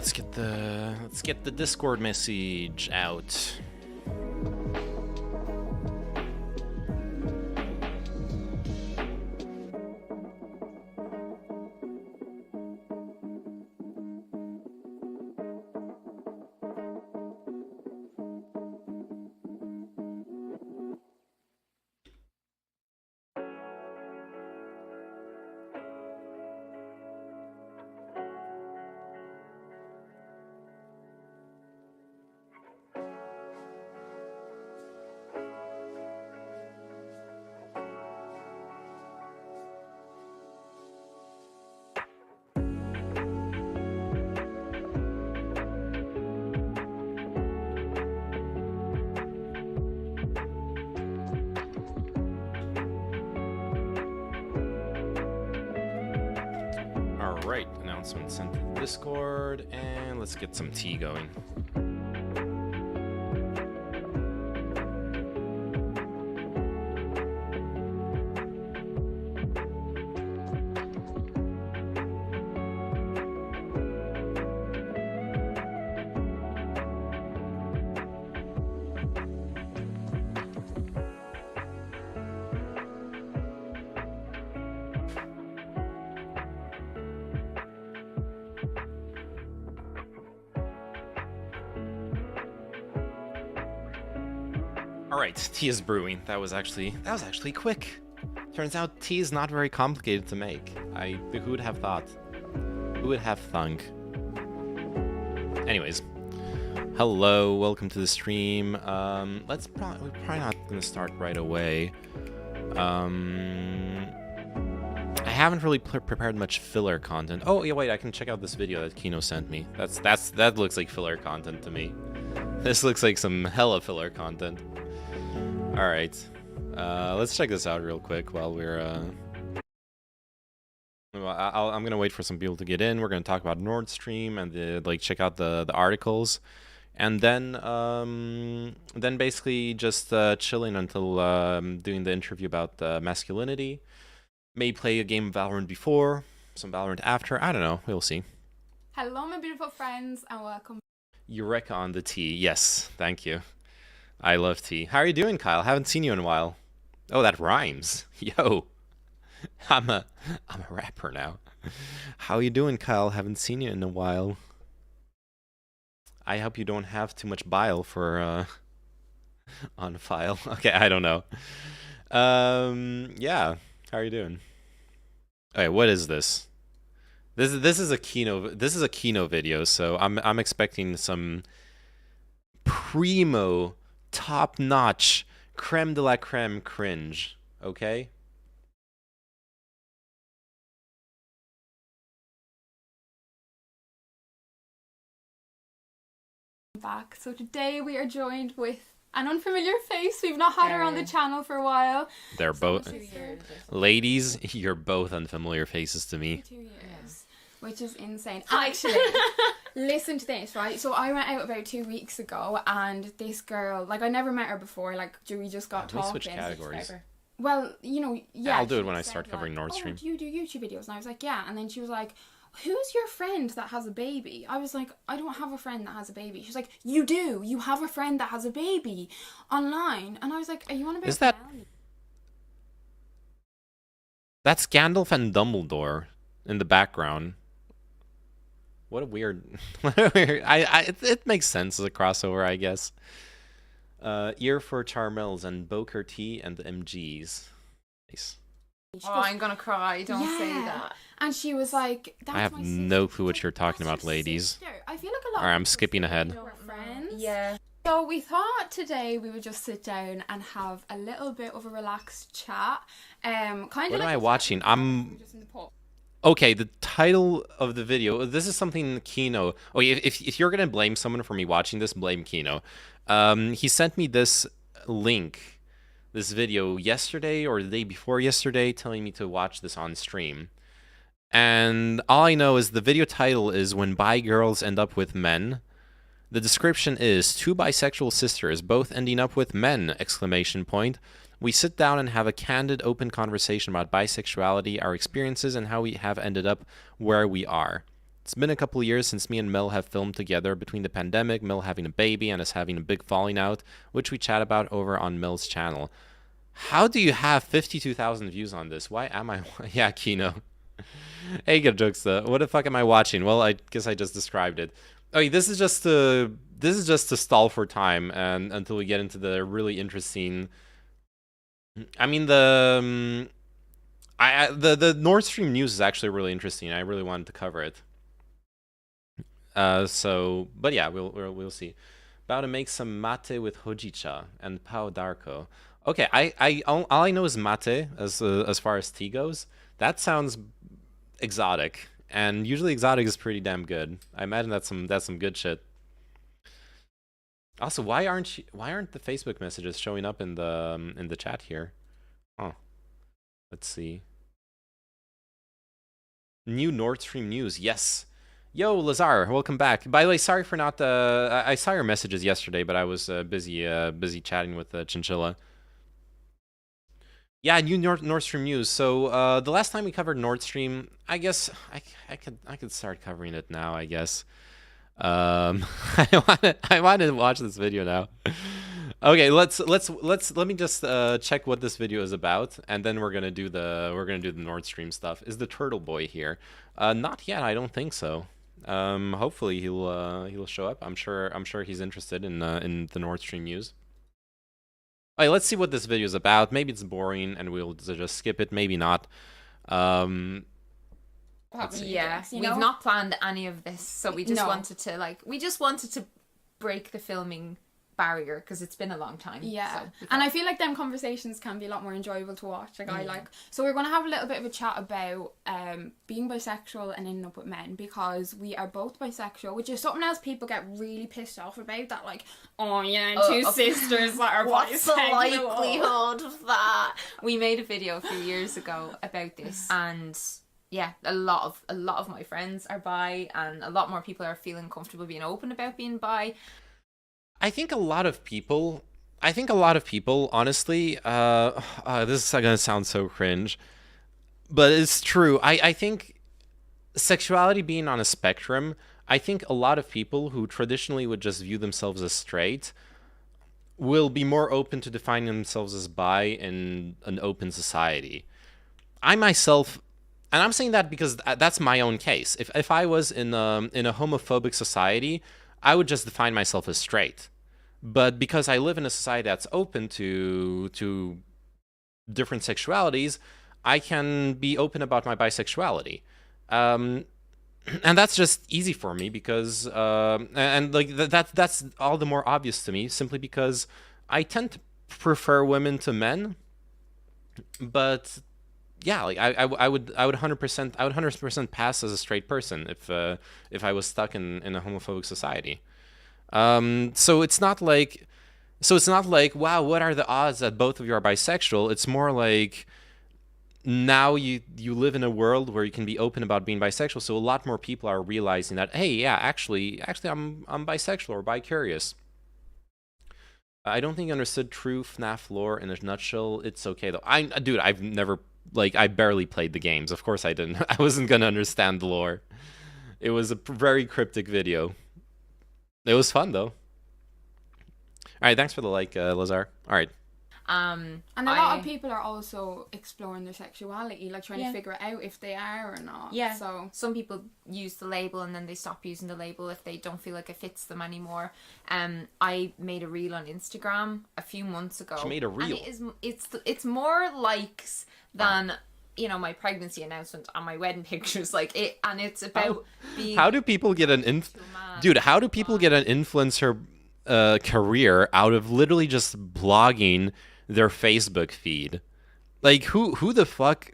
let's get the Discord message out. Alright, announcement sent to Discord, and let's get some tea going. Alright, tea is brewing. That was actually quick. Turns out tea is not very complicated to make. Who would have thought? Who would have thunk? Anyways, hello, welcome to the stream. We're probably not gonna start right away. I haven't really prepared much filler content. Oh yeah, wait, I can check out this video that Kino sent me. That looks like filler content to me. This looks like some hella filler content. Alright, let's check this out real quick while we're, I'm gonna wait for some people to get in. We're gonna talk about Nord Stream and check out the articles. And then basically just chilling until doing the interview about masculinity. Maybe play a game of Valorant before, some Valorant after, I don't know, we'll see. Hello my beautiful friends and welcome. Eureka on the tea, yes, thank you. I love tea. How are you doing, Kyle? Haven't seen you in a while. Oh, that rhymes. Yo. I'm a rapper now. How are you doing, Kyle? Haven't seen you in a while. I hope you don't have too much bile for on file. Okay, I don't know. Yeah. How are you doing? Okay, what is this? This is a Kino video, so I'm expecting some primo top-notch creme de la creme cringe, okay? Back. So today we are joined with an unfamiliar face. We've not had her on the channel for a while. They're both ladies. You're both unfamiliar faces to me. 2 years, which is insane. Actually, listen to this, right? So I went out about 2 weeks ago, and this girl, like I never met her before. Like we just got talking. We switch categories. Well, you know, yeah. I'll do it when I start covering Nord Stream. Oh, do you do YouTube videos? And I was like, yeah. And then she was like, who's your friend that has a baby? I was like, I don't have a friend that has a baby. She's like, you do. You have a friend that has a baby online. And I was like, are you on about? Is that? That's Gandalf and Dumbledore in the background. What a weird. It makes sense as a crossover, I guess. Ear for Charmels and Boker T and the MGs. Nice. Oh, I'm gonna cry. Don't say that. And she was like, I have no clue what you're talking about, ladies. I feel like a lot. Alright, I'm skipping ahead. Friends. Yeah. So we thought today we would just sit down and have a little bit of a relaxed chat. Kind of. What am I watching? Okay, the title of the video. This is something Kino. Oh, if you're gonna blame someone for me watching this, blame Kino. He sent me this link, this video yesterday or the day before yesterday, telling me to watch this on stream. And all I know is the video title is "When Bi Girls End Up with Men." The description is two bisexual sisters, both ending up with men! Exclamation point. We sit down and have a candid, open conversation about bisexuality, our experiences, and how we have ended up where we are. It's been a couple of years since me and Mel have filmed together, between the pandemic, Mel having a baby, and us having a big falling out, which we chat about over on Mel's channel. How do you have 52,000 views on this? Why am I... Yeah, Kino. Hey, good jokes, though. What the fuck am I watching? Well, I guess I just described it. Okay, this is just to stall for time and until we get into the really interesting... I mean, the Nord Stream news is actually really interesting. I really wanted to cover it. But yeah, we'll see. About to make some mate with hojicha and pao darko. Okay, all I know is mate as far as tea goes. That sounds exotic, and usually exotic is pretty damn good. I imagine that's some good shit. Also, why aren't the Facebook messages showing up in the chat here? Oh, let's see. New Nord Stream news, yes. Yo, Lazar, welcome back. By the way, sorry for not. I saw your messages yesterday, but I was busy chatting with Chinchilla. Yeah, new Nord Stream news. So the last time we covered Nord Stream, I guess I could start covering it now. I guess. I want to watch this video now. Okay, let me just check what this video is about, and then we're gonna do the Nord Stream stuff. Is the Turtle Boy here? Not yet. I don't think so. Hopefully he'll show up. I'm sure he's interested in the Nord Stream news. Alright, let's see what this video is about. Maybe it's boring and we'll just skip it. Maybe not. Yeah, we've not planned any of this, so we just wanted to break the filming barrier because it's been a long time. Yeah, so and I feel like them conversations can be a lot more enjoyable to watch. So we're going to have a little bit of a chat about being bisexual and ending up with men, because we are both bisexual, which is something else people get really pissed off about. That like, oh yeah, two sisters that are what's bisexual. What's the likelihood of that? We made a video a few years ago about this, and yeah, a lot of my friends are bi, and a lot more people are feeling comfortable being open about being bi. I think a lot of people, honestly, this is gonna sound so cringe, but it's true. I think sexuality being on a spectrum, I think a lot of people who traditionally would just view themselves as straight will be more open to defining themselves as bi in an open society. I myself, and I'm saying that because that's my own case. If I was in a homophobic society, I would just define myself as straight. But because I live in a society that's open to different sexualities, I can be open about my bisexuality. And that's just easy for me because, and like that's all the more obvious to me simply because I tend to prefer women to men. But yeah, like I would 100% pass as a straight person if I was stuck in a homophobic society. So it's not like, wow, what are the odds that both of you are bisexual? It's more like now you live in a world where you can be open about being bisexual. So a lot more people are realizing that, hey, yeah, actually I'm bisexual or bi-curious. I don't think I understood true FNAF lore in a nutshell. It's okay though. I've never, like, I barely played the games. Of course I didn't. I wasn't gonna understand the lore. It was a very cryptic video. It was fun though. All right, thanks for the like, Lazar. All right. And a lot of people are also exploring their sexuality, like trying to figure out if they are or not. Yeah. So some people use the label and then they stop using the label if they don't feel like it fits them anymore. I made a reel on Instagram a few months ago. She made a reel. And it's more likes than you know, my pregnancy announcement on my wedding pictures, like it, and it's about being. How do people get an dude? How do people get an influencer career out of literally just blogging their Facebook feed? Like who the fuck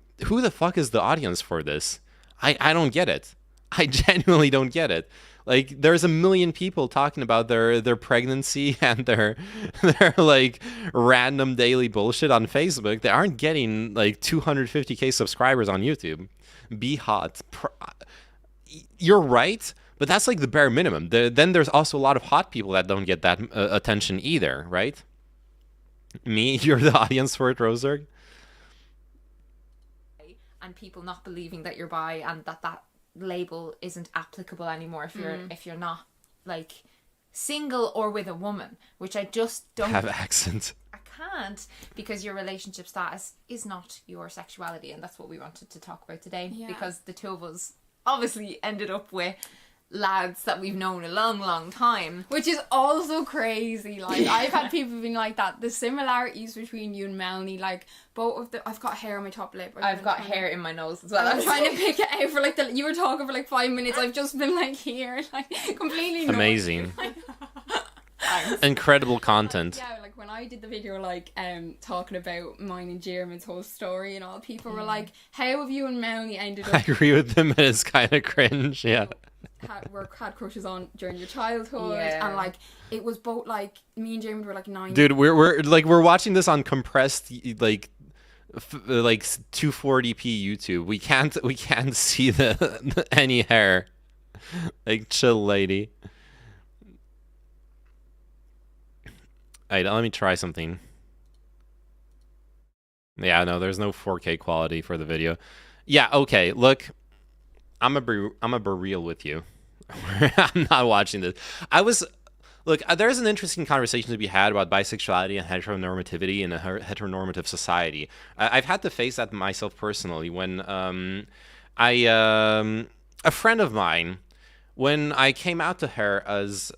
is the audience for this? I don't get it. I genuinely don't get it. Like, there's a million people talking about their pregnancy and their like random daily bullshit on Facebook. They aren't getting like 250k subscribers on YouTube. Be hot. You're right, but that's like the bare minimum. Then there's also a lot of hot people that don't get that attention either, right? Me, you're the audience for it, Roserg. And people not believing that you're bi and that label isn't applicable anymore if you're not like single or with a woman, which I just don't Have accent. I can't, because your relationship status is not your sexuality, and that's what we wanted to talk about today. Yeah. Because the two of us obviously ended up with lads that we've known a long time. Which is also crazy. Like, I've had people being like that. The similarities between you and Melanie, like, both of the... I've got hair on my top lip. I've got hair in my nose as well. I'm trying to pick it out for, like, you were talking for, like, 5 minutes. I've just been, like, here, like, completely... Amazing. Incredible content. Yeah, like, when I did the video, like, talking about mine and Jeremy's whole story and all, people were like, how have you and Melanie ended up... I agree with them, and it's kind of cringe, yeah. had crushes on during your childhood, Yeah. and like it was both like me and Jeremy were like 9. Dude, we're watching this on compressed like 240p YouTube. We can't see the any hair. Like, chill, lady. Alright, let me try something. Yeah, no, there's no 4K quality for the video. Yeah, okay, look. I'm a be real with you. I'm not watching this. Look, there's an interesting conversation to be had about bisexuality and heteronormativity in a heteronormative society. I've had to face that myself personally when a friend of mine, when I came out to her as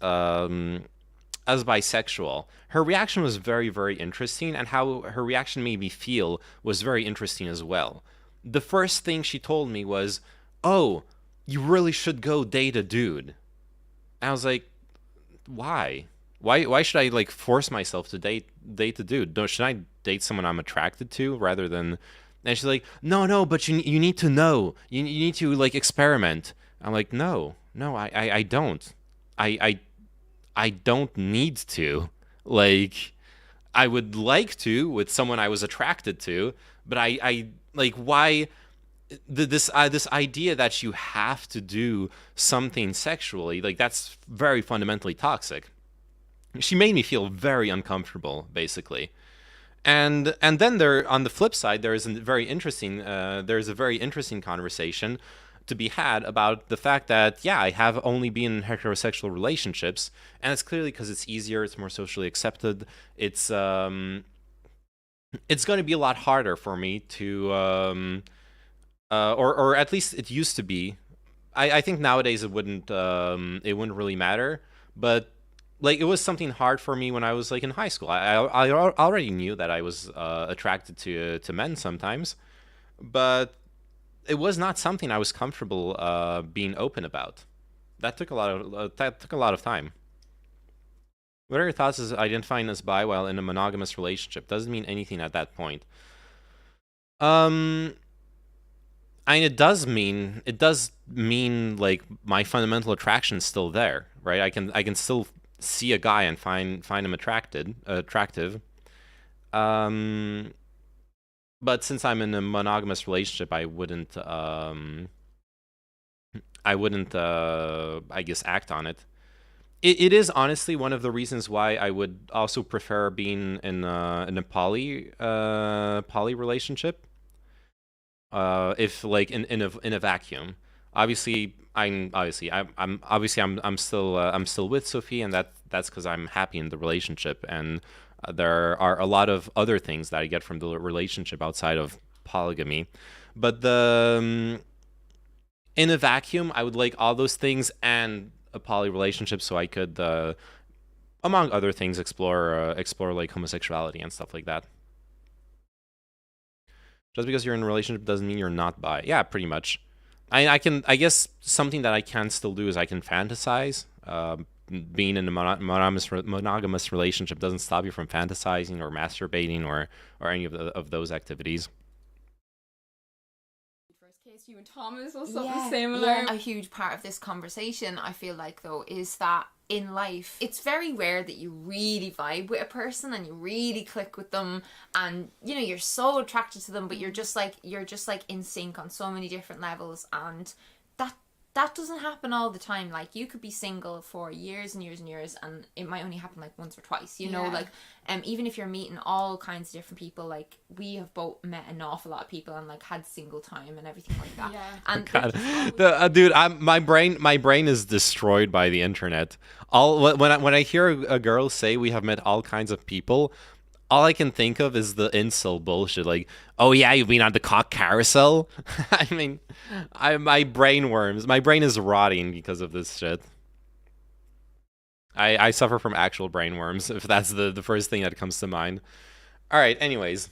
bisexual, her reaction was very, very interesting, and how her reaction made me feel was very interesting as well. The first thing she told me was, "Oh, you really should go date a dude." And I was like, why? Why should I like force myself to date a dude? Should I date someone I'm attracted to rather than... And she's like, no, but you need to know. You need to like experiment. I'm like, no, I don't. I don't need to. Like, I would like to with someone I was attracted to, but I like, why... This idea that you have to do something sexually, like, that's very fundamentally toxic. She made me feel very uncomfortable, basically. And then there, on the flip side, there's a very interesting conversation to be had about the fact that, yeah, I have only been in heterosexual relationships, and it's clearly because it's easier, it's more socially accepted. It's going to be a lot harder for me to or at least it used to be. I think nowadays it wouldn't really matter, but like, it was something hard for me when I was like in high school. I already knew that I was attracted to men sometimes, but it was not something I was comfortable being open about. That took a lot of time. What are your thoughts as identifying as bi while in a monogamous relationship? Doesn't mean anything at that point. I mean, it does mean like my fundamental attraction is still there, right? I can still see a guy and find him attractive. But since I'm in a monogamous relationship, I wouldn't I guess act on it. It is honestly one of the reasons why I would also prefer being in a poly relationship. If like in a vacuum, obviously I'm still with Sophie, and that's because I'm happy in the relationship, and there are a lot of other things that I get from the relationship outside of polygamy. But in a vacuum, I would like all those things and a poly relationship, so I could, among other things, explore like homosexuality and stuff like that. Just because you're in a relationship doesn't mean you're not bi. Yeah, pretty much. I guess something that I can still do is I can fantasize. Being in a monogamous relationship doesn't stop you from fantasizing or masturbating or any of those activities. First case, you and Thomas or something similar. A huge part of this conversation, I feel like, though, is that in life, it's very rare that you really vibe with a person and you really click with them, and you know, you're so attracted to them, but you're just like in sync on so many different levels, and that doesn't happen all the time. Like, you could be single for years and years and years, and it might only happen like once or twice, you know. Yeah. Like, even if you're meeting all kinds of different people, like, we have both met an awful lot of people and like had single time and everything like that. Yeah. And God, there's always- dude, my brain is destroyed by the internet. When I hear a girl say we have met all kinds of people, all I can think of is the incel bullshit. Like, oh yeah, you've been on the cock carousel. I mean, my brain worms. My brain is rotting because of this shit. I suffer from actual brain worms, if that's the first thing that comes to mind. All right. Anyways,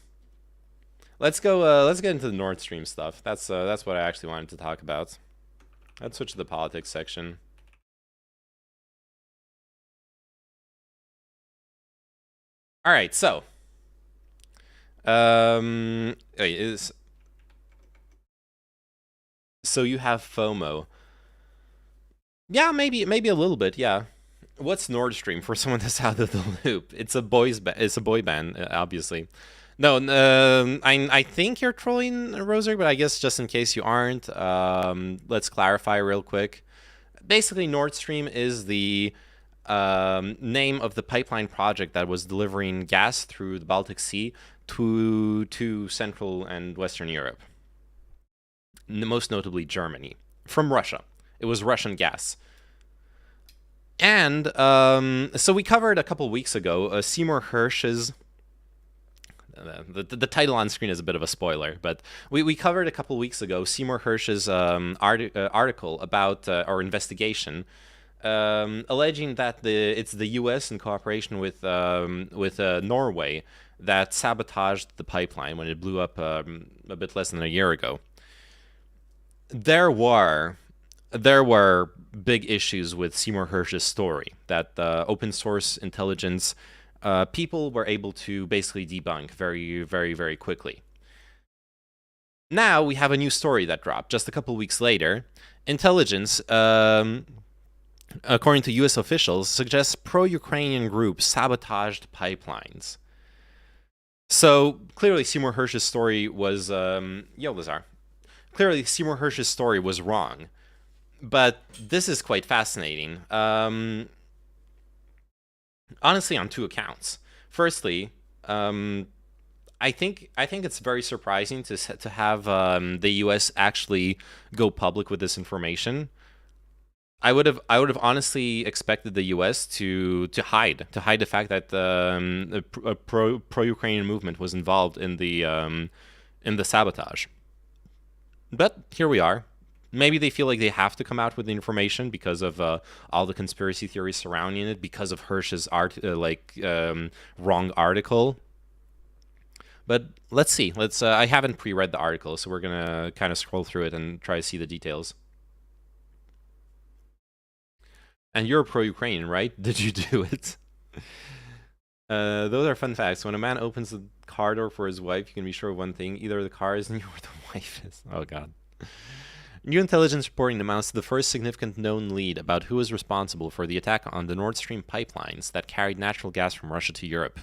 let's go. Let's get into the Nord Stream stuff. That's what I actually wanted to talk about. Let's switch to the politics section. All right, so wait, so you have FOMO. Yeah, maybe a little bit, yeah. What's Nord Stream for someone that's out of the loop? It's a boy band, obviously. No, I think you're trolling Roser, but I guess just in case you aren't, let's clarify real quick. Basically, Nord Stream is the name of the pipeline project that was delivering gas through the Baltic Sea to Central and Western Europe. Most notably Germany, from Russia. It was Russian gas. And so we covered a couple weeks ago Seymour Hersh's... The title on screen is a bit of a spoiler, but we covered a couple weeks ago Seymour Hersh's article about, or investigation, alleging that it's the U.S. in cooperation with Norway that sabotaged the pipeline when it blew up a bit less than a year ago. There were big issues with Seymour Hersh's story that open source intelligence people were able to basically debunk very, very, very quickly. Now we have a new story that dropped just a couple weeks later. Intelligence, according to U.S. officials, suggests pro-Ukrainian groups sabotaged pipelines. So clearly Seymour Hersh's story was Lazar. Clearly Seymour Hersh's story was wrong. But this is quite fascinating. Honestly, on two accounts. Firstly, I think it's very surprising to have the U.S. actually go public with this information. I would have honestly expected the U.S. to hide the fact that a pro-Ukrainian movement was involved in the sabotage. But here we are. Maybe they feel like they have to come out with the information because of all the conspiracy theories surrounding it, because of Hersh's wrong article. But let's see. I haven't pre-read the article, so we're gonna kind of scroll through it and try to see the details. And you're pro-Ukrainian, right? Did you do it? Those are fun facts. When a man opens the car door for his wife, you can be sure of one thing: either the car is new or the wife is. Oh God. New intelligence reporting amounts to the first significant known lead about who is responsible for the attack on the Nord Stream pipelines that carried natural gas from Russia to Europe.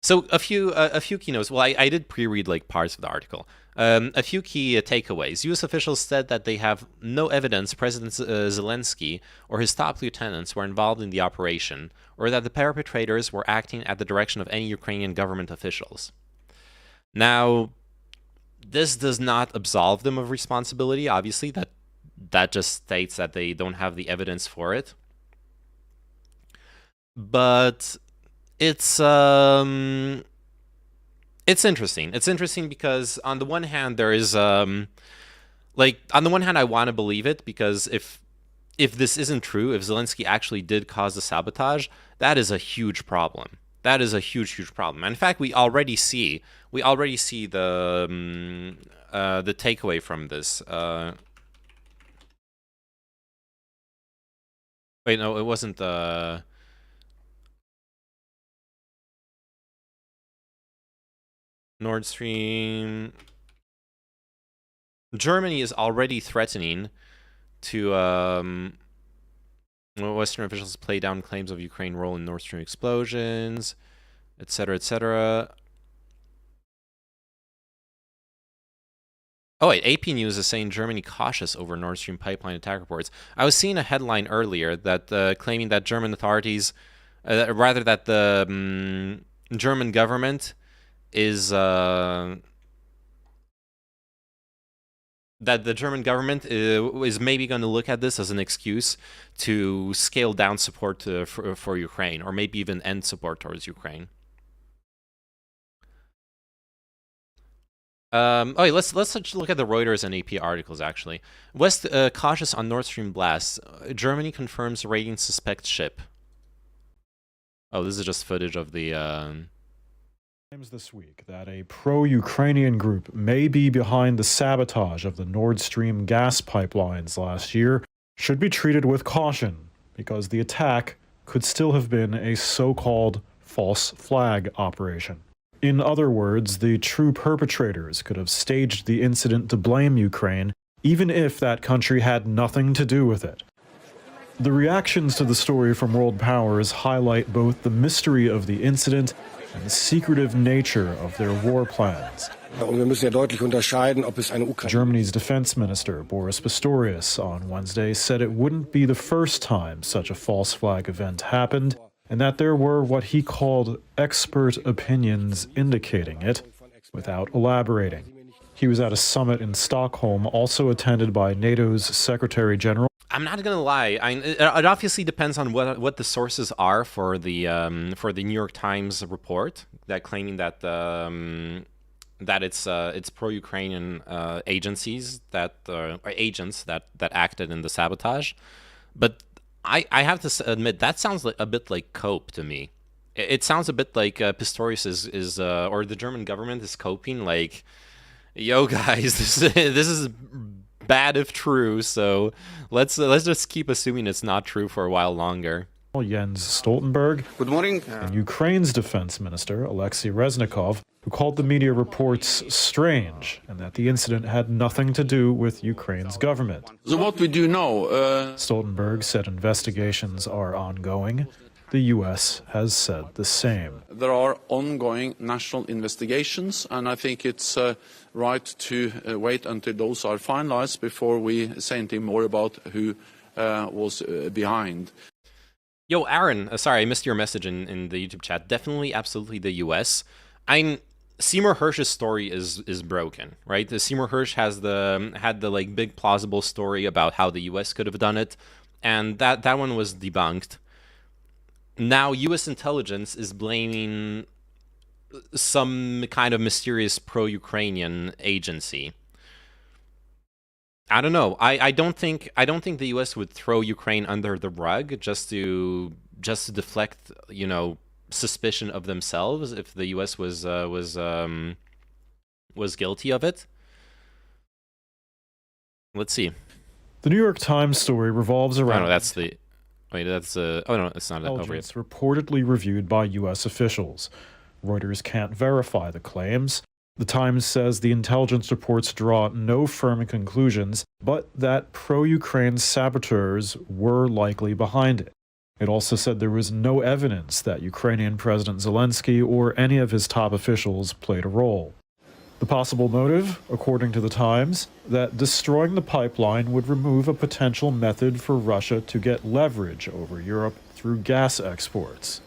So a few keynotes. Well, I did pre-read like parts of the article. A few key takeaways. U.S. officials said that they have no evidence President Zelensky or his top lieutenants were involved in the operation, or that the perpetrators were acting at the direction of any Ukrainian government officials. Now, this does not absolve them of responsibility, obviously. That just states that they don't have the evidence for it. But it's interesting. It's interesting because on the one hand there is on the one hand I want to believe it, because if this isn't true, if Zelensky actually did cause the sabotage, that is a huge problem. That is a huge problem. And in fact, we already see the takeaway from this. Wait, no, it wasn't Nord Stream. Germany is already threatening to Western officials play down claims of Ukraine's role in Nord Stream explosions, etc., etc. Oh wait, AP News is saying Germany cautious over Nord Stream pipeline attack reports. I was seeing a headline earlier that claiming that German authorities, rather that the German government is that the German government is maybe going to look at this as an excuse to scale down support for Ukraine, or maybe even end support towards Ukraine. Okay, let's look at the Reuters and AP articles. Actually, West cautious on Nord Stream blast. Germany confirms raiding suspect ship. Oh, this is just footage of the. This week that a pro-Ukrainian group may be behind the sabotage of the Nord Stream gas pipelines last year should be treated with caution because the attack could still have been a so-called false flag operation. In other words, the true perpetrators could have staged the incident to blame Ukraine, even if that country had nothing to do with it. The reactions to the story from world powers highlight both the mystery of the incident and the secretive nature of their war plans. Germany's defense minister, Boris Pistorius, on Wednesday said it wouldn't be the first time such a false flag event happened, and that there were what he called expert opinions indicating it, without elaborating. He was at a summit in Stockholm, also attended by NATO's Secretary General. I'm not gonna lie. It obviously depends on what the sources are for the New York Times report that claiming that that it's pro-Ukrainian agencies that or agents that acted in the sabotage. But I have to admit that sounds like a bit like cope to me. It sounds a bit like Pistorius is or the German government is coping like, yo guys, this is bad if true, so let's just keep assuming it's not true for a while longer. Jens Stoltenberg. Good morning. And Ukraine's defense minister, Alexei Reznikov, who called the media reports strange and that the incident had nothing to do with Ukraine's government. So what we do know... Stoltenberg said investigations are ongoing. The U.S. has said the same. There are ongoing national investigations, and I think it's right to wait until those are finalized before we say anything more about who was behind. Yo, Aaron, sorry, I missed your message in the YouTube chat. Definitely, absolutely the U.S. Seymour Hersh's story is broken, right? The Seymour Hersh had the like big plausible story about how the U.S. could have done it, and that one was debunked. Now, U.S. intelligence is blaming some kind of mysterious pro-Ukrainian agency. I don't know. I don't think the U.S. would throw Ukraine under the rug just to deflect, suspicion of themselves if the U.S. was guilty of it. Let's see. The New York Times story revolves around. Oh no, that's the. Wait, that's oh no, it's not over yet. Reportedly reviewed by U.S. officials. Reuters can't verify the claims. The Times says the intelligence reports draw no firm conclusions, but that pro-Ukraine saboteurs were likely behind it. It also said there was no evidence that Ukrainian President Zelensky or any of his top officials played a role. The possible motive, according to the Times, that destroying the pipeline would remove a potential method for Russia to get leverage over Europe through gas exports.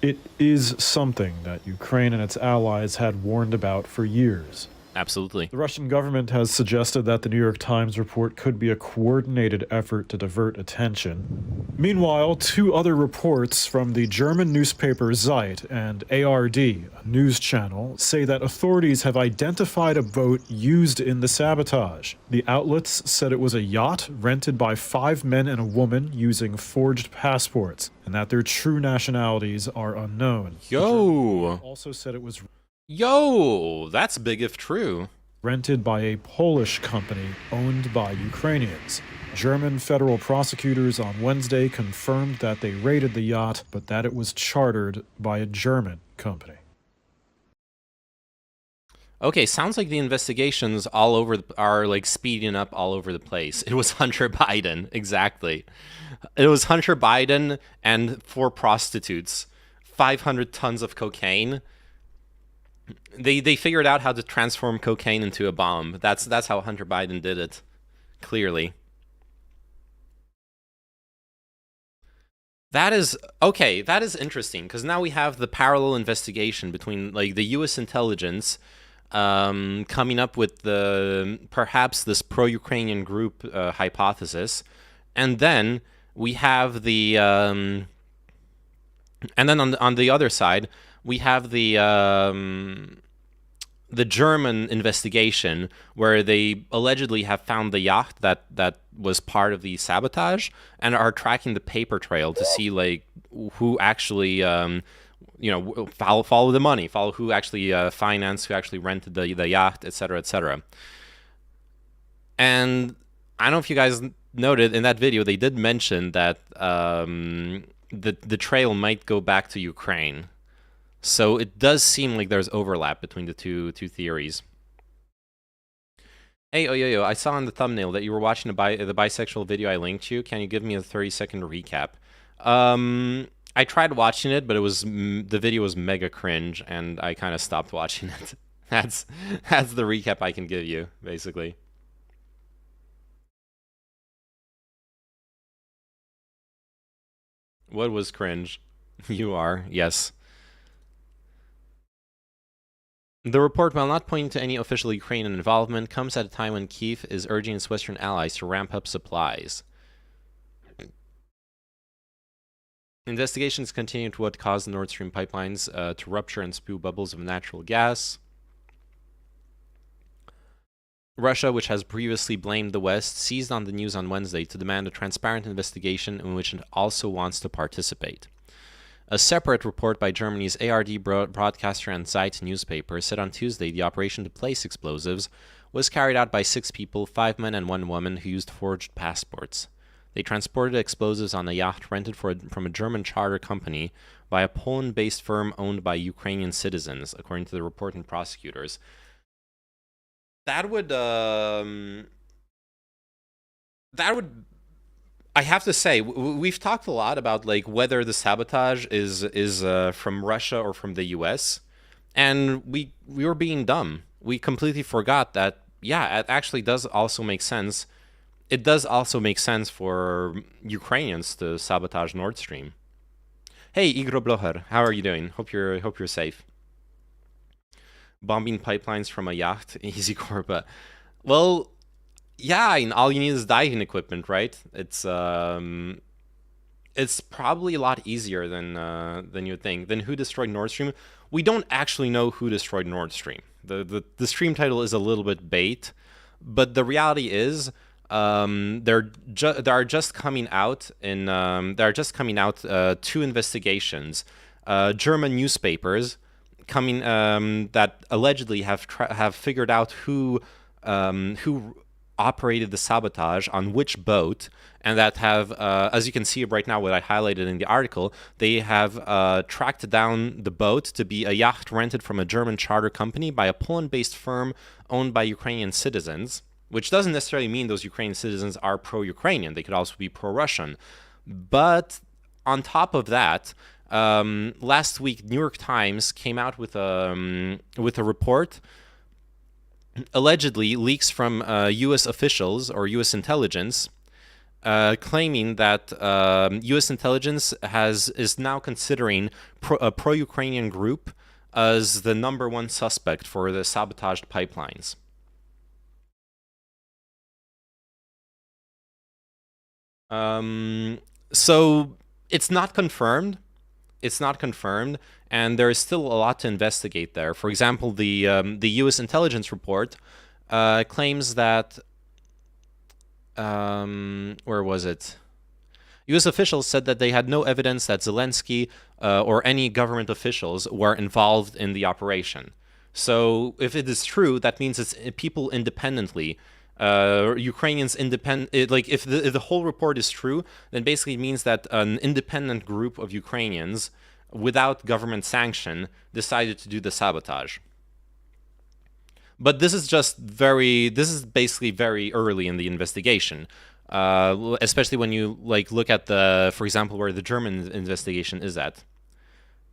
It is something that Ukraine and its allies had warned about for years. Absolutely. The Russian government has suggested that the New York Times report could be a coordinated effort to divert attention. Meanwhile, two other reports from the German newspaper Zeit and ARD, a news channel, say that authorities have identified a boat used in the sabotage. The outlets said it was a yacht rented by 5 men and a woman using forged passports, and that their true nationalities are unknown. Yo! Also said it was Yo, that's big if true. Rented by a Polish company owned by Ukrainians. German federal prosecutors on Wednesday confirmed that they raided the yacht, but that it was chartered by a German company. Okay, sounds like the investigations all over are like speeding up all over the place. It was Hunter Biden, exactly. It was Hunter Biden and 4 prostitutes, 500 tons of cocaine. They figured out how to transform cocaine into a bomb. That's how Hunter Biden did it. Clearly. That is okay. That is interesting because now we have the parallel investigation between like the U.S. intelligence coming up with the perhaps this pro-Ukrainian group hypothesis, and then we have the and then on the other side we have the German investigation where they allegedly have found the yacht that was part of the sabotage and are tracking the paper trail to see like who actually follow the money, follow who actually financed, who actually rented the yacht, etc., etc. And I don't know if you guys noted in that video they did mention that the trail might go back to Ukraine. So it does seem like there's overlap between the two theories. Hey, yo, I saw in the thumbnail that you were watching the bisexual video I linked you. Can you give me a 30-second recap? I tried watching it, but the video was mega cringe, and I kind of stopped watching it. That's the recap I can give you, basically. What was cringe? You are, yes. The report, while not pointing to any official Ukrainian involvement, comes at a time when Kyiv is urging its Western allies to ramp up supplies. Investigations continue into what caused the Nord Stream pipelines to rupture and spew bubbles of natural gas. Russia, which has previously blamed the West, seized on the news on Wednesday to demand a transparent investigation in which it also wants to participate. A separate report by Germany's ARD broadcaster and Zeit newspaper said on Tuesday the operation to place explosives was carried out by 6 people, 5 men and 1 woman, who used forged passports. They transported explosives on a yacht rented from a German charter company by a Poland-based firm owned by Ukrainian citizens, according to the report and prosecutors. That would I have to say, we've talked a lot about like whether the sabotage is from Russia or from the U.S., and we were being dumb. We completely forgot that. Yeah, it actually does also make sense. It does also make sense for Ukrainians to sabotage Nord Stream. Hey, Igor Blocher, how are you doing? Hope you're safe. Bombing pipelines from a yacht, easy core, but well. Yeah, and all you need is diving equipment, right? It's probably a lot easier than you'd think. Then who destroyed Nord Stream? We don't actually know who destroyed Nord Stream. The stream title is a little bit bait, but the reality is there are just coming out 2 investigations, German newspapers coming that allegedly have figured out who operated the sabotage on which boat, and that have, as you can see right now, what I highlighted in the article, they have tracked down the boat to be a yacht rented from a German charter company by a Poland-based firm owned by Ukrainian citizens, which doesn't necessarily mean those Ukrainian citizens are pro-Ukrainian. They could also be pro-Russian. But on top of that, last week, New York Times came out with a report. Allegedly, leaks from U.S. officials or U.S. intelligence claiming that U.S. intelligence is now considering a pro-Ukrainian group as the #1 suspect for the sabotaged pipelines. So it's not confirmed. It's not confirmed, and there is still a lot to investigate there. For example, the U.S. intelligence report claims that where was it? U.S. officials said that they had no evidence that Zelensky or any government officials were involved in the operation. So if it is true, that means it's people independently. Ukrainians independent, like if the whole report is true, then basically it means that an independent group of Ukrainians without government sanction decided to do the sabotage. But this is basically very early in the investigation, especially when you like look at for example, where the German investigation is at.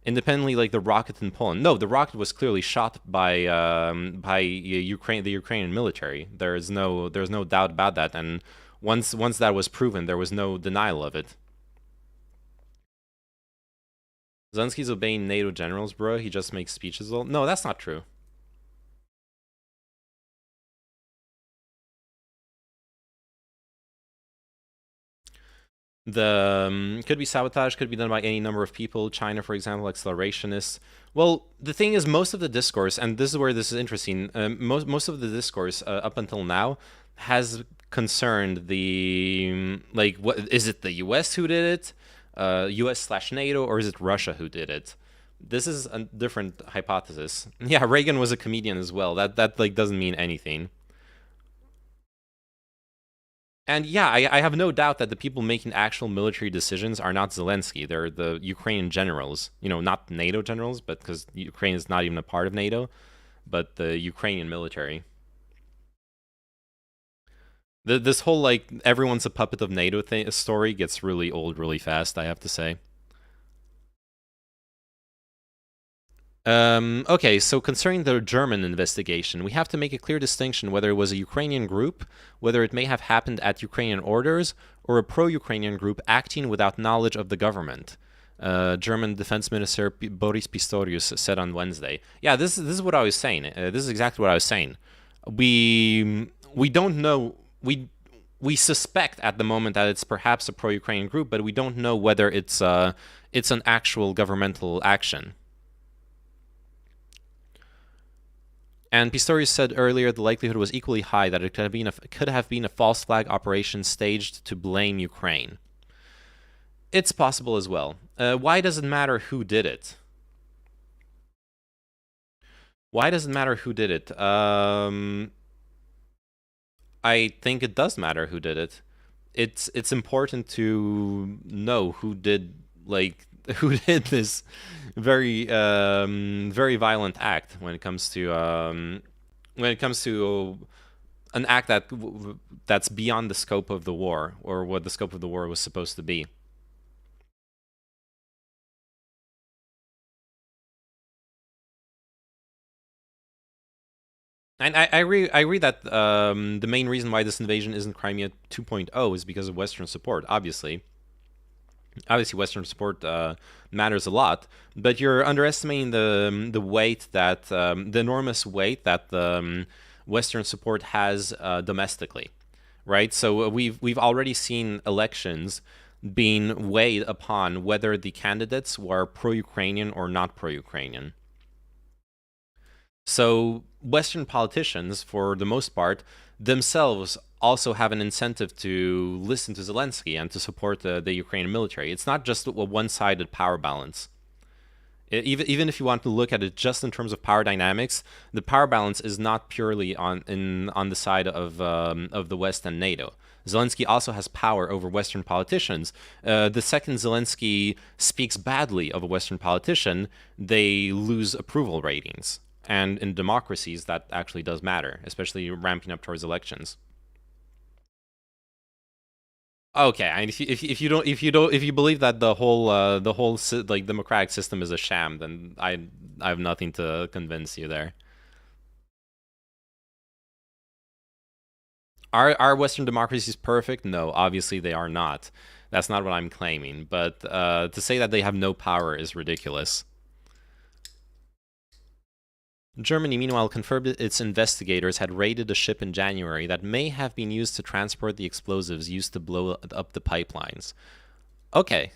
Independently, like the rocket in Poland. No, the rocket was clearly shot by Ukraine, the Ukrainian military. There's no doubt about that. And once that was proven, there was no denial of it. Zelensky's obeying NATO generals, bro. He just makes speeches. No, that's not true. The could be sabotage, could be done by any number of people. China, for example, accelerationists. Well, the thing is, most of the discourse, and this is where this is interesting, most of the discourse up until now has concerned the, like, what is it, the US who did it, US/NATO, or is it Russia who did it? This is a different hypothesis. Yeah, Reagan was a comedian as well. That like doesn't mean anything. And yeah, I have no doubt that the people making actual military decisions are not Zelensky. They're the Ukrainian generals. You know, not NATO generals, but because Ukraine is not even a part of NATO, but the Ukrainian military. This whole, like, everyone's a puppet of NATO story gets really old really fast, I have to say. Okay, so concerning the German investigation, we have to make a clear distinction whether it was a Ukrainian group, whether it may have happened at Ukrainian orders, or a pro-Ukrainian group acting without knowledge of the government. German Defense Minister Boris Pistorius said on Wednesday. Yeah, this is what I was saying. This is exactly what I was saying. We don't know. We suspect at the moment that it's perhaps a pro-Ukrainian group, but we don't know whether it's an actual governmental action. And Pistorius said earlier the likelihood was equally high that it could have been a false flag operation staged to blame Ukraine. It's possible as well. Why does it matter who did it? Why does it matter who did it? I think it does matter who did it. It's important to know who did, like, who did this very very violent act when it comes to an act that's beyond the scope of the war, or what the scope of the war was supposed to be. And I agree that the main reason why this invasion isn't Crimea 2.0 is because of Western support, obviously. Obviously, Western support matters a lot, but you're underestimating the weight that the enormous weight that Western support has domestically, right? So we've already seen elections being weighed upon whether the candidates were pro-Ukrainian or not pro-Ukrainian. So Western politicians, for the most part, themselves also have an incentive to listen to Zelensky and to support the Ukrainian military. It's not just a one-sided power balance. Even if you want to look at it just in terms of power dynamics, the power balance is not purely on the side of the West and NATO. Zelensky also has power over Western politicians. The second Zelensky speaks badly of a Western politician, they lose approval ratings. And in democracies, that actually does matter, especially ramping up towards elections. Okay, and if you believe that the whole like democratic system is a sham, then I have nothing to convince you there. Are Western democracies perfect? No, obviously they are not. That's not what I'm claiming. But to say that they have no power is ridiculous. Germany, meanwhile, confirmed its investigators had raided a ship in January that may have been used to transport the explosives used to blow up the pipelines. Okay.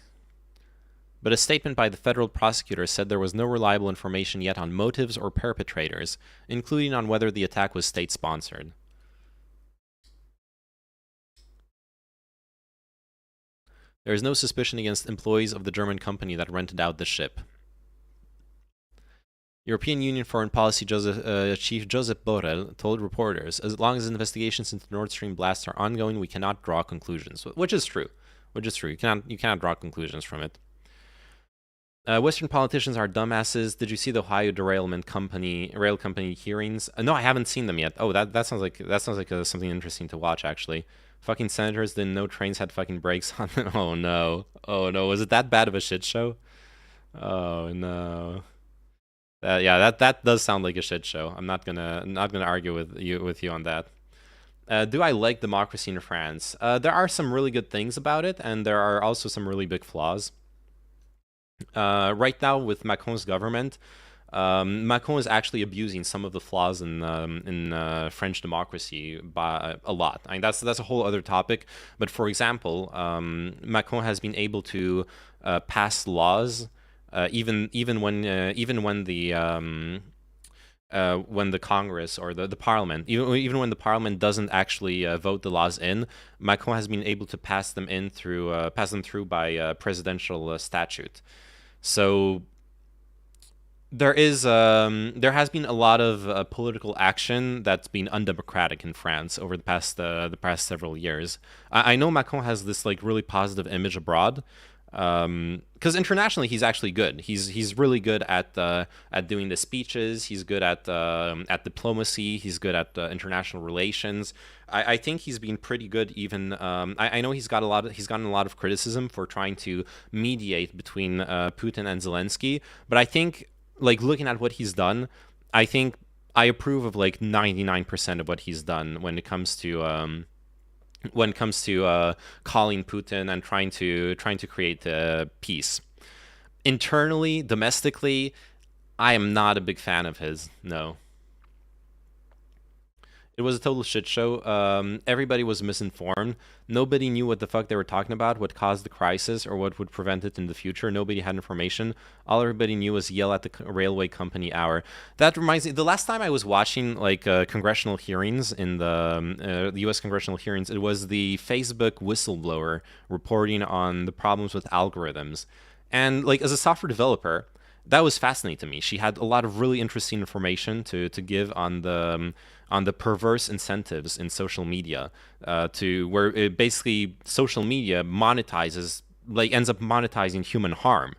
But a statement by the federal prosecutor said there was no reliable information yet on motives or perpetrators, including on whether the attack was state-sponsored. There is no suspicion against employees of the German company that rented out the ship. European Union Foreign Policy Chief Josep Borrell told reporters, as long as investigations into Nord Stream blasts are ongoing, we cannot draw conclusions. Which is true. You cannot draw conclusions from it. Western politicians are dumbasses. Did you see the Ohio rail company hearings? No, I haven't seen them yet. Oh, that sounds like something interesting to watch, actually. Fucking senators didn't know trains had fucking brakes on them. Oh no. Was it that bad of a shit show? Oh no. Yeah, that does sound like a shit show. I'm not gonna argue with you on that. Do I like democracy in France? There are some really good things about it, and there are also some really big flaws. Right now, with Macron's government, Macron is actually abusing some of the flaws in French democracy by a lot. I mean, that's a whole other topic. But for example, Macron has been able to pass laws even when the Congress or the Parliament, even when the Parliament doesn't actually vote the laws in, Macron has been able to pass them through by presidential statute. So there has been a lot of political action that's been undemocratic in France over the past several years. I know Macron has this like really positive image abroad, because internationally he's actually good. He's really good at doing the speeches. He's good at diplomacy. He's good at international relations. I think he's been pretty good. Even I know he's gotten a lot of criticism for trying to mediate between Putin and Zelensky. But I think, like, looking at what he's done, I think I approve of like 99% of what he's done when it comes to calling Putin and trying to create peace. Internally, domestically, I am not a big fan of his. No. It was a total shit show. Everybody was misinformed. Nobody knew what the fuck they were talking about, what caused the crisis, or what would prevent it in the future. Nobody had information. All everybody knew was yell at the railway company hour. That reminds me, the last time I was watching like congressional hearings in the U.S. congressional hearings, it was the Facebook whistleblower reporting on the problems with algorithms. And like as a software developer, that was fascinating to me. She had a lot of really interesting information to give on the perverse incentives in social media, to where it basically social media monetizes, like ends up monetizing human harm.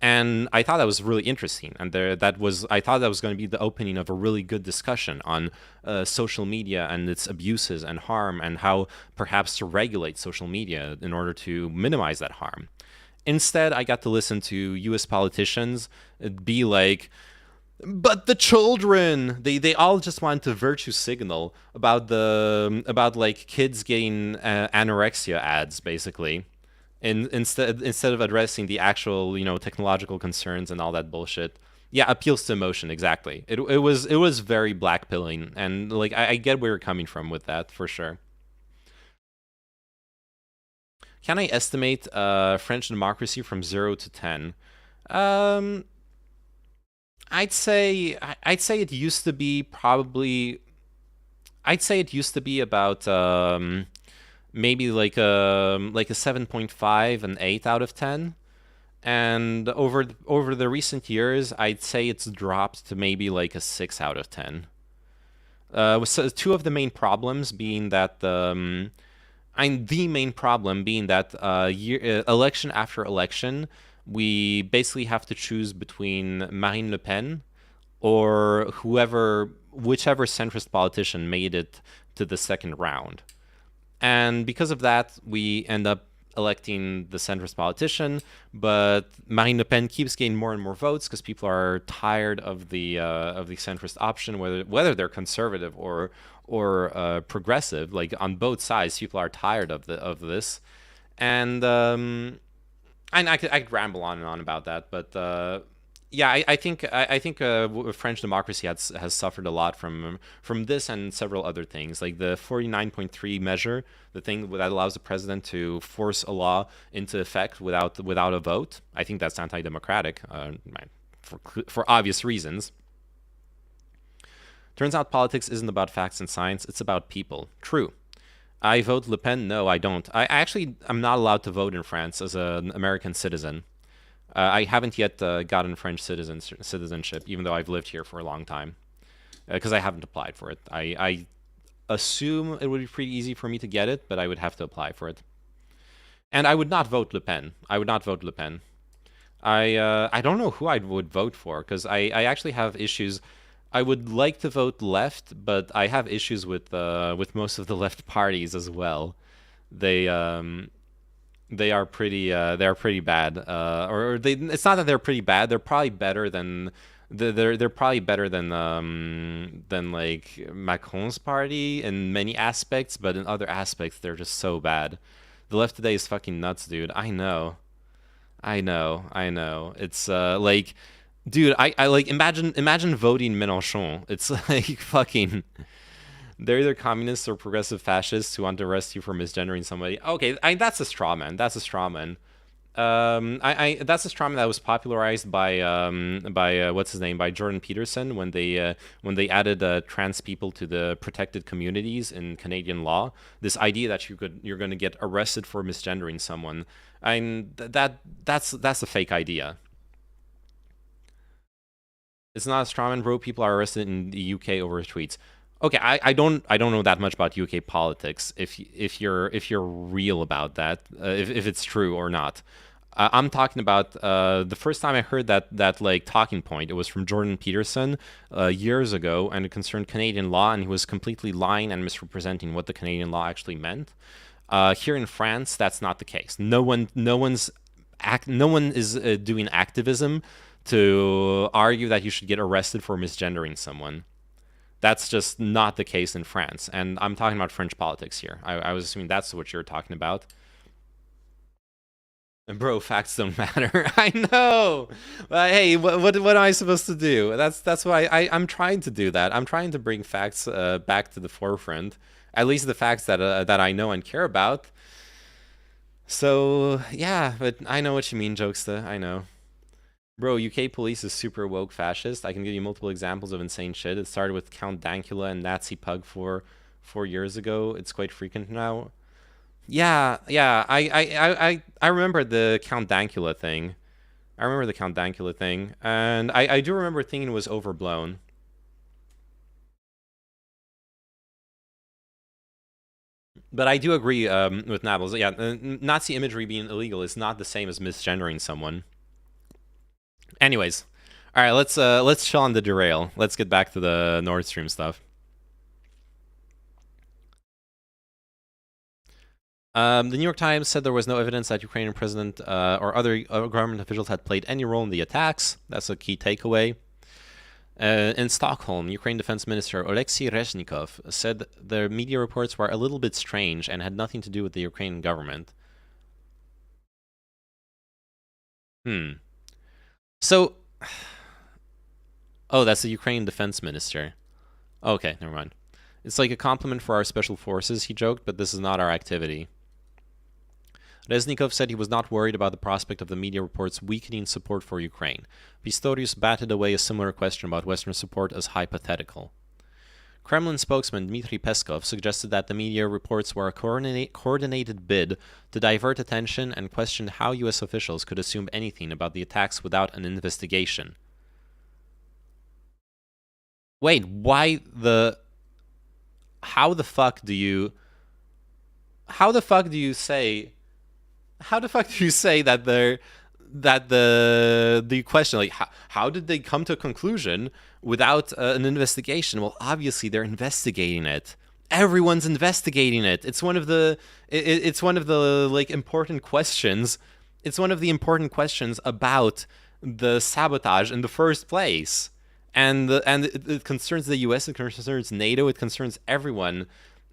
And I thought that was really interesting, and I thought that was going to be the opening of a really good discussion on social media and its abuses and harm, and how perhaps to regulate social media in order to minimize that harm. Instead, I got to listen to U.S. politicians be like, but the children, they all just want to virtue signal about like kids getting anorexia ads, basically, instead of addressing the actual technological concerns and all that bullshit. Yeah, appeals to emotion, exactly. It was very blackpilling, and like I get where you're coming from with that for sure. Can I estimate French democracy from 0 to 10? Um, I'd say it used to be probably. I'd say it used to be about maybe like a 7.5, an 8 out of 10. And over the recent years, I'd say it's dropped to maybe like a 6 out of 10. So two of the main problems being that and the main problem being that election after election, we basically have to choose between Marine Le Pen or whichever centrist politician made it to the second round. And because of that, we end up electing the centrist politician, but Marine Le Pen keeps getting more and more votes because people are tired of the centrist option, whether they're conservative or progressive. Like on both sides, people are tired of this, and I could ramble on and on about that, but yeah, I think French democracy has suffered a lot from this and several other things, like the 49.3 measure, the thing that allows the president to force a law into effect without a vote. I think that's anti-democratic, for obvious reasons. Turns out politics isn't about facts and science; it's about people. True. I vote Le Pen. No, I don't. I'm not allowed to vote in France as an American citizen. I haven't yet gotten French citizenship, even though I've lived here for a long time, because I haven't applied for it. I assume it would be pretty easy for me to get it, but I would have to apply for it. And I would not vote Le Pen. I would not vote Le Pen. I don't know who I would vote for, because I actually have issues. I would like to vote left, but I have issues with most of the left parties as well. They They are pretty bad. It's not that they're pretty bad. They're probably better than they're probably better than like Macron's party in many aspects, but in other aspects they're just so bad. The left today is fucking nuts, dude. I know. It's like, dude, I like imagine voting Mélenchon. It's like fucking. They're either communists or progressive fascists who want to arrest you for misgendering somebody. Okay, that's a straw man. That's a straw man. That's a straw man that was popularized by what's his name, by Jordan Peterson when they added trans people to the protected communities in Canadian law. This idea that you're going to get arrested for misgendering someone. That's a fake idea. It's not a straw man, bro. People are arrested in the UK over tweets. Okay, I don't know that much about UK politics. If you're real about that, if it's true or not, I'm talking about the first time I heard that like talking point. It was from Jordan Peterson years ago, and it concerned Canadian law, and he was completely lying and misrepresenting what the Canadian law actually meant. Here in France, that's not the case. No one is doing activism to argue that you should get arrested for misgendering someone. That's just not the case in France. And I'm talking about French politics here. I was assuming that's what you're talking about. And bro, facts don't matter. I know. Hey, what am I supposed to do? That's why I'm trying to do that. I'm trying to bring facts back to the forefront. At least the facts that I know and care about. So, yeah, but I know what you mean, Jokesta. I know. Bro, UK police is super woke fascist. I can give you multiple examples of insane shit. It started with Count Dankula and Nazi Pug 4 years ago. It's quite frequent now. Yeah. I remember the Count Dankula thing. And I do remember thinking it was overblown. But I do agree with Nabbles. Yeah, Nazi imagery being illegal is not the same as misgendering someone. Anyways, all right, let's chill on the derail. Let's get back to the Nord Stream stuff. The New York Times said there was no evidence that Ukrainian president or other government officials had played any role in the attacks. That's a key takeaway. In Stockholm, Ukraine Defense Minister Oleksiy Reznikov said the media reports were a little bit strange and had nothing to do with the Ukrainian government. So, oh, that's the Ukrainian defense minister. Okay, never mind. It's like a compliment for our special forces, he joked, but this is not our activity. Reznikov said he was not worried about the prospect of the media reports weakening support for Ukraine. Pistorius batted away a similar question about Western support as hypothetical. Kremlin spokesman Dmitry Peskov suggested that the media reports were a coordinated bid to divert attention and questioned how U.S. officials could assume anything about the attacks without an investigation. Wait, how the fuck do you say that the question, like, how did they come to a conclusion without an investigation? Well, obviously they're investigating it. Everyone's investigating it. It's one of the like important questions. It's one of the important questions about the sabotage in the first place. And it concerns the U.S., it concerns NATO, it concerns everyone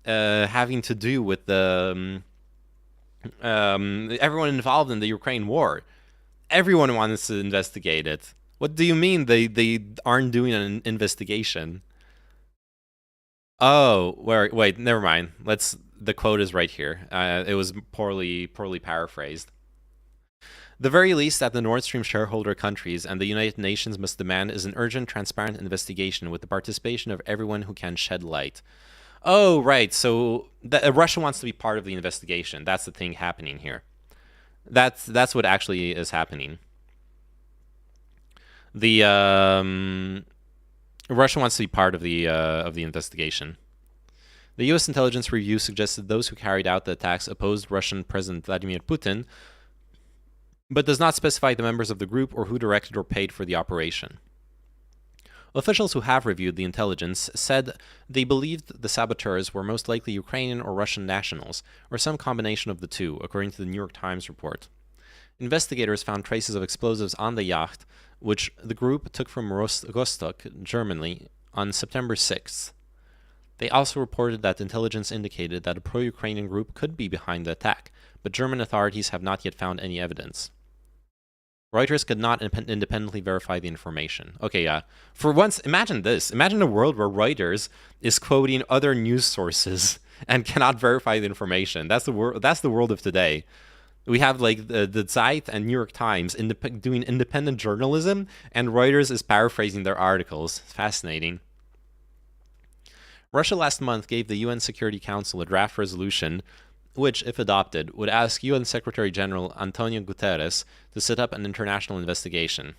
having to do with the everyone involved in the Ukraine war. Everyone wants to investigate it. What do you mean they aren't doing an investigation? Oh, wait, never mind. The quote is right here. It was poorly paraphrased. The very least that the Nord Stream shareholder countries and the United Nations must demand is an urgent, transparent investigation with the participation of everyone who can shed light. Oh, right. So Russia wants to be part of the investigation. That's the thing happening here. That's what actually is happening. The Russia wants to be part of the investigation. The U.S. intelligence review suggested those who carried out the attacks opposed Russian President Vladimir Putin, but does not specify the members of the group or who directed or paid for the operation. Officials who have reviewed the intelligence said they believed the saboteurs were most likely Ukrainian or Russian nationals, or some combination of the two, according to the New York Times report. Investigators found traces of explosives on the yacht, which the group took from Rostock, Germany, on September 6th. They also reported that intelligence indicated that a pro-Ukrainian group could be behind the attack, but German authorities have not yet found any evidence. Reuters could not independently verify the information. Okay, yeah. For once, imagine this. Imagine a world where Reuters is quoting other news sources and cannot verify the information. That's the world of today. We have like the Zeit and New York Times doing independent journalism, and Reuters is paraphrasing their articles. It's fascinating. Russia last month gave the UN Security Council a draft resolution which, if adopted, would ask UN Secretary General Antonio Guterres to set up an international investigation.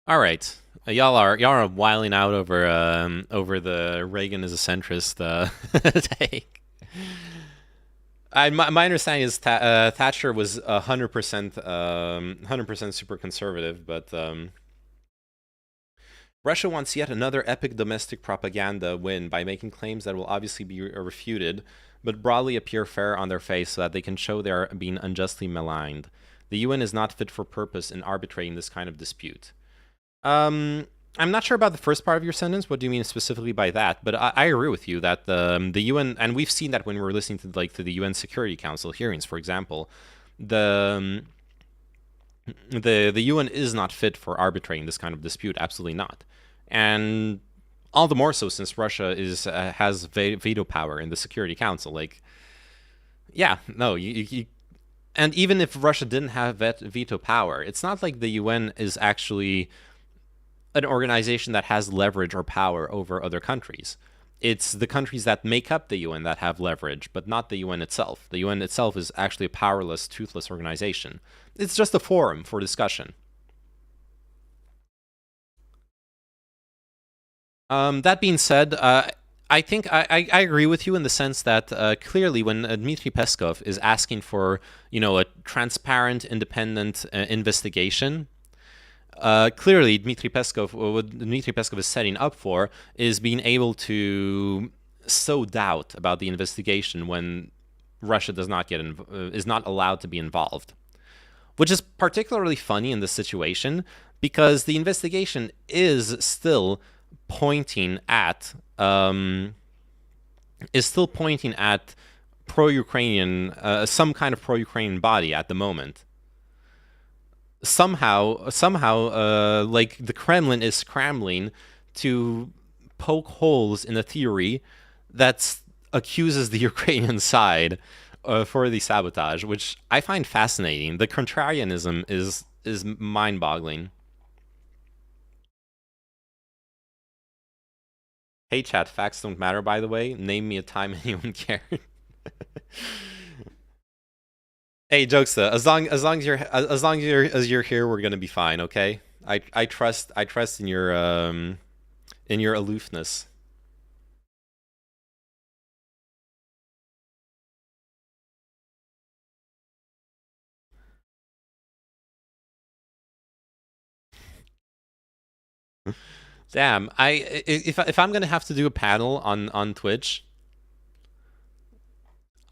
All right, y'all are wiling out over the Reagan is a centrist take. My understanding is Thatcher was 100% super conservative, but Russia wants yet another epic domestic propaganda win by making claims that will obviously be refuted, but broadly appear fair on their face so that they can show they are being unjustly maligned. The UN is not fit for purpose in arbitrating this kind of dispute. I'm not sure about the first part of your sentence. What do you mean specifically by that? But I agree with you that the UN, and we've seen that when we were listening to the UN Security Council hearings, for example, the UN is not fit for arbitrating this kind of dispute. Absolutely not, and all the more so since Russia has veto power in the Security Council. Like, yeah, no, you and even if Russia didn't have veto power, it's not like the UN is actually an organization that has leverage or power over other countries. It's the countries that make up the UN that have leverage, but not the UN itself. The UN itself is actually a powerless, toothless organization. It's just a forum for discussion. That being said, I think I agree with you in the sense that clearly when Dmitry Peskov is asking for, a transparent, independent investigation, clearly what Dmitry Peskov is setting up for is being able to sow doubt about the investigation when Russia is not allowed to be involved, which is particularly funny in this situation because the investigation is still pointing at pro-Ukrainian, some kind of pro-Ukrainian body at the moment. Somehow, like the Kremlin is scrambling to poke holes in a theory that accuses the Ukrainian side for the sabotage, which I find fascinating. The contrarianism is mind-boggling. Hey chat, facts don't matter, by the way. Name me a time anyone cared. Hey Jokesta, as long as you're here, we're gonna be fine, okay? I trust in your aloofness. Damn, if I'm gonna have to do a panel on Twitch,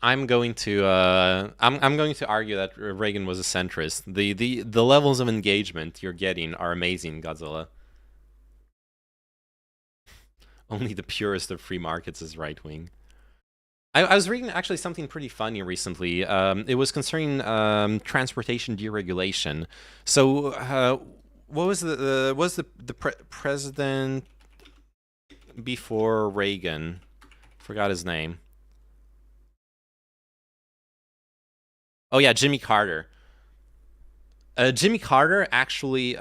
I'm going to argue that Reagan was a centrist. The levels of engagement you're getting are amazing, Godzilla. Only the purest of free markets is right wing. I was reading actually something pretty funny recently. It was concerning transportation deregulation. So what was the president before Reagan? Forgot his name. Oh yeah, Jimmy Carter. Jimmy Carter actually,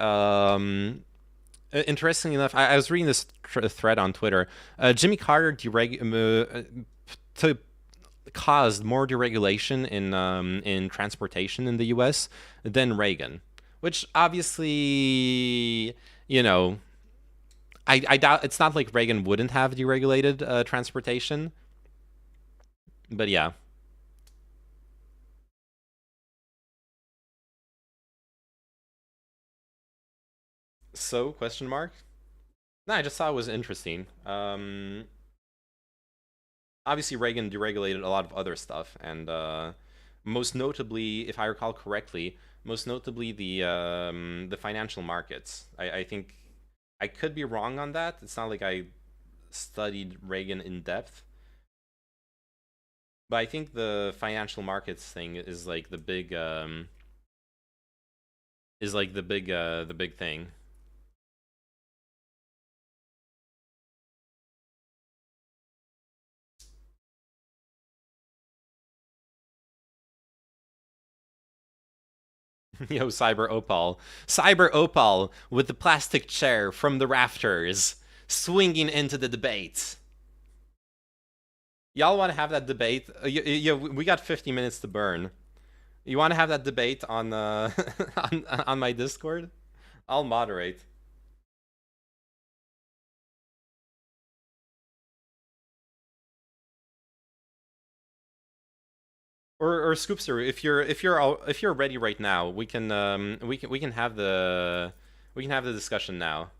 interestingly enough, I was reading this thread on Twitter. Jimmy Carter caused more deregulation in transportation in the U.S. than Reagan, which obviously, I doubt it's not like Reagan wouldn't have deregulated transportation, but yeah. So, question mark? No, I just thought it was interesting. Obviously, Reagan deregulated a lot of other stuff, and most notably, if I recall correctly, most notably the financial markets. I think I could be wrong on that. It's not like I studied Reagan in depth, but I think the financial markets thing is like the big the big thing. Yo, Cyber Opal. Cyber Opal with the plastic chair from the rafters, swinging into the debate. Y'all want to have that debate? We got 50 minutes to burn. You want to have that debate on on my Discord? I'll moderate. Or Scoopster, if you're ready right now, we can have the discussion now.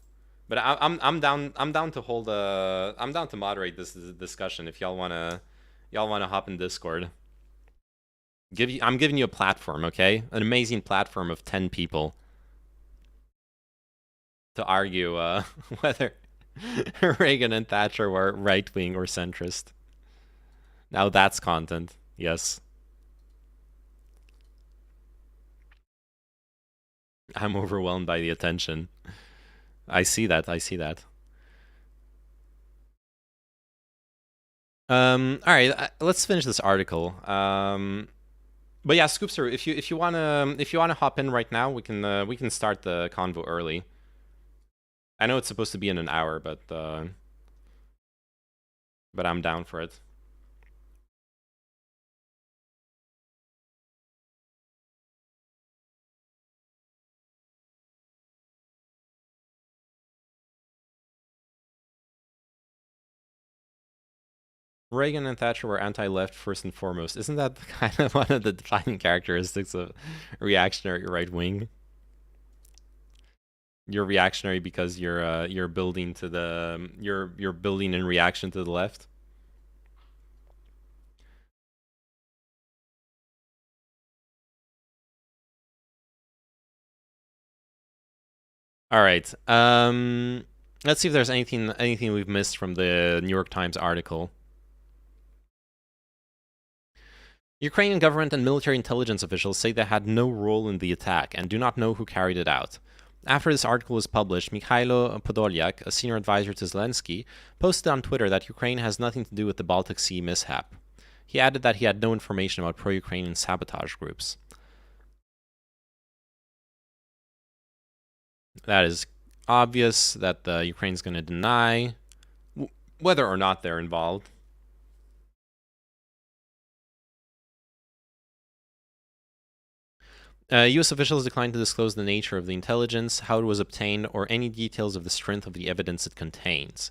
But I'm down to hold I'm down to moderate this discussion if y'all wanna hop in Discord. I'm giving you a platform, okay? An amazing platform of 10 people to argue whether Reagan and Thatcher were right wing or centrist. Now that's content, yes. I'm overwhelmed by the attention. I see that. I see that. All right, let's finish this article. But yeah, Scoopster, if you wanna hop in right now, we can start the convo early. I know it's supposed to be in an hour, but I'm down for it. Reagan and Thatcher were anti-left first and foremost. Isn't that kind of one of the defining characteristics of reactionary right wing? You're reactionary because you're building to the you're building in reaction to the left. All right. Let's see if there's anything we've missed from the New York Times article. Ukrainian government and military intelligence officials say they had no role in the attack and do not know who carried it out. After this article was published, Mikhailo Podolyak, a senior advisor to Zelensky, posted on Twitter that Ukraine has nothing to do with the Baltic Sea mishap. He added that he had no information about pro-Ukrainian sabotage groups. That is obvious that Ukraine's going to deny whether or not they're involved. U.S. officials declined to disclose the nature of the intelligence, how it was obtained, or any details of the strength of the evidence it contains.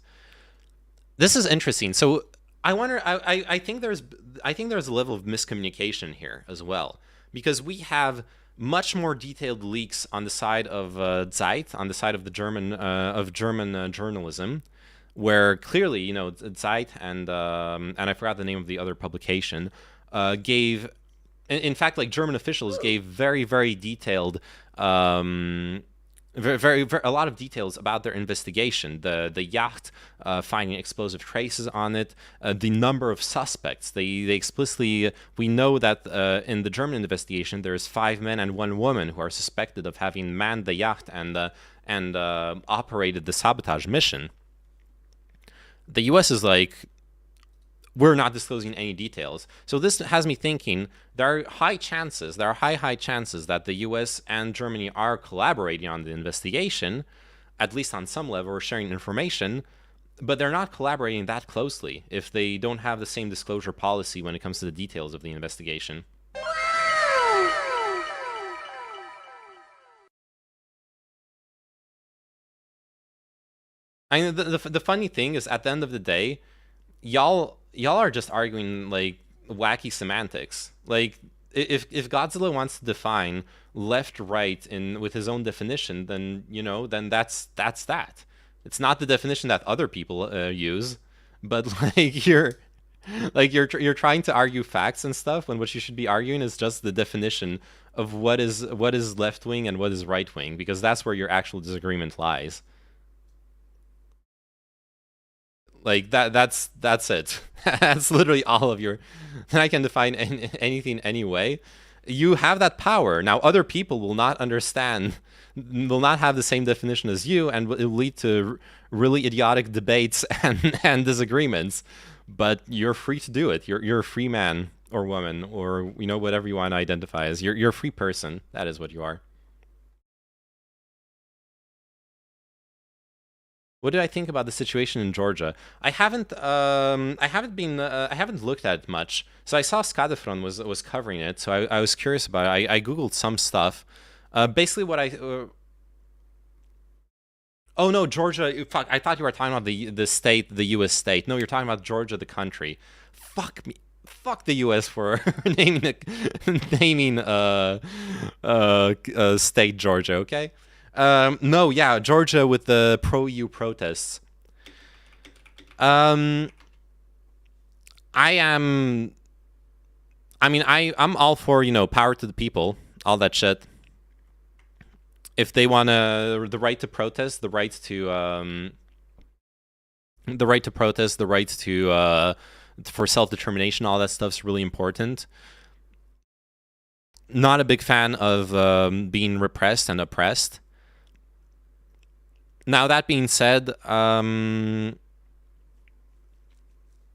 This is interesting. So I wonder. I think there's a level of miscommunication here as well, because we have much more detailed leaks on the side of Zeit, on the side of the German journalism, where clearly, you know, Zeit and I forgot the name of the other publication gave. In fact, like German officials gave very, very detailed, very, a lot of details about their investigation. The yacht finding explosive traces on it, the number of suspects. They explicitly, we know that in the German investigation, there's 5 men and 1 woman who are suspected of having manned the yacht and operated the sabotage mission. The U.S. is like, we're not disclosing any details. So this has me thinking there are high chances that the US and Germany are collaborating on the investigation, at least on some level, or sharing information, but they're not collaborating that closely if they don't have the same disclosure policy when it comes to the details of the investigation. I mean, the funny thing is, at the end of the day, y'all are just arguing like wacky semantics. Like if Godzilla wants to define left right in with his own definition, then then that. It's not the definition that other people use, but like you're trying to argue facts and stuff when what you should be arguing is just the definition of what is left wing and what is right wing, because that's where your actual disagreement lies. Like that's it. That's literally all of your. And I can define anything anyway. You have that power. Now other people will not understand, will not have the same definition as you, and it will lead to really idiotic debates and disagreements. But you're free to do it. You're a free man or woman, or whatever you want to identify as. You're a free person. That is what you are. What did I think about the situation in Georgia? I haven't looked at it much. So I saw Skadefron was covering it, so I was curious about it. I googled some stuff. Basically, what I oh no, Georgia. Fuck, I thought you were talking about the state, the U.S. state. No, you're talking about Georgia, the country. Fuck me. Fuck the U.S. for naming state Georgia. Okay. No, yeah, Georgia with the pro-EU protests. I'm all for, power to the people, all that shit. If they want the right to protest, the right to protest, the right to for self-determination, all that stuff's really important. Not a big fan of being repressed and oppressed. Now, that being said, yeah,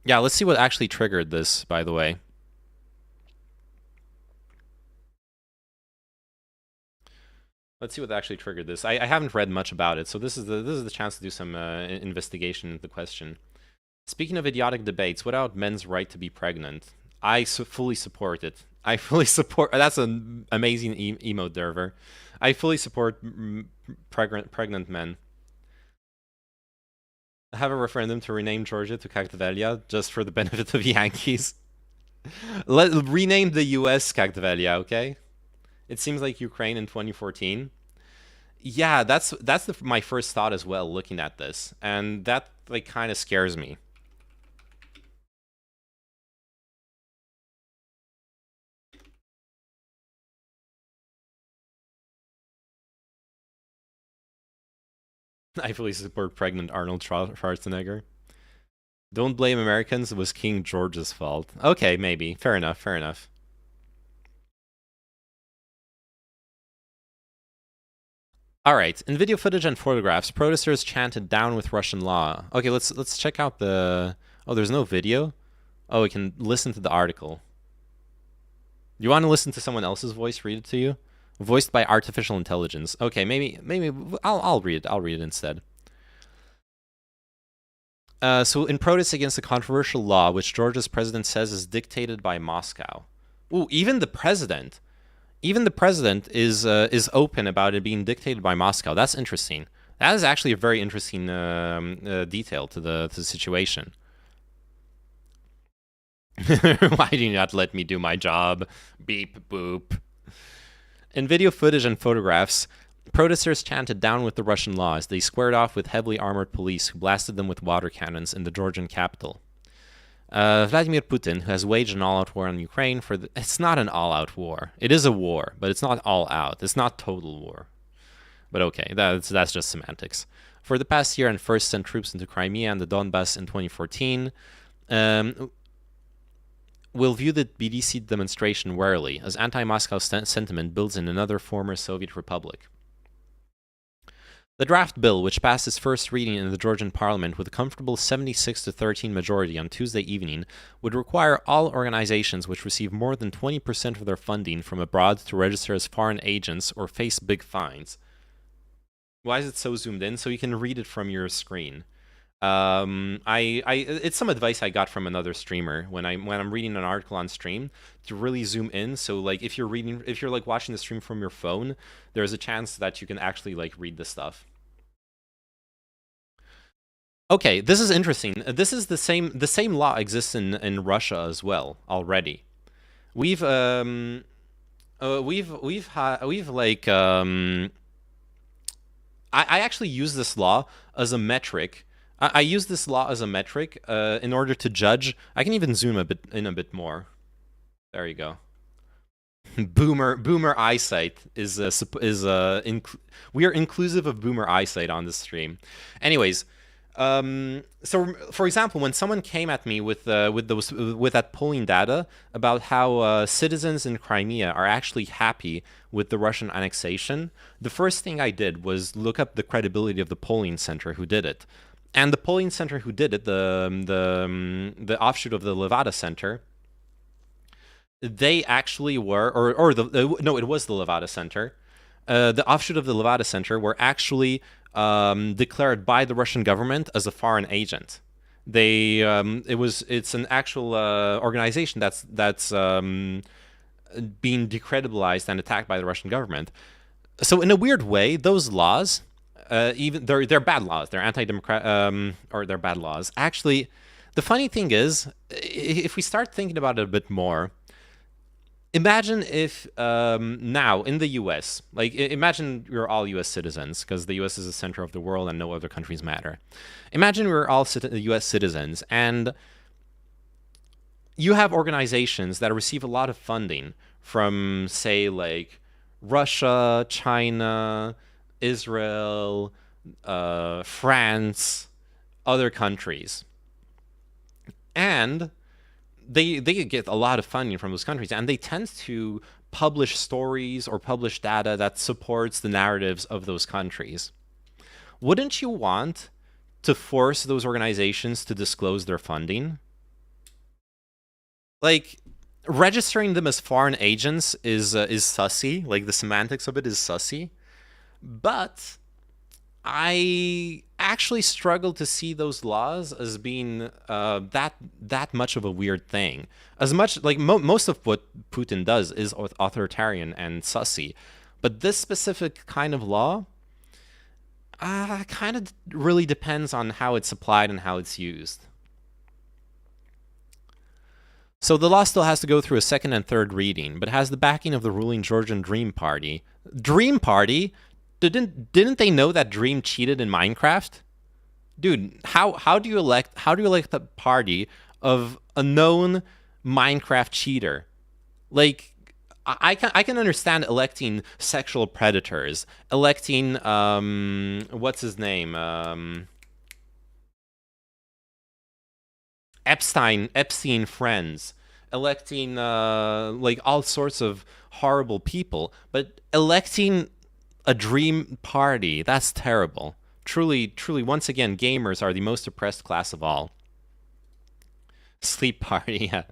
let's see what actually triggered this, by the way. Let's see what actually triggered this. I haven't read much about it, so this is the chance to do some investigation into the question. Speaking of idiotic debates, what about men's right to be pregnant? I fully support it. I fully support... That's an amazing emote, Derver. I fully support pregnant men. Have a referendum to rename Georgia to Cactvelia just for the benefit of Yankees. Rename the U.S. Cactvelia, okay? It seems like Ukraine in 2014. Yeah, that's my first thought as well, looking at this, and that like kind of scares me. I fully support pregnant Arnold Schwarzenegger. Don't blame Americans, it was King George's fault. Okay, maybe. Fair enough, fair enough. Alright, in video footage and photographs, protesters chanted down with Russian law. Okay, let's check out the... Oh, there's no video? Oh, we can listen to the article. You want to listen to someone else's voice read it to you? Voiced by artificial intelligence. Okay, maybe I'll read it. I'll read it instead. So in protest against a controversial law which Georgia's president says is dictated by Moscow. Ooh, even the president is open about it being dictated by Moscow. That's interesting. That is actually a very interesting detail to the situation. Why do you not let me do my job? Beep boop. In video footage and photographs, protesters chanted down with the Russian law as they squared off with heavily armored police who blasted them with water cannons in the Georgian capital. Vladimir Putin, who has waged an all-out war on Ukraine it's not an all-out war. It is a war, but it's not all-out. It's not total war. But okay, that's just semantics. For the past year and first sent troops into Crimea and the Donbass in 2014, will view the BDC demonstration warily, as anti-Moscow sentiment builds in another former Soviet republic. The draft bill, which passed its first reading in the Georgian parliament with a comfortable 76-13 majority on Tuesday evening, would require all organizations which receive more than 20% of their funding from abroad to register as foreign agents or face big fines. Why is it so zoomed in? So you can read it from your screen. It's some advice I got from another streamer when I'm reading an article on stream to really zoom in. So like if you're like watching the stream from your phone, there's a chance that you can actually like read the stuff. Okay, this is interesting. This is the same law exists in Russia as well already. We've we've like I actually use this law as a metric. I use this law as a metric in order to judge. I can even zoom a bit more. There you go. Boomer eyesight is we are inclusive of boomer eyesight on this stream. Anyways, so for example, when someone came at me with that polling data about how citizens in Crimea are actually happy with the Russian annexation, the first thing I did was look up the credibility of the polling center who did it, and the polling center who did it, the offshoot of the Levada Center. They actually were, no, it was the Levada Center. The offshoot of the Levada Center were actually declared by the Russian government as a foreign agent. It's an actual organization that's being decredibilized and attacked by the Russian government. So in a weird way, those laws, even they're bad laws. They're anti-democratic, or they're bad laws. Actually, the funny thing is, if we start thinking about it a bit more. Imagine if now in the U.S., like imagine we're all U.S. citizens because the U.S. is the center of the world and no other countries matter. Imagine we're all U.S. citizens and you have organizations that receive a lot of funding from, say, like Russia, China, Israel, France, other countries. And they get a lot of funding from those countries, and they tend to publish stories or publish data that supports the narratives of those countries. Wouldn't you want to force those organizations to disclose their funding? Like, registering them as foreign agents is sussy. Like, the semantics of it is sussy. But I actually struggle to see those laws as being that much of a weird thing. As much like most of what Putin does is authoritarian and sussy, but this specific kind of law kind of really depends on how it's applied and how it's used. So the law still has to go through a second and third reading, but has the backing of the ruling Georgian Dream Party. Dream Party? Didn't they know that Dream cheated in Minecraft? Dude, how do you elect the party of a known Minecraft cheater? Like, I can understand electing sexual predators, electing what's his name, Epstein friends, electing like all sorts of horrible people, but electing a dream party, that's terrible. Truly, once again, gamers are the most oppressed class of all. Sleep party, yeah.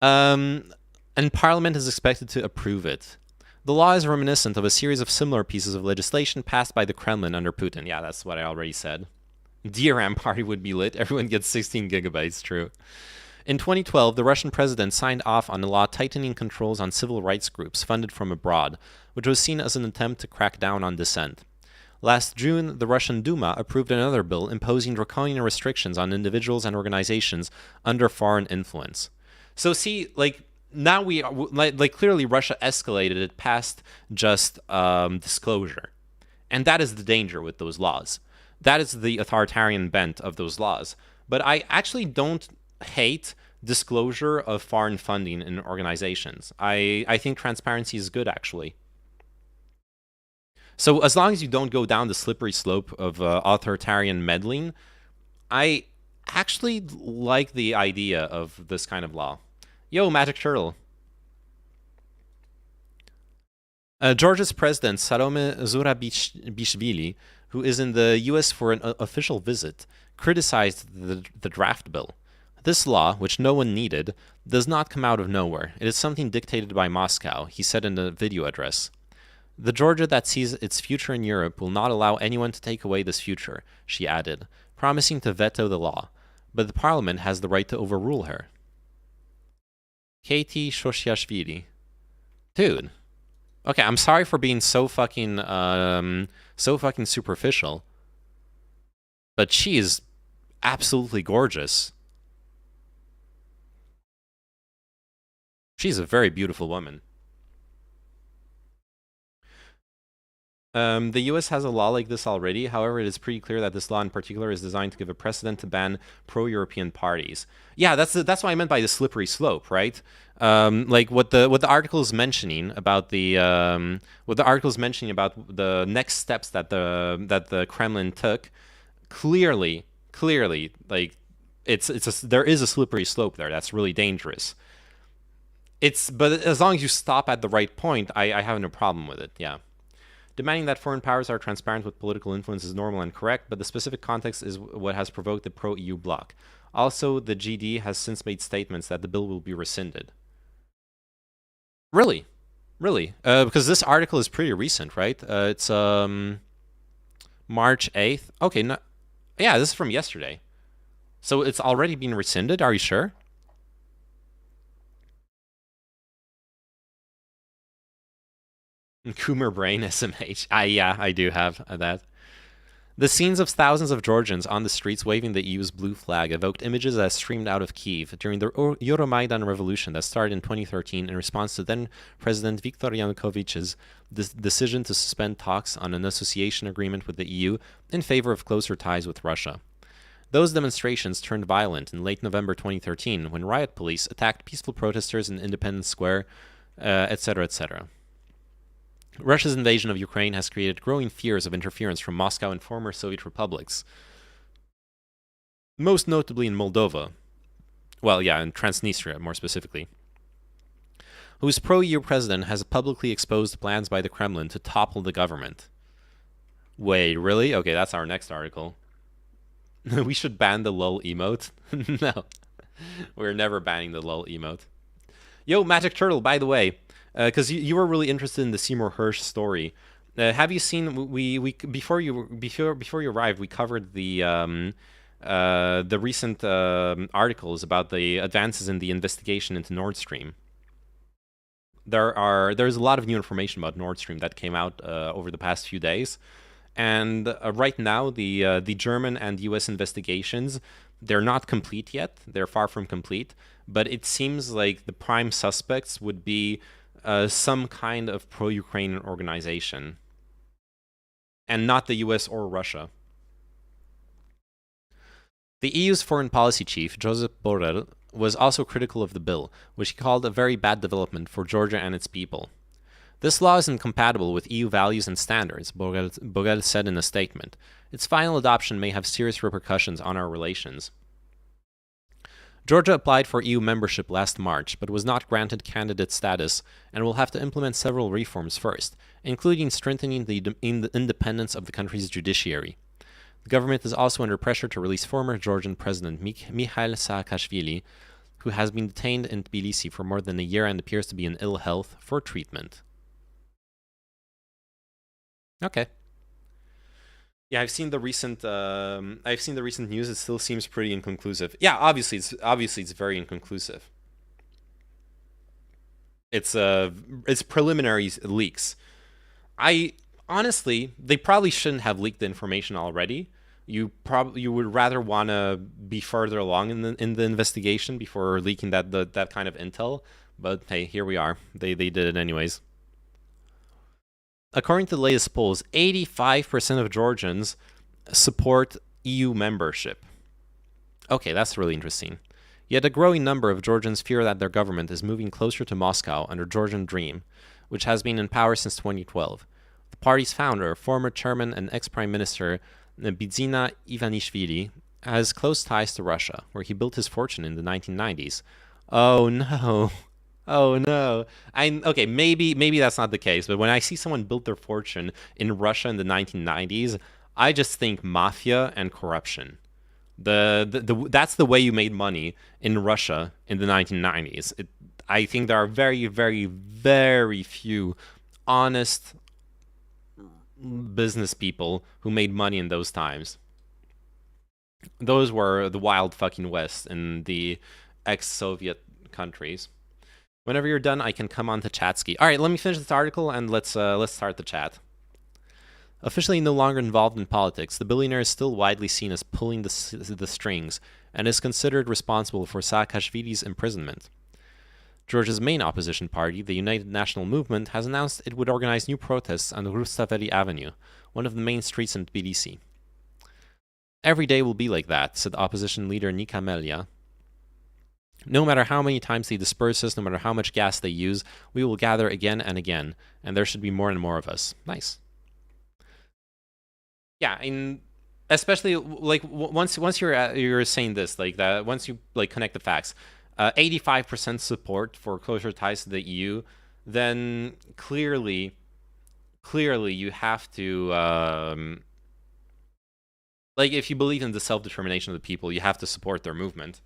And Parliament is expected to approve it. The law is reminiscent of a series of similar pieces of legislation passed by the Kremlin under Putin. Yeah, that's what I already said. DRAM party would be lit. Everyone gets 16 gigabytes, true. In 2012, the Russian president signed off on a law tightening controls on civil rights groups funded from abroad, which was seen as an attempt to crack down on dissent. Last June, the Russian Duma approved another bill imposing draconian restrictions on individuals and organizations under foreign influence. So see, like, now clearly Russia escalated it past just disclosure. And that is the danger with those laws. That is the authoritarian bent of those laws. But I actually don't hate disclosure of foreign funding in organizations. I think transparency is good, actually. So as long as you don't go down the slippery slope of authoritarian meddling, I actually like the idea of this kind of law. Yo, Magic Turtle. Georgia's president, Sarome Zurabishvili, who is in the U.S. for an official visit, criticized the draft bill. This law, which no one needed, does not come out of nowhere. It is something dictated by Moscow, he said in a video address. The Georgia that sees its future in Europe will not allow anyone to take away this future, she added, promising to veto the law. But the parliament has the right to overrule her. Katie Shoshiashvili. Dude. Okay, I'm sorry for being so fucking superficial. but she is absolutely gorgeous. She's a very beautiful woman. The US has a law like this already. However, it is pretty clear that this law in particular is designed to give a precedent to ban pro-European parties. Yeah, that's what I meant by the slippery slope, right? Like what the article is mentioning about the next steps that the Kremlin took. Clearly, like there is a slippery slope there. That's really dangerous. But as long as you stop at the right point, I have no problem with it. Yeah. Demanding that foreign powers are transparent with political influence is normal and correct, but the specific context is what has provoked the pro-EU bloc. Also, the GD has since made statements that the bill will be rescinded. Really? Because this article is pretty recent, right? It's March 8th. Okay, yeah, this is from yesterday. So it's already been rescinded? Are you sure? Coomer Brain SMH. Yeah, I do have that. The scenes of thousands of Georgians on the streets waving the EU's blue flag evoked images that streamed out of Kyiv during the Euromaidan revolution that started in 2013 in response to then-President Viktor Yanukovych's decision to suspend talks on an association agreement with the EU in favor of closer ties with Russia. Those demonstrations turned violent in late November 2013 when riot police attacked peaceful protesters in Independence Square, etc., etc. Russia's invasion of Ukraine has created growing fears of interference from Moscow and former Soviet republics, most notably in Moldova. Well, yeah, in Transnistria, more specifically, whose pro-EU president has publicly exposed plans by the Kremlin to topple the government. Wait, really? Okay, that's our next article. We should ban the lol emote? No, we're never banning the lol emote. Yo, Magic Turtle, by the way, because you were really interested in the Seymour Hersh story. Have you seen? We before you arrived, we covered the recent articles about the advances in the investigation into Nord Stream. There's a lot of new information about Nord Stream that came out over the past few days, and right now the German and U.S. investigations, they're not complete yet. They're far from complete, but it seems like the prime suspects would be some kind of pro-Ukrainian organization, and not the US or Russia. The EU's foreign policy chief, Josep Borrell, was also critical of the bill, which he called a very bad development for Georgia and its people. This law is incompatible with EU values and standards, Borrell said in a statement. Its final adoption may have serious repercussions on our relations. Georgia applied for EU membership last March, but was not granted candidate status and will have to implement several reforms first, including strengthening the independence of the country's judiciary. The government is also under pressure to release former Georgian President Mikhail Saakashvili, who has been detained in Tbilisi for more than a year and appears to be in ill health, for treatment. Okay. Yeah, I've seen the recent news. It still seems pretty inconclusive. Yeah, obviously it's very inconclusive. It's preliminary leaks. Honestly, they probably shouldn't have leaked the information already. You would rather want to be further along in the investigation before leaking that kind of intel. But hey, here we are. They did it anyways. According to the latest polls, 85% of Georgians support EU membership. Okay, that's really interesting. Yet a growing number of Georgians fear that their government is moving closer to Moscow under Georgian Dream, which has been in power since 2012. The party's founder, former chairman and ex-prime minister Bidzina Ivanishvili, has close ties to Russia, where he built his fortune in the 1990s. Oh no. Oh no. Okay, maybe that's not the case, but when I see someone build their fortune in Russia in the 1990s, I just think mafia and corruption. That's the way you made money in Russia in the 1990s. I think there are very, very, very few honest business people who made money in those times. Those were the wild fucking West in the ex-Soviet countries. Whenever you're done, I can come on to Chatsky. All right, let me finish this article and let's start the chat. Officially no longer involved in politics, the billionaire is still widely seen as pulling the strings and is considered responsible for Saakashvili's imprisonment. Georgia's main opposition party, the United National Movement, has announced it would organize new protests on Rustaveli Avenue, one of the main streets in Tbilisi. Every day will be like that, said opposition leader Nika Melia. No matter how many times they disperse us, no matter how much gas they use, we will gather again and again, and there should be more and more of us. Nice. Yeah, and especially like once you're saying this like that, once you like connect the facts, 85% support for closer ties to the EU, then clearly you have to like if you believe in the self-determination of the people, you have to support their movement.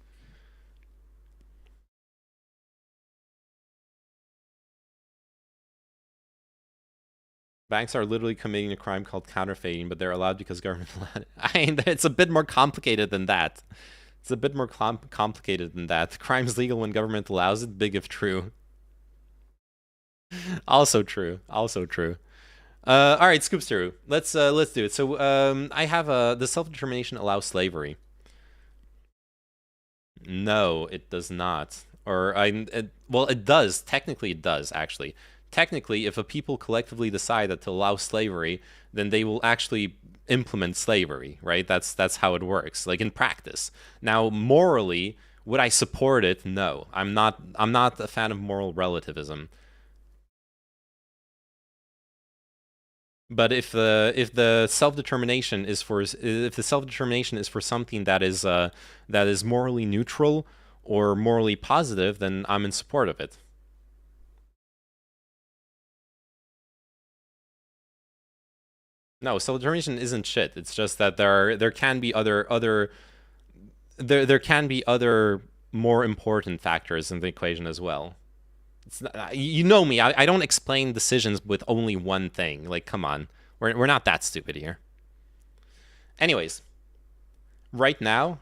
Banks are literally committing a crime called counterfeiting, but they're allowed because government allowed it. I mean, it's a bit more complicated than that. It's a bit more complicated than that. Crime's legal when government allows it, big if true. Also true. Also true. All right, Scoopster. Let's do it. So I have the self-determination allows slavery. No, it does not. Or well, it does. Technically, it does actually. Technically, if a people collectively decide that to allow slavery, then they will actually implement slavery, right? That's how it works, like in practice. Now, morally, would I support it? No, I'm not a fan of moral relativism. But if the self-determination is for something that is morally neutral or morally positive, then I'm in support of it. No, self-determination isn't shit. It's just that there can be other more important factors in the equation as well. It's not, you know me. I don't explain decisions with only one thing. Like, come on, we're not that stupid here. Anyways, right now,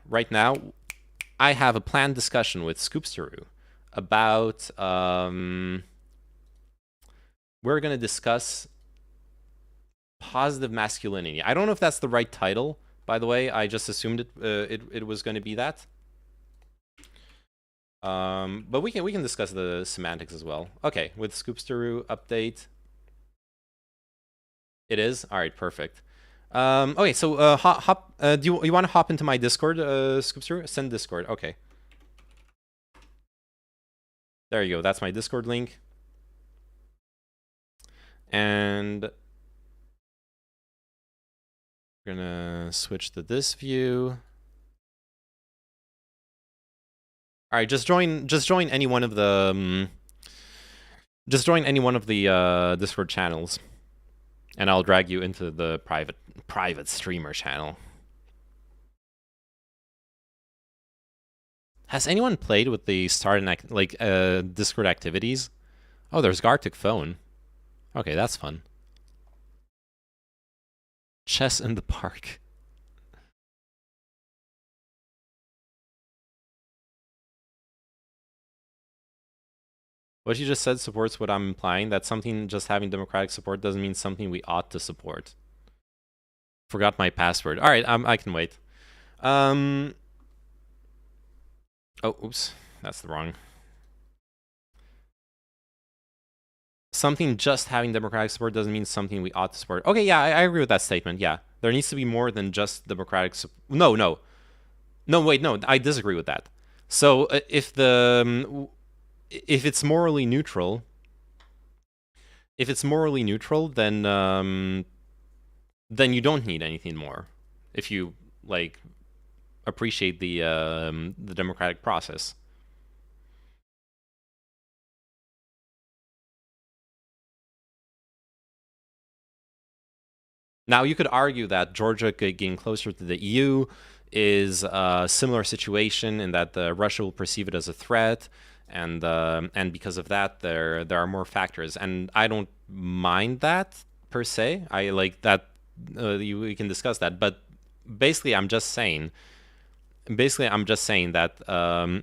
I have a planned discussion with Scoopsteroo about we're gonna discuss positive masculinity. I don't know if that's the right title, by the way. I just assumed it was going to be that. But we can discuss the semantics as well. Okay, with Scoopsteroo update. It is? All right, perfect. Okay, so hop. Do you want to hop into my Discord, Scoopsteroo? Send Discord. Okay. There you go. That's my Discord link. And we're gonna switch to this view. All right, just join any one of the Discord channels, and I'll drag you into the private streamer channel. Has anyone played with the start and Discord activities? Oh, there's Gartic phone. Okay, that's fun. Chess in the park. What you just said supports what I'm implying, that something just having democratic support doesn't mean something we ought to support. Forgot my password. All right, I can wait. Oh, oops. That's the wrong. Something just having democratic support doesn't mean something we ought to support. Okay, yeah, I agree with that statement. Yeah, there needs to be more than just democratic support. No, wait, no, I disagree with that. So if it's morally neutral, then you don't need anything more. If you like appreciate the democratic process. Now, you could argue that Georgia getting closer to the EU is a similar situation in that Russia will perceive it as a threat, and because of that, there are more factors. And I don't mind that per se. I like that. We can discuss that, but basically, I'm just saying that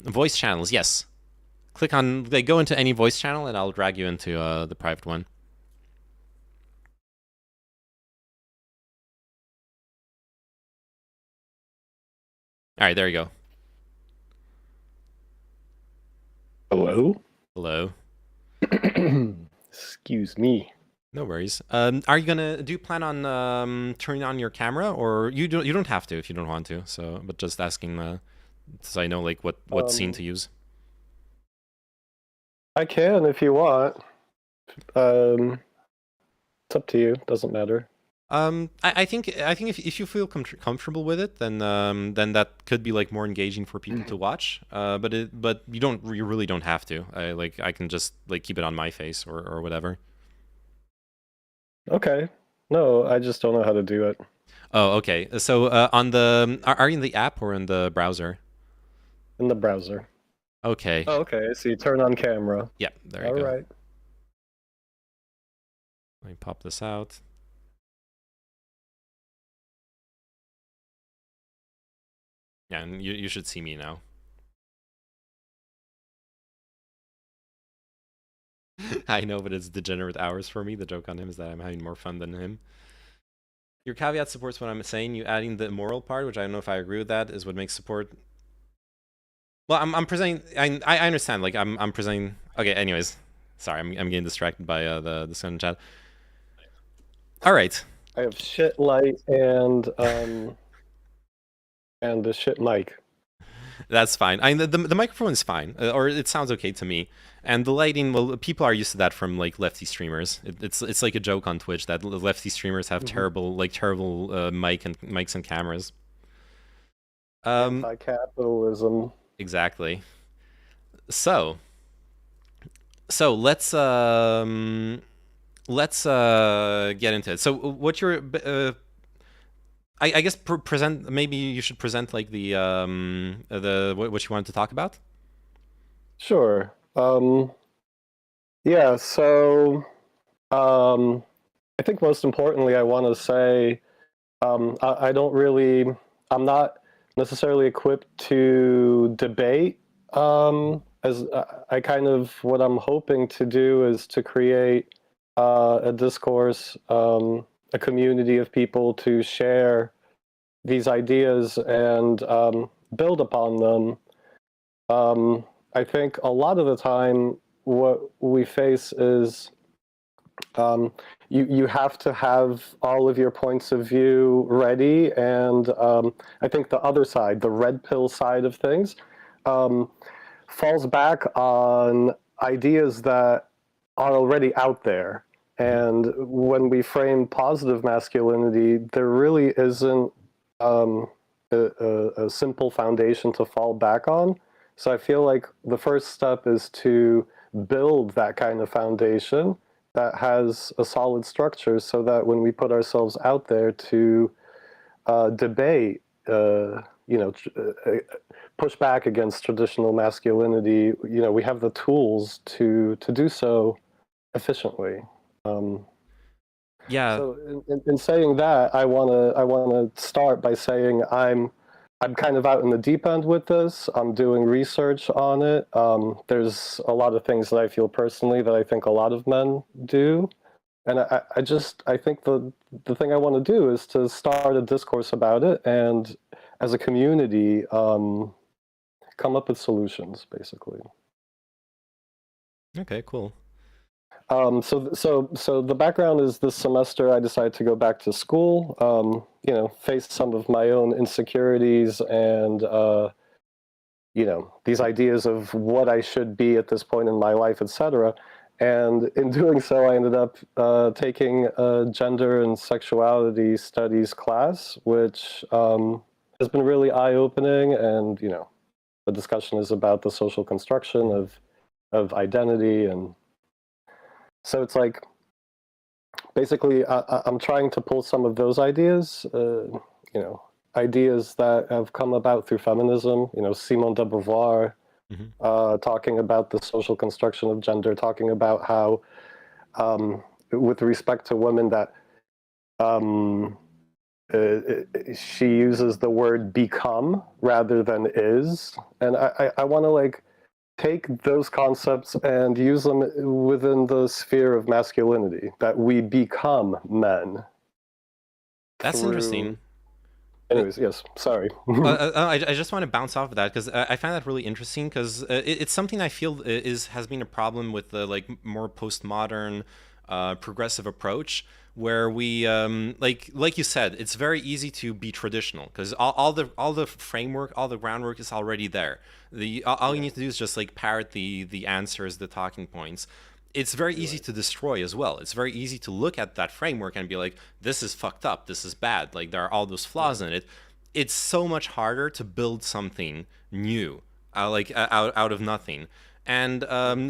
voice channels, yes. Click on, go into any voice channel, and I'll drag you into the private one. All right, there you go. Hello? Hello. Excuse me. No worries. Are you gonna? Do you plan on turning on your camera, or you don't? You don't have to if you don't want to. So, but just asking, so I know like what scene to use. I can if you want. It's up to you. Doesn't matter. I think if you feel comfortable with it, then that could be like more engaging for people to watch. But you really don't have to. I can just like keep it on my face or whatever. Okay. No, I just don't know how to do it. Oh, okay. So on the are you in the app or in the browser? In the browser. Okay. Oh, okay. So you turn on camera. Yeah, there you All go. right. Let me pop this out. Yeah, and you should see me now. I know, but it's degenerate hours for me. The joke on him is that I'm having more fun than him. Your caveat supports what I'm saying. You adding the moral part, which I don't know if I agree with that, is what makes support. Well, I'm presenting. I understand. Like I'm presenting. Okay. Anyways, sorry. I'm getting distracted by the discussion chat. All right. I have shit light and the shit mic. That's fine. The microphone is fine, or it sounds okay to me. And the lighting, well, people are used to that from like lefty streamers. It's like a joke on Twitch that lefty streamers have terrible mics and cameras. Anti-capitalism. Exactly. So let's get into it. So what you're I guess present. Maybe you should present like the what you wanted to talk about. Sure. Yeah. So, I think most importantly, I want to say, I don't really. I'm not necessarily equipped to debate. As I kind of what I'm hoping to do is to create a discourse, a community of people to share these ideas and build upon them. I think a lot of the time, what we face is you have to have all of your points of view ready, and I think the other side, the red pill side of things, falls back on ideas that are already out there. And when we frame positive masculinity, there really isn't a simple foundation to fall back on. So I feel like the first step is to build that kind of foundation that has a solid structure so that when we put ourselves out there to debate, push back against traditional masculinity, we have the tools to do so efficiently. Yeah. So in saying that, I wanna start by saying I'm kind of out in the deep end with this. I'm doing research on it. There's a lot of things that I feel personally that I think a lot of men do, and I think the thing I want to do is to start a discourse about it, and as a community, come up with solutions, basically. Okay. Cool. So the background is this semester I decided to go back to school, face some of my own insecurities and, these ideas of what I should be at this point in my life, etc. And in doing so, I ended up taking a gender and sexuality studies class, which has been really eye-opening. And, the discussion is about the social construction of identity. And so it's like, basically, I'm trying to pull some of those ideas, ideas that have come about through feminism, Simone de Beauvoir, talking about the social construction of gender, talking about how, with respect to women, that she uses the word become rather than is. And I want to take those concepts and use them within the sphere of masculinity, that we become men. That's interesting. Anyways, yes, sorry. I just want to bounce off of that because I find that really interesting because it's something I feel has been a problem with the like more postmodern progressive approach where we like you said, it's very easy to be traditional because all the framework, all the groundwork is already there. All you need to do is just like parrot the answers, the talking points. It's very easy to destroy as well. It's very easy to look at that framework and be like, this is fucked up, this is bad, like there are all those flaws in it. It's so much harder to build something new, out of nothing. And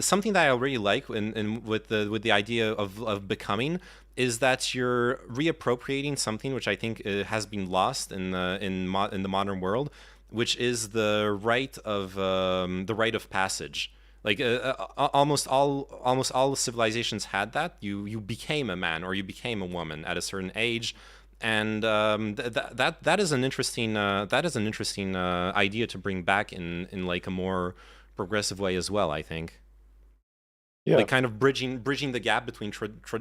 something that I really like with the idea of becoming is that you're reappropriating something which I think has been lost in the modern world, which is the rite of passage. Like almost all civilizations had that. You became a man or you became a woman at a certain age, and that is an interesting idea to bring back in like a more progressive way as well. I think. Yeah. Like kind of bridging the gap between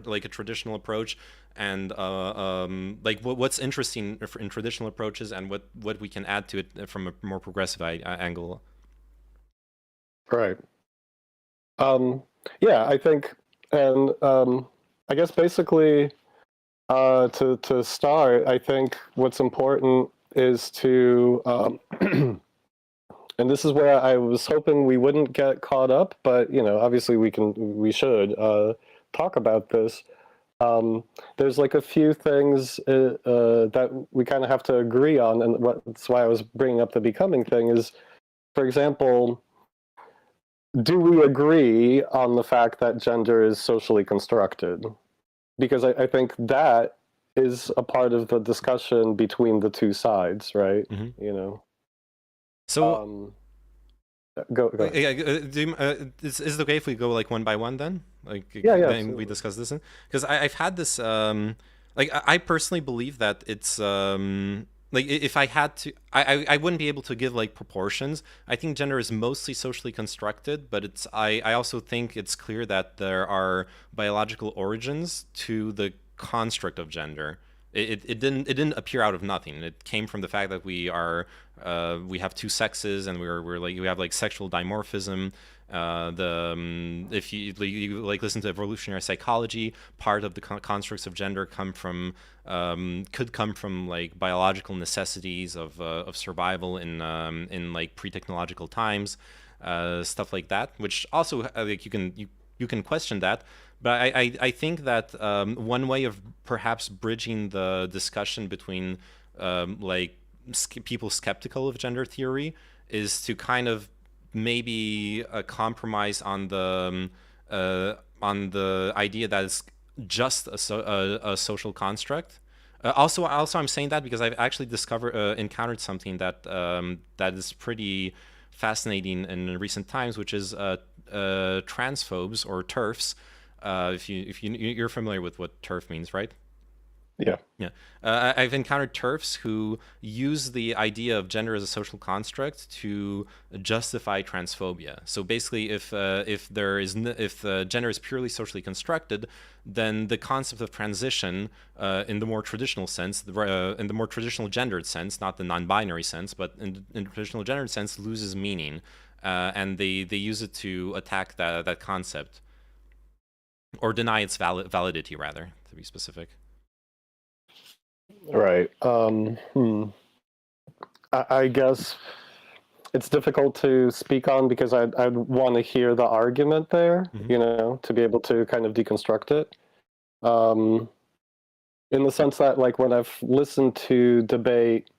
like a traditional approach and like what's interesting in traditional approaches and what we can add to it from a more progressive angle. Right. Yeah, I think, and I guess basically, to start, I think what's important is to, and this is where I was hoping we wouldn't get caught up, but obviously we should talk about this. There's like a few things that we kind of have to agree on, and that's why I was bringing up the becoming thing is, for example, do we agree on the fact that gender is socially constructed? Because I think that is a part of the discussion between the two sides, right? Mm-hmm. So go ahead. Is it okay if we go like one by one then? Like yeah, we discuss this because I've had this like I personally believe that it's like if I had to, I wouldn't be able to give like proportions. I think gender is mostly socially constructed, but I also think it's clear that there are biological origins to the construct of gender. It didn't appear out of nothing. It came from the fact that we have two sexes and we're like we have like sexual dimorphism. If you like listen to evolutionary psychology, part of the constructs of gender could come from like biological necessities of survival in like pre-technological times, stuff like that. Which also like you can question that. But I think that one way of perhaps bridging the discussion between like people skeptical of gender theory is to kind of maybe compromise on the idea that it's just a social construct. Also, I'm saying that because I've actually encountered something that that is pretty fascinating in recent times, which is transphobes or TERFs. If you're familiar with what TERF means, right? Yeah. I've encountered TERFs who use the idea of gender as a social construct to justify transphobia. So basically, if gender is purely socially constructed, then the concept of transition, in the more traditional sense, in the more traditional gendered sense, not the non-binary sense, but in the traditional gendered sense, loses meaning, and they use it to attack that concept. Or deny its validity, rather, to be specific. Right. I guess it's difficult to speak on because I'd want to hear the argument there, to be able to kind of deconstruct it. In the sense that, like, when I've listened to debate,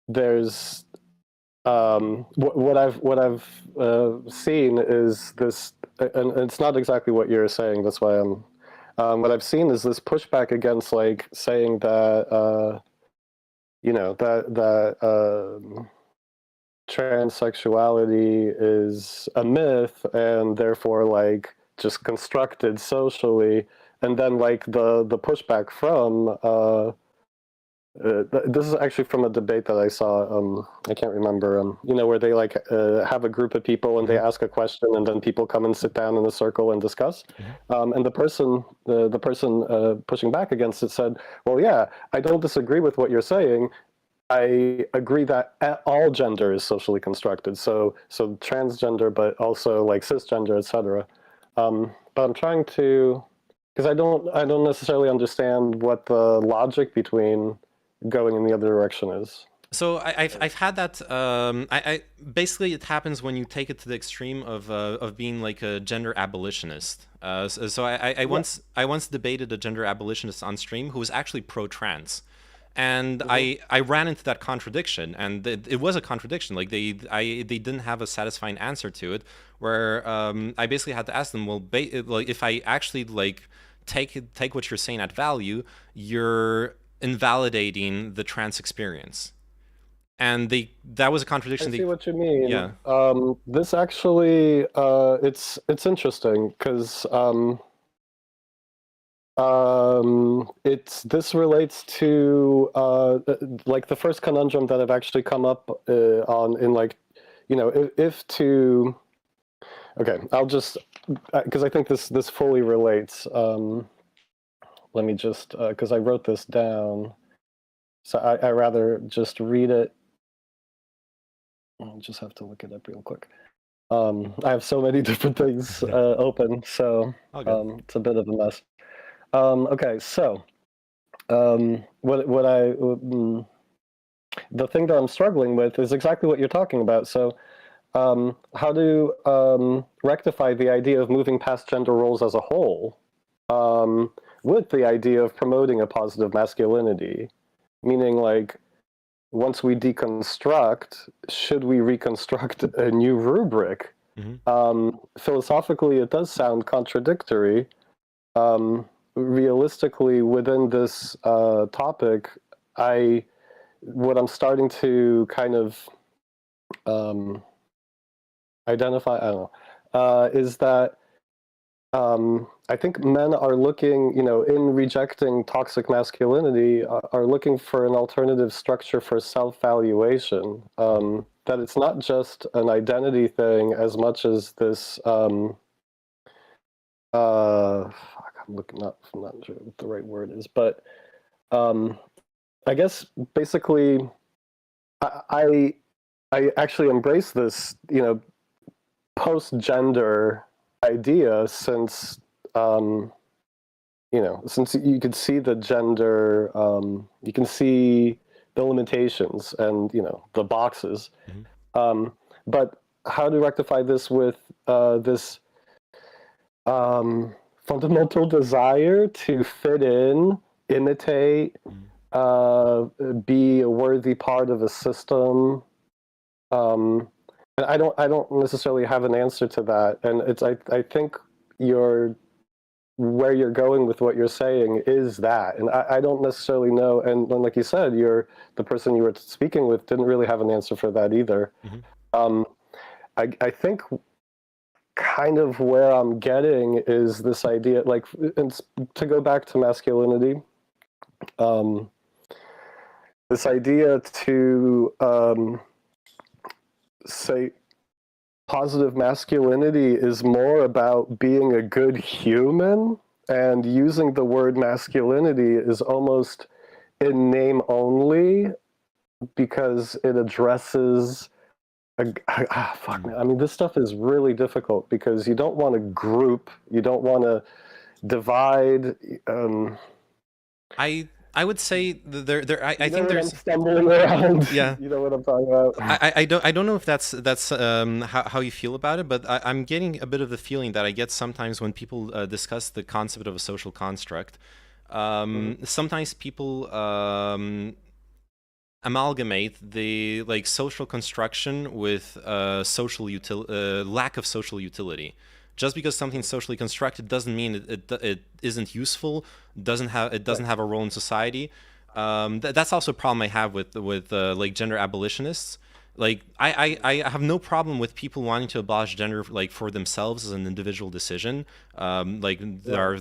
there's what I've seen is this, and it's not exactly what you're saying. That's why what I've seen is this pushback against like saying that that transsexuality is a myth and therefore like just constructed socially, and then like the pushback from this is actually from a debate that I saw. I can't remember. Where they like have a group of people and they ask a question, and then people come and sit down in a circle and discuss. And the person pushing back against it said, "Well, yeah, I don't disagree with what you're saying. I agree that all gender is socially constructed. So transgender, but also like cisgender, etc. But I'm trying to, because I don't necessarily understand what the logic between going in the other direction is." So I've had that. I basically it happens when you take it to the extreme of being like a gender abolitionist. So I once debated a gender abolitionist on stream who was actually pro-trans, and I ran into that contradiction, and it was a contradiction. Like they didn't have a satisfying answer to it. Where I basically had to ask them, well, like if I actually like take what you're saying at value, you're invalidating the trans experience. And that was a contradiction. I see what you mean. Yeah. This actually, it's interesting because this relates to like the first conundrum that have actually come up in like, if to. Okay, I'll just because I think this fully relates. Let me just because I wrote this down, so I rather just read it. I'll just have to look it up real quick. I have so many different things open, so it's a bit of a mess. Okay, so the thing that I'm struggling with is exactly what you're talking about. So how to rectify the idea of moving past gender roles as a whole with the idea of promoting a positive masculinity, meaning like, once we deconstruct, should we reconstruct a new rubric? Philosophically, it does sound contradictory. Realistically, within this topic, what I'm starting to kind of identify, I don't know, is that I think men are looking, in rejecting toxic masculinity, are looking for an alternative structure for self-valuation. That it's not just an identity thing as much as this. I'm not sure what the right word is, but I guess basically, I actually embrace this, post-gender idea since since you could see the gender, you can see the limitations and the boxes, but how to rectify this with this fundamental desire to fit in, imitate, be a worthy part of a system. And I don't necessarily have an answer to that, and I think where you're going with what you're saying is that, and I don't necessarily know, and like you said, the person you were speaking with didn't really have an answer for that either. I think kind of where I'm getting is this idea, like, and to go back to masculinity, this idea to say positive masculinity is more about being a good human, and using the word masculinity is almost in name only because it addresses fuck, man. I mean, this stuff is really difficult because you don't want to group, you don't want to divide. I would say I think there's I'm stumbling around. Yeah, you know what I'm talking about. I don't know if that's how you feel about it, but I'm getting a bit of the feeling that I get sometimes when people discuss the concept of a social construct. Sometimes people amalgamate the social construction with lack of social utility. Just because something's socially constructed doesn't mean it isn't useful. Doesn't have a role in society. That's also a problem I have with gender abolitionists. Like I have no problem with people wanting to abolish gender for themselves as an individual decision. There are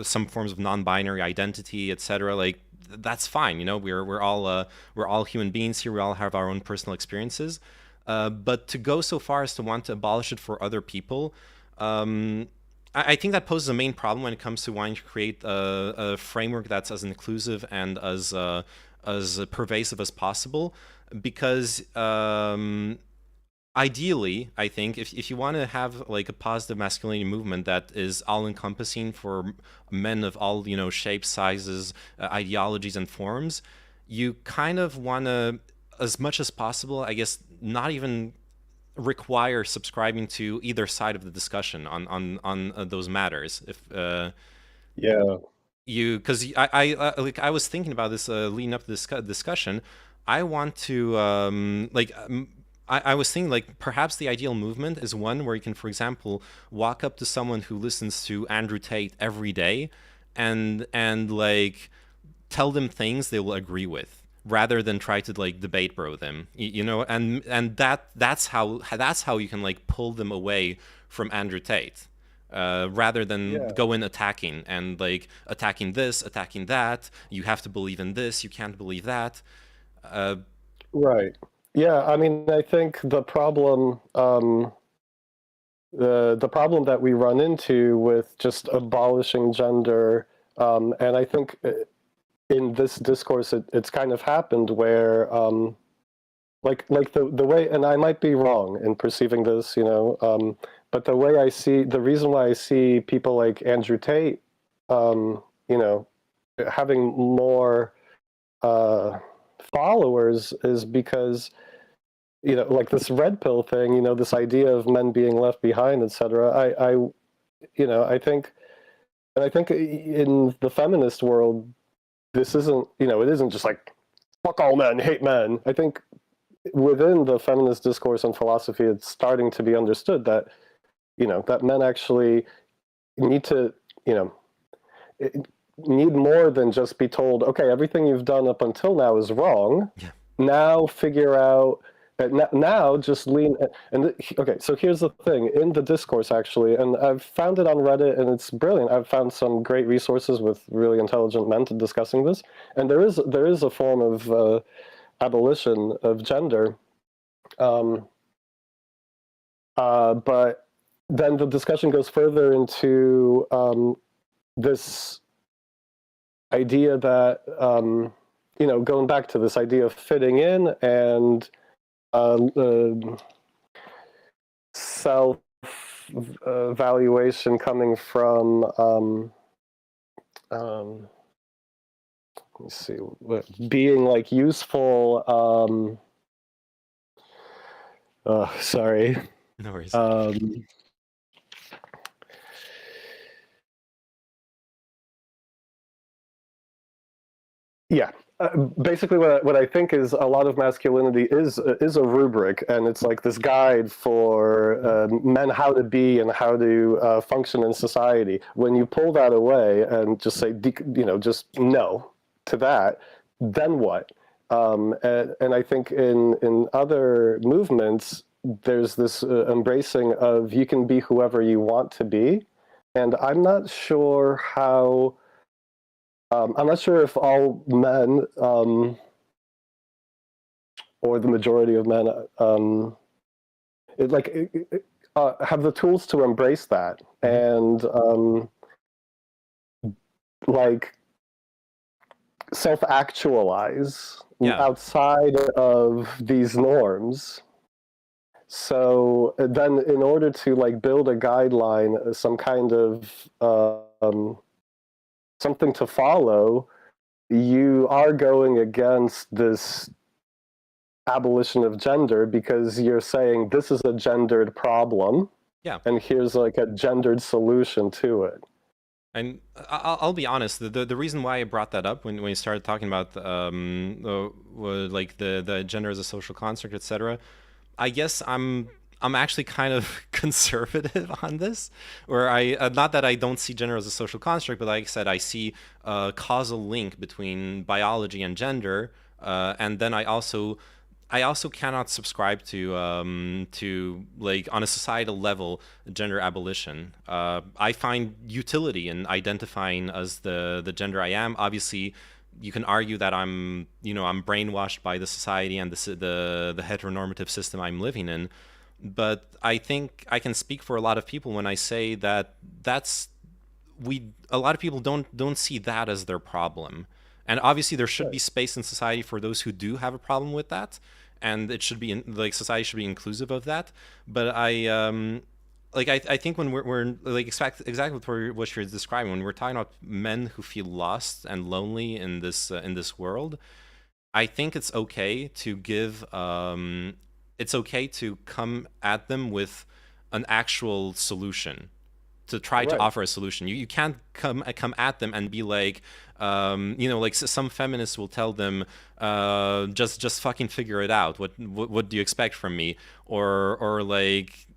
some forms of non-binary identity, etc. that's fine. You know, we're all human beings here. We all have our own personal experiences. But to go so far as to want to abolish it for other people, I think that poses a main problem when it comes to wanting to create a framework that's as inclusive and as pervasive as possible. Because ideally, I think if you want to have like a positive masculinity movement that is all encompassing for men of all, you know, shapes, sizes, ideologies, and forms, you kind of want to, as much as possible, I guess, not even require subscribing to either side of the discussion on those matters. If Yeah. you, because I was thinking about this leading up to this discussion. I want to I was thinking, like, perhaps the ideal movement is one where you can, for example, walk up to someone who listens to Andrew Tate every day and like tell them things they will agree with, rather than try to like debate bro them, you know, and that's how you can like pull them away from Andrew Tate, rather than Yeah. go in attacking and like attacking this, attacking that. You have to believe in this. You can't believe that. Right. Yeah, I mean, I think the problem, the problem that we run into with just abolishing gender, and I think in this discourse, it's kind of happened where, like the way, and I might be wrong in perceiving this, you know, but the way I see, the reason why I see people like Andrew Tate, you know, having more followers is because, you know, like this red pill thing, you know, this idea of men being left behind, etc. You know, I think in the feminist world, this isn't, you know, it isn't just like fuck all men, hate men. I think within the feminist discourse and philosophy, it's starting to be understood that, you know, that men actually need to, you know, need more than just be told, okay, everything you've done up until now is wrong. Yeah. Now figure out. Now just lean. And okay, so here's the thing in the discourse actually, and I've found it on Reddit, and it's brilliant. I've found some great resources with really intelligent men to discussing this, and there is a form of abolition of gender, but then the discussion goes further into this idea that, you know, going back to this idea of fitting in and self valuation coming from, let me see, being like useful. Sorry. No worries. Yeah. Basically, what I think is a lot of masculinity is a rubric, and it's like this guide for men how to be and how to function in society. When you pull that away and just say, you know, just no to that, then what? And I think in other movements, there's this embracing of you can be whoever you want to be, and I'm not sure how. I'm not sure if all men, or the majority of men, have the tools to embrace that and like self-actualize outside of these norms. So then, in order to like build a guideline, some kind of something to follow, you are going against this abolition of gender because you're saying this is a gendered problem, and here's like a gendered solution to it. And I'll be honest, the reason why I brought that up when you started talking about like the gender as a social construct, etc., I guess I'm actually kind of conservative on this, where I not that I don't see gender as a social construct, but like I said, I see a causal link between biology and gender, and then I also cannot subscribe to like on a societal level gender abolition. I find utility in identifying as the gender I am. Obviously, you can argue that I'm brainwashed by the society and the heteronormative system I'm living in. But I think I can speak for a lot of people when I say that a lot of people don't see that as their problem. And obviously there should be space in society for those who do have a problem with that, and it should be like society should be inclusive of that. But I think when we're like exactly what you're describing, when we're talking about men who feel lost and lonely in this world, I think it's okay to give it's okay to come at them with an actual solution, to try to offer a solution. You can't come at them and be like, like some feminists will tell them, just fucking figure it out. What do you expect from me? Or like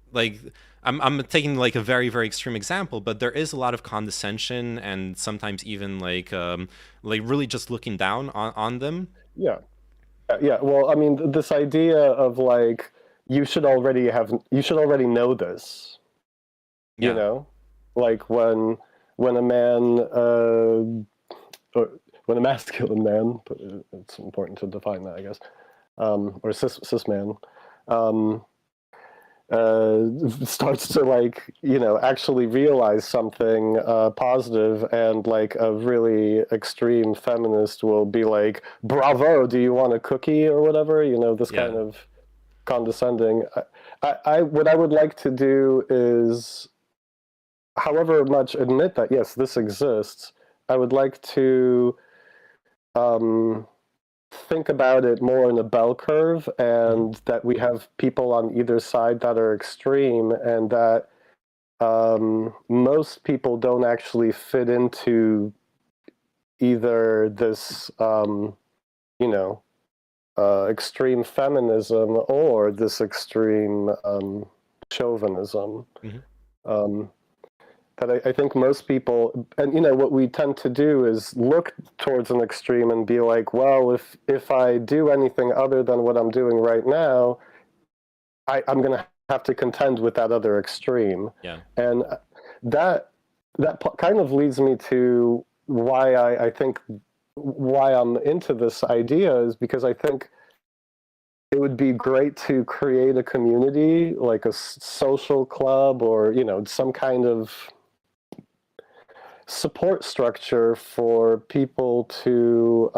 I'm taking like a very, very extreme example, but there is a lot of condescension and sometimes even like really just looking down on them. Yeah. Yeah. Well, I mean, this idea of like, you should already know this, Yeah. you know, like when a man, or when a masculine man, but it's important to define that, I guess, or cis man, starts to like, actually realize something positive, and like a really extreme feminist will be like, bravo, do you want a cookie or whatever, this kind of condescending. I what I would like to do is, however much admit that yes, this exists, I would like to think about it more in a bell curve, and that we have people on either side that are extreme, and that most people don't actually fit into either this extreme feminism or this extreme chauvinism. That I think most people, and what we tend to do is look towards an extreme and be like, well, if I do anything other than what I'm doing right now, I'm going to have to contend with that other extreme. Yeah. And that kind of leads me to why I think why I'm into this idea is because I think it would be great to create a community, like a social club, or some kind of support structure for people to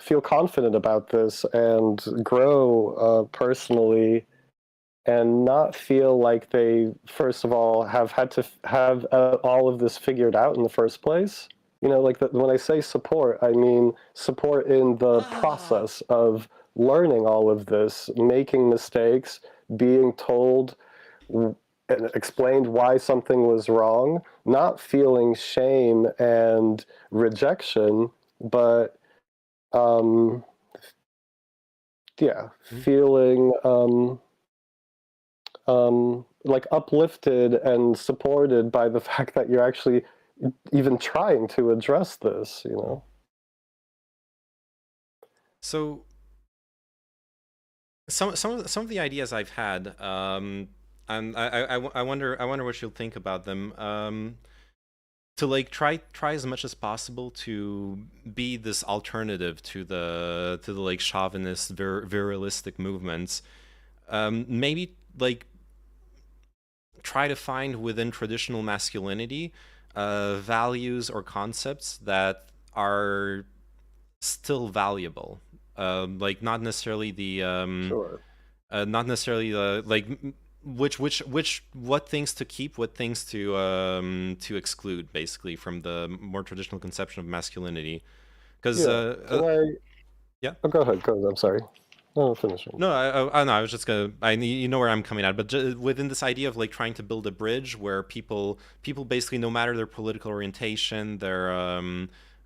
feel confident about this and grow personally, and not feel like they, first of all, have had to have all of this figured out in the first place. Like when I say support, I mean support in the process of learning all of this, making mistakes, being told and explained why something was wrong, not feeling shame and rejection, but feeling like uplifted and supported by the fact that you're actually even trying to address this, So some of the ideas I've had, and I wonder what you'll think about them. To like try as much as possible to be this alternative to the like chauvinist virilistic movements. Maybe like try to find within traditional masculinity values or concepts that are still valuable. Like not necessarily the not necessarily the like what things to keep, what things to exclude, basically, from the more traditional conception of masculinity. Because Oh, go ahead. I'm sorry. No, finish. No, I was just gonna. You know where I'm coming at, but within this idea of like trying to build a bridge where people basically, no matter their political orientation, their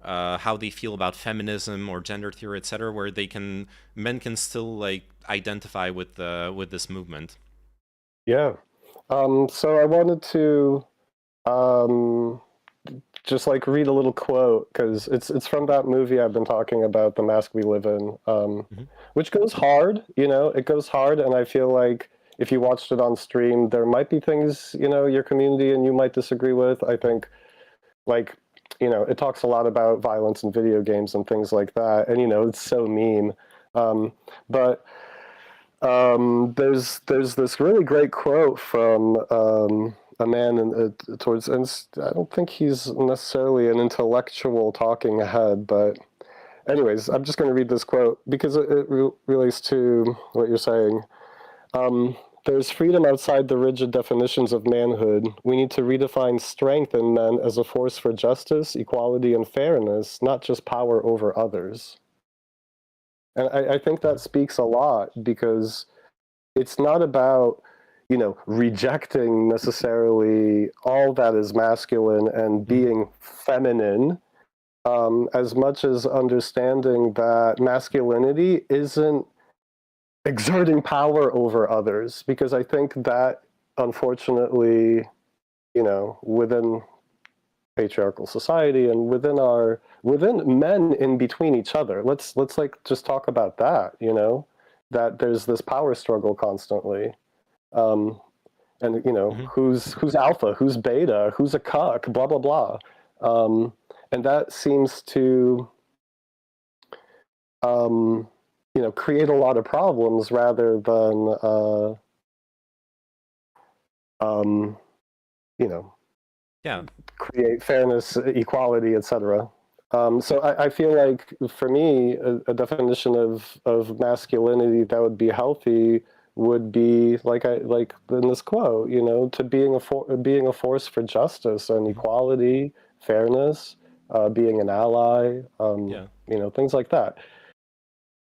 how they feel about feminism or gender theory, etc., where men can still like identify with this movement. Yeah. So I wanted to just like read a little quote, because it's from that movie I've been talking about, The Mask We Live In, which goes hard. It goes hard, and I feel like if you watched it on stream, there might be things your community and you might disagree with. I think like it talks a lot about violence in video games and things like that, and it's so mean. But there's this really great quote from a man towards, and I don't think he's necessarily an intellectual talking head, but anyways, I'm just going to read this quote because it relates to what you're saying. There's freedom outside the rigid definitions of manhood. We need to redefine strength in men as a force for justice, equality, and fairness, not just power over others. And I think that speaks a lot because it's not about, rejecting necessarily all that is masculine and being feminine, as much as understanding that masculinity isn't exerting power over others, because I think that, unfortunately, within patriarchal society and within men in between each other, let's just talk about that, that there's this power struggle constantly, and who's alpha, who's beta, who's a cuck, blah blah blah, and that seems to create a lot of problems rather than Yeah. create fairness, equality, etc. So I feel like for me, a definition of masculinity that would be healthy would be like in this quote, to being a force for justice and equality, fairness, being an ally, things like that.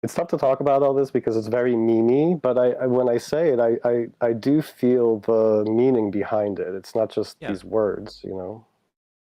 It's tough to talk about all this because it's very memey, but when I say it, I do feel the meaning behind it. It's not just these words,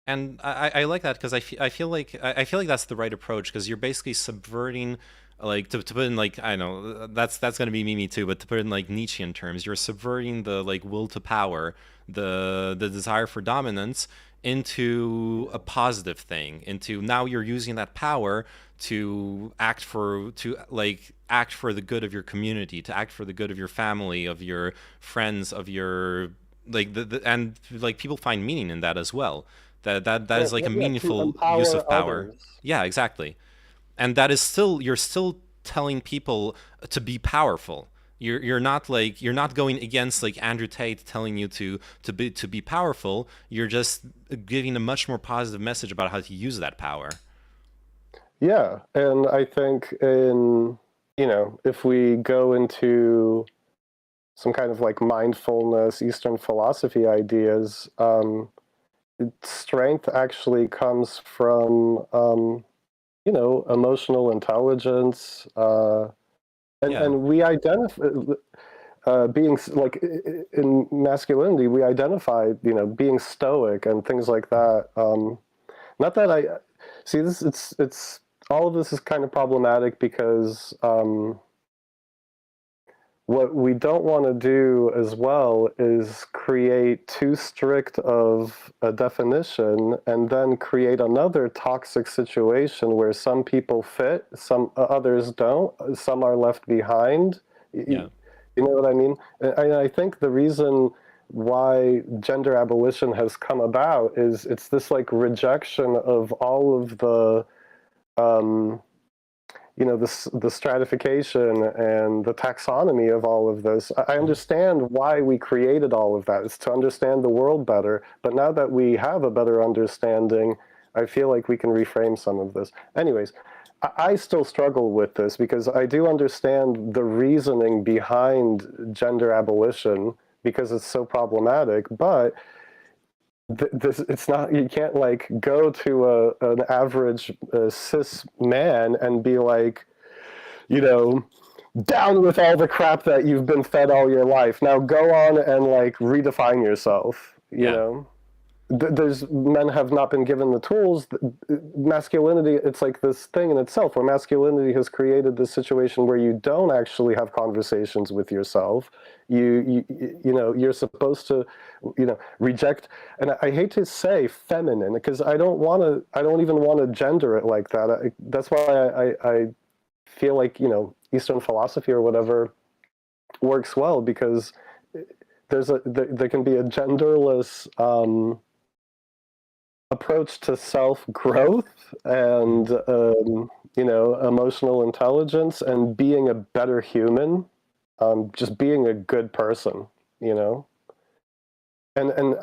And I like that because I feel like that's the right approach, because you're basically subverting, like, to put in, like, I know that's gonna be Mimi too, but to put in like Nietzschean terms, you're subverting the like will to power, the desire for dominance, into a positive thing, into now you're using that power to act for the good of your community, to act for the good of your family, of your friends, of your and like people find meaning in that as well. That is like a meaningful use of power. Others. Yeah, exactly. And that is still, you're still telling people to be powerful. You're not going against like Andrew Tate telling you to be powerful. You're just giving a much more positive message about how to use that power. Yeah, and I think if we go into some kind of like mindfulness, Eastern philosophy ideas, strength actually comes from emotional intelligence, and we identify being like in masculinity, we identify being stoic and things like that. Not that I see this. It's all of this is kind of problematic because what we don't want to do as well is create too strict of a definition and then create another toxic situation where some people fit, some others don't, some are left behind. Yeah. You know what I mean? And I think the reason why gender abolition has come about is it's this like rejection of all of the the stratification and the taxonomy of all of this. I understand why we created all of that. It's to understand the world better. But now that we have a better understanding, I feel like we can reframe some of this. Anyways, I still struggle with this because I do understand the reasoning behind gender abolition because it's so problematic, but it's not, you can't like go to an average cis man and be like, down with all the crap that you've been fed all your life. Now go on and like redefine yourself, you know? There's men have not been given the tools. Masculinity, it's like this thing in itself where masculinity has created this situation where you don't actually have conversations with yourself. You're supposed to, reject. And I hate to say feminine because I don't even want to gender it like that. That's why I feel like, Eastern philosophy or whatever works well because there can be a genderless approach to self-growth and emotional intelligence and being a better human, just being a good person, and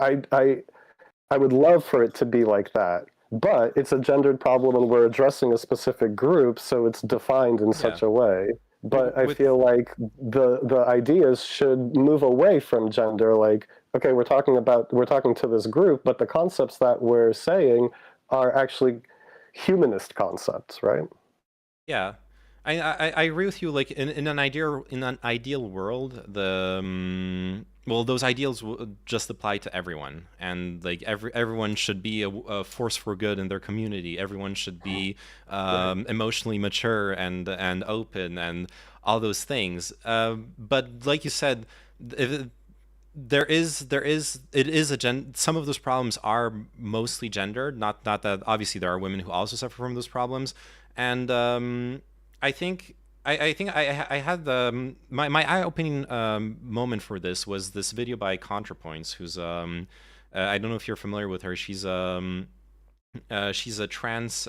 I would love for it to be like that, but it's a gendered problem and we're addressing a specific group, so it's defined in such a way. But I feel like the ideas should move away from gender. Like, okay, we're talking to this group, but the concepts that we're saying are actually humanist concepts, right? Yeah, I agree with you. Like in an ideal world, well, those ideals will just apply to everyone, and like everyone should be a force for good in their community. Everyone should be emotionally mature and open and all those things. But like you said, if, it is some of those problems are mostly gendered. Not that obviously there are women who also suffer from those problems, and I think I had my eye-opening moment for this was this video by ContraPoints, who's I don't know if you're familiar with her. She's a trans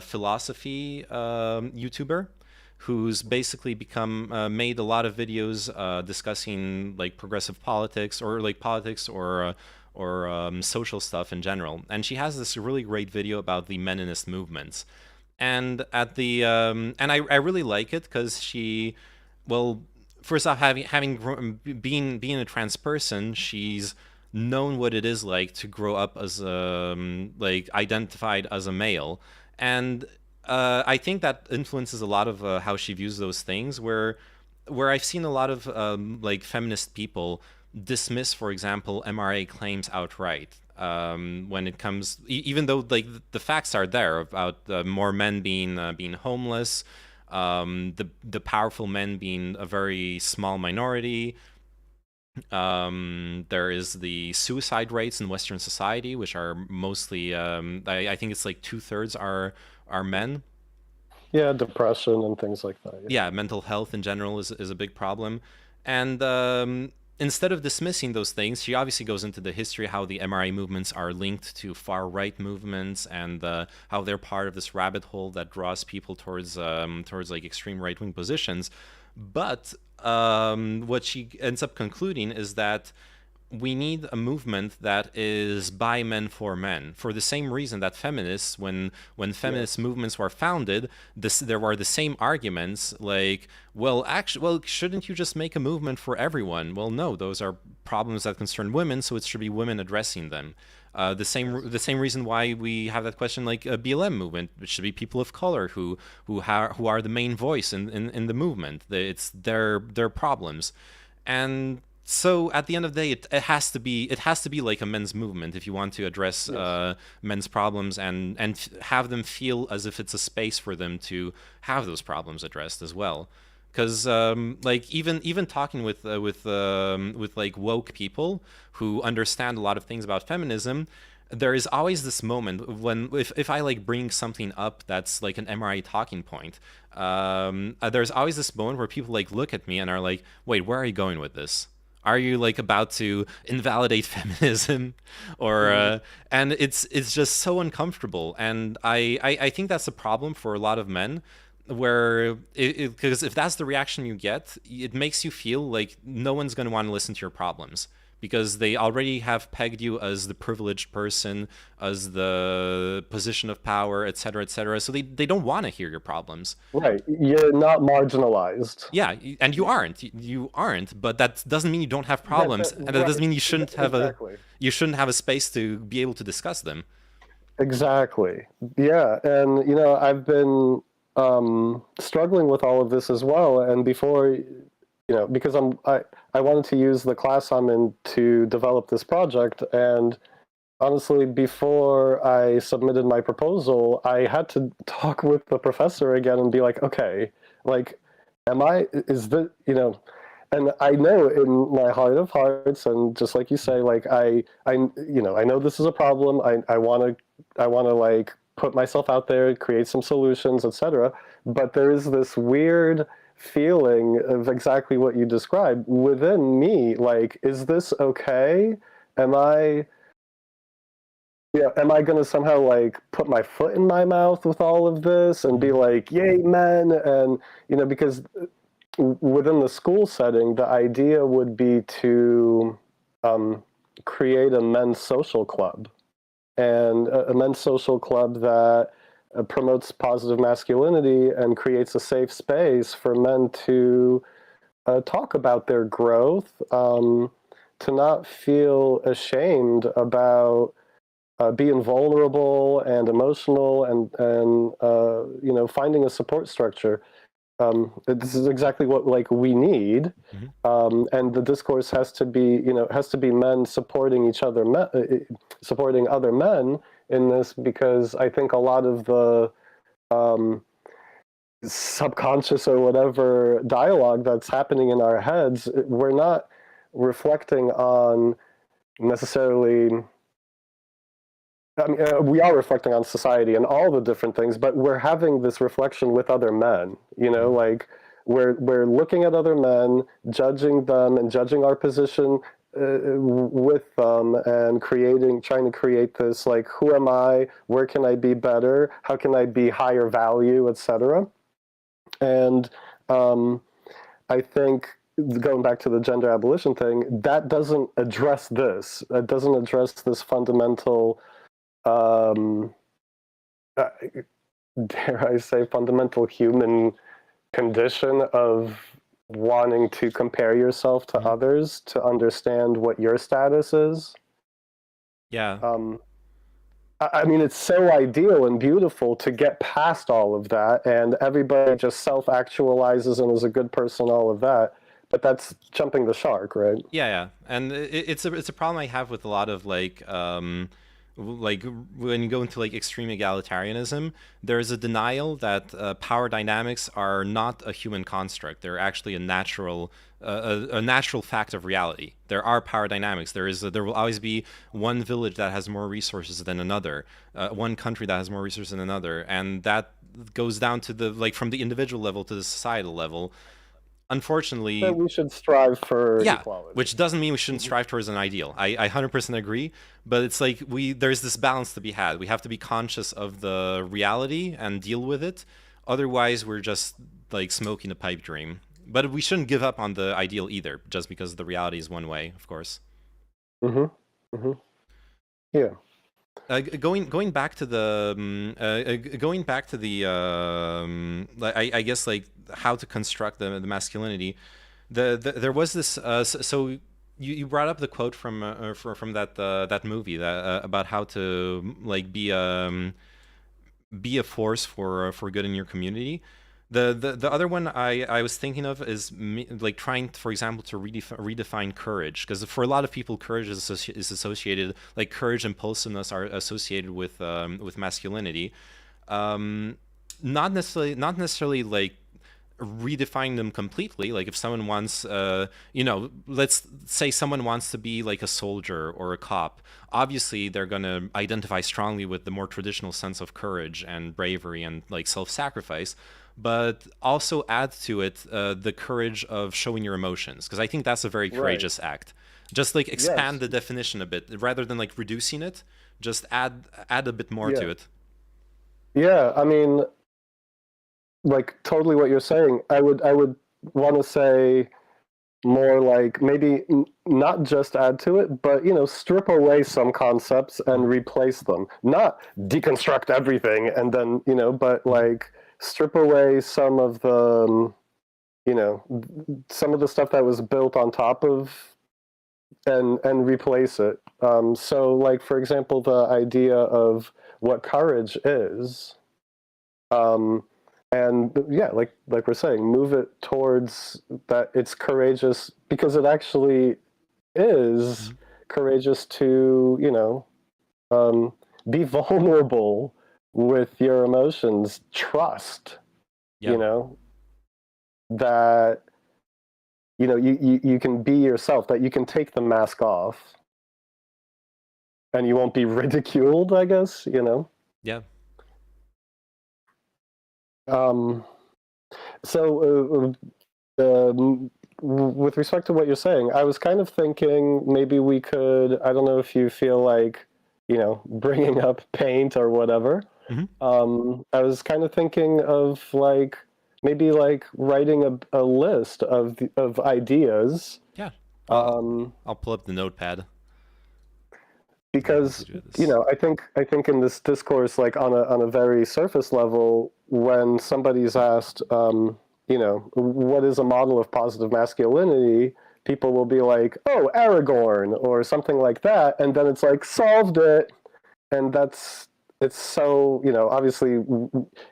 philosophy YouTuber who's basically become made a lot of videos discussing like progressive politics or like politics or social stuff in general. And she has this really great video about the Meninist movements. And at the and I really like it because she, well, first off, being a trans person, she's known what it is like to grow up as like identified as a male, and I think that influences a lot of how she views those things. Where I've seen a lot of like feminist people dismiss, for example, MRA claims outright. When it comes, even though like the facts are there about more men being homeless, the powerful men being a very small minority. There is the suicide rates in Western society, which are mostly, I think it's like 2/3 are men. Yeah, depression and things like that. Yeah, mental health in general is a big problem. And instead of dismissing those things, she obviously goes into the history, how the MRA movements are linked to far-right movements and how they're part of this rabbit hole that draws people towards like extreme right-wing positions. But what she ends up concluding is that we need a movement that is by men for men, for the same reason that feminists, when feminist movements were founded, there were the same arguments like, well, shouldn't you just make a movement for everyone? Well, no, those are problems that concern women, so it should be women addressing them. The same reason why we have that question, like a BLM movement, it should be people of color who are the main voice in the movement. It's their problems, and so at the end of the day, it has to be like a men's movement if you want to address men's problems and have them feel as if it's a space for them to have those problems addressed as well. Because like even talking with like woke people who understand a lot of things about feminism, there is always this moment when if I like bring something up that's like an MRI talking point, there's always this moment where people like look at me and are like, wait, where are you going with this? Are you like about to invalidate feminism, or and it's just so uncomfortable, and I think that's a problem for a lot of men, where because if that's the reaction you get, it makes you feel like no one's going to want to listen to your problems because they already have pegged you as the privileged person, as the position of power, etc., etc. So they don't want to hear your problems. Right. You're not marginalized. Yeah, and you aren't. You aren't, but that doesn't mean you don't have problems, and that doesn't mean you shouldn't have a space to be able to discuss them. Exactly. Yeah, and I've been struggling with all of this as well, and before because I wanted to use the class I'm in to develop this project, and honestly, before I submitted my proposal, I had to talk with the professor again and be like, okay, like, is the, and I know in my heart of hearts, and just like you say, like, I know this is a problem. I want to like put myself out there, create some solutions, etc. But there is this weird feeling of exactly what you described within me. Like, is this okay? Am I, Yeah, am I going to somehow like put my foot in my mouth with all of this and be like, "Yay, men!" And because within the school setting, the idea would be to create a men's social club, and a men's social club that promotes positive masculinity and creates a safe space for men to talk about their growth, to not feel ashamed about being vulnerable and emotional, and finding a support structure. This is exactly what like we need, and the discourse has to be men supporting each other, supporting other men in this, because I think a lot of the subconscious or whatever dialogue that's happening in our heads, we're not reflecting on necessarily. I mean, we are reflecting on society and all the different things, but we're having this reflection with other men. Like we're looking at other men, judging them, and judging our position with them, and trying to create this like, who am I? Where can I be better? How can I be higher value, etc. And I think, going back to the gender abolition thing, that doesn't address this. It doesn't address this fundamental. Dare I say, fundamental human condition of wanting to compare yourself to others to understand what your status is. Yeah. I mean, it's so ideal and beautiful to get past all of that, and everybody just self-actualizes and is a good person, all of that. But that's jumping the shark, right? Yeah, and it's a problem I have with a lot of like when you go into like extreme egalitarianism, there's a denial that power dynamics are not a human construct. They're actually a natural fact of reality. There are power dynamics. There will always be one village that has more resources than another, one country that has more resources than another, and that goes down to the from the individual level to the societal level. Unfortunately, that we should strive for yeah, equality. which doesn't mean we shouldn't strive towards an ideal. I 100% agree, but it's like there's this balance to be had. We have to be conscious of the reality and deal with it. Otherwise, we're just like smoking a pipe dream. But we shouldn't give up on the ideal either, just because the reality is one way, of course. Yeah. Going back to the I guess like how to construct the masculinity. There was this so you brought up the quote from that movie that about how to like be a force for good in your community. The other one I was thinking of is like trying, for example, to redefine courage, because for a lot of people, courage is associated, like courage, impulsiveness are associated with masculinity. Not necessarily like redefine them completely. Like if someone wants let's say someone wants to be like a soldier or a cop, obviously they're going to identify strongly with the more traditional sense of courage and bravery and like self-sacrifice, but also add to it the courage of showing your emotions, because I think that's a very courageous act. Just like expand the definition a bit rather than like reducing it. Just add a bit more to it. Yeah, I mean, like totally what you're saying. I would want to say more like maybe not just add to it, but strip away some concepts and replace them. Not deconstruct everything and then but like strip away some of the some of the stuff that was built on top of, and replace it. So like, for example, the idea of what courage is. And yeah, like we're saying, move it towards that it's courageous, because it actually is courageous to be vulnerable with your emotions. Trust, that you can be yourself, that you can take the mask off, and you won't be ridiculed, I guess. Yeah. So with respect to what you're saying, I was kind of thinking maybe we could, I don't know if you feel like bringing up paint or whatever. I was kind of thinking of like maybe like writing a list of ideas. Yeah. I'll pull up the notepad. Because Do this. I think in this discourse, like on a very surface level, when somebody's asked, what is a model of positive masculinity, people will be like, oh, Aragorn or something like that, and then it's like solved it, and it's so obviously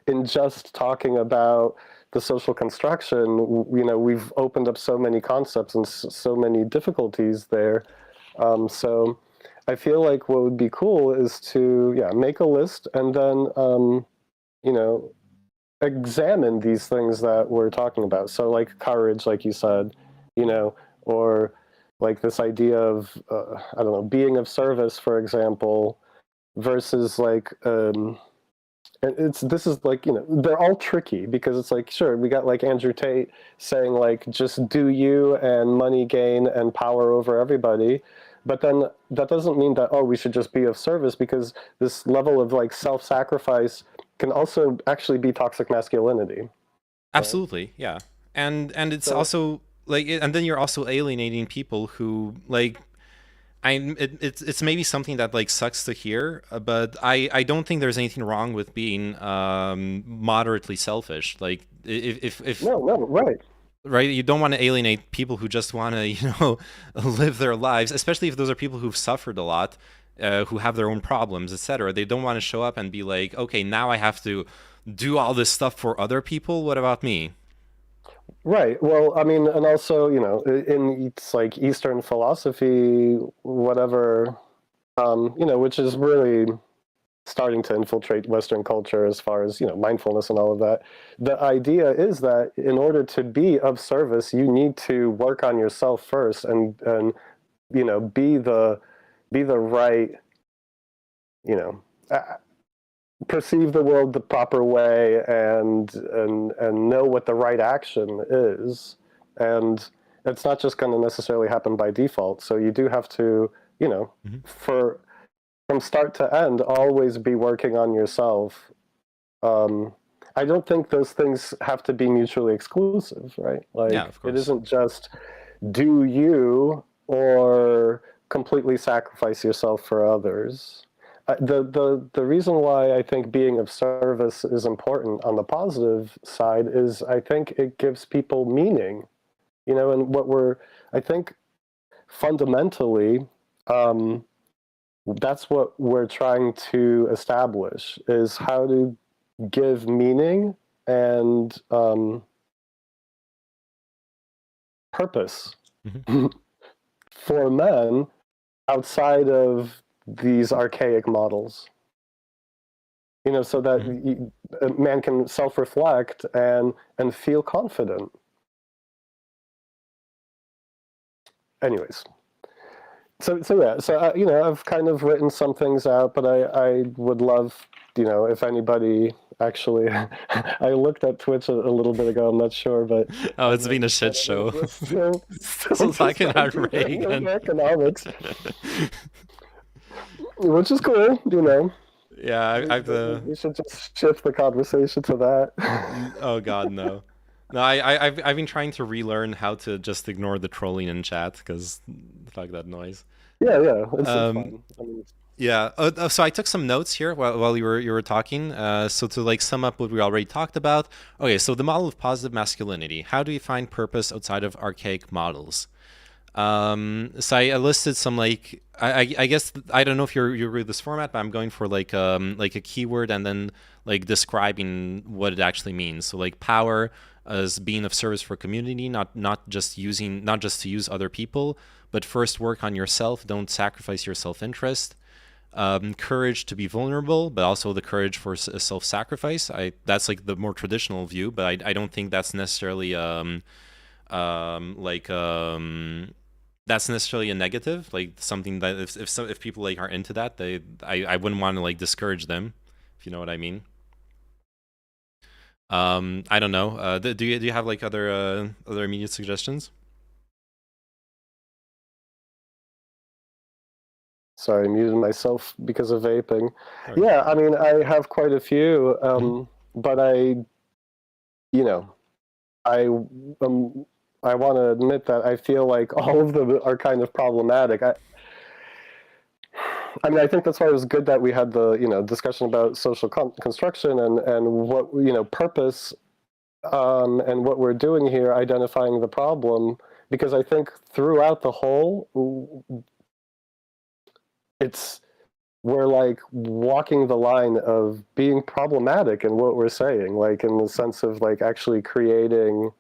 in just talking about the social construction, we've opened up so many concepts and so many difficulties there. So I feel like what would be cool is to make a list and then examine these things that we're talking about. So like courage, like you said, or like this idea of I don't know, being of service, for example, versus like this is like they're all tricky because it's like, sure, we got like Andrew Tate saying like just do you and money gain and power over everybody, but then that doesn't mean that we should just be of service, because this level of like self-sacrifice can also actually be toxic masculinity. Absolutely, yeah. And it's also like, and then you're also alienating people who like, it's maybe something that like sucks to hear, but I don't think there's anything wrong with being moderately selfish. Like if no, right. Right, you don't want to alienate people who just want to live their lives, especially if those are people who've suffered a lot, who have their own problems, etc. They don't want to show up and be like, okay, now I have to do all this stuff for other people. What about me? Right. Well, I mean, and also, in it's like Eastern philosophy, whatever, which is really starting to infiltrate Western culture as far as, mindfulness and all of that. The idea is that in order to be of service, you need to work on yourself first and be the right, perceive the world the proper way and know what the right action is. And it's not just going to necessarily happen by default. So you do have to, from start to end, always be working on yourself. I don't think those things have to be mutually exclusive, right? Like, yeah, of course. It isn't just do you or completely sacrifice yourself for others. The reason why I think being of service is important on the positive side is I think it gives people meaning, and I think fundamentally, that's what we're trying to establish, is how to give meaning and purpose for men outside of these archaic models, so that a man can self-reflect and feel confident. Anyways, so I've kind of written some things out, but I would love, if anybody actually, I looked at Twitch a little bit ago, I'm not sure, but oh, it's been a shit show. Still talking about Reagan. Economics. Which is cool, Yeah, we should just shift the conversation to that. Oh God, no. No, I've been trying to relearn how to just ignore the trolling in chat, because fuck that noise. Yeah, it's fun. I mean, yeah. So I took some notes here while you were talking. So to like sum up what we already talked about. Okay, so the model of positive masculinity. How do you find purpose outside of archaic models? So I listed some like I guess I don't know if you agree with this format, but I'm going for like a keyword and then like describing what it actually means. So like power as being of service for community, not just to use other people, but first work on yourself. Don't sacrifice your self-interest. Courage to be vulnerable, but also the courage for self-sacrifice. That's like the more traditional view, but I don't think that's necessarily that's necessarily a negative, like something that if people like are into that, I wouldn't want to like discourage them, if you know what I mean. I don't know. Do you have like other immediate suggestions? Sorry, I'm muting myself because of vaping. Sorry. Yeah, I mean, I have quite a few, but I want to admit that I feel like all of them are kind of problematic. I mean, I think that's why it was good that we had the discussion about social construction and what purpose, and what we're doing here, identifying the problem, because I think throughout the whole, we're like walking the line of being problematic in what we're saying, like in the sense of like actually creating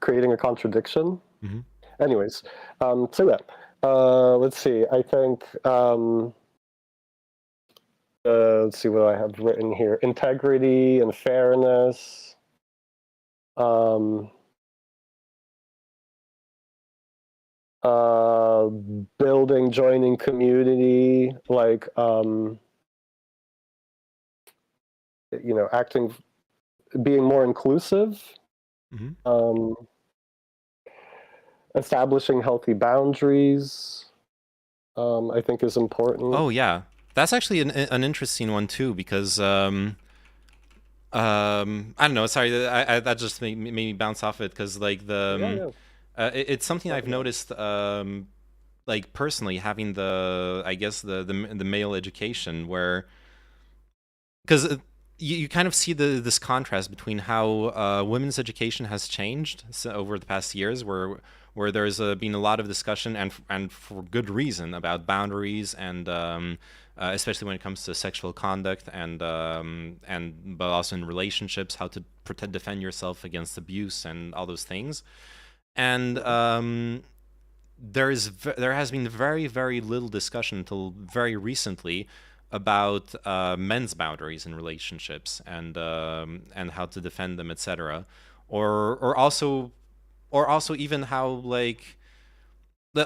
creating a contradiction. Anyways, so yeah, let's see. I think let's see what I have written here: integrity and fairness. Building, joining community, like acting, being more inclusive. Establishing healthy boundaries, I think is important. Oh yeah, that's actually an interesting one too, because I don't know. Sorry, that just made me bounce off it, because like it's something I've noticed, like personally, having I guess the male education, where, because you kind of see this contrast between how women's education has changed over the past years, where there's been a lot of discussion, and for good reason, about boundaries, and especially when it comes to sexual conduct, and but also in relationships, how to defend yourself against abuse and all those things. And there has been very, very little discussion until very recently about men's boundaries in relationships, and how to defend them, etc. Or also even how, like,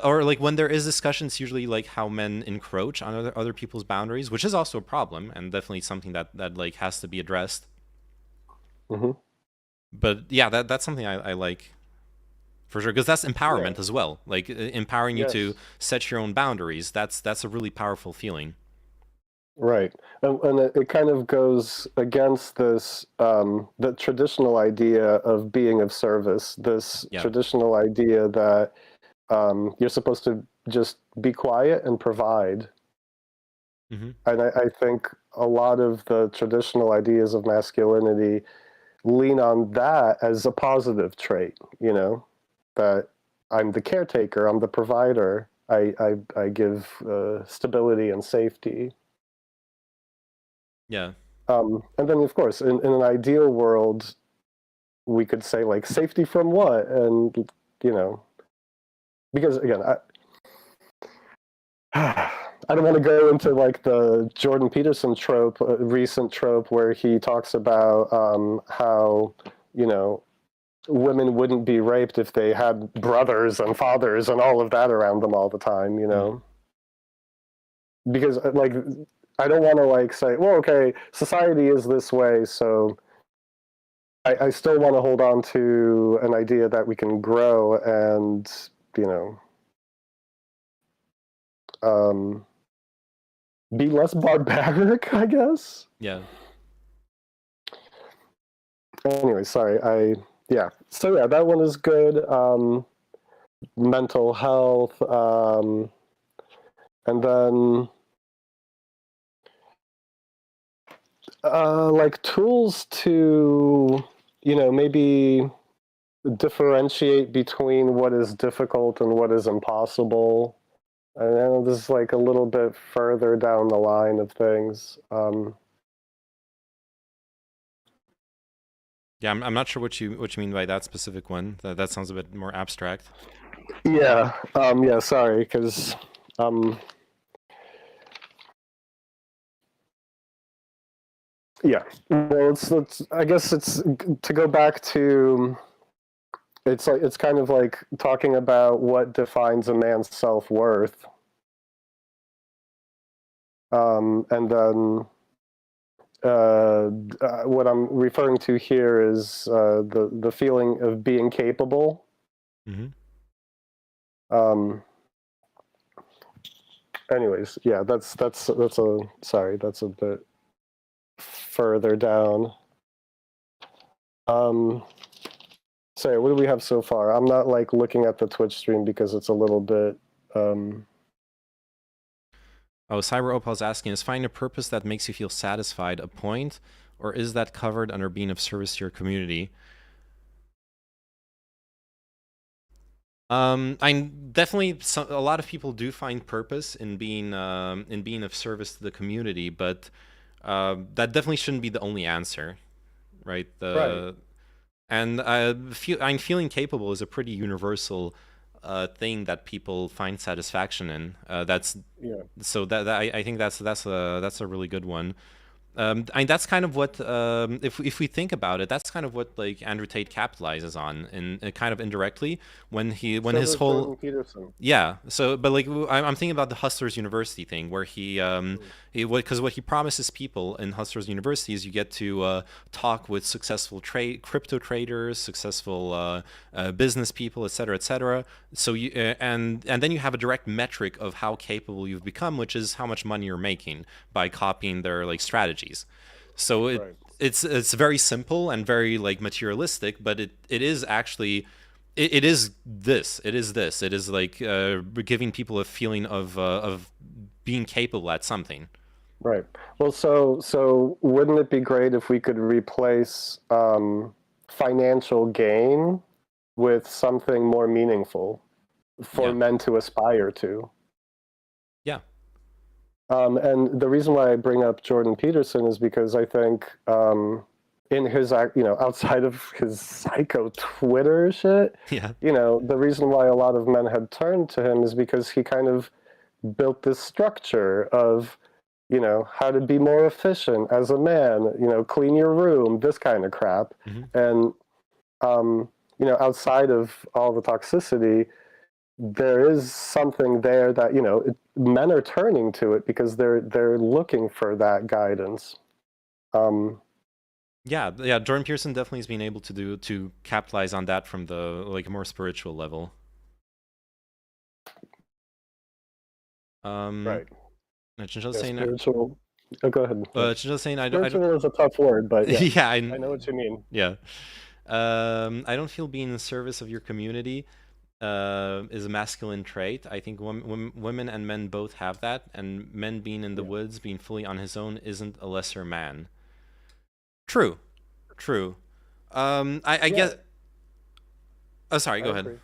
or like when there is discussions, usually like how men encroach on other people's boundaries, which is also a problem, and definitely something that like has to be addressed. But yeah, that's something I like, for sure, because that's empowerment as well. Like empowering you to set your own boundaries. That's a really powerful feeling. Right, and it kind of goes against this the traditional idea of being of service. This traditional idea that you're supposed to just be quiet and provide. And I think a lot of the traditional ideas of masculinity lean on that as a positive trait. That I'm the caretaker, I'm the provider, I give stability and safety. Yeah. And then, of course, in an ideal world, we could say, like, safety from what? And, because, again, I don't want to go into, like, the Jordan Peterson trope, recent trope, where he talks about how, women wouldn't be raped if they had brothers and fathers and all of that around them all the time, Because, like, I don't want to, like, say, well, okay, society is this way, so I still want to hold on to an idea that we can grow and, be less barbaric, I guess. Yeah. Anyway, sorry, So yeah, that one is good. Mental health, and then like tools to, maybe differentiate between what is difficult and what is impossible. I know this is like a little bit further down the line of things. Yeah, I'm not sure what you mean by that specific one. That sounds a bit more abstract. Yeah. Yeah. Sorry, because yeah. Well, let's. I guess it's to go back to. It's kind of like talking about what defines a man's self-worth, and then what I'm referring to here is the feeling of being capable. Um, anyways, yeah, that's a sorry, that's a bit further down. So yeah, what do we have so far? I'm not like looking at the Twitch stream because it's a little bit. Oh, Cyber Opal's asking, is finding a purpose that makes you feel satisfied a point, or is that covered under being of service to your community? I'm definitely a lot of people do find purpose in being of service to the community, but that definitely shouldn't be the only answer, right? Right. And I'm feeling capable is a pretty universal thing that people find satisfaction in. That's Yeah. so that I think that's a really good one. That's kind of what if we think about it, that's kind of what like Andrew Tate capitalizes on, in kind of indirectly when So his does whole Jordan Peterson. yeah. So, but like I'm thinking about the Hustlers University thing, where because what he promises people in Hustlers University is you get to talk with successful crypto traders, successful business people, et cetera, et cetera. So you and then you have a direct metric of how capable you've become, which is how much money you're making by copying their like strategies. So Right. it's very simple and very like materialistic, but it is actually it is this. It is like giving people a feeling of being capable at something. Right. Well, so wouldn't it be great if we could replace financial gain with something more meaningful for Yeah. men to aspire to? Yeah. And the reason why I bring up Jordan Peterson is because I think in his, outside of his psycho Twitter shit, Yeah. the reason why a lot of men had turned to him is because he kind of built this structure of, how to be more efficient as a man, clean your room, this kind of crap. Mm-hmm. And, outside of all the toxicity, there is something there that, men are turning to it because they're looking for that guidance. Yeah. Jordan Peterson definitely has been able to capitalize on that from the like more spiritual level. Right. Chinchilla's Yeah, saying, spiritual. Oh, go ahead. Chinchilla's saying, I don't. Spiritual is a tough word, but yeah, Yeah, I know what you mean. yeah. I don't feel being in service of your community is a masculine trait. I think women and men both have that, and men being in the woods, being fully on his own, isn't a lesser man. True. I guess. Oh, sorry. Go ahead. Agree.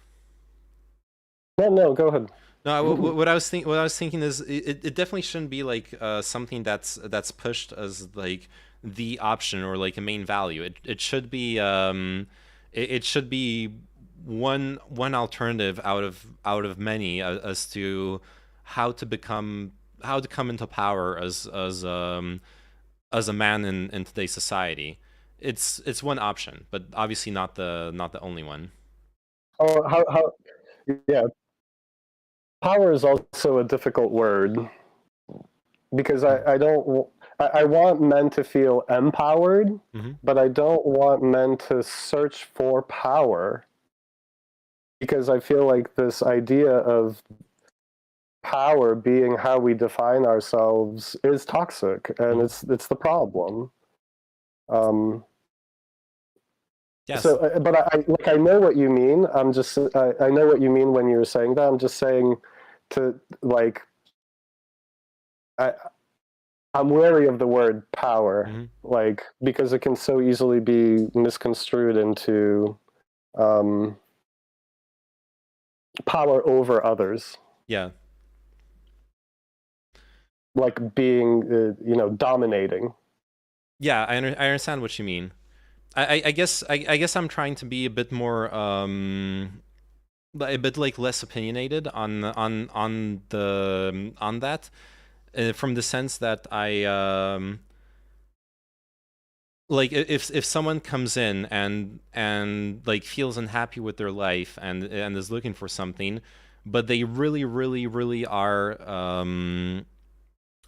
No, go ahead. No, what I was thinking is it definitely shouldn't be like something that's pushed as like the option or like a main value. It should be it should be one alternative out of many as to how to come into power as a man in today's society. It's one option, but obviously not the only one. Oh, how yeah. Power is also a difficult word because I don't. I want men to feel empowered, Mm-hmm. but I don't want men to search for power because I feel like this idea of power being how we define ourselves is toxic, and it's the problem. Yes. So, but I know what you mean. I know what you mean when you're saying that. I'm just saying to like I'm wary of the word power, like because it can so easily be misconstrued into power over others. Yeah. Like being, dominating. Yeah, I understand what you mean. I guess I'm trying to be a bit more a bit like less opinionated on that, from the sense that I like if someone comes in and like feels unhappy with their life and is looking for something, but they really are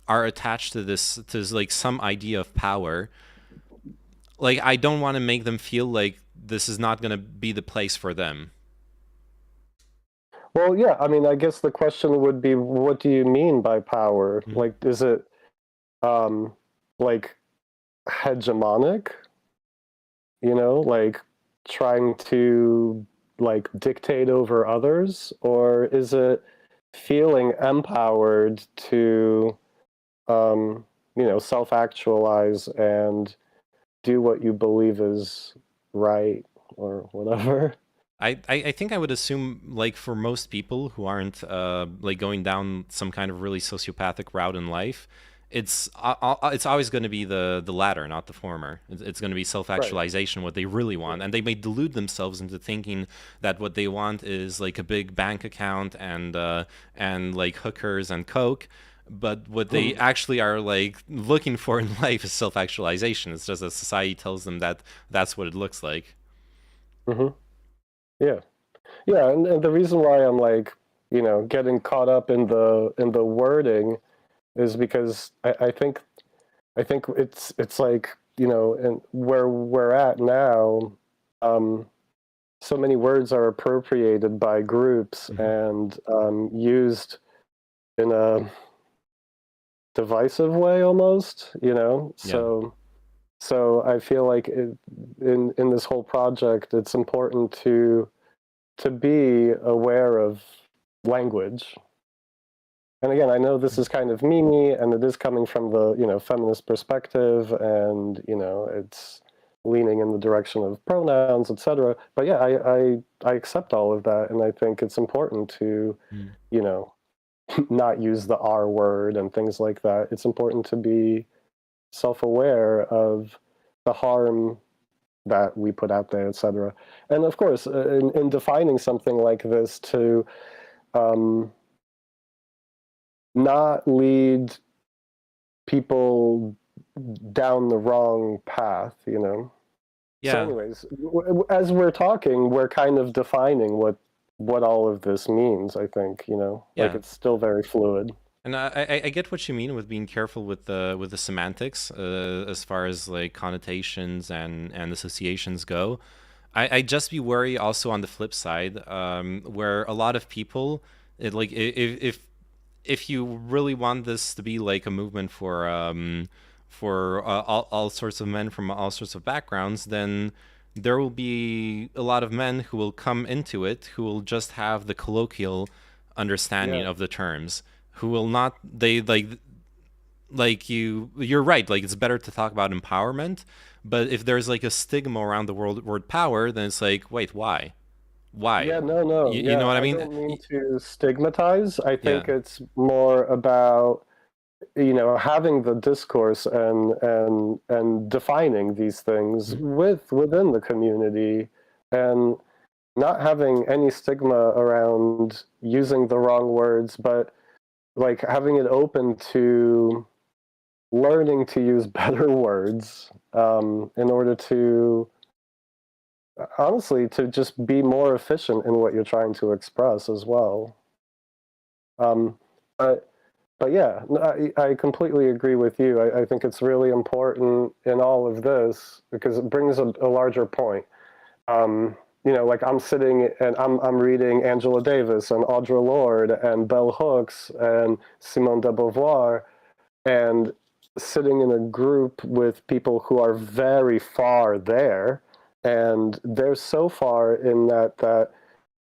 attached to this like some idea of power. Like, I don't want to make them feel like this is not going to be the place for them. Well, yeah, I mean, I guess the question would be, what do you mean by power? Mhm. Like, is it like hegemonic? You know, like trying to like dictate over others, or is it feeling empowered to self-actualize and do what you believe is right or whatever? I think I would assume, like, for most people who aren't like going down some kind of really sociopathic route in life, it's always going to be the latter, not the former. It's going to be Right. self-actualization, what they really want, and they may delude themselves into thinking that what they want is like a big bank account and like hookers and coke. But what they actually are like looking for in life is self-actualization. It's just that society tells them that that's what it looks like. Hmm. Yeah. Yeah, and the reason why I'm like, getting caught up in the wording is because I think it's like, and where we're at now, um, so many words are appropriated by groups Mhm. and used in a divisive way almost, Yeah. So I feel like in this whole project, it's important to be aware of language. And again, I know this is kind of memey, and it is coming from the feminist perspective, and it's leaning in the direction of pronouns, etc. But yeah, I accept all of that, and I think it's important to Mm. you know not use the R word and things like that. It's important to be self-aware of the harm that we put out there, etc. And of course, in defining something like this, to um, not lead people down the wrong path, So, Yeah. anyways, as we're talking, we're kind of defining what all of this means. I think, like Yeah. it's still very fluid. And I get what you mean with being careful with the semantics, as far as like connotations and associations go. I just be worried also on the flip side, where a lot of people, like, if you really want this to be like a movement for all sorts of men from all sorts of backgrounds, then there will be a lot of men who will come into it who will just have the colloquial understanding Yeah. of the terms, who will not, they like you're right, like it's better to talk about empowerment, but if there's like a stigma around the word power, then it's like, wait, why Yeah, no, no. you know Yeah, what I I mean? don't mean to stigmatize. I Yeah. think it's more about, having the discourse and defining these things Mhm. within the community, and not having any stigma around using the wrong words, but like having it open to learning to use better words, in order to honestly to just be more efficient in what you're trying to express as well. Um, but but yeah, I completely agree with you. I think it's really important in all of this because it brings a larger point. Like I'm sitting and I'm reading Angela Davis and Audre Lorde and Bell Hooks and Simone de Beauvoir, and sitting in a group with people who are very far there, and they're so far in that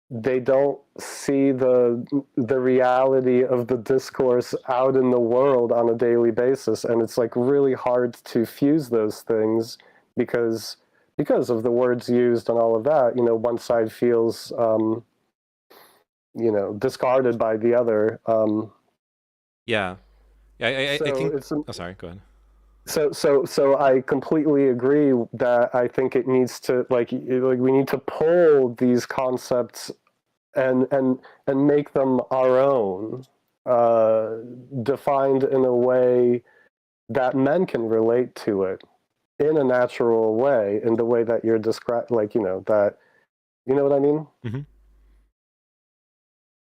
they don't see the reality of the discourse out in the world on a daily basis, and it's like really hard to fuse those things because of the words used and all of that. One side feels discarded by the other. Yeah. I So think. it's Oh, sorry. Go ahead. so I completely agree that I think it needs to like we need to pull these concepts and make them our own, uh, defined in a way that men can relate to it in a natural way, in the way that you're describing, like that, you know what I mean? Hmm.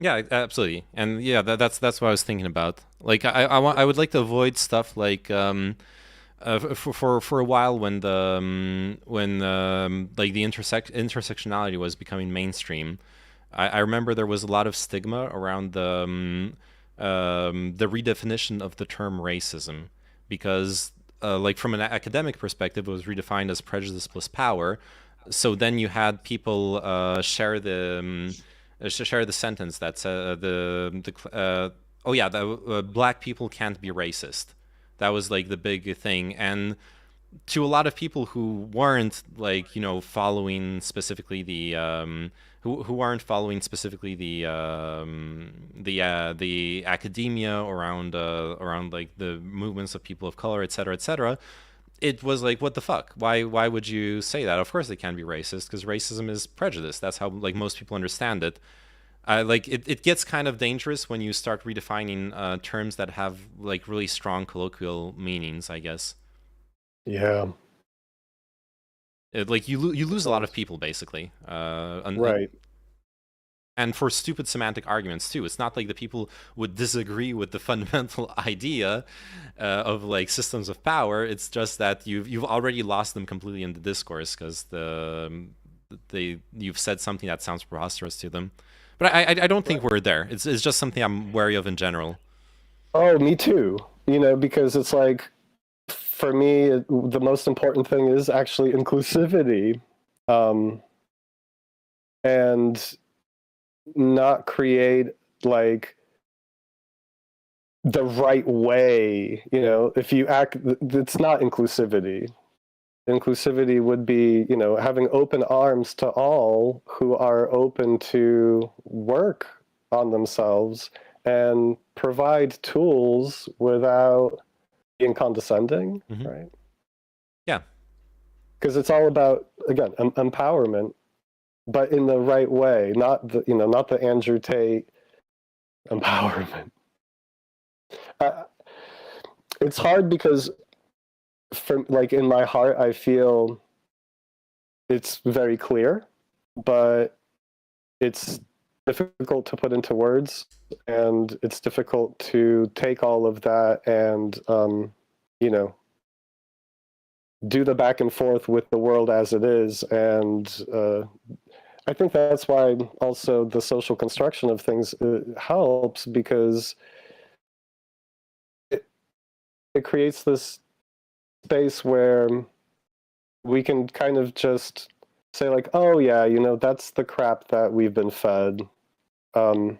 Yeah, absolutely, and yeah, that's what I was thinking about. Like, I would like to avoid stuff like for a while when the like the intersectionality was becoming mainstream. I remember there was a lot of stigma around the redefinition of the term racism, because like from an academic perspective, it was redefined as prejudice plus power. So then you had people share the sentence that's oh yeah, black people can't be racist. That was like the big thing. And to a lot of people who weren't like, you know, following specifically the who aren't following specifically the academia around like the movements of people of color, etc., etc., it was like, what the fuck? Why would you say that? Of course they can be racist, because racism is prejudice. That's how like most people understand it. Like it gets kind of dangerous when you start redefining terms that have like really strong colloquial meanings, I guess. Yeah. Like you lose a lot of people basically. Right. And for stupid semantic arguments too. It's not like the people would disagree with the fundamental idea of like systems of power. It's just that you've already lost them completely in the discourse, because you've said something that sounds preposterous to them. But I don't think we're there. It's just something I'm wary of in general. Oh, me too. You know, because it's like, for me, the most important thing is actually inclusivity, and not create like the right way. You know, if you act, it's not inclusivity. Inclusivity would be, you know, having open arms to all who are open to work on themselves and provide tools without being condescending, right? Yeah. Because it's all about, again, empowerment, but in the right way, not the Andrew Tate empowerment. It's hard because, like, in my heart, I feel it's very clear, but it's difficult to put into words, and it's difficult to take all of that and, you know, do the back and forth with the world as it is. And I think that's why also the social construction of things helps, because it creates this space where we can kind of just say like, oh yeah, you know, that's the crap that we've been fed. But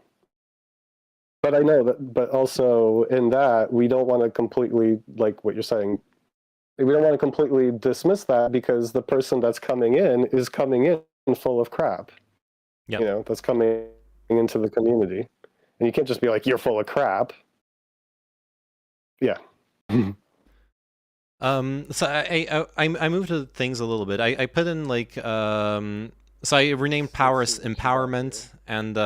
I know that, but also in that, we don't want to completely, like what you're saying, we don't want to completely dismiss that, because the person that's coming in is coming in full of crap. Yep. You know, that's coming into the community. And you can't just be like, you're full of crap. Yeah. So I moved to things a little bit. I put in like so I renamed power as empowerment, and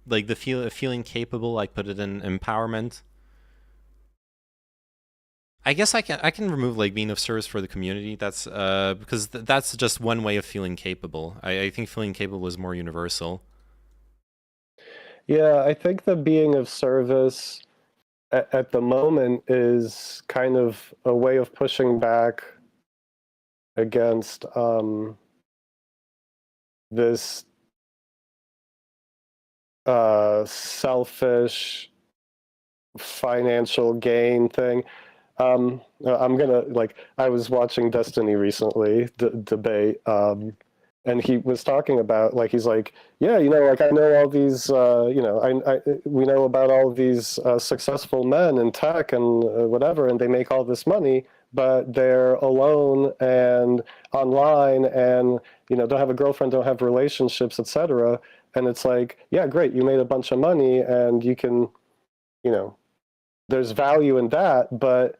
like the feeling capable, I put it in empowerment. I guess I can remove like being of service for the community. That's because that's just one way of feeling capable. I think feeling capable is more universal. Yeah, I think the being of service at the moment is kind of a way of pushing back against this selfish financial gain thing. I'm gonna, like, I was watching Destiny recently, debate, and he was talking about, like, he's like, yeah, you know, like, I know all these, you know, we know about all these successful men in tech and whatever, and they make all this money, but they're alone and online, and, you know, don't have a girlfriend, don't have relationships, etc. And it's like, yeah, great, you made a bunch of money, and you can, you know, there's value in that, but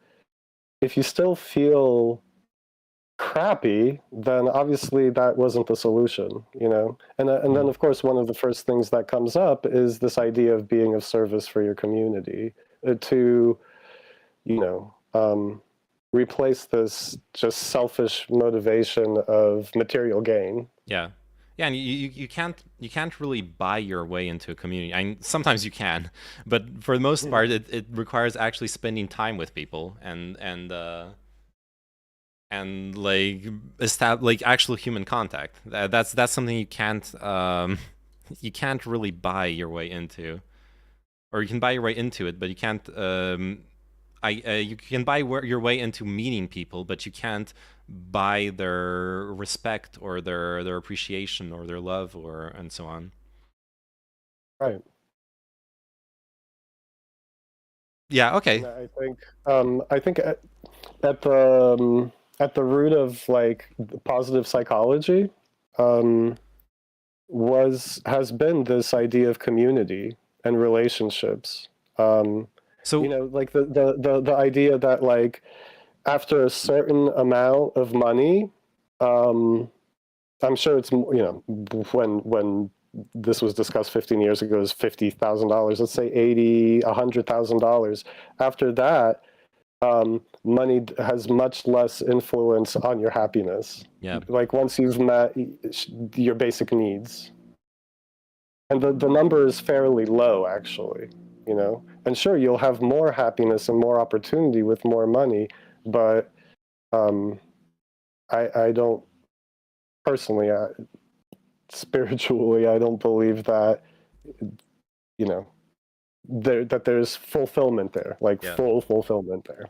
if you still feel crappy, then obviously that wasn't the solution, you know? And then, of course, one of the first things that comes up is this idea of being of service for your community, to, you know, replace this just selfish motivation of material gain. Yeah. Yeah, and you can't really buy your way into a community. I mean, sometimes you can, but for the most part, it requires actually spending time with people and like like actual human contact. That's something you can't you can't really buy your way into, or you can buy your way into it, but you can't. You can buy your way into meeting people, but you can't buy their respect or their appreciation or their love or and so on. Right. Yeah. Okay. And I think at the root of like positive psychology has been this idea of community and relationships. So you know, like the idea that like after a certain amount of money, I'm sure it's, you know, when this was discussed 15 years ago, is $50,000. Let's say $100,000. After that, money has much less influence on your happiness. yeah. Like once you've met your basic needs, and the number is fairly low, actually. You know, and sure, you'll have more happiness and more opportunity with more money, but I don't personally, spiritually, I don't believe that, you know, that there's fulfillment there, like full fulfillment there.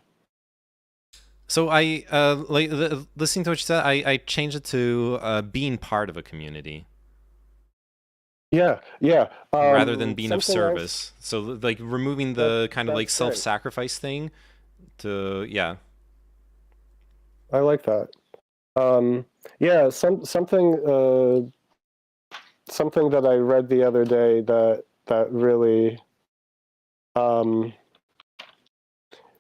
So I like listening to what you said. I changed it to being part of a community. Yeah. Rather than being of service. So like removing the kind of like self-sacrifice thing to, yeah. I like that. Yeah, something that I read the other day that really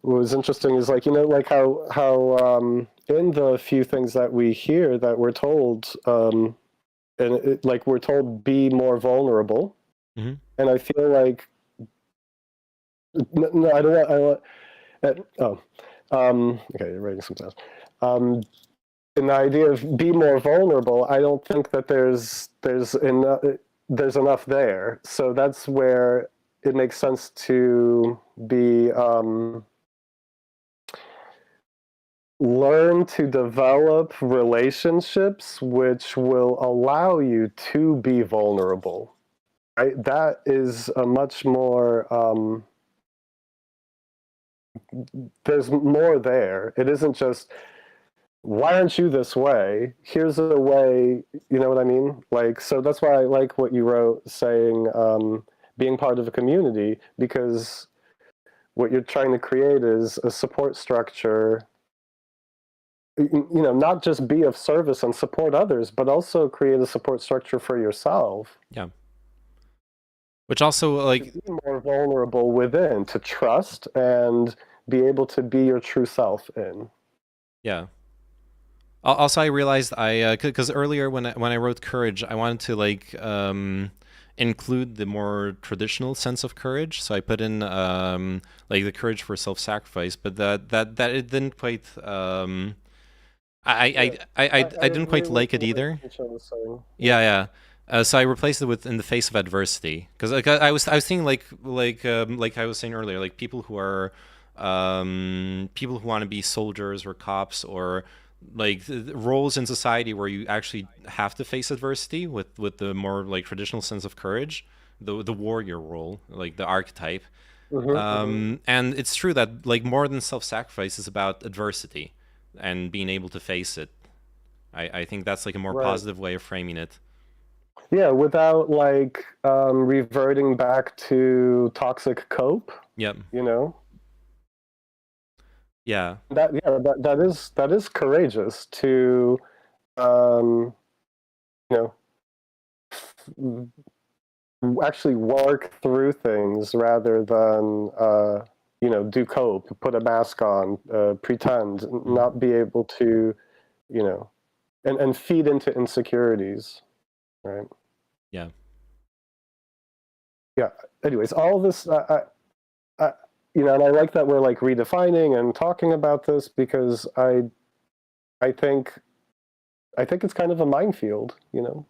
was interesting is like, you know, like how in the few things that we hear that we're told, and like we're told be more vulnerable, and I feel like no, I don't want. Okay, you're writing some stuff. In the idea of be more vulnerable, I don't think that there's enough there. So that's where it makes sense to be learn to develop relationships which will allow you to be vulnerable. Right? That is a much more there's more there. It isn't just, why aren't you this way? Here's a way, you know what I mean? Like, so that's why I like what you wrote saying being part of a community, because what you're trying to create is a support structure, you know, not just be of service and support others, but also create a support structure for yourself. Yeah. Which also, like, to be more vulnerable within, to trust and be able to be your true self in. Yeah. Also, I realized because earlier when I wrote courage, I wanted to like include the more traditional sense of courage. So I put in like the courage for self-sacrifice, but that it didn't quite. I didn't quite like it either. Yeah. So I replaced it with in the face of adversity, because like I was thinking like I was saying earlier, like people who are people who want to be soldiers or cops or like roles in society where you actually have to face adversity with the more like traditional sense of courage, the warrior role, like the archetype. And it's true that like more than self-sacrifice is about adversity and being able to face it. I think that's like a more positive way of framing it. Yeah, without like reverting back to toxic cope. Yep. You know. Yeah. That is courageous to, you know, actually work through things rather than you know, do cope, put a mask on, pretend, not be able to, you know, and feed into insecurities, right? Yeah. Yeah. Anyways, all of this, you know, and I like that we're like redefining and talking about this, because I think it's kind of a minefield, you know.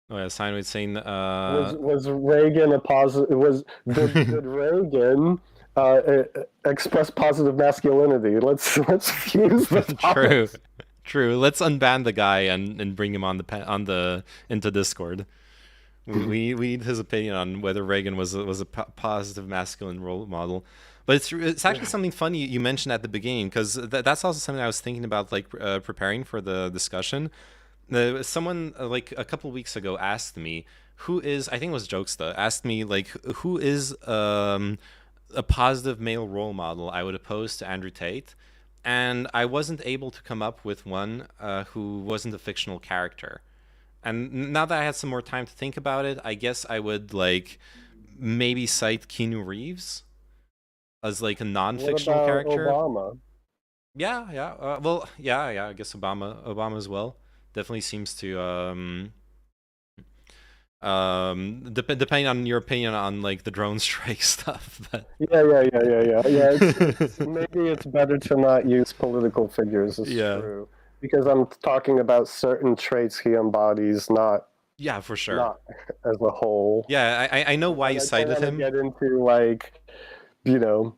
Oh yeah, Steinway's saying was Reagan a positive? Did Reagan express positive masculinity? Let's fuse the true, True. Let's unban the guy and bring him on into Discord. We need his opinion on whether Reagan was a positive masculine role model. But it's actually something funny you mentioned at the beginning, because that's also something I was thinking about, like preparing for the discussion. Someone like a couple weeks ago asked me who is, I think it was Jokesta, asked me like who is a positive male role model I would oppose to Andrew Tate, and I wasn't able to come up with one who wasn't a fictional character. And now that I had some more time to think about it, I guess I would like maybe cite Keanu Reeves as like a What non-fictional about character. Obama? Yeah, yeah. Well, yeah. I guess Obama as well. Definitely seems to depending on your opinion on like the drone strike stuff. But Yeah. Maybe it's better to not use political figures. It's Yeah. true, because I'm talking about certain traits he embodies, not yeah, for sure. not as a whole. Yeah, I know why you I don't cited wanna him. get into like, you know,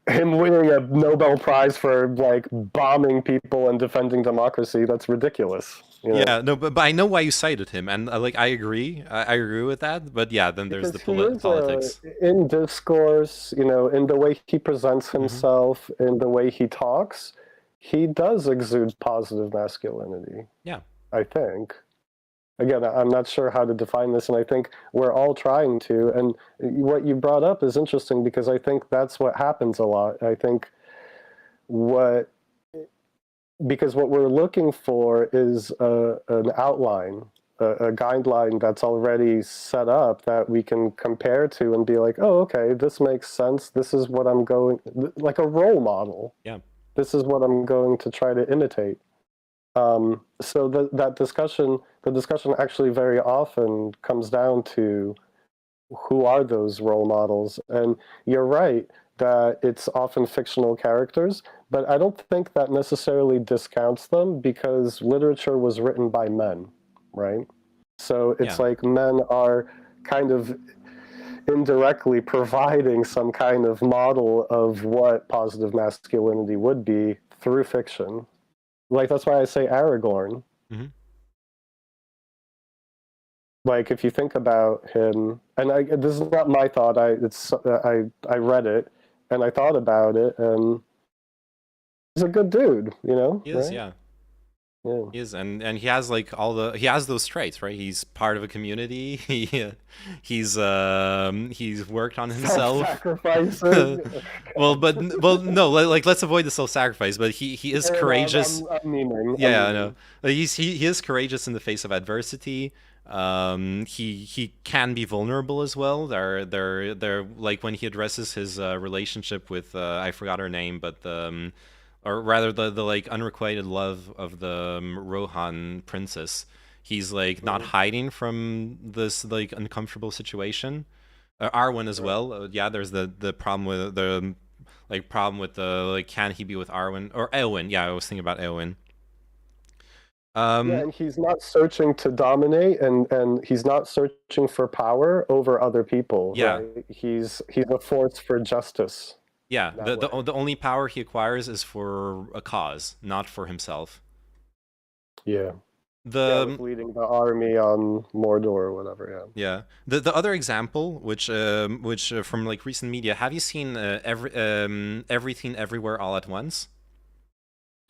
him winning a Nobel Prize for like bombing people and defending democracy. That's ridiculous. You know? Yeah, no, but I know why you cited him, and like I agree with that. But yeah, then there's Because the he is politics. in discourse, in the way he presents Mm-hmm. himself, in the way he talks, he does exude positive masculinity. Yeah. I think. Again, I'm not sure how to define this, and I think we're all trying to. And what you brought up is interesting, because I think that's what happens a lot. I think because what we're looking for is an outline, a guideline that's already set up that we can compare to and be like, oh, okay, this makes sense. This is what I'm going, like a role model. Yeah. This is what I'm going to try to imitate. So the discussion actually very often comes down to who are those role models. And you're right that it's often fictional characters, but I don't think that necessarily discounts them, because literature was written by men, right? So it's Yeah. like men are kind of indirectly providing some kind of model of what positive masculinity would be through fiction. Like, that's why I say Aragorn. Mhm. Like, if you think about him, and this is not my thought. I read it and I thought about it, and he's a good dude, He is, right? yeah. Yeah. He is, and he has like he has those traits, right? He's part of a community. He's worked on himself. Self-sacrificing. well, no, like let's avoid the self-sacrifice. But he is courageous. I'm memeing. Yeah, I know. He is courageous in the face of adversity. He can be vulnerable as well. They're like when he addresses his relationship with I forgot her name, but or rather the like unrequited love of the Rohan princess. He's like not hiding from this like uncomfortable situation. Arwen as well. Yeah, there's the problem with the can he be with Arwen or Eowyn? Yeah, I was thinking about Eowyn. Yeah, and he's not searching to dominate, and he's not searching for power over other people. Yeah. Right? He's a force for justice. Yeah, that the only power he acquires is for a cause, not for himself. Yeah. With leading the army on Mordor or whatever. Yeah. The other example, which from like recent media, have you seen Everything Everywhere All at Once?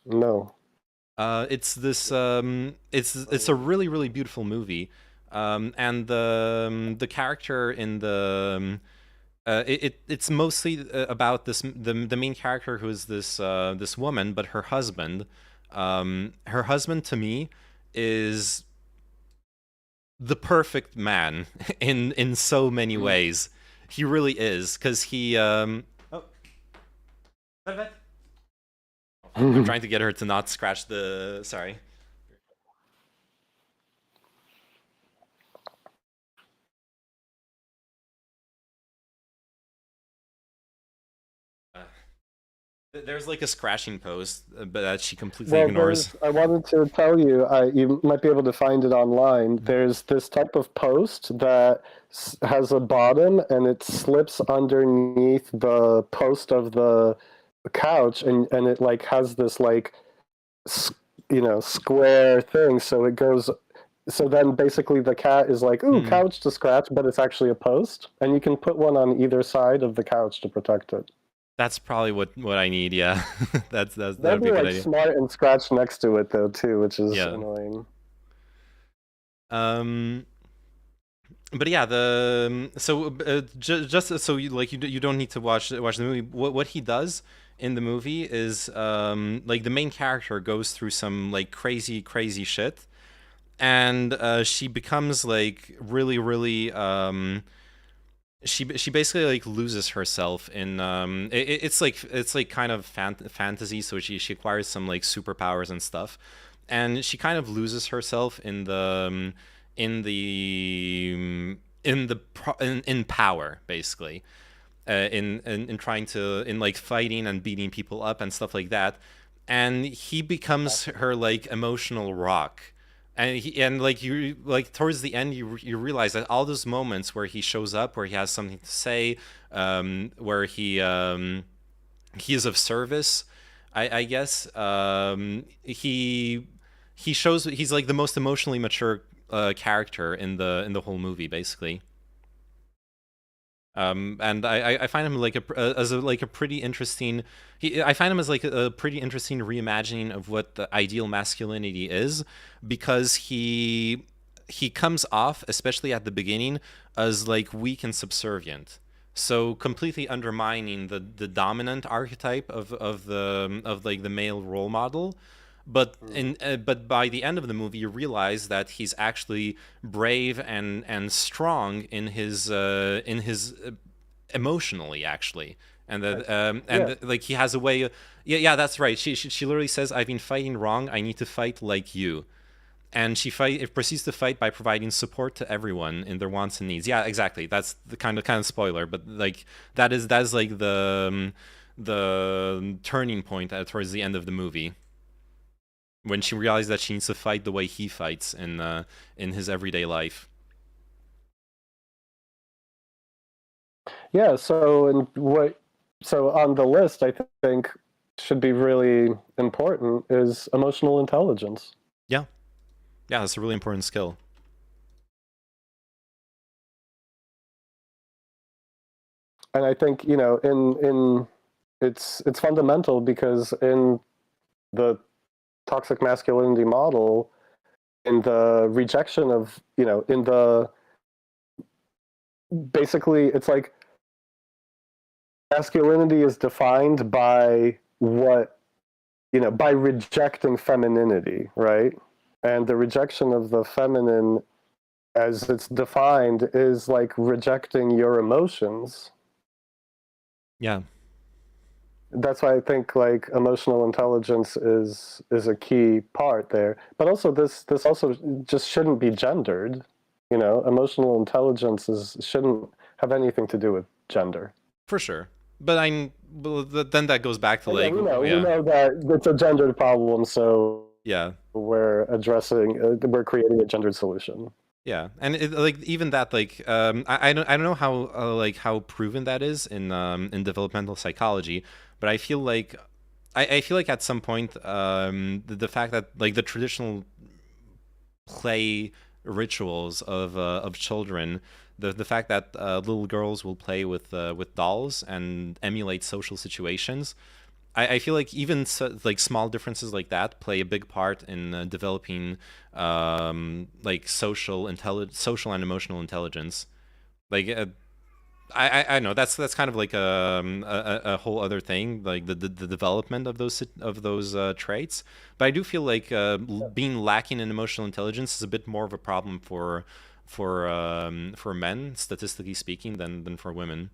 No. It's this it's a really, really beautiful movie, and the character in the it's mostly about the main character, who is this woman, but her husband to me is the perfect man in so many ways. He really is, because he I'm trying to get her to not scratch the sorry. There's like a scratching post, but that she completely ignores. I wanted to tell you, you might be able to find it online. There's this type of post that has a bottom, and it slips underneath the post of the couch, and it like has this like square thing, so it goes. So then basically the cat is like, ooh, couch to scratch, but it's actually a post, and you can put one on either side of the couch to protect it. That's probably what I need. Yeah, that That'd would be be a good like idea. smart and scratch next to it though too, which is Yeah. annoying. But yeah, just so you don't need to watch the movie. What he does in the movie is like the main character goes through some like crazy shit, and she becomes like really she basically like loses herself in it's like kind of fantasy, so she acquires some like superpowers and stuff, and she kind of loses herself in the in power, basically, in trying to, in like fighting and beating people up and stuff like that, and he becomes her like emotional rock. And like you, like towards the end, you realize that all those moments where he shows up, where he has something to say, where he is of service, I guess, he shows he's like the most emotionally mature character in the whole movie, basically. And I find him like a pretty interesting. I find him as like a pretty interesting reimagining of what the ideal masculinity is, because he comes off, especially at the beginning, as like weak and subservient. So completely undermining the dominant archetype of like the male role model. But by the end of the movie, you realize that he's actually brave and strong in his emotionally, actually, and that like he has a way of, yeah, that's right. She literally says, "I've been fighting wrong. I need to fight like you." And it proceeds to fight by providing support to everyone in their wants and needs. Yeah, exactly. That's the kind of spoiler, but like that is like the turning point towards the end of the movie, when she realized that she needs to fight the way he fights in his everyday life. Yeah. So on the list, I think should be really important is emotional intelligence. Yeah, that's a really important skill. And I think in it's fundamental, because in the toxic masculinity model, in the rejection of in the basically it's like masculinity is defined by what by rejecting femininity, right? And the rejection of the feminine as it's defined is like rejecting your emotions. Yeah. That's why I think like emotional intelligence is a key part there. But also this also just shouldn't be gendered. Emotional intelligence shouldn't have anything to do with gender. For sure. But then that goes back to like, we know that it's a gendered problem, so yeah, we're we're creating a gendered solution. Yeah, and like even that, like I don't know how like how proven that is in developmental psychology, but I feel like I feel like at some point the fact that like the traditional play rituals of children, the fact that little girls will play with dolls and emulate social situations, I feel like even like small differences like that play a big part in developing like social and emotional intelligence. Like I know that's kind of like a whole other thing, like the development of those traits. But I do feel like being lacking in emotional intelligence is a bit more of a problem for men, statistically speaking, than for women.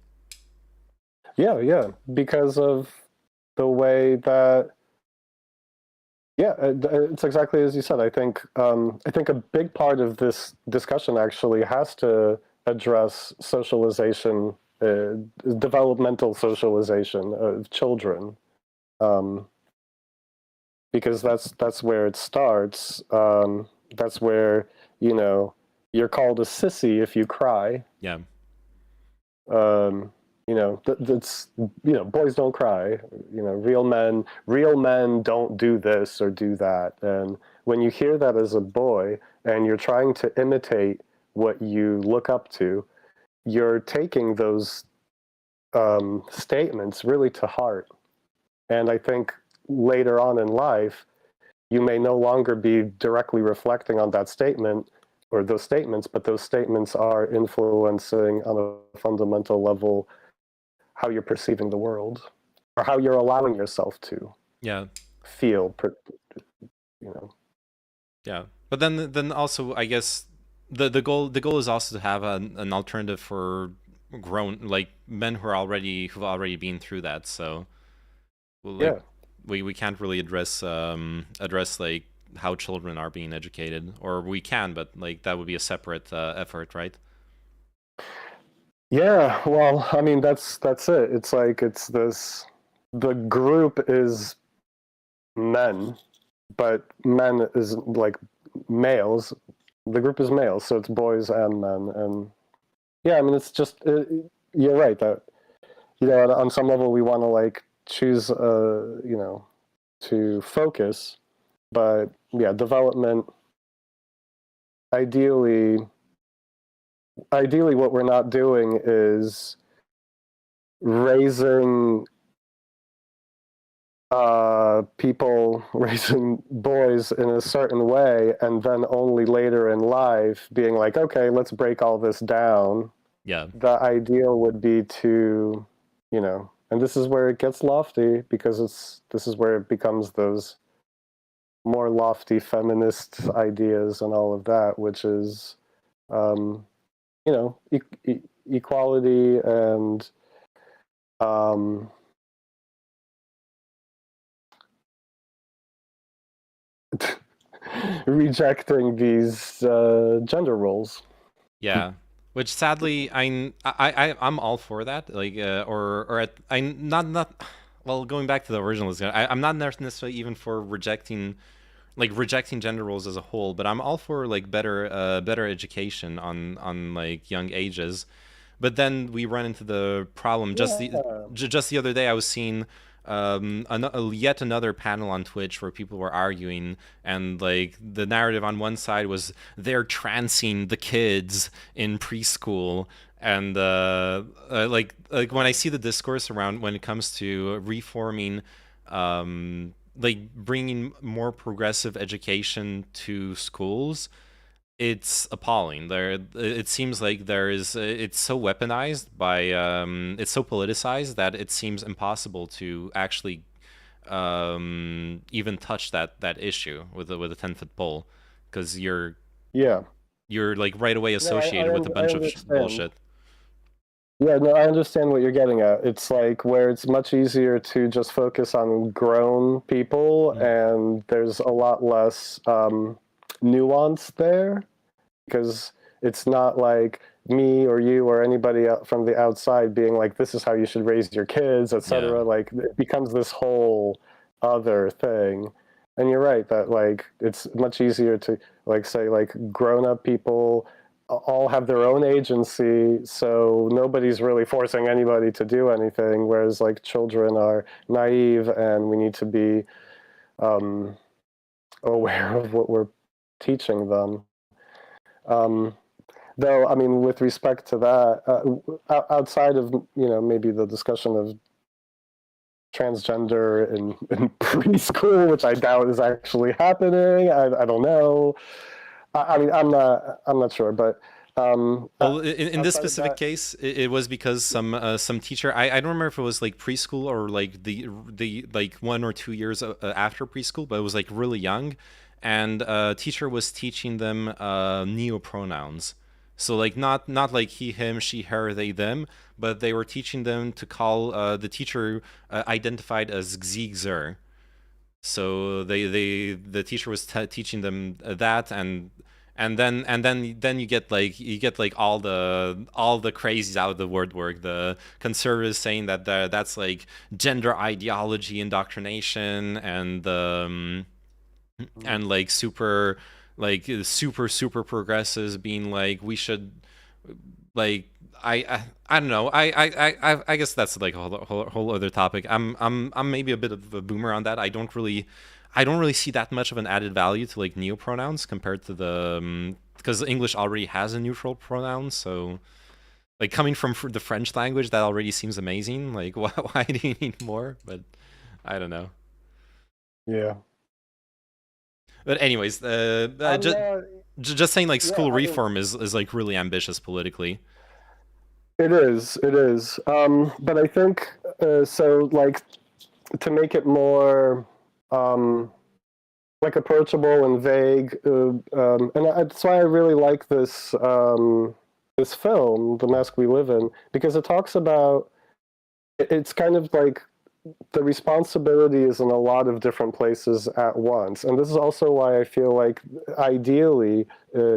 Yeah, because of the way that it's exactly as you said. I think a big part of this discussion actually has to address socialization, developmental socialization of children, because that's where it starts. That's where you're called a sissy if you cry. Yeah. that's, boys don't cry. Real men don't do this or do that. And when you hear that as a boy and you're trying to imitate what you look up to, you're taking those statements really to heart. And I think later on in life, you may no longer be directly reflecting on that statement or those statements, but those statements are influencing on a fundamental level how you're perceiving the world or how you're allowing yourself to feel, Yeah, but then also I guess the goal is also to have an alternative for grown like men who've already been through that. So we can't really address like how children are being educated, or we can, but like that would be a separate effort, right? Yeah, well, I mean that's it. It's like the group is men, but men is like males. The group is males, so it's boys and men. And yeah, I mean it's just you're right that on some level we want to like choose to focus, but yeah, development ideally what we're not doing is raising raising boys in a certain way and then only later in life being like, okay, let's break all this down. Yeah, the ideal would be to and this is where it gets lofty, because this is where it becomes those more lofty feminist ideas and all of that, which is equality and rejecting these gender roles. Yeah. Which sadly, I'm all for that. Like, I'm not. Well, going back to the originalism, I'm not necessarily even for rejecting gender roles as a whole, but I'm all for like better education on like young ages. But then we run into the problem. Just the other day, I was seeing yet another panel on Twitch where people were arguing, and like the narrative on one side was they're transing the kids in preschool, and like when I see the discourse around when it comes to reforming, like bringing more progressive education to schools, it's appalling. It seems like it's so weaponized by, it's so politicized that it seems impossible to actually even touch that issue with a 10-foot pole, because you're like right away associated with a bunch of bullshit. Yeah, no, I understand what you're getting at. It's like where it's much easier to just focus on grown people, and there's a lot less nuance there, because it's not like me or you or anybody from the outside being like, this is how you should raise your kids, etc. Like it becomes this whole other thing. And you're right that like it's much easier to like say like grown-up people all have their own agency, so nobody's really forcing anybody to do anything, whereas like children are naive and we need to be aware of what we're teaching them. Though, I mean, with respect to that, outside of maybe the discussion of transgender in preschool, which I doubt is actually happening, I don't know. I mean, I'm not sure, but well, in this specific case, it was because some teacher, I don't remember if it was like preschool or like the like 1 or 2 years after preschool, but it was like really young, and teacher was teaching them neopronouns. So like not like he, him, she, her, they, them, but they were teaching them to call the teacher identified as Xigzer. So the teacher was teaching them that, and then you get like all the crazies out of the word work. The conservatives saying that that's like gender ideology indoctrination, and like super progressives being like we should like I don't know. I guess that's like a whole other topic. I'm maybe a bit of a boomer on that. I don't really see that much of an added value to like neopronouns compared to the because English already has a neutral pronoun. So like coming from the French language, that already seems amazing. Like why do you need more? But I don't know. Yeah. But anyways, just saying like Yeah, school I mean, reform is like really ambitious politically. it is. It is. But I think so. Like to make it more like approachable and vague, that's why I really like this film, The Mask We Live In, because it talks about. It's kind of like the responsibility is in a lot of different places at once. And this is also why I feel like ideally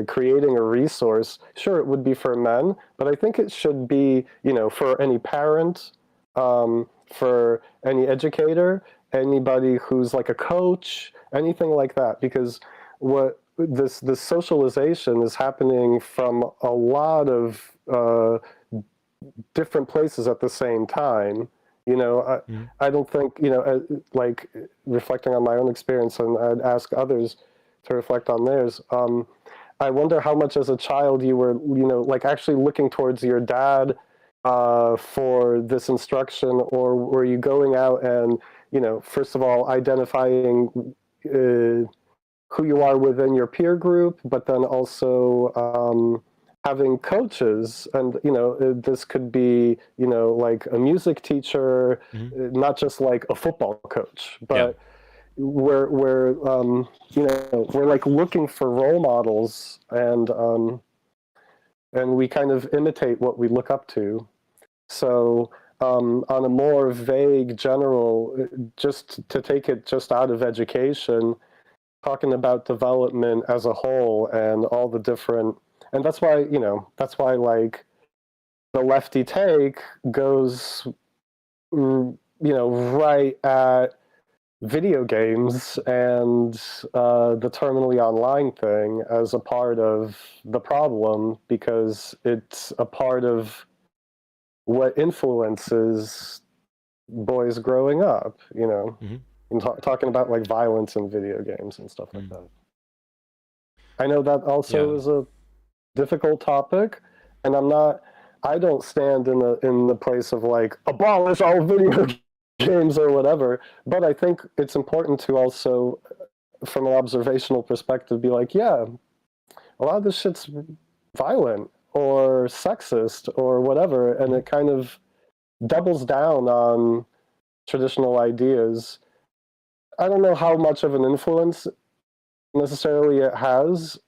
creating a resource, sure, it would be for men, but I think it should be, for any parent, for any educator, anybody who's like a coach, anything like that, because what this socialization is happening from a lot of different places at the same time. I don't think, like reflecting on my own experience, and I'd ask others to reflect on theirs. I wonder how much as a child you were, like actually looking towards your dad for this instruction, or were you going out and, first of all, identifying who you are within your peer group, but then also having coaches, and this could be like a music teacher, not just like a football coach, Yeah. but we're like looking for role models, and we kind of imitate what we look up to. So on a more vague general, just to take it just out of education, talking about development as a whole and all the different, and that's why like the lefty take goes right at video games and the terminally online thing as a part of the problem, because it's a part of what influences boys growing up, and talking about like violence in video games and stuff like that. I know that also Yeah. is a difficult topic, and I don't stand in the place of like abolish all video games or whatever, but I think it's important to also, from an observational perspective, be like, yeah, a lot of this shit's violent or sexist or whatever, and it kind of doubles down on traditional ideas. I don't know how much of an influence necessarily it has,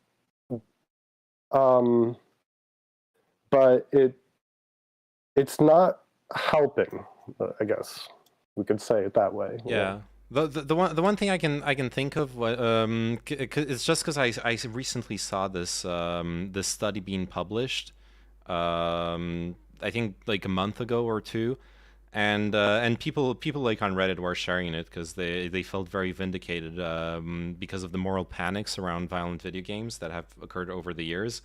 um, but it's not helping. I guess we could say it that way. Yeah. The one thing I can think of it's just because I recently saw this study being published, I think like a month ago or two, and people like on Reddit were sharing it because they felt very vindicated because of the moral panics around violent video games that have occurred over the years.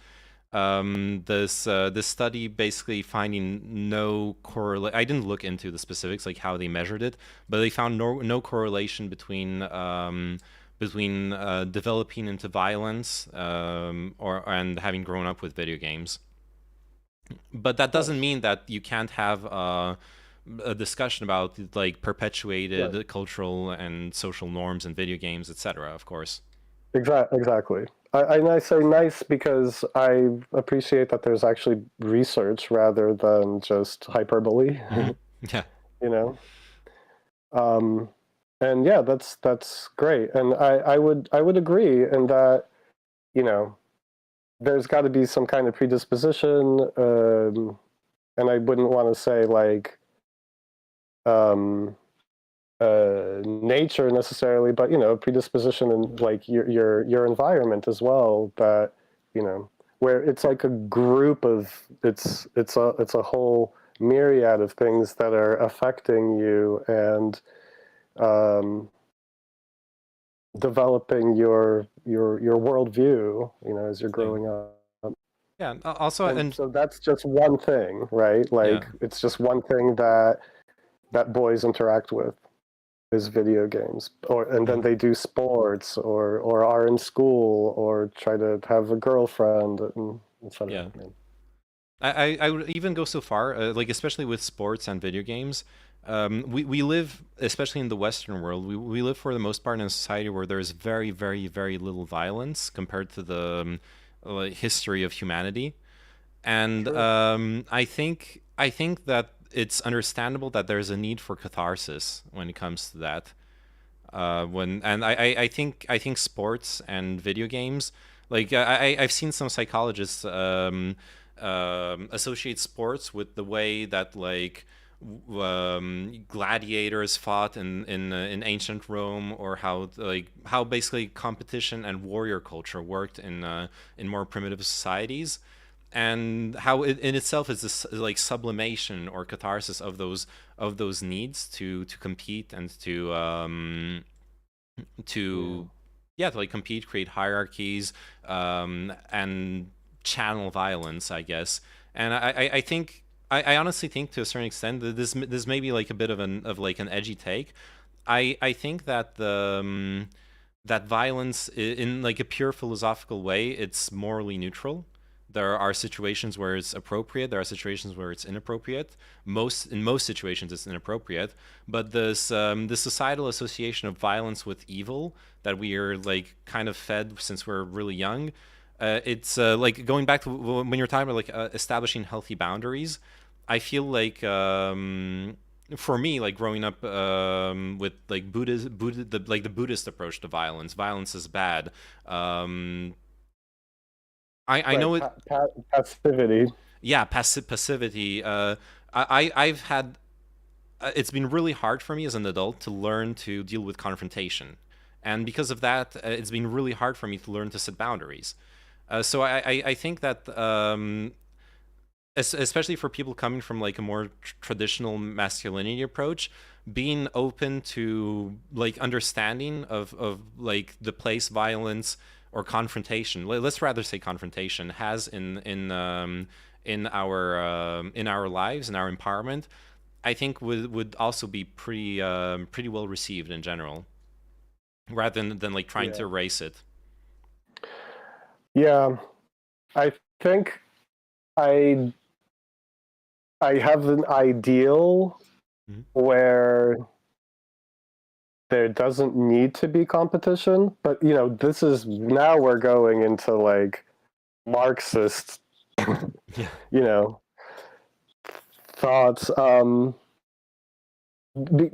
This study basically finding no correlation. I didn't look into the specifics, like how they measured it, but they found no correlation between developing into violence and having grown up with video games. But that doesn't mean that you can't have a discussion about like perpetuated Right. cultural and social norms in video games, etc. Of course. Exactly. I say nice because I appreciate that there's actually research rather than just hyperbole. Yeah. you know, um, and yeah, that's great, and I would agree in that there's got to be some kind of predisposition, and I wouldn't want to say like um, nature necessarily, but predisposition in like your environment as well. That where it's like a group of it's a whole myriad of things that are affecting you and um, developing your worldview. As you're Thing. growing up. Yeah. Also, And so that's just one thing, right? yeah. Like it's just one thing that boys interact with is video games, and then they do sports or are in school or try to have a girlfriend and etc. Yeah. I would even go so far, like especially with sports and video games. We live, especially in the Western world, we live for the most part in a society where there's very, very, very little violence compared to the history of humanity. And True. I think that it's understandable that there's a need for catharsis when it comes to that. I think sports and video games, like I've seen some psychologists associate sports with the way that like gladiators fought in ancient Rome, or how basically competition and warrior culture worked in more primitive societies, and how it in itself is this like sublimation or catharsis of those needs to compete and to yeah, to like compete, create hierarchies, and channel violence, I guess. And I think I honestly think to a certain extent that this may be like a bit of an edgy take. I think that that violence in like a pure philosophical way, it's morally neutral. There are situations where it's appropriate. There are situations where it's inappropriate. In most situations, it's inappropriate. But this societal association of violence with evil that we are like kind of fed since we're really young, it's like going back to when you're talking about like establishing healthy boundaries. I feel like for me, like growing up with like the Buddhist approach to violence, violence is bad. I Right, know it. passivity. Yeah, passivity. I've had. It's been really hard for me as an adult to learn to deal with confrontation, and because of that, it's been really hard for me to learn to set boundaries. So I think that especially for people coming from like a more traditional masculinity approach, being open to like understanding of like the place violence or confrontation, let's rather say confrontation, has in our lives, in our empowerment, I think would also be pretty well received in general, rather than like trying to Yeah. erase it. Yeah. I think I have an ideal Mhm. where there doesn't need to be competition, but this is now we're going into like Marxist, Yeah. you know, thoughts.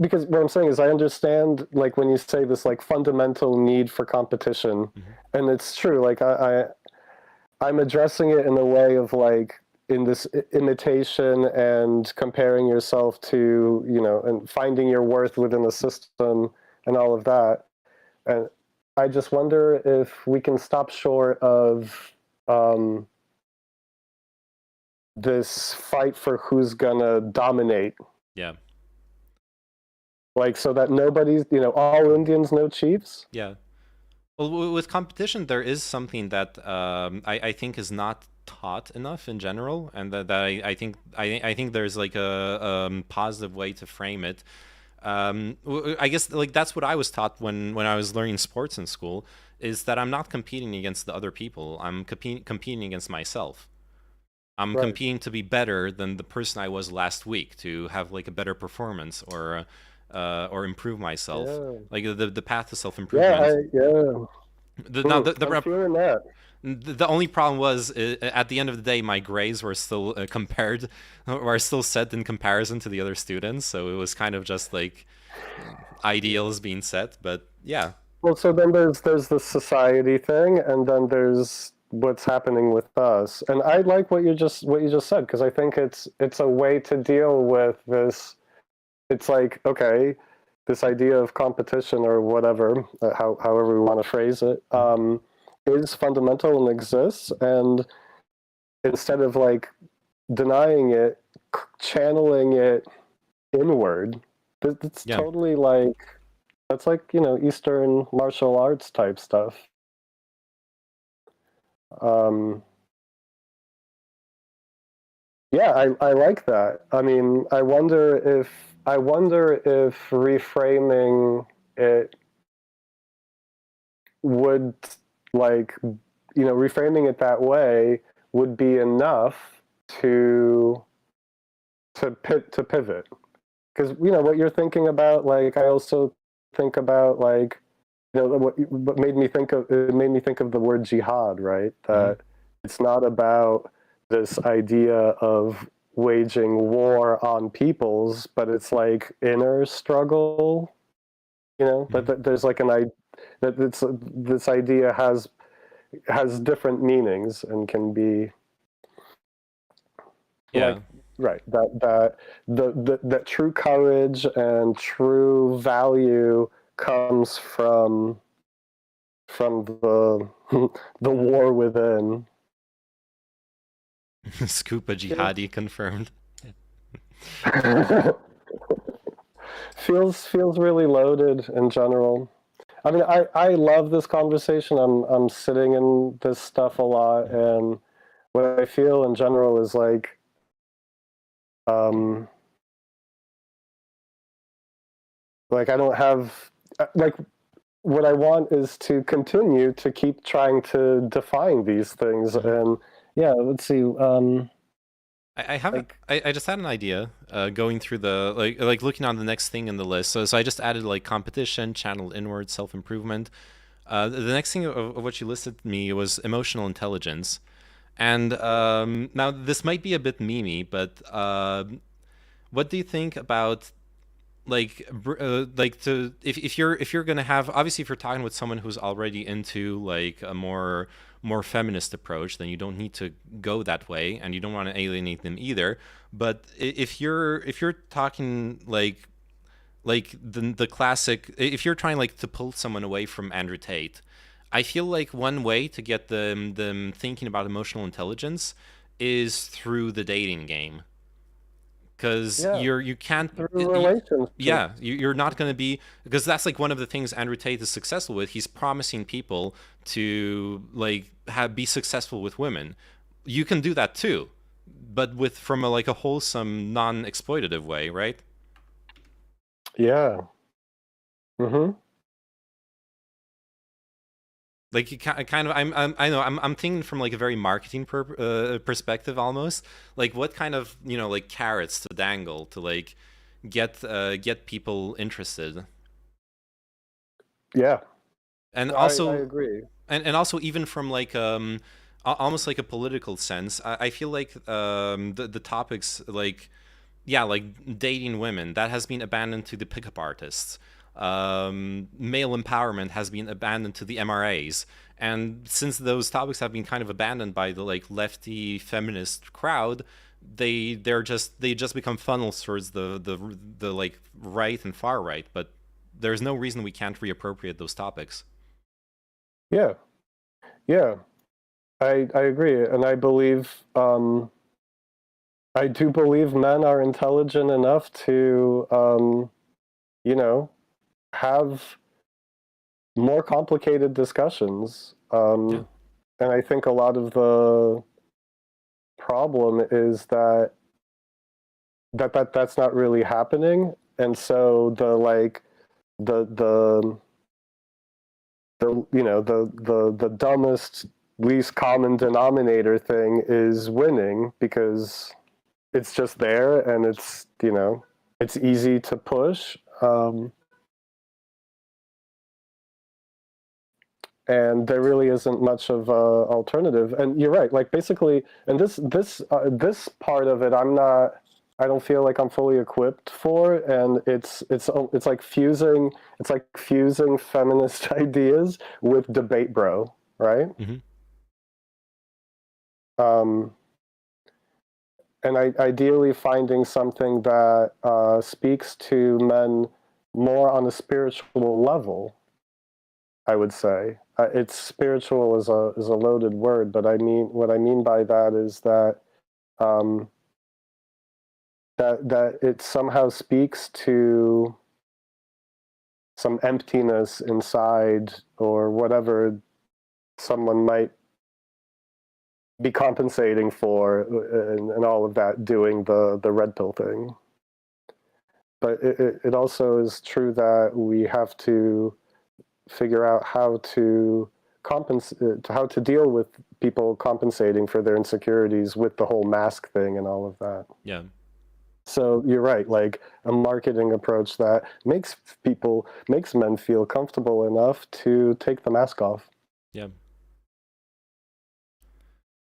Because what I'm saying is I understand like when you say this like fundamental need for competition, Mhm. and it's true. Like I'm addressing it in a way of like in this imitation and comparing yourself to and finding your worth within the system and all of that. And I just wonder if we can stop short of um, this fight for who's gonna dominate, Yeah. like so that nobody's all Indians, no chiefs. Yeah. Well, with competition, there is something that I think is not taught enough in general, and that I think there's like a positive way to frame it. I guess like that's what I was taught when I was learning sports in school, is that I'm not competing against the other people. I'm competing against myself. I'm Right. competing to be better than the person I was last week, to have like a better performance or improve myself. Yeah. Like the path to self Yeah. improvement. Now I'm feeling that. the only problem was at the end of the day, my grades were still compared, were still set in comparison to the other students. So it was kind of just like ideals being set. But yeah, Well, so then there's the society thing, and then there's what's happening with us. And I like what you just said, because I think it's a way to deal with this. It's like, okay, this idea of competition or whatever, however we want to phrase it, is fundamental and exists. And instead of like denying it, channeling it inward, it's yeah, totally like that's like Eastern martial arts type stuff. Um, Yeah, I like that. I mean, I wonder if reframing it would, like, reframing it that way would be enough to to pivot. Because what you're thinking about, like, I also think about, like, what made me think of it made me think of the word jihad, right? That it's not about this idea of waging war on peoples, but it's like inner struggle. That there's like that this idea has different meanings and can be Yeah. like, right, that true courage and true value comes from the the war within. Scuba jihadi confirmed. Feels really loaded in general. I mean, I love this conversation. I'm sitting in this stuff a lot, and what I feel in general is um like I don't have like what I want is to continue to keep trying to define these things. And yeah, let's see. I have Like, I just had an idea going through the like looking on the next thing in the list. So I just added like competition, channeled inward, self-improvement. The next thing of what you listed me was emotional intelligence. And now this might be a bit memey, but what do you think about like to if you're gonna have, obviously if you're talking with someone who's already into like a more feminist approach, then you don't need to go that way and you don't want to alienate them either. But if you're talking like the classic, if you're trying like to pull someone away from Andrew Tate, I feel like one way to get them thinking about emotional intelligence is through the dating game, because yeah, you can't through relationships. yeah, you're not going to be, because that's like one of the things Andrew Tate is successful with. He's promising people to like be successful with women. You can do that too, but with from a like a wholesome, non-exploitative way, right? Yeah. Mm-hmm. Like you kind of, I know I'm thinking from like a very marketing perspective almost. Like what kind of like carrots to dangle to like get people interested. Yeah. And I also, agree. and also even from like almost like a political sense, I feel like the topics like, yeah, like dating women, that has been abandoned to the pickup artists. Male empowerment has been abandoned to the MRAs. And since those topics have been kind of abandoned by the like lefty feminist crowd, they just become funnels towards the like right and far right. But there's no reason we can't reappropriate those topics. Yeah. Yeah. I agree, and I do believe men are intelligent enough to you know have more complicated discussions. Yeah. And I think a lot of the problem is that's not really happening. And so the the the dumbest least common denominator thing is winning because it's just there and it's easy to push. And there really isn't much of a alternative. And you're right, like basically, and this part of it, I don't feel like I'm fully equipped for, and it's like fusing feminist ideas with debate bro, right? Hmm. Um, and ideally finding something that speaks to men more on a spiritual level, I would say. It's spiritual is a loaded word, but what I mean by that is that um, that it somehow speaks to some emptiness inside or whatever someone might be compensating for and all of that, doing the red pill thing. But it also is true that we have to figure out how to how to deal with people compensating for their insecurities with the whole mask thing and all of that. Yeah. So you're right, like a marketing approach that makes men feel comfortable enough to take the mask off. Yeah.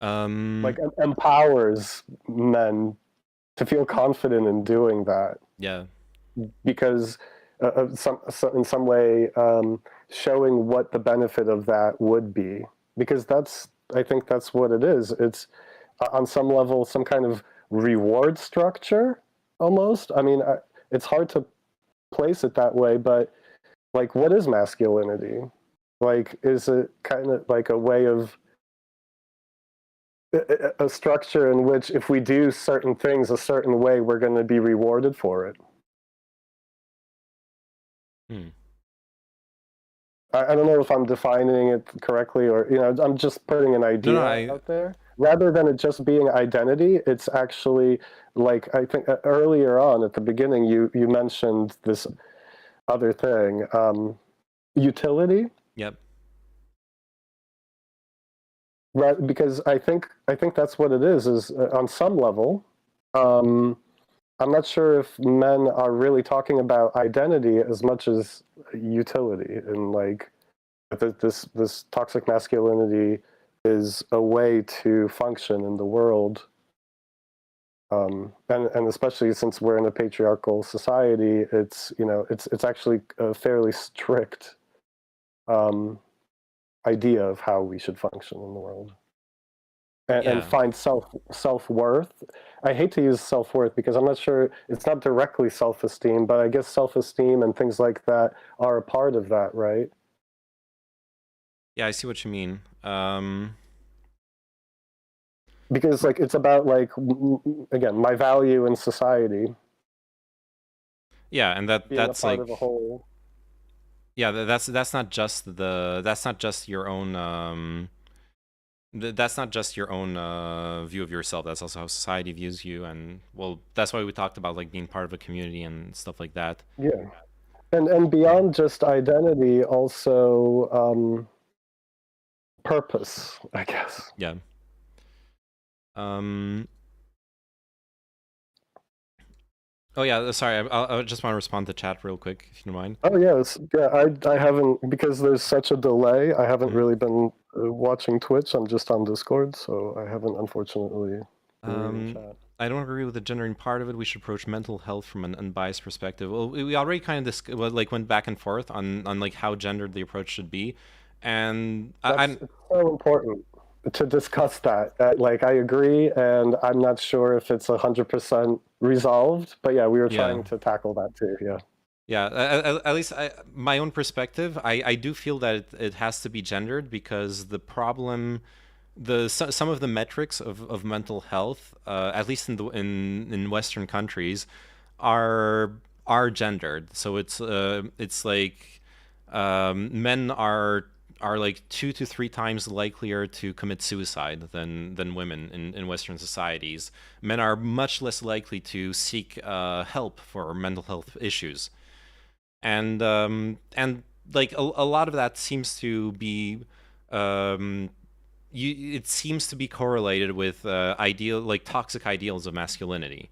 Like empowers men to feel confident in doing that. Yeah. Because in some way showing what the benefit of that would be, because I think that's what it is. It's on some level some kind of reward structure almost. I mean, it's hard to place it that way, but like, what is masculinity? Like, is it kind of like a way of a structure in which if we do certain things a certain way, we're going to be rewarded for it? I don't know if I'm defining it correctly, or I'm just putting an idea out there. Rather than it just being identity, it's actually like, I think earlier on at the beginning you mentioned this other thing, utility. Yep. Right, because I think that's what it is on some level. I'm not sure if men are really talking about identity as much as utility, and like this toxic masculinity is a way to function in the world. And especially since we're in a patriarchal society, it's actually a fairly strict idea of how we should function in the world. And find self-worth. I hate to use self-worth because I'm not sure, it's not directly self-esteem, but I guess self-esteem and things like that are a part of that, right? Yeah, I see what you mean. Because like it's about, like, again, my value in society. Yeah, and that's part like of a whole. Yeah, that's not just your own that's not just your own view of yourself. That's also how society views you, and well, that's why we talked about like being part of a community and stuff like that. Yeah, and beyond just identity, also purpose, I guess. Yeah. Oh yeah, sorry. I just want to respond to chat real quick, if you don't mind. Oh yes, yeah. I haven't, because there's such a delay. I haven't really been watching Twitch. I'm just on Discord, so I haven't, unfortunately. Chat. I don't agree with the gendering part of it. We should approach mental health from an unbiased perspective. Well, we already kind of went back and forth on like how gendered the approach should be, and it's so important to discuss that. Like, I agree, and I'm not sure if it's 100% resolved, but yeah, we were trying to tackle that too. Yeah. Yeah, at least my own perspective, I do feel that it has to be gendered, because the problem, some of the metrics of mental health, at least in Western countries, are gendered. So it's like men are like 2 to 3 times likelier to commit suicide than women in Western societies. Men are much less likely to seek help for mental health issues, and like a lot of that seems to be it seems to be correlated with toxic ideals of masculinity.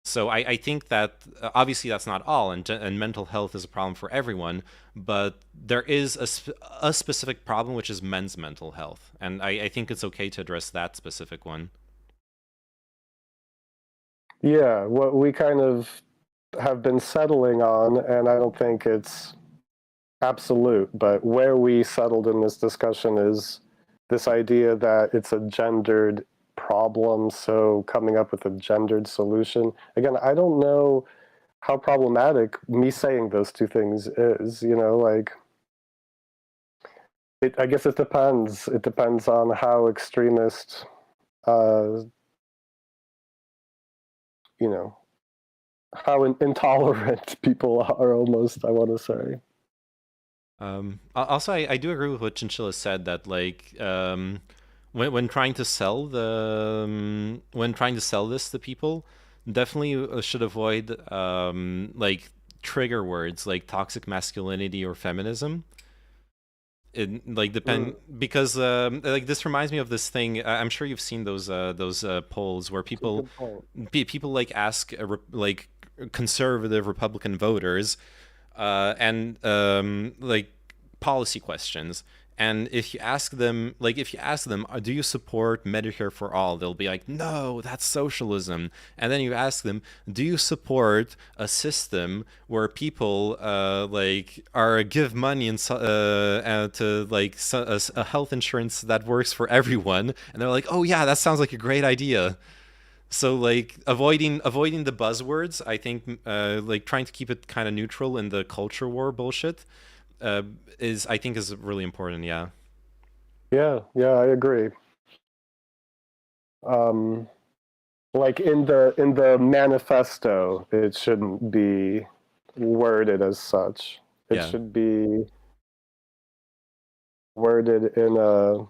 So I think that obviously that's not all, and mental health is a problem for everyone, but there is a specific problem, which is men's mental health, and I think it's okay to address that specific one. Yeah, what we kind of have been settling on, and I don't think it's absolute, but where we settled in this discussion is this idea that it's a gendered problem, so coming up with a gendered solution. Again, I don't know how problematic me saying those two things is, like, I guess it depends. It depends on how extremist, how intolerant people are, almost, I want to say. Also, I do agree with what Chinchilla said, that like when trying to sell the when trying to sell this to people, definitely should avoid like trigger words like toxic masculinity or feminism. It like depend because like this reminds me of this thing. I'm sure you've seen those polls where It's a good point. people like ask like conservative Republican voters and like policy questions. And if you ask them, do you support Medicare for all? They'll be like, no, that's socialism. And then you ask them, do you support a system where people like are give money and to like a health insurance that works for everyone? And they're like, oh yeah, that sounds like a great idea. So like avoiding the buzzwords, I think like trying to keep it kind of neutral in the culture war bullshit uh, is I think is really important. Yeah. Yeah, yeah, I agree. Um, like in the manifesto, it shouldn't be worded as such. It Yeah. should be worded in a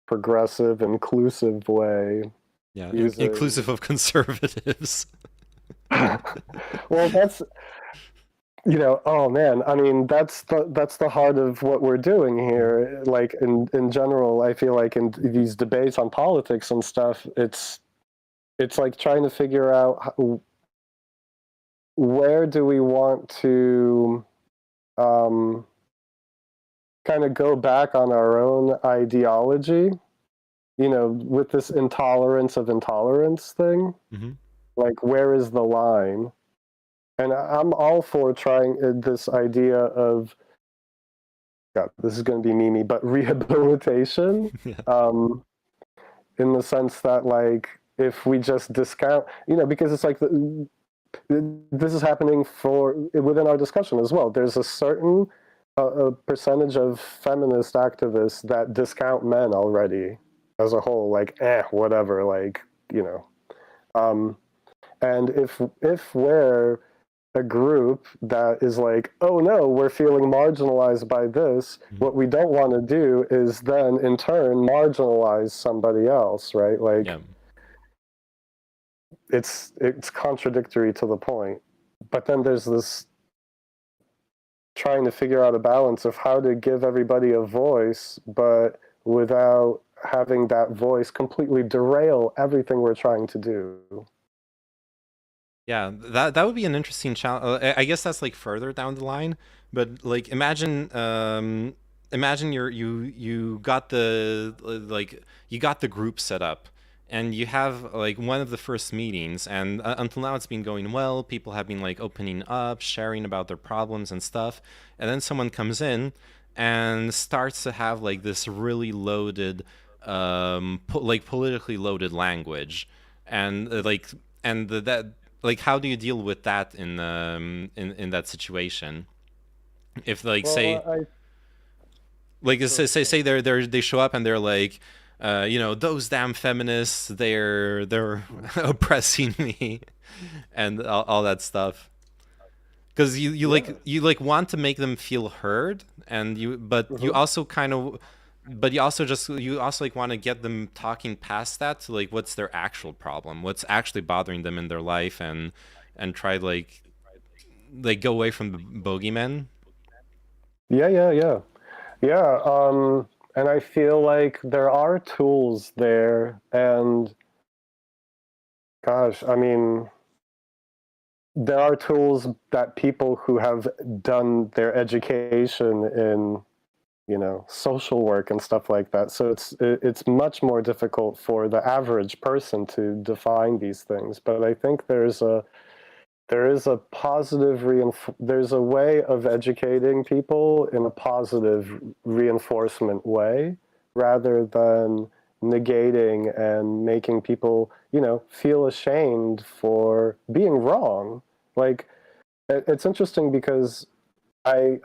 progressive, inclusive way, Yeah. using. Inclusive of conservatives. Well, that's, oh man, I mean, that's the heart of what we're doing here. Like in general, I feel like in these debates on politics and stuff, it's like trying to figure out where do we want to um, kind of go back on our own ideology, with this intolerance of intolerance thing. Hmm. Like, where is the line? And I'm all for trying this idea of, God, this is going to be memey, but rehabilitation, Yeah. in the sense that, like, if we just discount, because it's like this is happening within our discussion as well. There's a certain a percentage of feminist activists that discount men already as a whole, like, whatever, like, um, and if we're a group that is like, oh no, we're feeling marginalized by this, what we don't want to do is then in turn marginalize somebody else, right? Like, Yeah. it's contradictory to the point. But then there's this trying to figure out a balance of how to give everybody a voice, but without having that voice completely derail everything we're trying to do. Yeah, that would be an interesting challenge. I guess that's like further down the line, but like imagine you got the like you got the group set up, and you have like one of the first meetings, and until now it's been going well. People have been like opening up, sharing about their problems and stuff, and then someone comes in and starts to have like this really loaded, like politically loaded language, and that like how do you deal with that in that situation if like say Well, I like sure. say they show up and they're like those damn feminists they're oppressing me and all that stuff because Yeah. you like want to make them feel heard and you Mhm. also kind of but you also like want to get them talking past that to like what's their actual problem, what's actually bothering them in their life, and try like go away from the bogeyman. Yeah, yeah, yeah. Yeah, and I feel like there are tools there, and gosh, I mean, there are tools that people who have done their education in, social work and stuff like that. So it's much more difficult for the average person to define these things. But I think there is a positive there's a way of educating people in a positive reinforcement way rather than negating and making people feel ashamed for being wrong. Like, it's interesting because I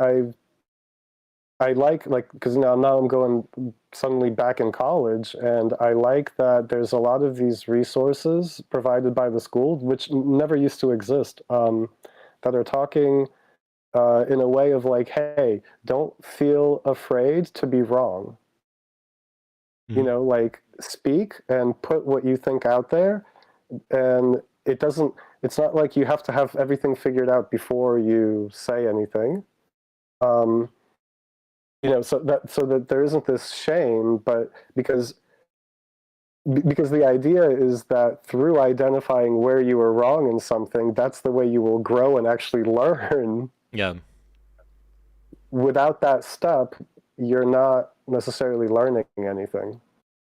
like because now I'm going suddenly back in college, and I like that there's a lot of these resources provided by the school, which never used to exist, that are talking in a way of like, hey, don't feel afraid to be wrong. You know, like speak and put what you think out there, and it's not like you have to have everything figured out before you say anything. You know, so that there isn't this shame, but because the idea is that through identifying where you were wrong in something, that's the way you will grow and actually learn. Yeah. Without that step, you're not necessarily learning anything.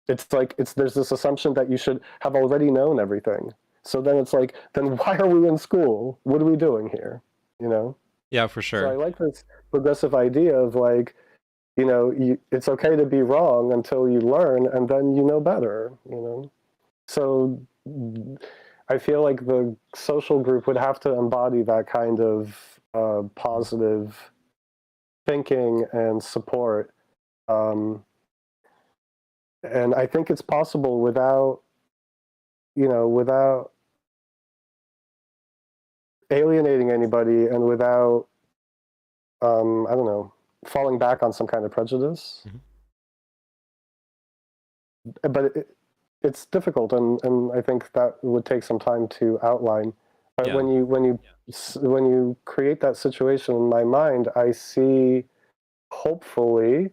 It's like there's this assumption that you should have already known everything. So then it's like, then why are we in school? What are we doing here? You know? Yeah, for sure. So I like this progressive idea of like, you know, it's okay to be wrong until you learn, and then you know better, you know? So I feel like the social group would have to embody that kind of positive thinking and support. And I think it's possible without, you know, without alienating anybody and without, I don't know, falling back on some kind of prejudice. But it's difficult, and I think that would take some time to outline. But Yeah. when you create that situation in my mind, I see, hopefully,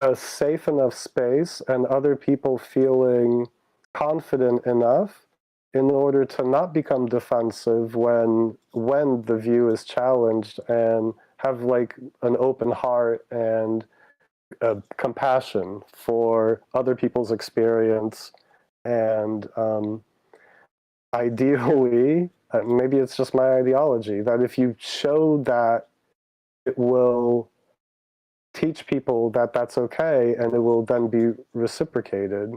a safe enough space and other people feeling confident enough in order to not become defensive when the view is challenged, and have like an open heart and compassion for other people's experience. And ideally, maybe it's just my ideology, that if you show that, it will teach people that that's okay, and it will then be reciprocated.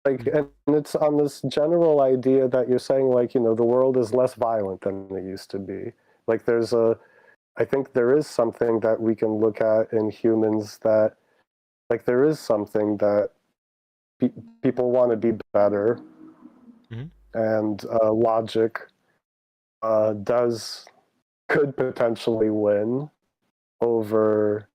Like, and it's on this general idea that you're saying, like, you know, the world is less violent than it used to be. Like, I think there is something that we can look at in humans, that, like, there is something that people want to be better, and logic could potentially win over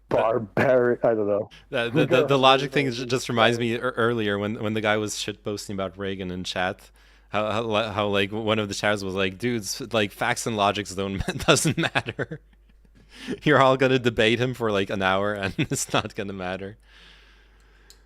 barbaric. I don't know. The logic thing just reminds me earlier when the guy was shitposting about Reagan in chat. How like one of the chats was like, dudes, like facts and logics doesn't matter. You're all gonna debate him for like an hour, and it's not gonna matter.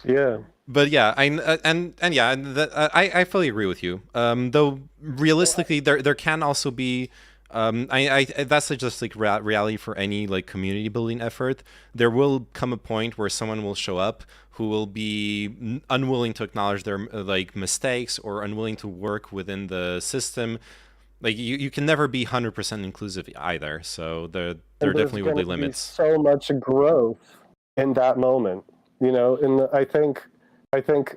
Yeah. But yeah, I fully agree with you. Though realistically, there can also be, that's just like reality for any like community building effort. There will come a point where someone will show up who will be unwilling to acknowledge their like mistakes, or unwilling to work within the system. Like you can never be 100% inclusive either. So there definitely will be limits. So much growth in that moment, you know. I think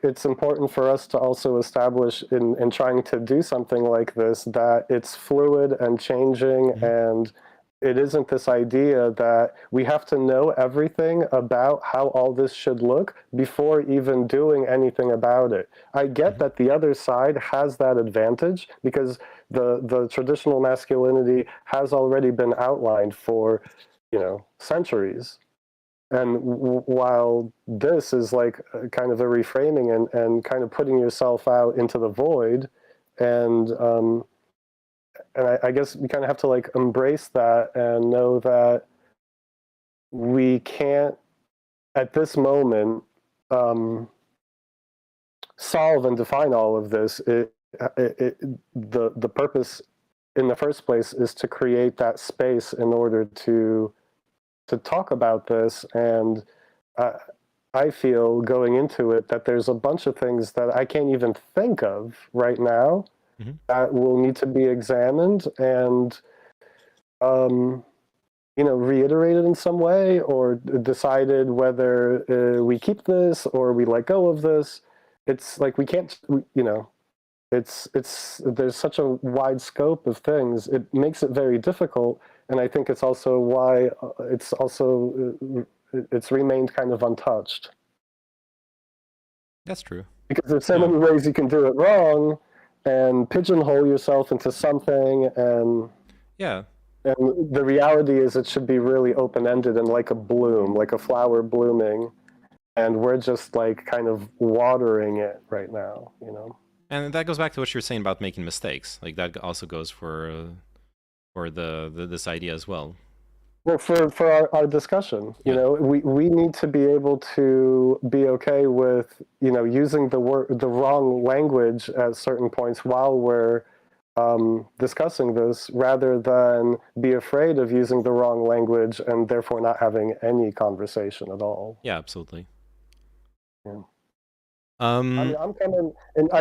it's important for us to also establish in trying to do something like this, that it's fluid and changing, and it isn't this idea that we have to know everything about how all this should look before even doing anything about it. I get that the other side has that advantage, because the traditional masculinity has already been outlined for, you know, centuries. And while this is like kind of a reframing and kind of putting yourself out into the void, and I guess we kind of have to like embrace that and know that we can't, at this moment, solve and define all of this. The purpose in the first place is to create that space in order to talk about this. And I feel, going into it, that there's a bunch of things that I can't even think of right now that will need to be examined and, you know, reiterated in some way, or decided whether we keep this or we let go of this. It's like we can't, you know, there's such a wide scope of things. It makes it very difficult. And I think it's also why it's remained kind of untouched. That's true. Because there's so many ways you can do it wrong and pigeonhole yourself into something. And yeah, And the reality is, it should be really open-ended and like a bloom, like a flower blooming, and we're just like kind of watering it right now, you know. And that goes back to what you were saying about making mistakes. Like that also goes for this idea as well. Well, for our discussion, you Yeah. know, we need to be able to be okay with, you know, using the wrong language at certain points while we're discussing this, rather than be afraid of using the wrong language and therefore not having any conversation at all. Yeah, absolutely. Yeah. I mean, Um, I'm kind of, and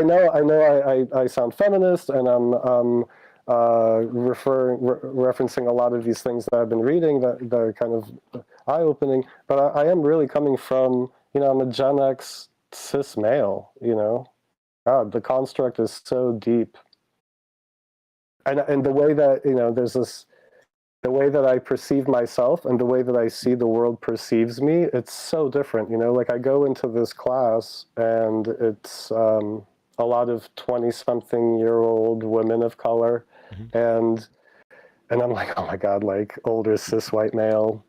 I sound feminist, and I'm referencing a lot of these things that I've been reading that are kind of eye-opening. But I am really coming from, you know, I'm a Gen X cis male. You know, God, the construct is so deep, and the way that, you know, there's this, the way that I perceive myself and the way that I see the world perceives me, it's so different. You know, like I go into this class and it's a lot of 20-something-year-old women of color, and I'm like, oh my God, like older cis white male.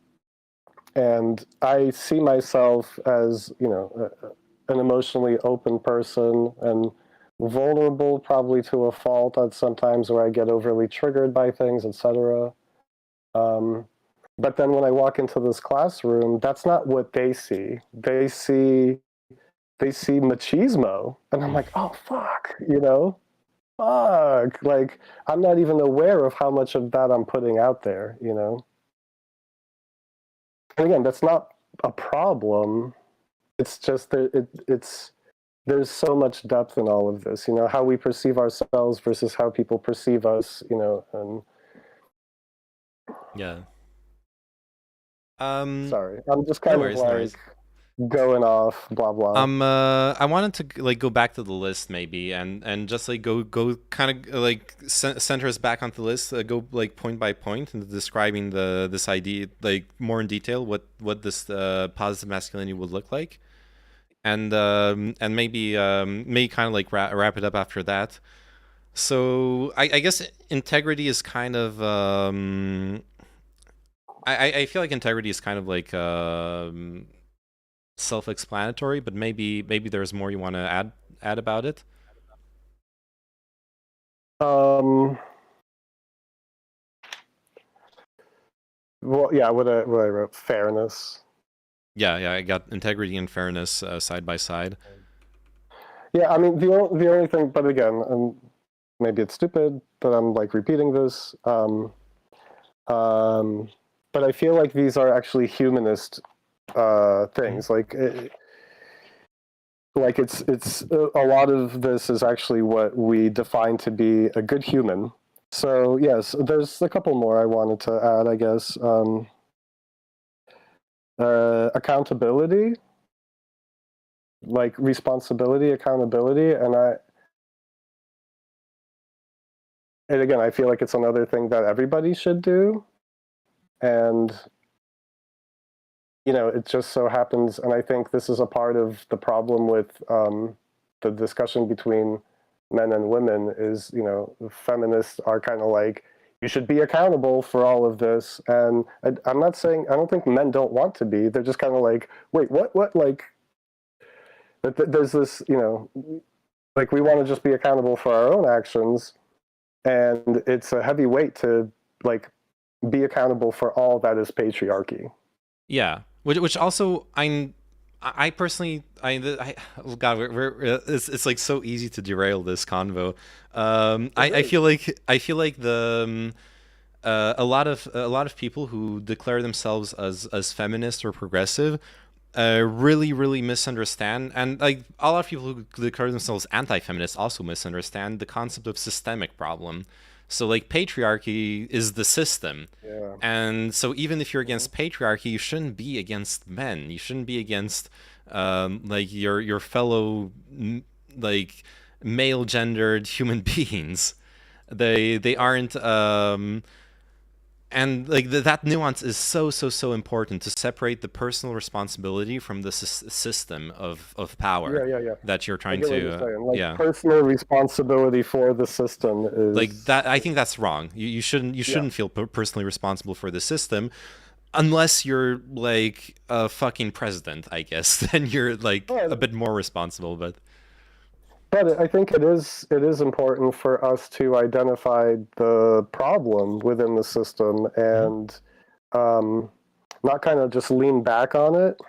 And I see myself as, you know, an emotionally open person and vulnerable, probably to a fault at sometimes, where I get overly triggered by things, etc. But then when I walk into this classroom, that's not what they see. They see machismo, and I'm like, oh fuck, you know, fuck. Like I'm not even aware of how much of that I'm putting out there, you know. And again, that's not a problem. It's just that it's there's so much depth in all of this, you know, how we perceive ourselves versus how people perceive us, you know. And yeah. sorry, I'm just No kind of worries, no worries. like going off, blah blah. I wanted to like go back to the list maybe, and just like go kind of like center us back onto the list, go like point by point and describing this idea like more in detail, what this positive masculinity would look like, and maybe kind of like wrap it up after that. So I guess integrity is kind of I feel like integrity is kind of like self-explanatory, but maybe there's more you want to add about it. Well, yeah, what I wrote, fairness. Yeah, I got integrity and fairness side by side. Yeah, I mean, the only thing, but again, maybe it's stupid that I'm like repeating this, but I feel like these are actually humanist things. Like it's a lot of this is actually what we define to be a good human. So yes, there's a couple more I wanted to add, I guess. Accountability, like responsibility, accountability, and again, I feel like it's another thing that everybody should do. And, you know, it just so happens, and I think this is a part of the problem with the discussion between men and women is, you know, feminists are kind of like, you should be accountable for all of this. And I'm not saying, I don't think men don't want to be. They're just kind of like, wait, what? Like, there's this, you know, like we want to just be accountable for our own actions. And it's a heavy weight to like be accountable for all that is patriarchy. Yeah, which also I personally oh God, it's like so easy to derail this convo. I feel like the a lot of people who declare themselves as feminist or progressive really misunderstand, and like a lot of people who declare themselves anti-feminist also misunderstand the concept of systemic problem. So like patriarchy is the system, Yeah. and so even if you're against patriarchy, you shouldn't be against men. You shouldn't be against like your fellow like male gendered human beings. They aren't And like that nuance is so important to separate the personal responsibility from the system of power Yeah. that you're I trying get what to you're saying. Like yeah, personal responsibility for the system like is that. I think that's wrong. You shouldn't feel personally responsible for the system unless you're like a fucking president, I guess. Then you're like Well, a bit more responsible. but I think it is important for us to identify the problem within the system and not kind of just lean back on it,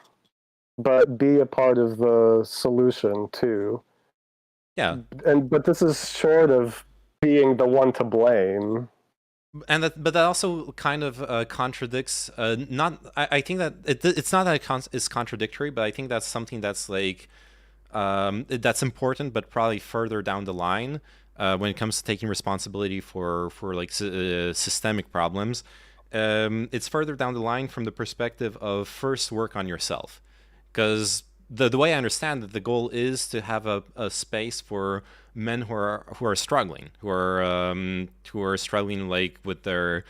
but be a part of the solution too. Yeah, But this is short of being the one to blame. and but that also kind of contradicts. Not, I think that it's not that it's contradictory, but I think that's something that's like that's important, but probably further down the line when it comes to taking responsibility for like systemic problems. It's further down the line from the perspective of first work on yourself, because the way I understand that the goal is to have a space for men who are struggling, who are struggling like with their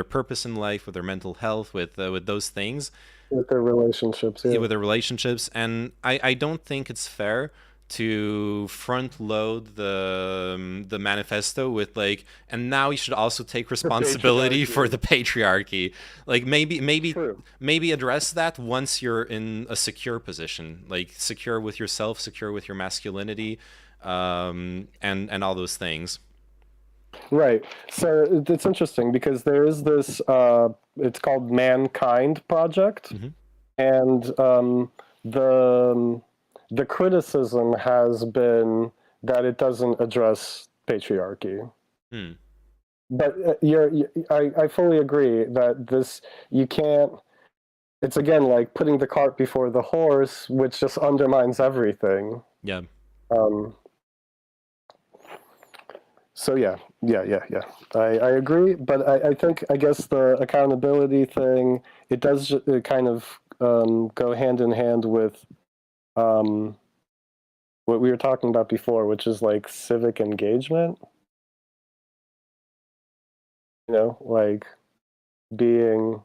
purpose in life, with their mental health, with those things, With their relationships, yeah. with their relationships. And I don't think it's fair to front load the manifesto with like, and now you should also take responsibility for the patriarchy. Like True. maybe address that once you're in a secure position, like secure with yourself, secure with your masculinity, and all those things. Right. So it's interesting because there is this. It's called Mankind Project, and the criticism has been that it doesn't address patriarchy. Hmm. But I fully agree that this you can't. It's again like putting the cart before the horse, which just undermines everything. Yeah. Um, so yeah. I agree, but I think I guess the accountability thing it does kind of go hand in hand with what we were talking about before, which is like civic engagement. You know, like being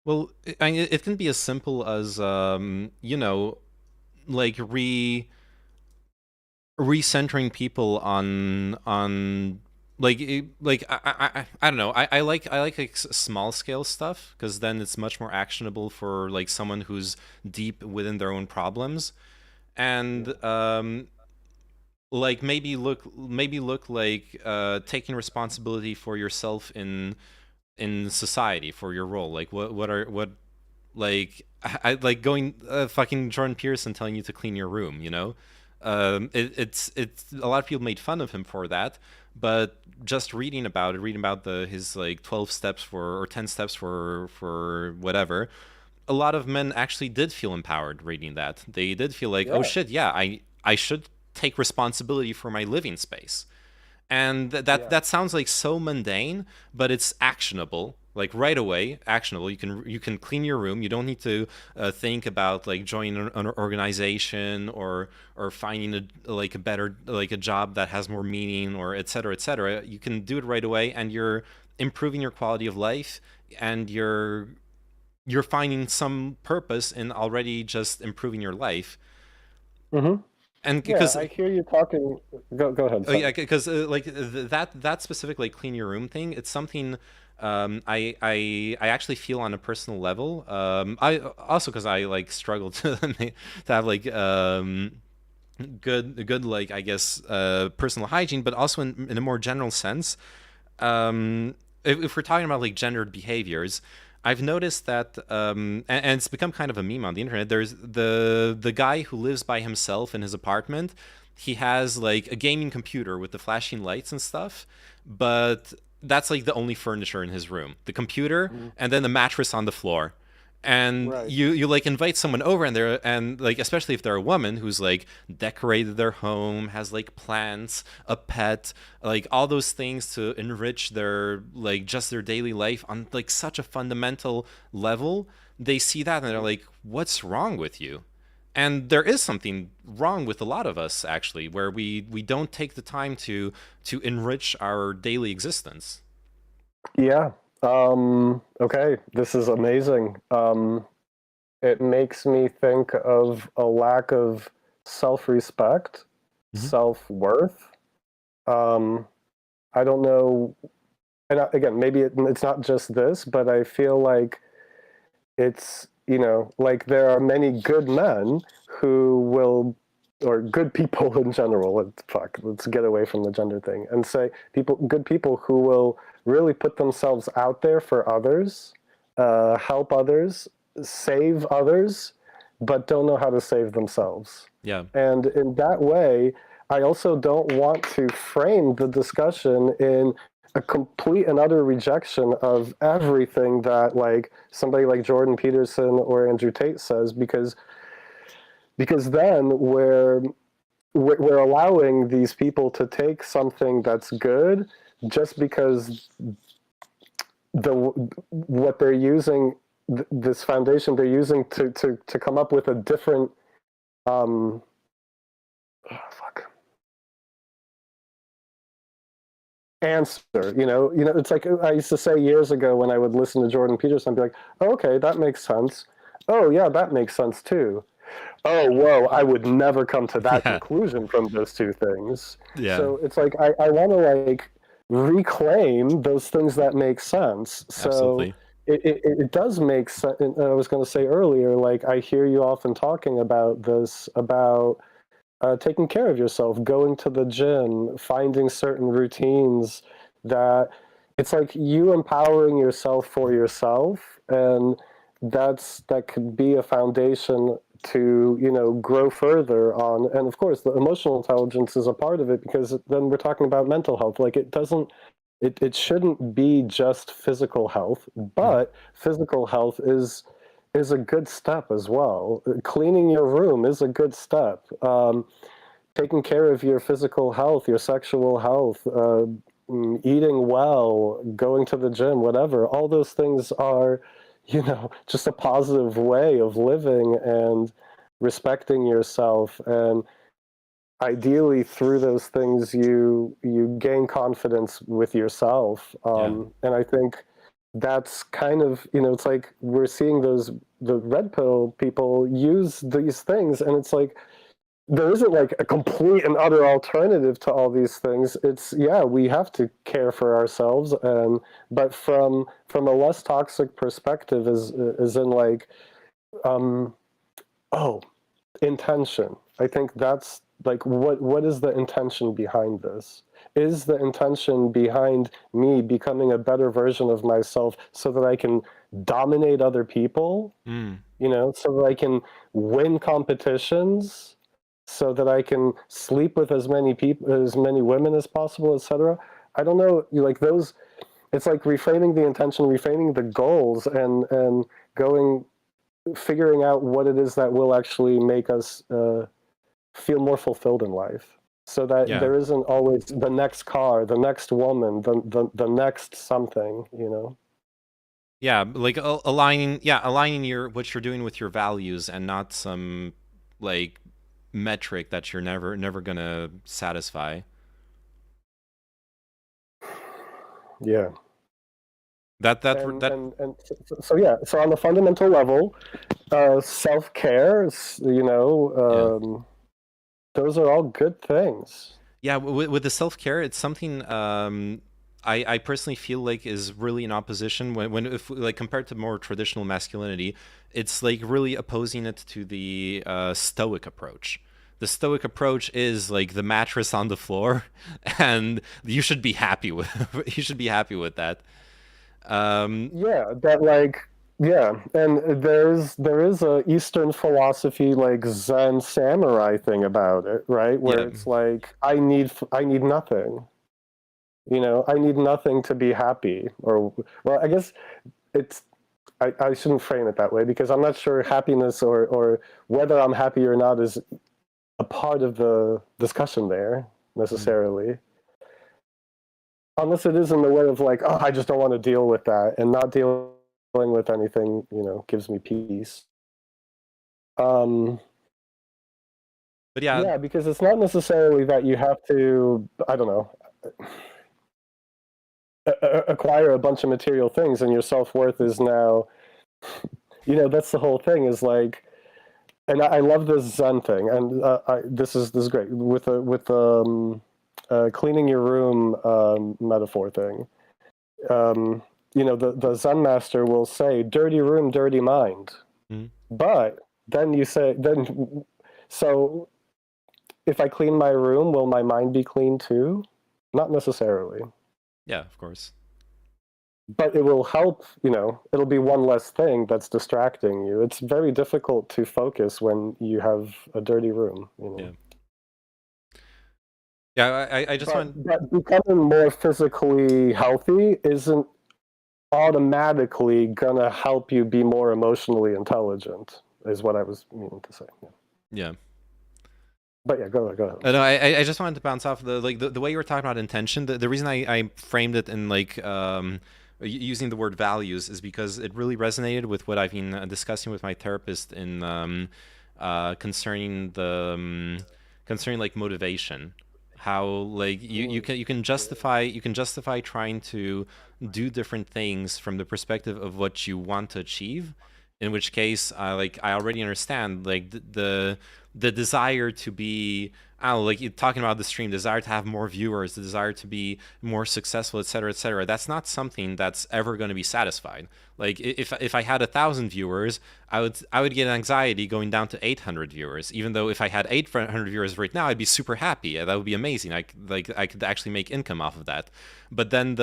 Well, it can be as simple as like recentering people on like like I don't know. I like small scale stuff because then it's much more actionable for like someone who's deep within their own problems. And like maybe look like taking responsibility for yourself in society, for your role. Like what like I like going fucking Jordan Peterson telling you to clean your room, you know. It's a lot of people made fun of him for that, but just reading about his like 12 steps for, or 10 steps for whatever, a lot of men actually did feel empowered reading that. They did feel like, oh yeah. shit, yeah, I should take responsibility for my living space. And that sounds like so mundane, but it's actionable, like right away actionable. You can clean your room. You don't need to think about like joining an organization, or finding a better, like a job that has more meaning, or et cetera, et cetera. You can do it right away, and you're improving your quality of life, and you're finding some purpose in already just improving your life. Mm-hmm. And Yeah, because I hear you talking. Go ahead. oh Sorry. yeah, because like that specific like clean your room thing, it's something I actually feel on a personal level. I also, because I like struggle to have like good like, I guess, personal hygiene, but also in a more general sense. If we're talking about like gendered behaviors, I've noticed that, and it's become kind of a meme on the internet. There's the guy who lives by himself in his apartment. He has like a gaming computer with the flashing lights and stuff, but that's like the only furniture in his room: the computer, and then the mattress on the floor. And Right. you like invite someone over, and they're, and like, especially if they're a woman who's like decorated their home, has like plants, a pet, like all those things to enrich their, like, just their daily life on like such a fundamental level. They see that and they're like, what's wrong with you? And there is something wrong with a lot of us, actually, where we don't take the time to enrich our daily existence. Yeah. Okay, this is amazing. It makes me think of a lack of self-respect, Mhm. self-worth. I don't know, and again, maybe it's not just this, but I feel like it's, like there are many good men who will, or good people in general. Let's get away from the gender thing and say good people who will really put themselves out there for others, help others, save others, but don't know how to save themselves. Yeah. And in that way, I also don't want to frame the discussion in a complete and utter rejection of everything that like somebody like Jordan Peterson or Andrew Tate says, because then we're allowing these people to take something that's good just because what they're using, this foundation they're using to come up with a different fuck answer. It's like I used to say years ago when I would listen to Jordan Peterson, I'd be like, oh, okay, that makes sense. Oh yeah, that makes sense too. Oh whoa, I would never come to that Yeah. conclusion from those two things. Yeah. So it's like I want to like reclaim those things that make sense. So Absolutely. it does make sense. I was going to say earlier, like I hear you often talking about this, about taking care of yourself, going to the gym, finding certain routines that it's like you empowering yourself for yourself, and that could be a foundation to grow further on. And of course the emotional intelligence is a part of it, because then we're talking about mental health. Like it shouldn't be just physical health, Mhm. but physical health is a good step as well. Cleaning your room is a good step. Taking care of your physical health, your sexual health, eating well, going to the gym, whatever. All those things are, just a positive way of living and respecting yourself. And ideally, through those things, you gain confidence with yourself. Yeah. And I think that's kind of, it's like we're seeing the red pill people use these things, and it's like there isn't like a complete and utter alternative to all these things. It's, yeah, we have to care for ourselves, and but from a less toxic perspective, is in like um oh, intention. I think that's like what is the intention behind this? Is the intention behind me becoming a better version of myself so that I can dominate other people, Mm. so that I can win competitions, so that I can sleep with as many people, as many women as possible, etc. I don't know, like those. It's like reframing the intention, reframing the goals, and going, figuring out what it is that will actually make us feel more fulfilled in life, so that Yeah. there isn't always the next car, the next woman, the next something. Yeah, like aligning your what you're doing with your values, and not some like metric that you're never gonna satisfy. Yeah. That that and that and and so yeah, so on the fundamental level, self-care, yeah. those are all good things. Yeah, with the self-care, it's something I personally feel like is really in opposition when if like compared to more traditional masculinity, it's like really opposing it to the stoic approach. The stoic approach is like the mattress on the floor, and you should be happy with you should be happy with that. Um, Yeah, that like, yeah, and there is a Eastern philosophy, like Zen samurai thing about it, right? yeah, Where it's like I need nothing. I need nothing to be happy. Or, well, I guess it's I shouldn't frame it that way, because I'm not sure happiness, or whether I'm happy or not, is a part of the discussion there mm, necessarily. Unless it is in the way of like, oh, I just don't want to deal with that, and not dealing with anything, gives me peace. Um, but yeah, yeah, because it's not necessarily that you have to, I don't know. acquire a bunch of material things, and your self-worth is now, that's the whole thing, is like, and I love this Zen thing, and this is great with cleaning your room metaphor thing. The Zen master will say, "Dirty room, dirty mind," but then you say, so if I clean my room, will my mind be clean too? Not necessarily. Yeah, of course. But it will help, it'll be one less thing that's distracting you. It's very difficult to focus when you have a dirty room, Yeah. Yeah, I just want... But becoming more physically healthy isn't automatically gonna help you be more emotionally intelligent, is what I was meaning to say. Yeah. But yeah, go ahead. No, I just wanted to bounce off the way you were talking about intention. The reason I framed it in like using the word values is because it really resonated with what I've been discussing with my therapist in concerning like motivation. How like you can justify trying to do different things from the perspective of what you want to achieve. In which case, I already understand like the desire to be, I don't know, like you're talking about the stream, desire to have more viewers, the desire to be more successful, etc., etc. That's not something that's ever going to be satisfied. Like if I had 1,000 viewers, I would get anxiety going down to 800 viewers. Even though if I had 800 viewers right now, I'd be super happy. That would be amazing. I could actually make income off of that. But then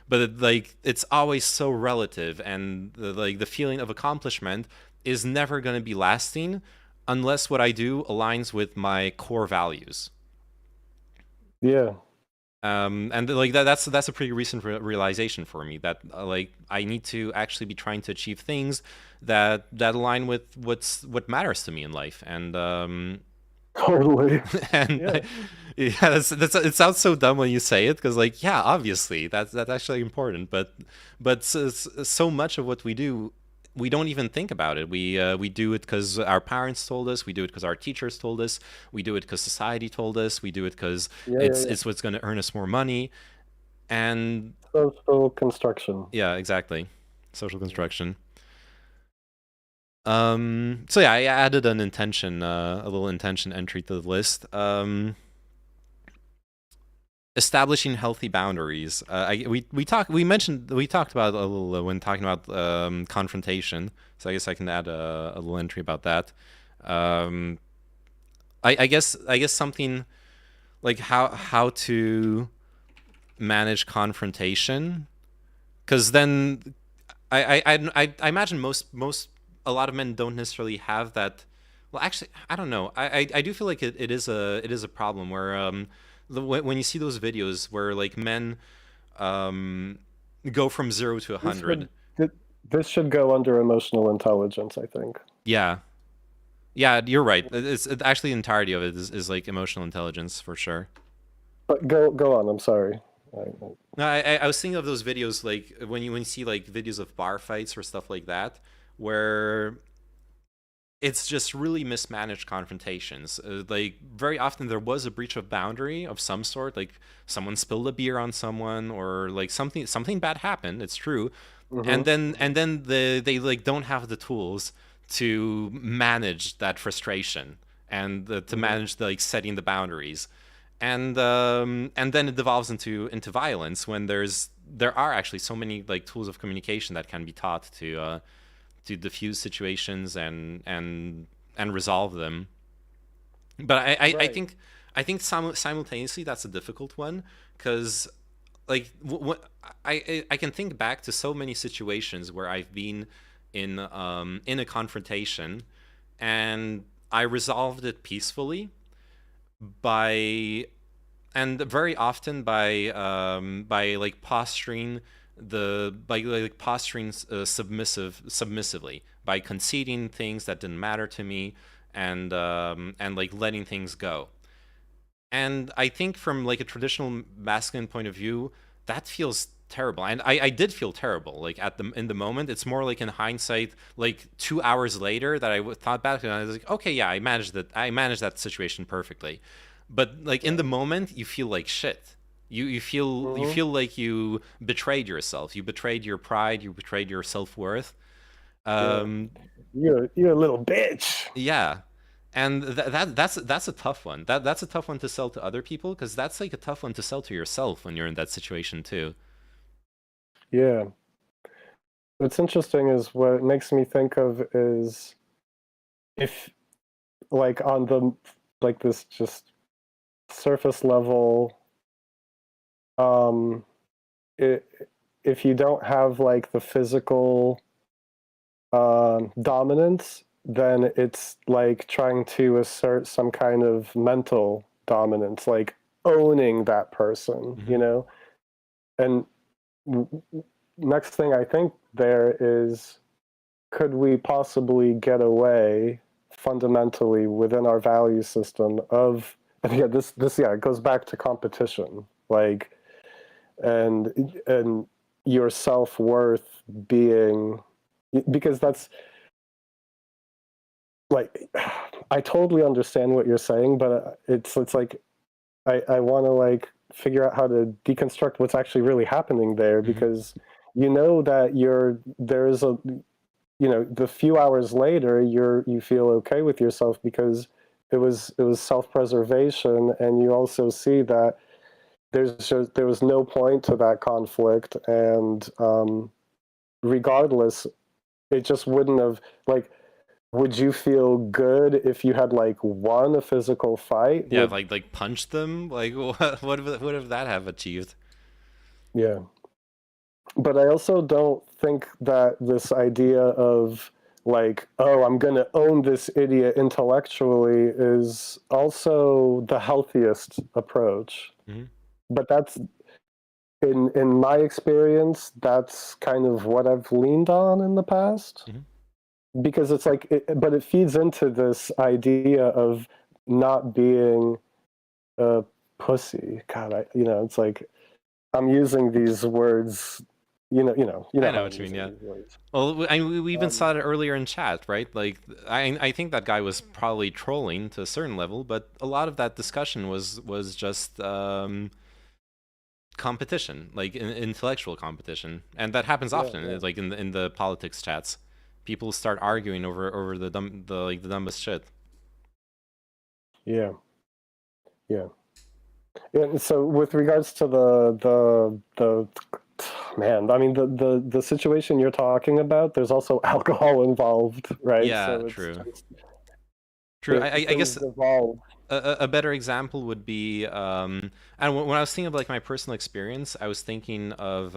it's always so relative, and the feeling of accomplishment is never going to be lasting unless what I do aligns with my core values. Yeah. And like that's a pretty recent realization for me, that like I need to actually be trying to achieve things that align with what matters to me in life. And totally. And that's it sounds so dumb when you say it, because like, yeah, obviously that's actually important, but so much of what we do, we don't even think about it. We do it because our parents told us. We do it because our teachers told us. We do it because society told us. We do it because it's what's going to earn us more money. And social construction. Yeah, exactly. Social construction. So yeah, I added an intention, a little intention entry to the list. Establishing healthy boundaries. We talked about a little when talking about confrontation. So I guess I can add a little entry about that. I guess something like how to manage confrontation, because then I imagine a lot of men don't necessarily have that. Well, actually, I don't know. I do feel like it is a problem where when you see those videos where like men go from 0 to 100. This should go under emotional intelligence, I think. Yeah, you're right. It's actually the entirety of it is like emotional intelligence for sure. But go on. I'm sorry. No, I was thinking of those videos, like when you see like videos of bar fights or stuff like that, where it's just really mismanaged confrontations. Like very often there was a breach of boundary of some sort, like someone spilled a beer on someone, or like something bad happened. It's true, and then they like don't have the tools to manage that frustration and to manage the, like setting the boundaries, and then it devolves into violence when there are actually so many like tools of communication that can be taught to diffuse situations and resolve them. But I think simultaneously that's a difficult one, because like I can think back to so many situations where I've been in a confrontation and I resolved it peacefully and very often by like posturing submissively, by conceding things that didn't matter to me, and like letting things go. And I think from like a traditional masculine point of view, that feels terrible. And I did feel terrible, like in the moment. It's more like in hindsight, like 2 hours later, that I thought back and I was like, okay, yeah, I managed that situation perfectly. But like in the moment, you feel like shit. You feel like you betrayed yourself. You betrayed your pride. You betrayed your self-worth. You're a little bitch. Yeah, and that's a tough one. That's a tough one to sell to other people, because that's like a tough one to sell to yourself when you're in that situation too. Yeah. What's interesting is what it makes me think of is if, like, on the, like, this just surface level, it, if you don't have like the physical dominance, then it's like trying to assert some kind of mental dominance, like owning that person, you know? And next thing I think there is, could we possibly get away fundamentally within our value system of, and yeah, this it goes back to competition, like, and your self-worth being, because that's like, I totally understand what you're saying, but it's like I want to like figure out how to deconstruct what's actually really happening there, because you know that there's a, you know, the few hours later you feel okay with yourself because it was self-preservation, and you also see that there was no point to that conflict, and regardless, it just wouldn't have, like, would you feel good if you had like won a physical fight? Yeah, like punch them. Like what would that have achieved? Yeah. But I also don't think that this idea of like, oh, I'm going to own this idiot intellectually is also the healthiest approach. But that's, in my experience, that's kind of what I've leaned on in the past. Because it's like, but it feeds into this idea of not being a pussy. God, you know, it's like I'm using these words. You know I know what you mean. Yeah. Well, we even saw it earlier in chat, right? Like, I think that guy was probably trolling to a certain level, but a lot of that discussion was just competition, like intellectual competition, and that happens often. Like in the politics chats, people start arguing over the dumbest shit. Yeah. So with regards to the man, I mean the situation you're talking about, there's also alcohol involved, right? Yeah, so it's true. just, True. I guess evolved. a better example would be, and when I was thinking of like my personal experience, I was thinking of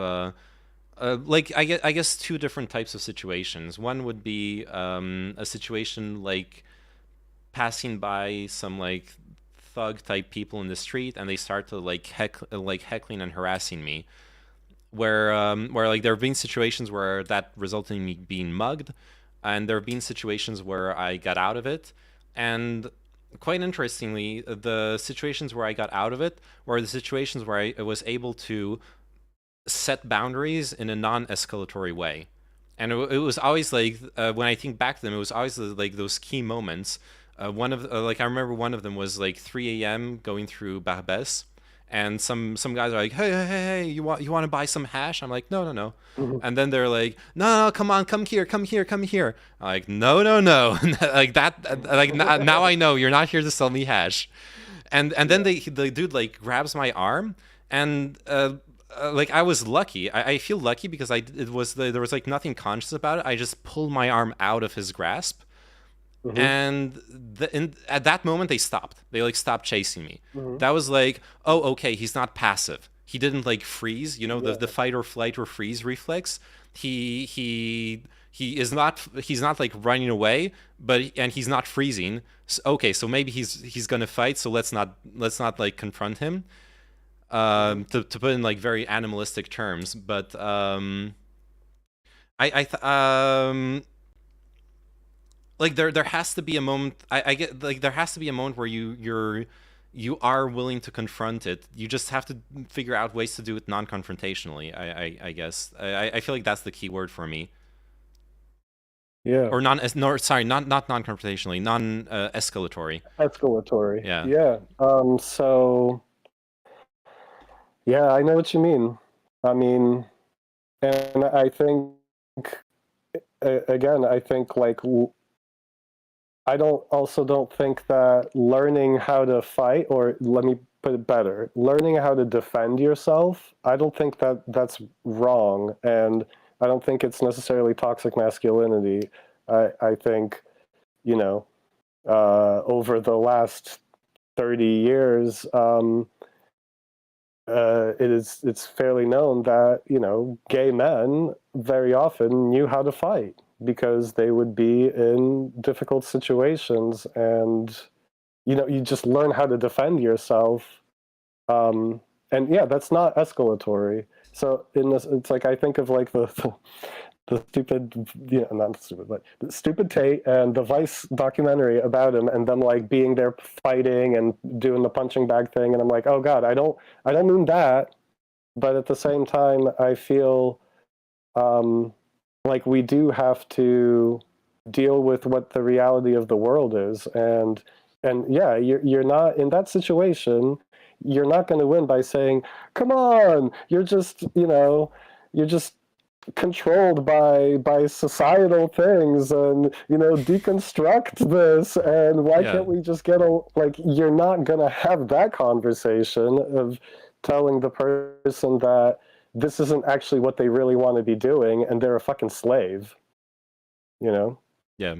like I guess two different types of situations. One would be a situation like passing by some like thug type people in the street, and they start to like heckling and harassing me. Where like there have been situations where that resulted in me being mugged, and there have been situations where I got out of it. And quite interestingly, the situations where I got out of it were the situations where I was able to set boundaries in a non-escalatory way. And it was always like, when I think back to them, it was always like those key moments. One of like I remember one of them was like 3 a.m. going through Barbès, and some guys are like, hey, you want to buy some hash? I'm like, no. And then they're like, no, come on, come here. I'm like, no. Like that, like now I know you're not here to sell me hash. And then the dude like grabs my arm, and like I was lucky. I feel lucky because there was like nothing conscious about it. I just pulled my arm out of his grasp. And at that moment they stopped. They like stopped chasing me. That was like, oh, okay, he's not passive. He didn't like freeze, you know, the fight or flight or freeze reflex. He's not like running away, and he's not freezing. So, okay, so maybe he's gonna fight. So let's not like confront him. To put in like very animalistic terms, but like there has to be a moment. I get like there has to be a moment where you are willing to confront it. You just have to figure out ways to do it non-confrontationally. I guess I feel like that's the key word for me. Yeah. Or not non-confrontationally, non-escalatory. Escalatory. Yeah. Yeah. So Yeah, I know what you mean. I mean, and I think again, I think like I don't think that learning how to fight, or let me put it better, learning how to defend yourself, I don't think that that's wrong, and I don't think it's necessarily toxic masculinity. I think, you know, over the last 30 years, it's fairly known that, you know, gay men very often knew how to fight because they would be in difficult situations, and you know, you just learn how to defend yourself. And yeah, that's not escalatory. So in this, it's like I think of like the stupid, you know, not stupid, but the stupid Tate and the Vice documentary about him, and them like being there fighting and doing the punching bag thing, and I'm like, oh god, I don't mean that, but at the same time, I feel um, like we do have to deal with what the reality of the world is, and yeah, you're not in that situation. You're not going to win by saying, "Come on, you're just, you know, you're just controlled by societal things, and you know, deconstruct this, and why Yeah. can't we just get a like." You're not gonna have that conversation of telling the person that this isn't actually what they really want to be doing, and they're a fucking slave, you know. Yeah.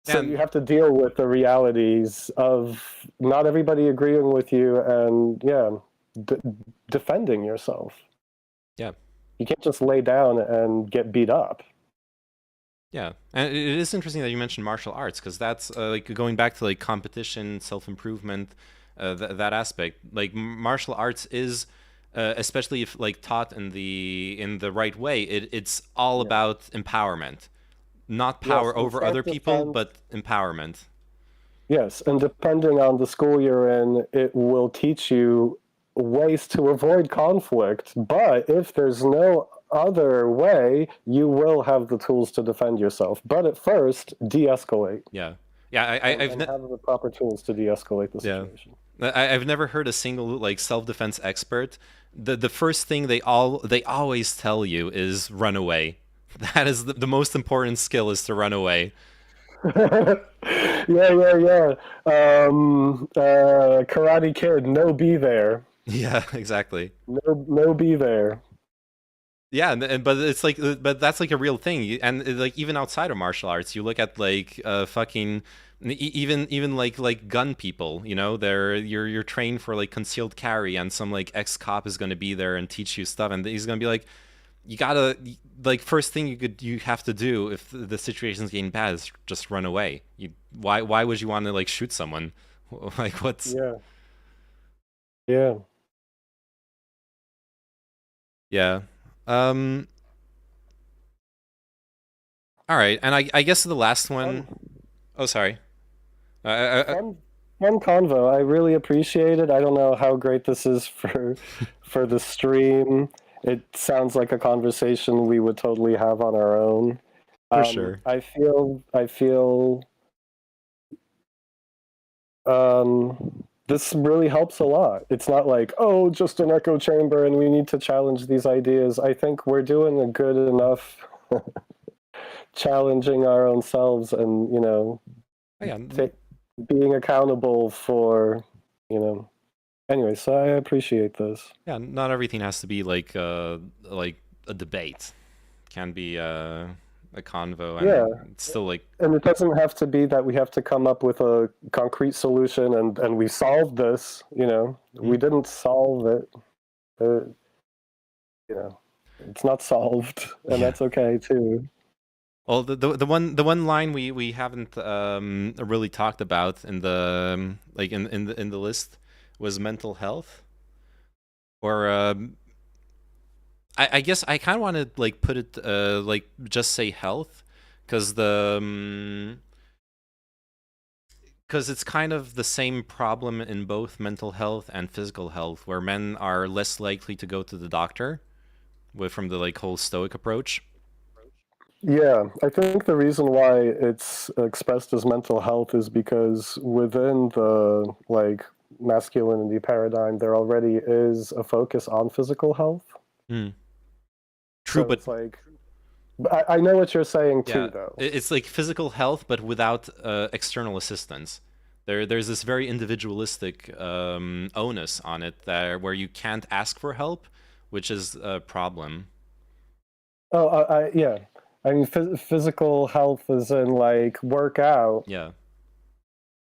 So And you have to deal with the realities of not everybody agreeing with you, and yeah, d- defending yourself. yeah. You can't just lay down and get beat up. Yeah, and it is interesting that you mentioned martial arts, because that's like going back to like competition, self-improvement, that aspect. Like martial arts is, especially if like taught in the right way, it's all Yeah. about empowerment, not Yes, power and over other people, self-defense. but empowerment. Yes, and depending on the school you're in, it will teach you ways to avoid conflict. But if there's no other way, you will have the tools to defend yourself. But at first, de-escalate, Yeah, yeah. I've and have the proper tools to de-escalate the yeah. situation. I've never heard a single like self-defense expert. The first thing they always tell you is run away. That is the most important skill, is to run away. Yeah. Karate Kid, no be there. Yeah, exactly. No be there. Yeah, and but it's like, but that's like a real thing. And like even outside of martial arts, you look at like fucking even like gun people. You know, you're trained for like concealed carry, and some like ex cop is gonna be there and teach you stuff, and he's gonna be like, you gotta, like, first thing you have to do if the situation's getting bad is just run away. Why would you want to like shoot someone? Like what's Yeah. Yeah. yeah. Um. All right, and I guess the last one. Fun, Oh, sorry. fun, fun convo. I really appreciate it. I don't know how great this is for the stream. It sounds like a conversation we would totally have on our own. For sure. I feel this really helps a lot. It's not like, oh, just an echo chamber and we need to challenge these ideas. I think we're doing a good enough challenging our own selves, and, you know, Oh, yeah. being accountable for, you know. Anyway, so I appreciate this. Yeah, not everything has to be like a debate. Can be a convo, and Yeah, it's still like and it doesn't have to be that we have to come up with a concrete solution, and we solved this, you know. We didn't solve it. Uh, you know, it's not solved, and yeah. that's okay too. Well, the one line we haven't really talked about in the like in the list was mental health, or I guess I kind of want to like put it like just say health, because because it's kind of the same problem in both mental health and physical health, where men are less likely to go to the doctor with from the like whole stoic approach. Yeah, I think the reason why it's expressed as mental health is because within the like masculinity paradigm, there already is a focus on physical health. True, So but it's like, I know what you're saying too, yeah, though. it's like physical health, but without external assistance. There's this very individualistic onus on it there, where you can't ask for help, which is a problem. Oh, yeah. I mean, physical health is in like workout. Yeah.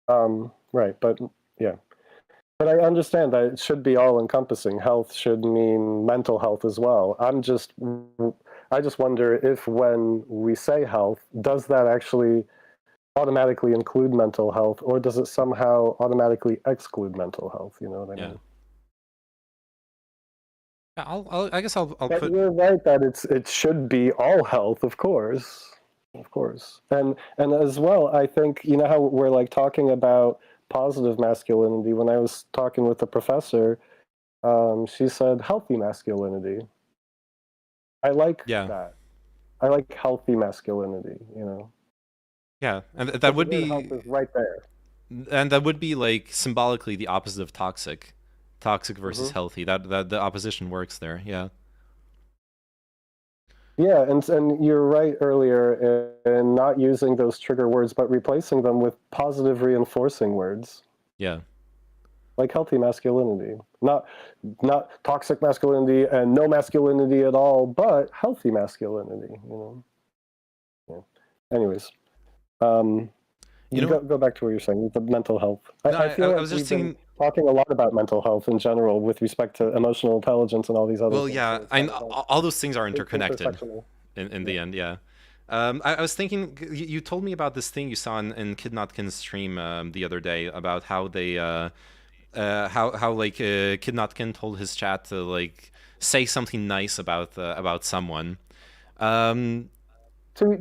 Right, but yeah. But I understand that it should be all encompassing. Health should mean mental health as well. I just wonder if when we say health, does that actually automatically include mental health, or does it somehow automatically exclude mental health? You know what I mean? Yeah, I guess I'll But put. you're right that it should be all health, of course, and as well. I think you know how we're like talking about positive masculinity. When I was talking with the professor, she said healthy masculinity. I like that. I like healthy masculinity. You know. Yeah, and that would be health is right there. And that would be like symbolically the opposite of toxic. Toxic versus healthy. That the opposition works there. Yeah. Yeah, and you're right earlier in not using those trigger words, but replacing them with positive reinforcing words. Yeah. Like healthy masculinity, not toxic masculinity and no masculinity at all, but healthy masculinity. You know. Yeah. Anyways, you go back to what you're saying with the mental health. I feel like I was just thinking, talking a lot about mental health in general with respect to emotional intelligence and all these other things. Well, yeah, all those things are interconnected in the end, yeah. I was thinking, you told me about this thing you saw in Kid Notkin's stream the other day about how they, how like Kid Notkin told his chat to like say something nice about someone.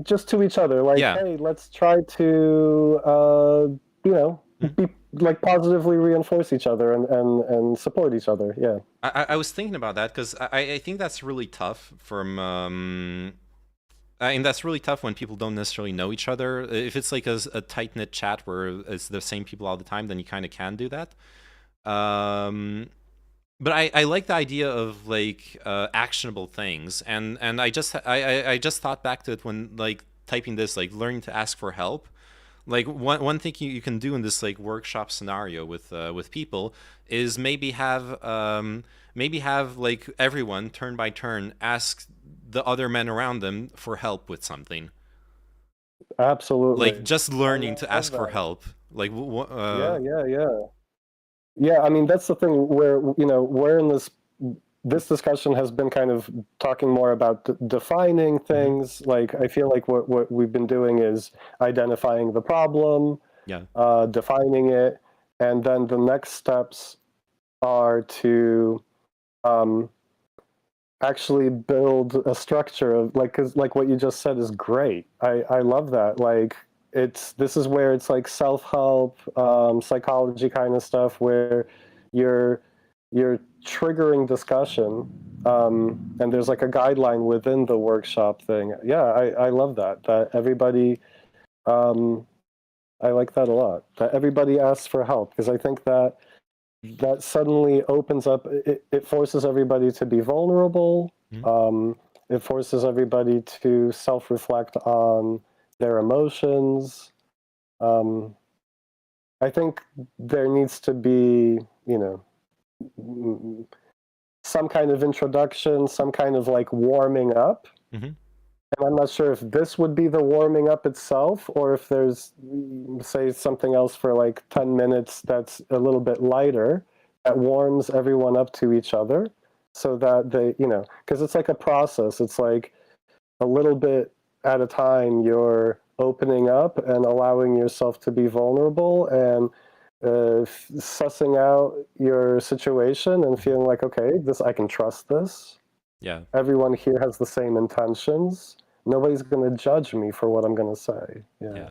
Just to each other, like, hey, let's try to, be like positively reinforce each other and support each other. Yeah. I was thinking about that because I think that's really tough from. I mean, that's really tough when people don't necessarily know each other. If it's like a tight-knit chat where it's the same people all the time, then you kind of can do that. But I like the idea of like actionable things, and I just thought back to it when like typing this, like learning to ask for help. Like one thing you can do in this like workshop scenario with people is maybe have like everyone turn by turn ask the other men around them for help with something. Absolutely. Like just learning to ask for help. Like yeah. I mean, that's the thing where we're in this discussion has been kind of talking more about defining things. Like I feel like what we've been doing is identifying the problem, defining it, and then the next steps are to actually build a structure of because like what you just said is great. I love that. Like this is where it's like self-help, psychology kind of stuff where you're triggering discussion, and there's like a guideline within the workshop thing. Yeah, I love that everybody, I like that a lot, that everybody asks for help, because I think that suddenly opens up, it forces everybody to be vulnerable. It forces everybody to self-reflect on their emotions. I think there needs to be, some kind of introduction, some kind of like warming up. And I'm not sure if this would be the warming up itself, or if there's, say, something else for like 10 minutes that's a little bit lighter, that warms everyone up to each other, so that they, because it's like a process. It's like a little bit at a time, you're opening up and allowing yourself to be vulnerable and sussing out your situation and feeling like, okay, I can trust this. Yeah. Everyone here has the same intentions. Nobody's going to judge me for what I'm going to say. Yeah.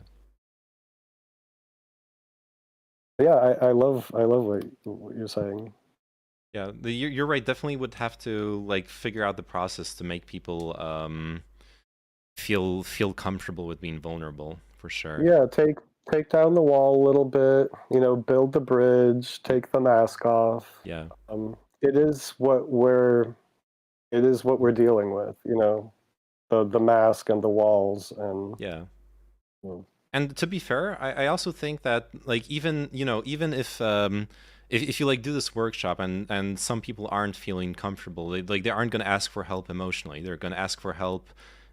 Yeah, I love what you're saying. Yeah, you're right. Definitely would have to like figure out the process to make people feel comfortable with being vulnerable, for sure. Yeah, take down the wall a little bit, build the bridge, take the mask off. Yeah. It is what we're dealing with, the mask and the walls and Yeah. well, And to be fair, I also think that like even even if you like do this workshop and some people aren't feeling comfortable, they aren't going to ask for help emotionally. They're going to ask for help,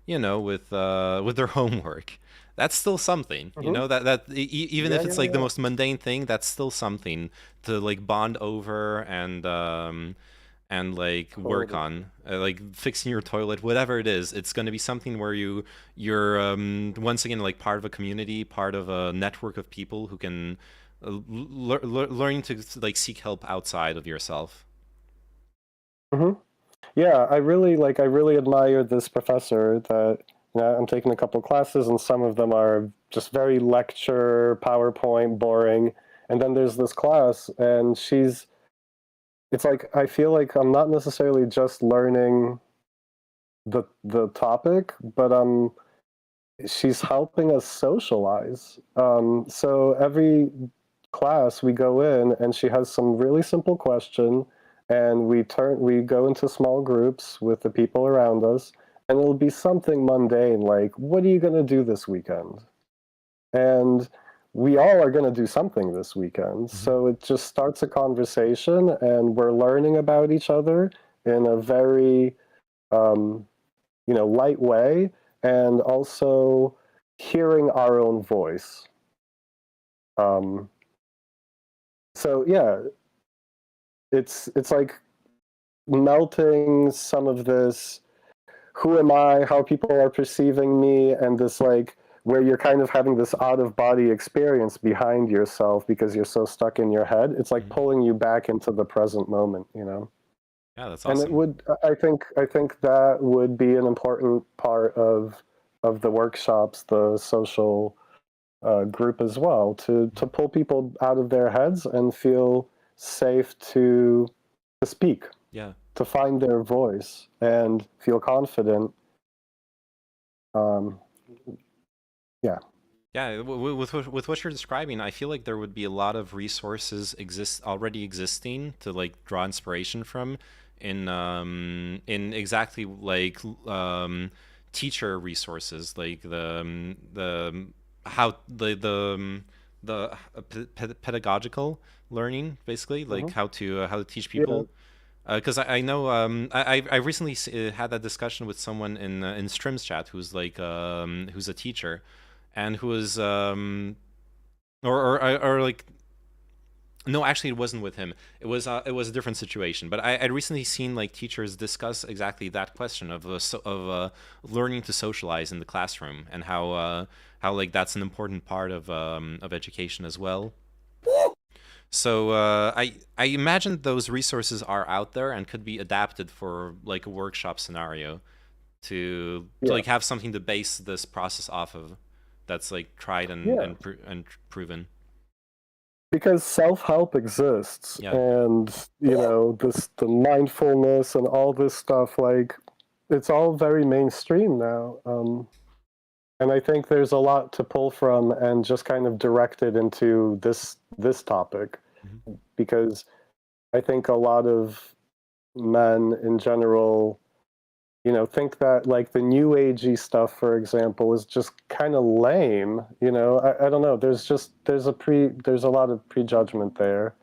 with their homework. That's still something, even if it's like the most mundane thing, that's still something to like bond over and like work on, like fixing your toilet, whatever it is. It's going to be something where you're once again like part of a community, part of a network of people who can learn to like seek help outside of yourself. Yeah, I really admire this professor that I'm taking a couple classes, and some of them are just very lecture, PowerPoint, boring. And then there's this class, and it's like I feel like I'm not necessarily just learning the topic, but she's helping us socialize. So every class we go in, and she has some really simple question, and we go into small groups with the people around us, and it'll be something mundane like, what are you going to do this weekend? And we all are going to do something this weekend. So it just starts a conversation, and we're learning about each other in a very, light way, and also hearing our own voice. So yeah, it's like melting some of this who am I, how people are perceiving me, and this like where you're kind of having this out of body experience behind yourself because you're so stuck in your head. It's like pulling you back into the present moment, Yeah, that's And awesome. it would, I think that would be an important part of the workshops, the social group as well, to pull people out of their heads and feel safe to speak, Yeah. to find their voice and feel confident. Yeah. Yeah, with what you're describing, I feel like there would be a lot of resources already existing to like draw inspiration from in exactly like teacher resources, like the how the pedagogical learning, basically, like how to teach people. Because I know I recently had that discussion with someone in Strim's chat who's like who's a teacher, and who was or like no, actually it wasn't with him. It was a different situation. But I'd recently seen like teachers discuss exactly that question of learning to socialize in the classroom, and how like that's an important part of education as well. So I imagine those resources are out there and could be adapted for like a workshop scenario to like have something to base this process off of that's like tried and proven. Because self-help exists, Yeah. and the mindfulness and all this stuff, like it's all very mainstream now. And I think there's a lot to pull from and just kind of direct it into this topic, because I think a lot of men in general, think that like the new agey stuff, for example, is just kind of lame. I don't know. There's a lot of prejudgment there,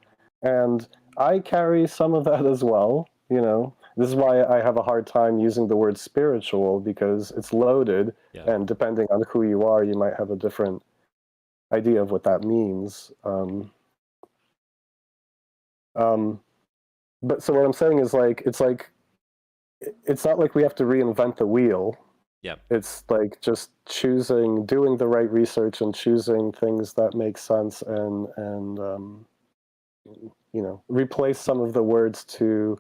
and I carry some of that as well. This is why I have a hard time using the word spiritual, because it's loaded, and depending on who you are, you might have a different idea of what that means. But so what I'm saying is it's not like we have to reinvent the wheel. Yeah. It's like just doing the right research and choosing things that make sense, and replace some of the words to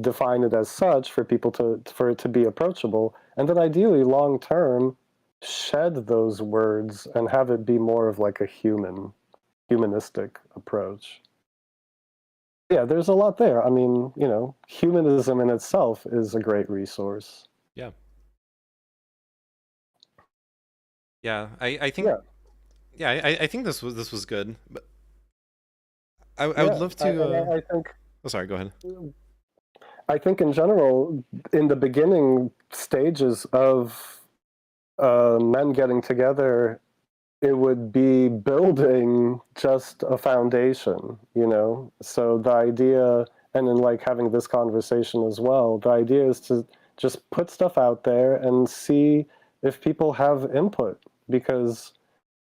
define it as such for people for it to be approachable, and then ideally long term shed those words and have it be more of like a humanistic approach. Yeah, there's a lot there. I mean, humanism in itself is a great resource. Yeah. Yeah, I think Yeah, I think this was good, but I would Yeah, love I, to. and I think Oh, sorry. Go ahead. I think in general, in the beginning stages of men getting together, it would be building just a foundation, you know? So the idea, and then like having this conversation as well, the idea is to just put stuff out there and see if people have input because,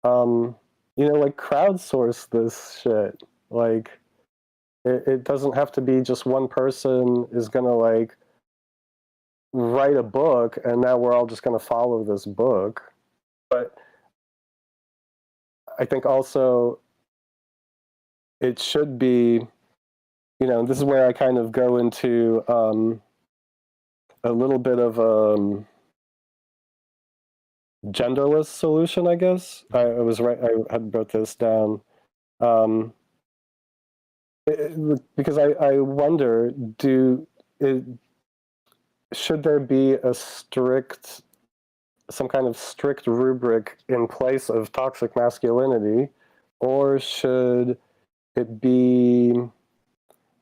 you know, like crowdsource this shit. Like, it doesn't have to be just one person is gonna like write a book and now we're all just gonna follow this book. But I think also it should be, you know, this is where I kind of go into a little bit of a genderless solution, I guess. I was right. I had wrote this down um, because I wonder, it, should there be a strict, some kind of strict rubric in place of toxic masculinity, or should it be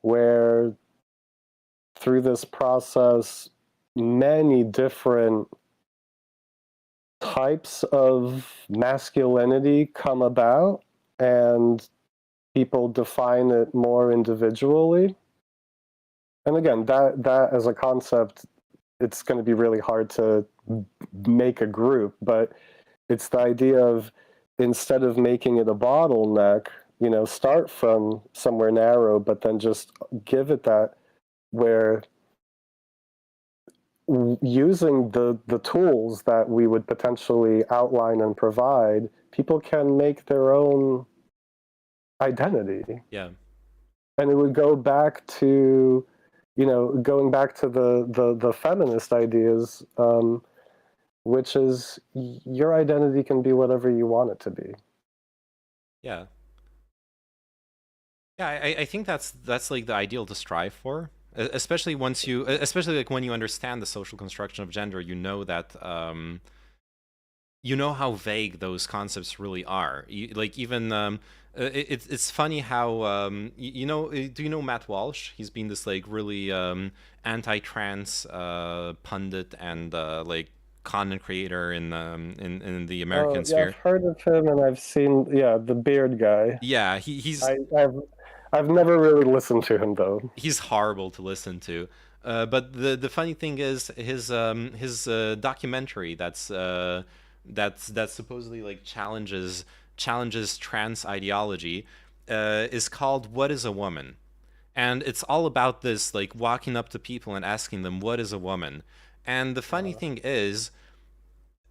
where through this process many different types of masculinity come about and people define it more individually? And again, that as a concept, it's going to be really hard to make a group, but it's the idea of, instead of making it a bottleneck, you know, start from somewhere narrow, but then just give it that, where using the tools that we would potentially outline and provide, people can make their own identity. Yeah. And it would go back to, you know, going back to the feminist ideas, which is your identity can be whatever you want it to be. Yeah. Yeah, I think that's like the ideal to strive for, especially once you, especially like when you understand the social construction of gender, you know that you know how vague those concepts really are. Like even it's funny how you know, do you know Matt Walsh? He's been this like really anti-trans pundit and like content creator in the American Yeah, I've sphere. heard of him and I've seen, yeah, the beard guy. Yeah, he's I've never really listened to him though. he's horrible to listen to. But the funny thing is his documentary that's supposedly like challenges trans ideology is called "What is a Woman?" And it's all about this, like walking up to people and asking them what is a woman. And the funny thing is,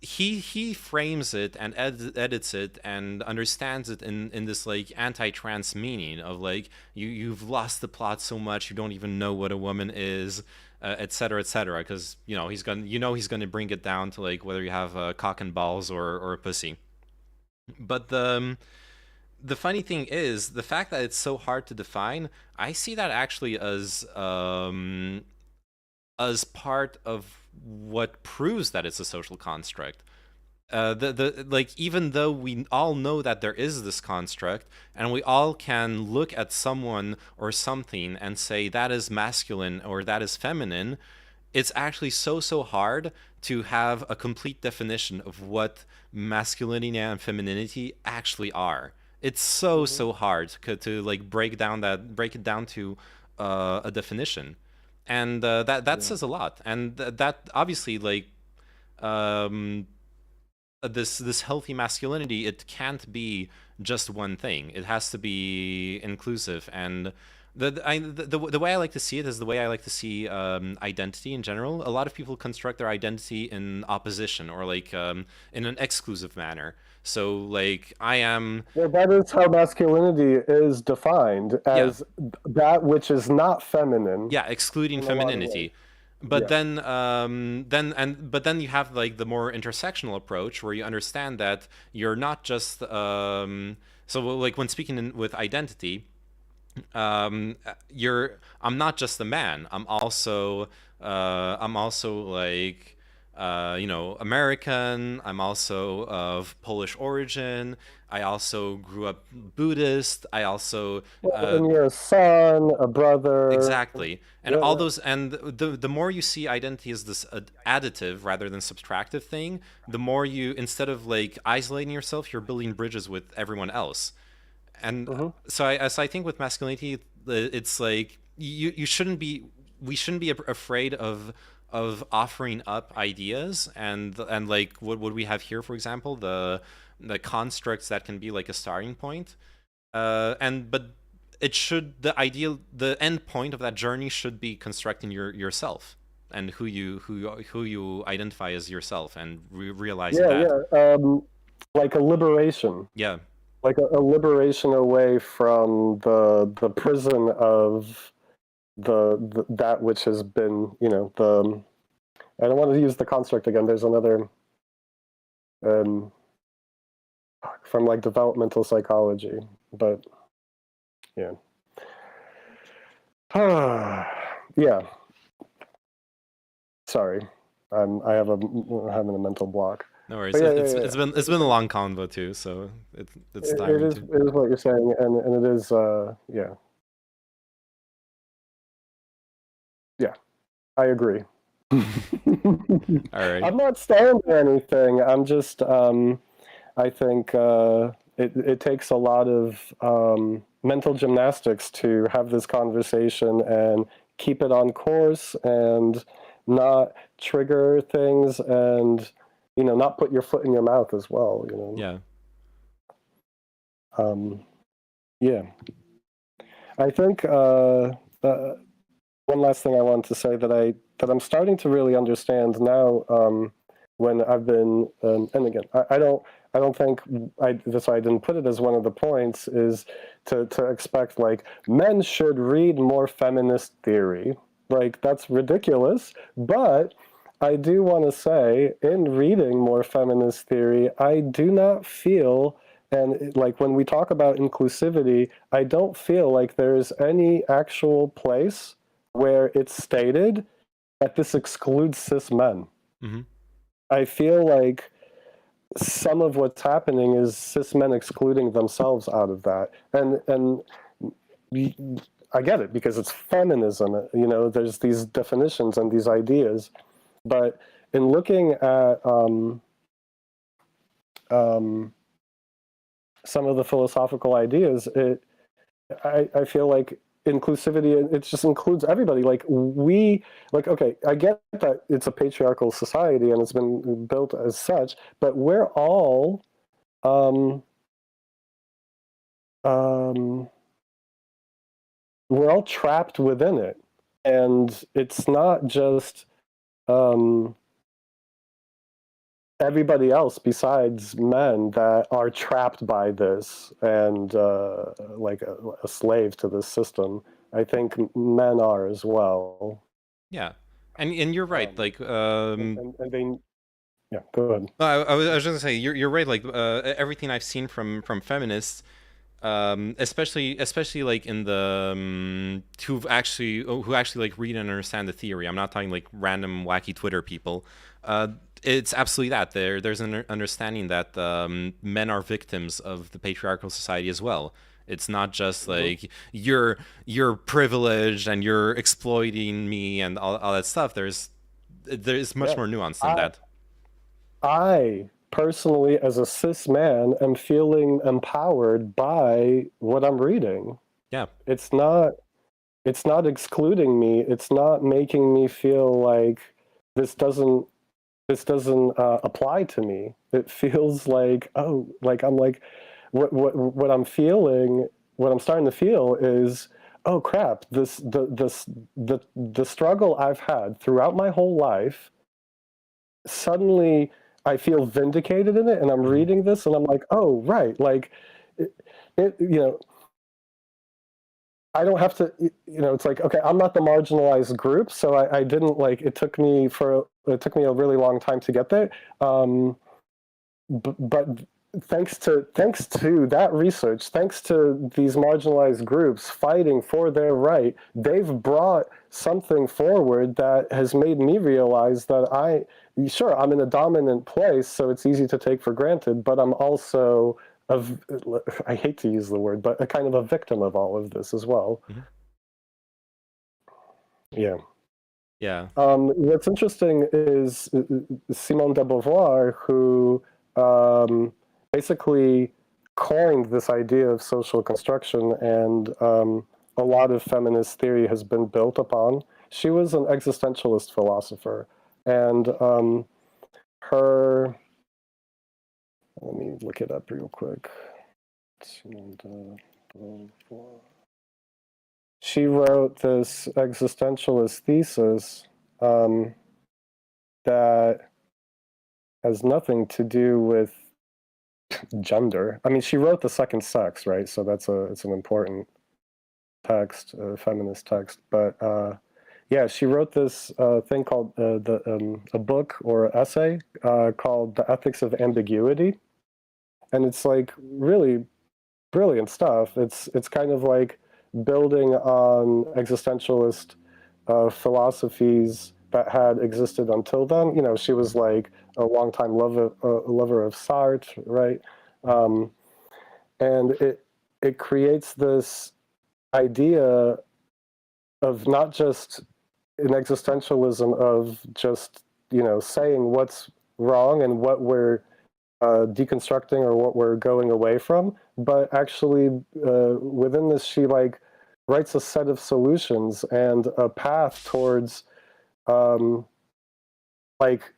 he frames it and edits it and understands it in this like anti-trans meaning of like you've lost the plot so much you don't even know what a woman is, etc., etc., because he's gonna bring it down to like whether you have cock and balls or a pussy. But the funny thing is the fact that it's so hard to define. I see that actually as part of what proves that it's a social construct. The like, even though we all know that there is this construct and we all can look at someone or something and say that is masculine or that is feminine, it's actually so hard to have a complete definition of what masculinity and femininity actually are. It's so hard to like break it down to a definition, and that says a lot. And that obviously like um, this healthy masculinity, it can't be just one thing. It has to be inclusive. And the way I like to see it is the way I like to see identity in general. A lot of people construct their identity in opposition or like in an exclusive manner. So like I am, Well, that is how masculinity is defined, yeah, as that which is not feminine yeah, excluding in a lot of ways. femininity. But Yeah. then you have like the more intersectional approach where you understand that you're not just so like when speaking with identity, I'm not just a man. I'm also like American. I'm also of Polish origin. I also grew up Buddhist. I also And you're a son, a brother. exactly, and Yeah, all yeah. those, and the more you see identity as this additive rather than subtractive thing, the more you, instead of like isolating yourself, you're building bridges with everyone else. And so I think with masculinity, it's like you shouldn't be, we shouldn't be afraid of offering up ideas, and like what we have here, for example, the constructs that can be like a starting point, and but it should, the end point of that journey should be constructing yourself, and who you identify as yourself, and realizing Yeah, that. yeah. Like a liberation. Yeah. Like a liberation away from the prison of the that which has been, the, I don't want to use the construct again. There's another, um, from like developmental psychology, but yeah. Yeah. Sorry, I'm having a mental block. No worries. But yeah, It's yeah, it's yeah. been it's been a long convo too, so it's It tiring is too. it is what you're saying, and it is yeah, yeah. I agree. All right. I'm not saying anything. I'm just I think it takes a lot of mental gymnastics to have this conversation and keep it on course and not trigger things and not put your foot in your mouth as well. Yeah. Yeah. I think one last thing I want to say that I'm starting to really understand now, when I've been, and again, I don't think that's why I didn't put it as one of the points, is to expect like men should read more feminist theory. Like that's ridiculous. But I do want to say, in reading more feminist theory, I do not feel, and like when we talk about inclusivity, I don't feel like there's any actual place where it's stated that this excludes cis men. Mm-hmm. I feel like some of what's happening is cis men excluding themselves out of that, and I get it because it's feminism. There's these definitions and these ideas, but in looking at some of the philosophical ideas, I feel like inclusivity, it just includes everybody. Okay, I get that it's a patriarchal society and it's been built as such, but we're all trapped within it, and it's not just everybody else besides men that are trapped by this and like a slave to this system. I think men are as well. Yeah. And you're right. Like And they, yeah, go ahead. I was just gonna say you're right. Like everything I've seen from feminists, especially like in the who actually like read and understand the theory. I'm not talking like random wacky Twitter people. It's absolutely that. There's an understanding that men are victims of the patriarchal society as well. It's not just like you're privileged and you're exploiting me and all that stuff. There's much more nuance than that. I personally, as a cis man, am feeling empowered by what I'm reading. Yeah. It's not excluding me. It's not making me feel like this doesn't apply to me. It feels like, oh, like I'm like, what I'm feeling, what I'm starting to feel is, oh crap, the struggle I've had throughout my whole life, suddenly I feel vindicated in it, and I'm reading this and I'm like, oh right, like I don't have to, it's like, okay, I'm not the marginalized group, so I didn't like, it took me a really long time to get there. But thanks to that research, thanks to these marginalized groups fighting for their right, they've brought something forward that has made me realize that I'm in a dominant place, so it's easy to take for granted, but I'm also I hate to use the word, but a kind of a victim of all of this as well. Mhm. Yeah. Yeah. What's interesting is Simone de Beauvoir, who basically coined this idea of social construction, and a lot of feminist theory has been built upon. She was an existentialist philosopher, and let me look it up real quick. Simone de Beauvoir. She wrote this existentialist thesis that has nothing to do with gender. I mean, she wrote The Second Sex, right? So it's an important text, feminist text. But yeah, she wrote this thing called a book or essay called The Ethics of Ambiguity, and it's like really brilliant stuff. It's kind of like building on existentialist philosophies that had existed until then. You know, she was like a longtime lover of Sartre, right? And it creates this idea of not just an existentialism of just, you know, saying what's wrong and what we're deconstructing or what we're going away from, but actually within this, she like writes a set of solutions and a path towards like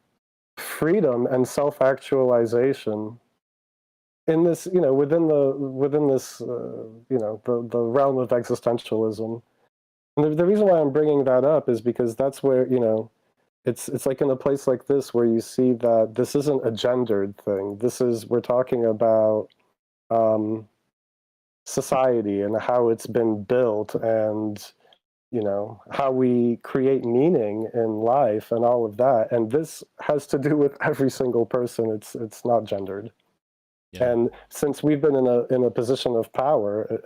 freedom and self-actualization in this, you know, within this, you know, the realm of existentialism. And the reason why I'm bringing that up is because that's where, you know, it's like in a place like this where you see that this isn't a gendered thing. We're talking about society and how it's been built, and you know, how we create meaning in life and all of that. And this has to do with every single person. It's not gendered. Yeah. And since we've been in a position of power,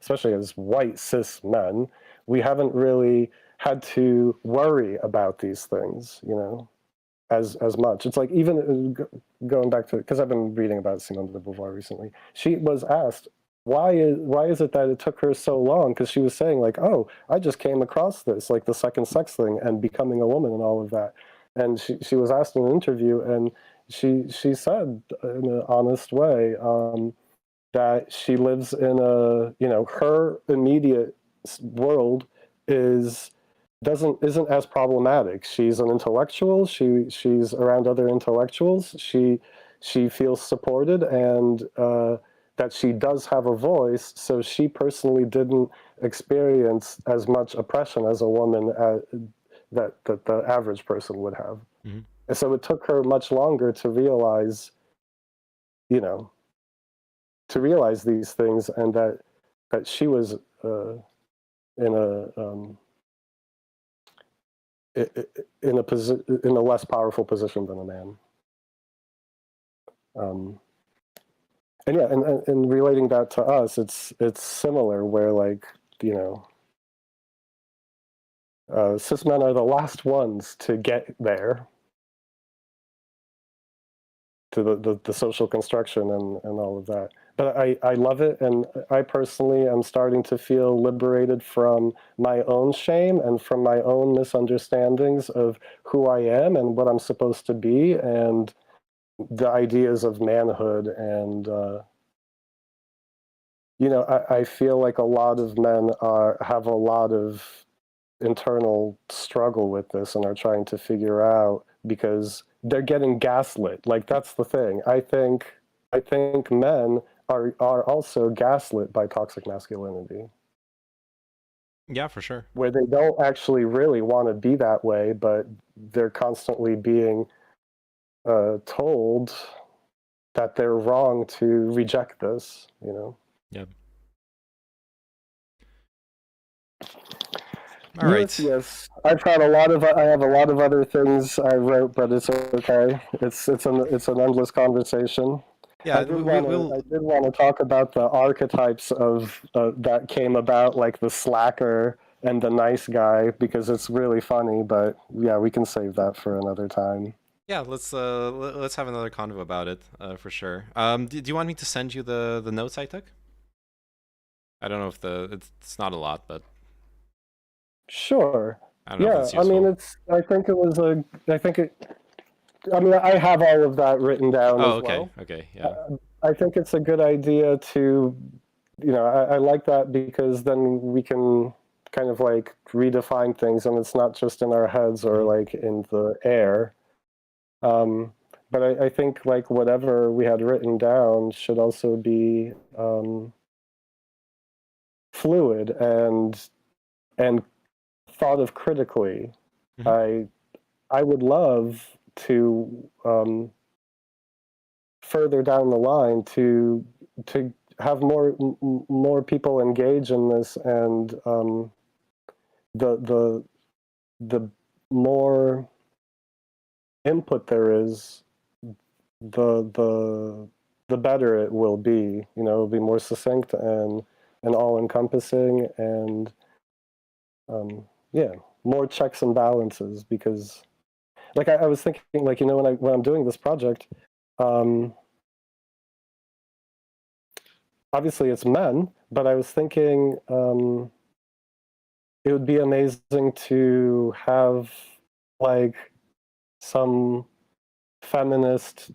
especially as white cis men, we haven't really had to worry about these things, you know, as much. It's like, even going back to, because I've been reading about Simone de Beauvoir recently. She was asked, why is it that it took her so long? Because she was saying like, oh, I just came across this, like the second sex thing and becoming a woman and all of that. And she was asked in an interview, and she said in an honest way that she lives in a, you know, her immediate world isn't as problematic. She's an intellectual. She's around other intellectuals. She feels supported, and that she does have a voice. So she personally didn't experience as much oppression as a woman that the average person would have. Mm-hmm. And so it took her much longer to realize, you know, these things, and that she was in a less powerful position than a man. And yeah, and relating that to us, it's similar, where like, you know, cis men are the last ones to get there, to the social construction and all of that. But I love it, and I personally am starting to feel liberated from my own shame and from my own misunderstandings of who I am and what I'm supposed to be, and the ideas of manhood. And you know, I feel like a lot of men have a lot of internal struggle with this and are trying to figure out, because they're getting gaslit. Like, that's the thing. I think men are also gaslit by toxic masculinity. Yeah, for sure. Where they don't actually really want to be that way, but they're constantly being told that they're wrong to reject this, you know? Yeah. All right. Yes. I have a lot of other things I wrote, but it's okay. It's an endless conversation. Yeah, I did want to talk about the archetypes of that came about, like the slacker and the nice guy, because it's really funny. But yeah, we can save that for another time. yeah, let's have another convo about it, for sure. Do you want me to send you the notes I took? I don't know if it's not a lot, but Sure. I don't know if Yeah, it's I mean, useful. I think it was a. I think it. I mean, I have all of that written down Oh, as okay, well. okay, yeah. I think it's a good idea to, I like that because then we can kind of like redefine things, and it's not just in our heads or Mhm. like in the air. Um, but I think like whatever we had written down should also be fluid and thought of critically. Mhm. I would love to further down the line to have more people engage in this, and the the the more input there is, the the better it will be. It'll be more succinct and all encompassing, and yeah, more checks and balances. Because, like, I was thinking, like, when I'm doing this project, um, obviously it's men, but I was thinking it would be amazing to have like some feminist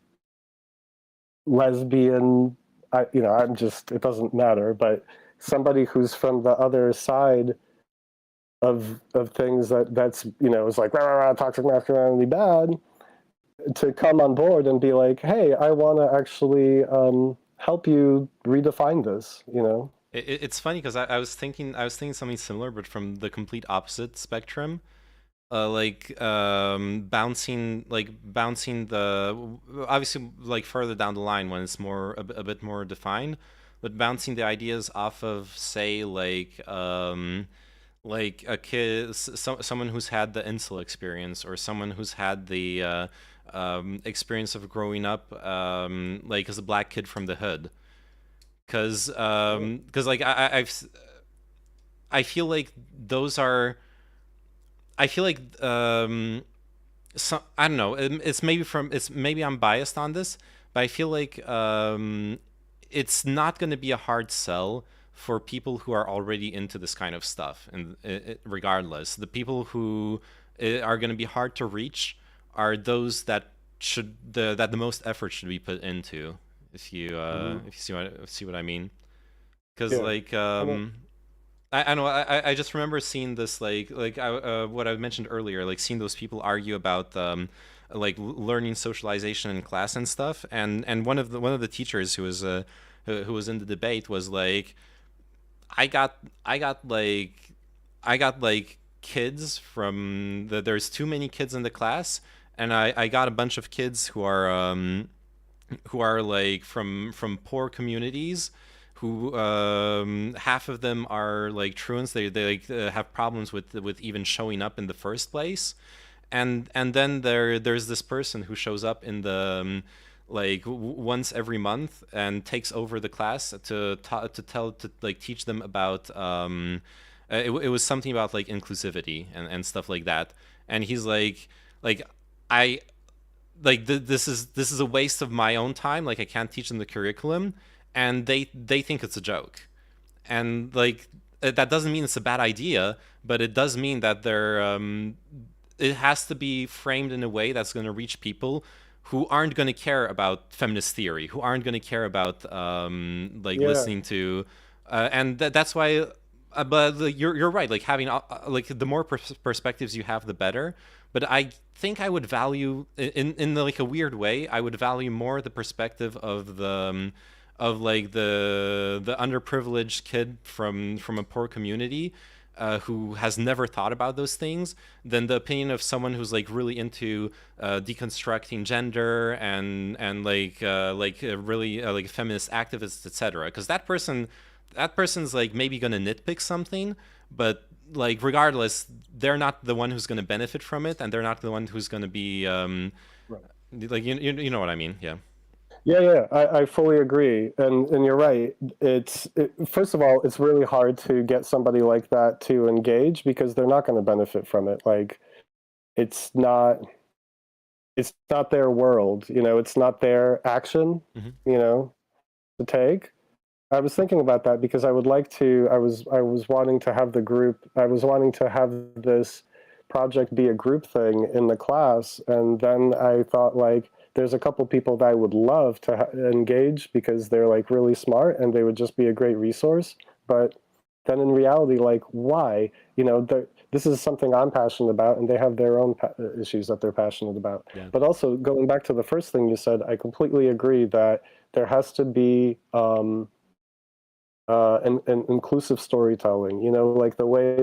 lesbian. It doesn't matter, but somebody who's from the other side of things that's is like rah, rah, rah, toxic masculinity bad, to come on board and be like, hey, I want to actually help you redefine this. It's funny because I was thinking something similar, but from the complete opposite spectrum. Bouncing the, obviously, like further down the line when it's more a bit more defined, but bouncing the ideas off of, say, like a kid, someone who's had the incel experience, or someone who's had the experience of growing up, like as a black kid from the hood. Because like I feel like those are, I feel like I don't know. It's maybe I'm biased on this, but I feel like it's not going to be a hard sell for people who are already into this kind of stuff, and regardless, the people who are going to be hard to reach are those that that the most effort should be put into. If you see what I mean, because Yeah. like I mean, I know. I just remember seeing this, what I mentioned earlier, like seeing those people argue about like learning socialization in class and stuff, and one of the teachers who was in the debate was like, I got I got like I got like kids from there's too many kids in the class, and I got a bunch of kids who are like from poor communities, who half of them are like truants. They like have problems with even showing up in the first place, and then there's this person who shows up in the like once every month and takes over the class to like teach them about it was something about like inclusivity and stuff like that. And he's like I this is a waste of my own time. Like, I can't teach them the curriculum, and they think it's a joke. And like that doesn't mean it's a bad idea, but it does mean that it has to be framed in a way that's going to reach people who aren't going to care about feminist theory, who aren't going to care about like yeah. listening to, and that's why. But like, you're right. Like, having like the more perspectives you have, the better. But I think I would value, in like a weird way, I would value more the perspective of of like the underprivileged kid from a poor community, who has never thought about those things, than the opinion of someone who's like really into deconstructing gender and really like a feminist activist, etc. Because that person's like maybe gonna nitpick something, but like regardless, they're not the one who's gonna benefit from it, and they're not the one who's gonna be Right. like you know what I mean? Yeah. Yeah, I fully agree, and you're right. First of all, it's really hard to get somebody like that to engage because they're not going to benefit from it. Like, it's not it's not their world, it's not their action, Hmm. to take. I was thinking about that because I would like to. I was wanting to have the group. I was wanting to have this project be a group thing in the class, and then I thought like there's a couple people that I would love to engage because they're like really smart and they would just be a great resource. But then in reality, like why? This is something I'm passionate about, and they have their own issues that they're passionate about. Yeah. But also going back to the first thing you said, I completely agree that there has to be. And inclusive storytelling. Like the way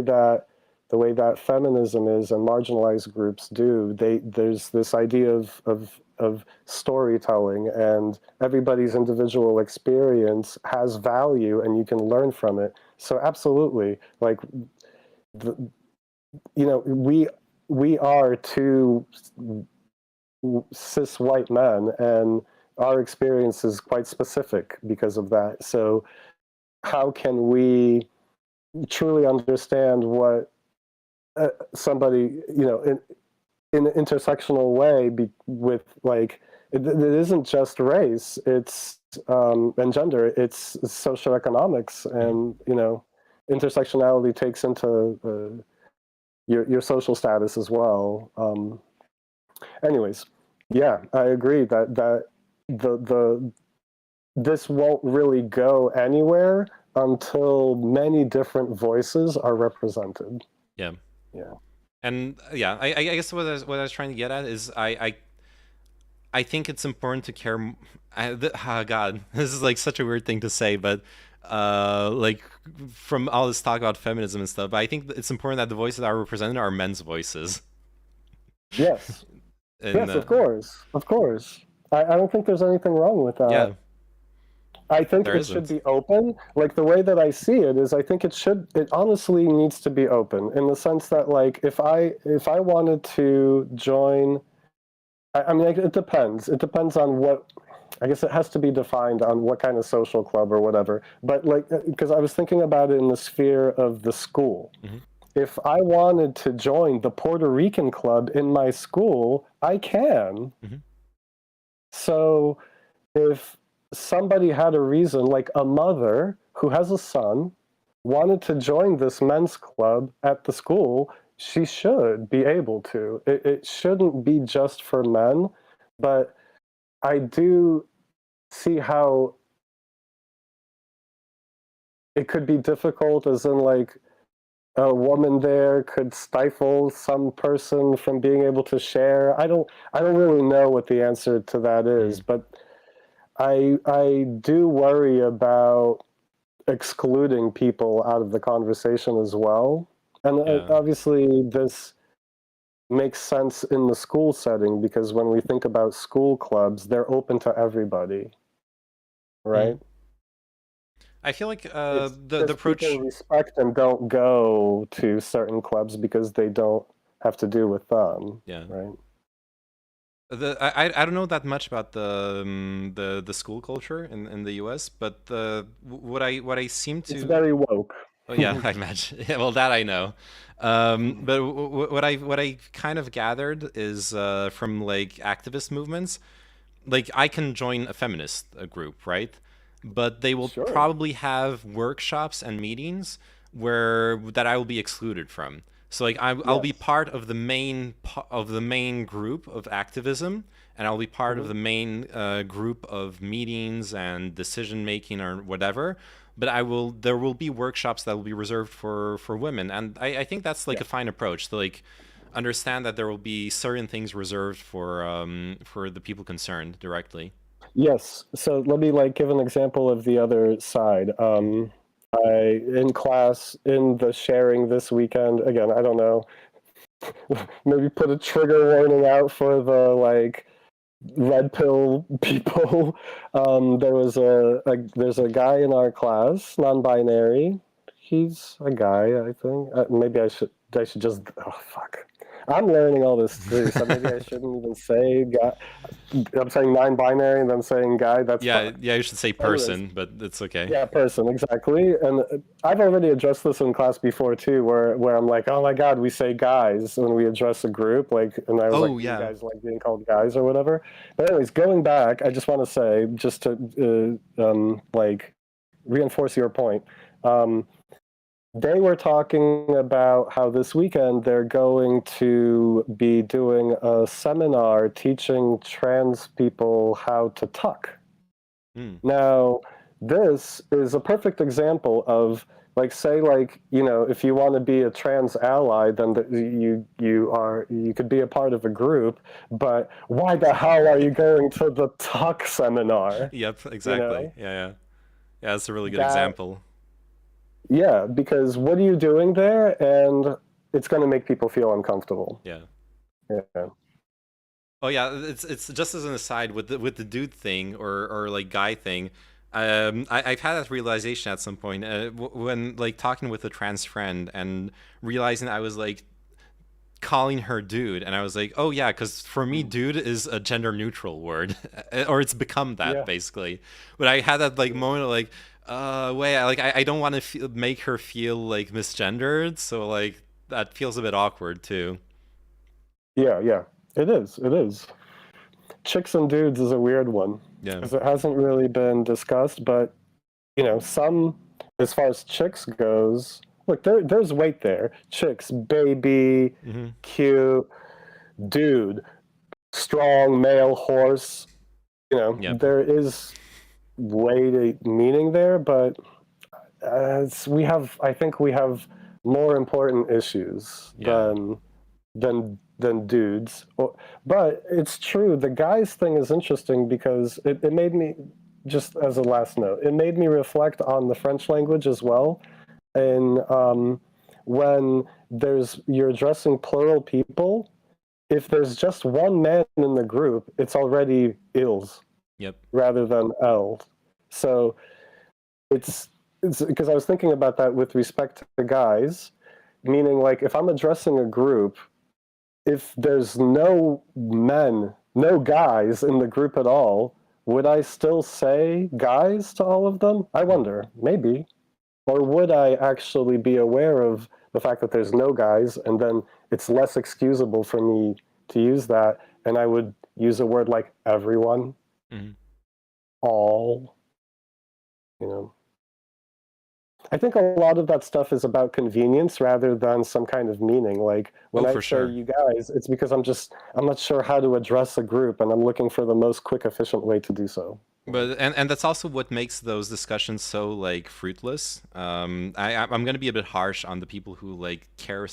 that feminism is and marginalized groups do. There's this idea of storytelling, and everybody's individual experience has value, and you can learn from it. So absolutely, like the, we are two cis white men, and our experience is quite specific because of that. So how can we truly understand what somebody, in an intersectional way, with like it isn't just race, it's and gender, it's socioeconomics, Hmm. and intersectionality takes into your social status as well. Anyways, yeah, I agree that the this won't really go anywhere until many different voices are represented. Yeah. Yeah. And yeah, I guess what I was trying to get at is I think it's important to care. God, this is like such a weird thing to say, but like from all this talk about feminism and stuff, but I think it's important that the voices that are represented are men's voices. Yes. And Yes, of course. Of course. I don't think there's anything wrong with that. yeah, I think there it should isn't. be open. Like the way that I see it is I think it honestly needs to be open in the sense that like if I wanted to join, I mean it depends. It depends on what, I guess it has to be defined on what kind of social club or whatever. But like because I was thinking about it in the sphere of the school. Hmm. If I wanted to join the Puerto Rican club in my school, I can. Hmm. So if somebody had a reason, like a mother who has a son, wanted to join this men's club at the school, she should be able to. It shouldn't be just for men, but I do see how it could be difficult, as in like a woman there could stifle some person from being able to share. I don't really know what the answer to that is, but I do worry about excluding people out of the conversation as well. And Yeah. obviously this makes sense in the school setting because when we think about school clubs, they're open to everybody, right? Mhm. I feel like It's the just people approach. respect and don't go to certain clubs because they don't have to do with them, Yeah. right? I don't know that much about the school culture in the U.S., but what I seem It's to. very woke. Oh yeah, I imagine. Yeah, well, that I know. But what I kind of gathered is from like activist movements, like I can join a feminist group, right? But they will Sure. probably have workshops and meetings where that I will be excluded from. So like I'll be Yes. part of the main group of activism, and I'll be part of Mhm. the main group of meetings and decision making or whatever. But there will be workshops that will be reserved for women, and I think that's like Yeah. a fine approach to like understand that there will be certain things reserved for the people concerned directly. Yes. So let me like give an example of the other side. I in class in the sharing this weekend again. I don't know. Maybe put a trigger warning out for the like red pill people. There's a guy in our class, non-binary. He's a guy, I think. Maybe I should just. Oh fuck. I'm learning all this too, so maybe I shouldn't even say guy. I'm saying non-binary and then saying guy. That's Yeah, fine. yeah, you should say Anyways, person, but it's okay. yeah, person, exactly. And I've already addressed this in class before too, where I'm like, oh my god, we say guys when we address a group, like, and I was Oh, like, you yeah. guys like being called guys or whatever. But anyways, going back, I just want to say, just to like reinforce your point. They were talking about how this weekend they're going to be doing a seminar teaching trans people how to tuck. Hmm. Now, this is a perfect example of like, say, like, if you want to be a trans ally, then you could be a part of a group, but why the hell are you going to the tuck seminar? Yep, exactly. know? Yeah. That's a really good That example. Yeah, because what are you doing there? And it's going to make people feel uncomfortable. Yeah. Yeah. Oh yeah, it's just as an aside with the dude thing or like guy thing. I've had that realization at some point when like talking with a trans friend and realizing I was like calling her dude, and I was like, oh yeah, because for me dude is a gender neutral word, or it's become that Yeah. basically. But I had that like moment of like, wait, I don't want to make her feel like misgendered, so like that feels a bit awkward too. Yeah. It is. It is. Chicks and dudes is a weird one Yeah. because it hasn't really been discussed, but some, as far as chicks goes, look, there's weight there. Chicks, baby, Hmm. cute, dude, strong male horse. Yep. There is weight meaning there, but I think we have more important issues Yeah. than dudes. But it's true. The guys thing is interesting because it made me, just as a last note, it made me reflect on the French language as well. And when you're addressing plural people, if there's just one man in the group, it's already ils Yep. rather than elles. So it's because I was thinking about that with respect to guys, meaning like if I'm addressing a group, if there's no men, no guys in the group at all, would I still say guys to all of them? I wonder, maybe. Or would I actually be aware of the fact that there's no guys, and then it's less excusable for me to use that, and I would use a word like everyone, Hmm. all, you know. I think a lot of that stuff is about convenience rather than some kind of meaning. Like when Oh, I for say sure. you guys, it's because I'm not sure how to address a group, and I'm looking for the most quick, efficient way to do so. But and that's also what makes those discussions so like fruitless. I'm gonna be a bit harsh on the people who like care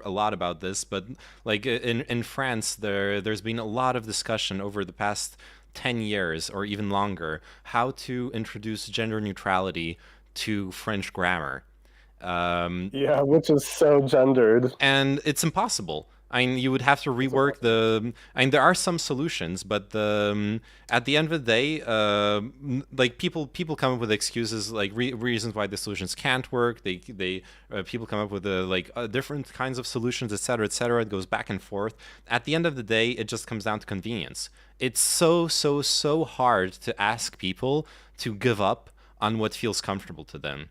a lot about this, but like in France, there's been a lot of discussion over the past 10 years or even longer how to introduce gender neutrality to French grammar. Yeah, which is so gendered. And it's impossible. I mean, you would have to rework the. I mean, there are some solutions, but at the end of the day, like people come up with excuses, like reasons why the solutions can't work. They people come up with different kinds of solutions, etc., etc. It goes back and forth. At the end of the day, it just comes down to convenience. It's so hard to ask people to give up on what feels comfortable to them.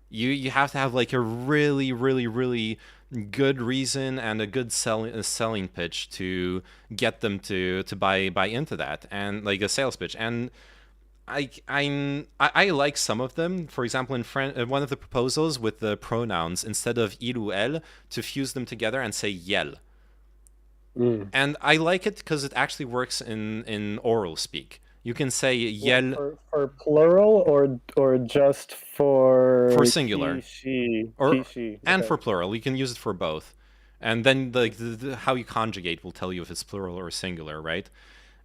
You have to have like a really good reason and a good selling pitch to get them to buy into that, and like a sales pitch. And I like some of them. For example, in one of the proposals with the pronouns, instead of il ou elle, to fuse them together and say yel. And I like it because it actually works in oral speak. You can say yel For plural or just for singular. he, she, or he, she. and Okay. for plural. You can use it for both, and then like how you conjugate will tell you if it's plural or singular, right?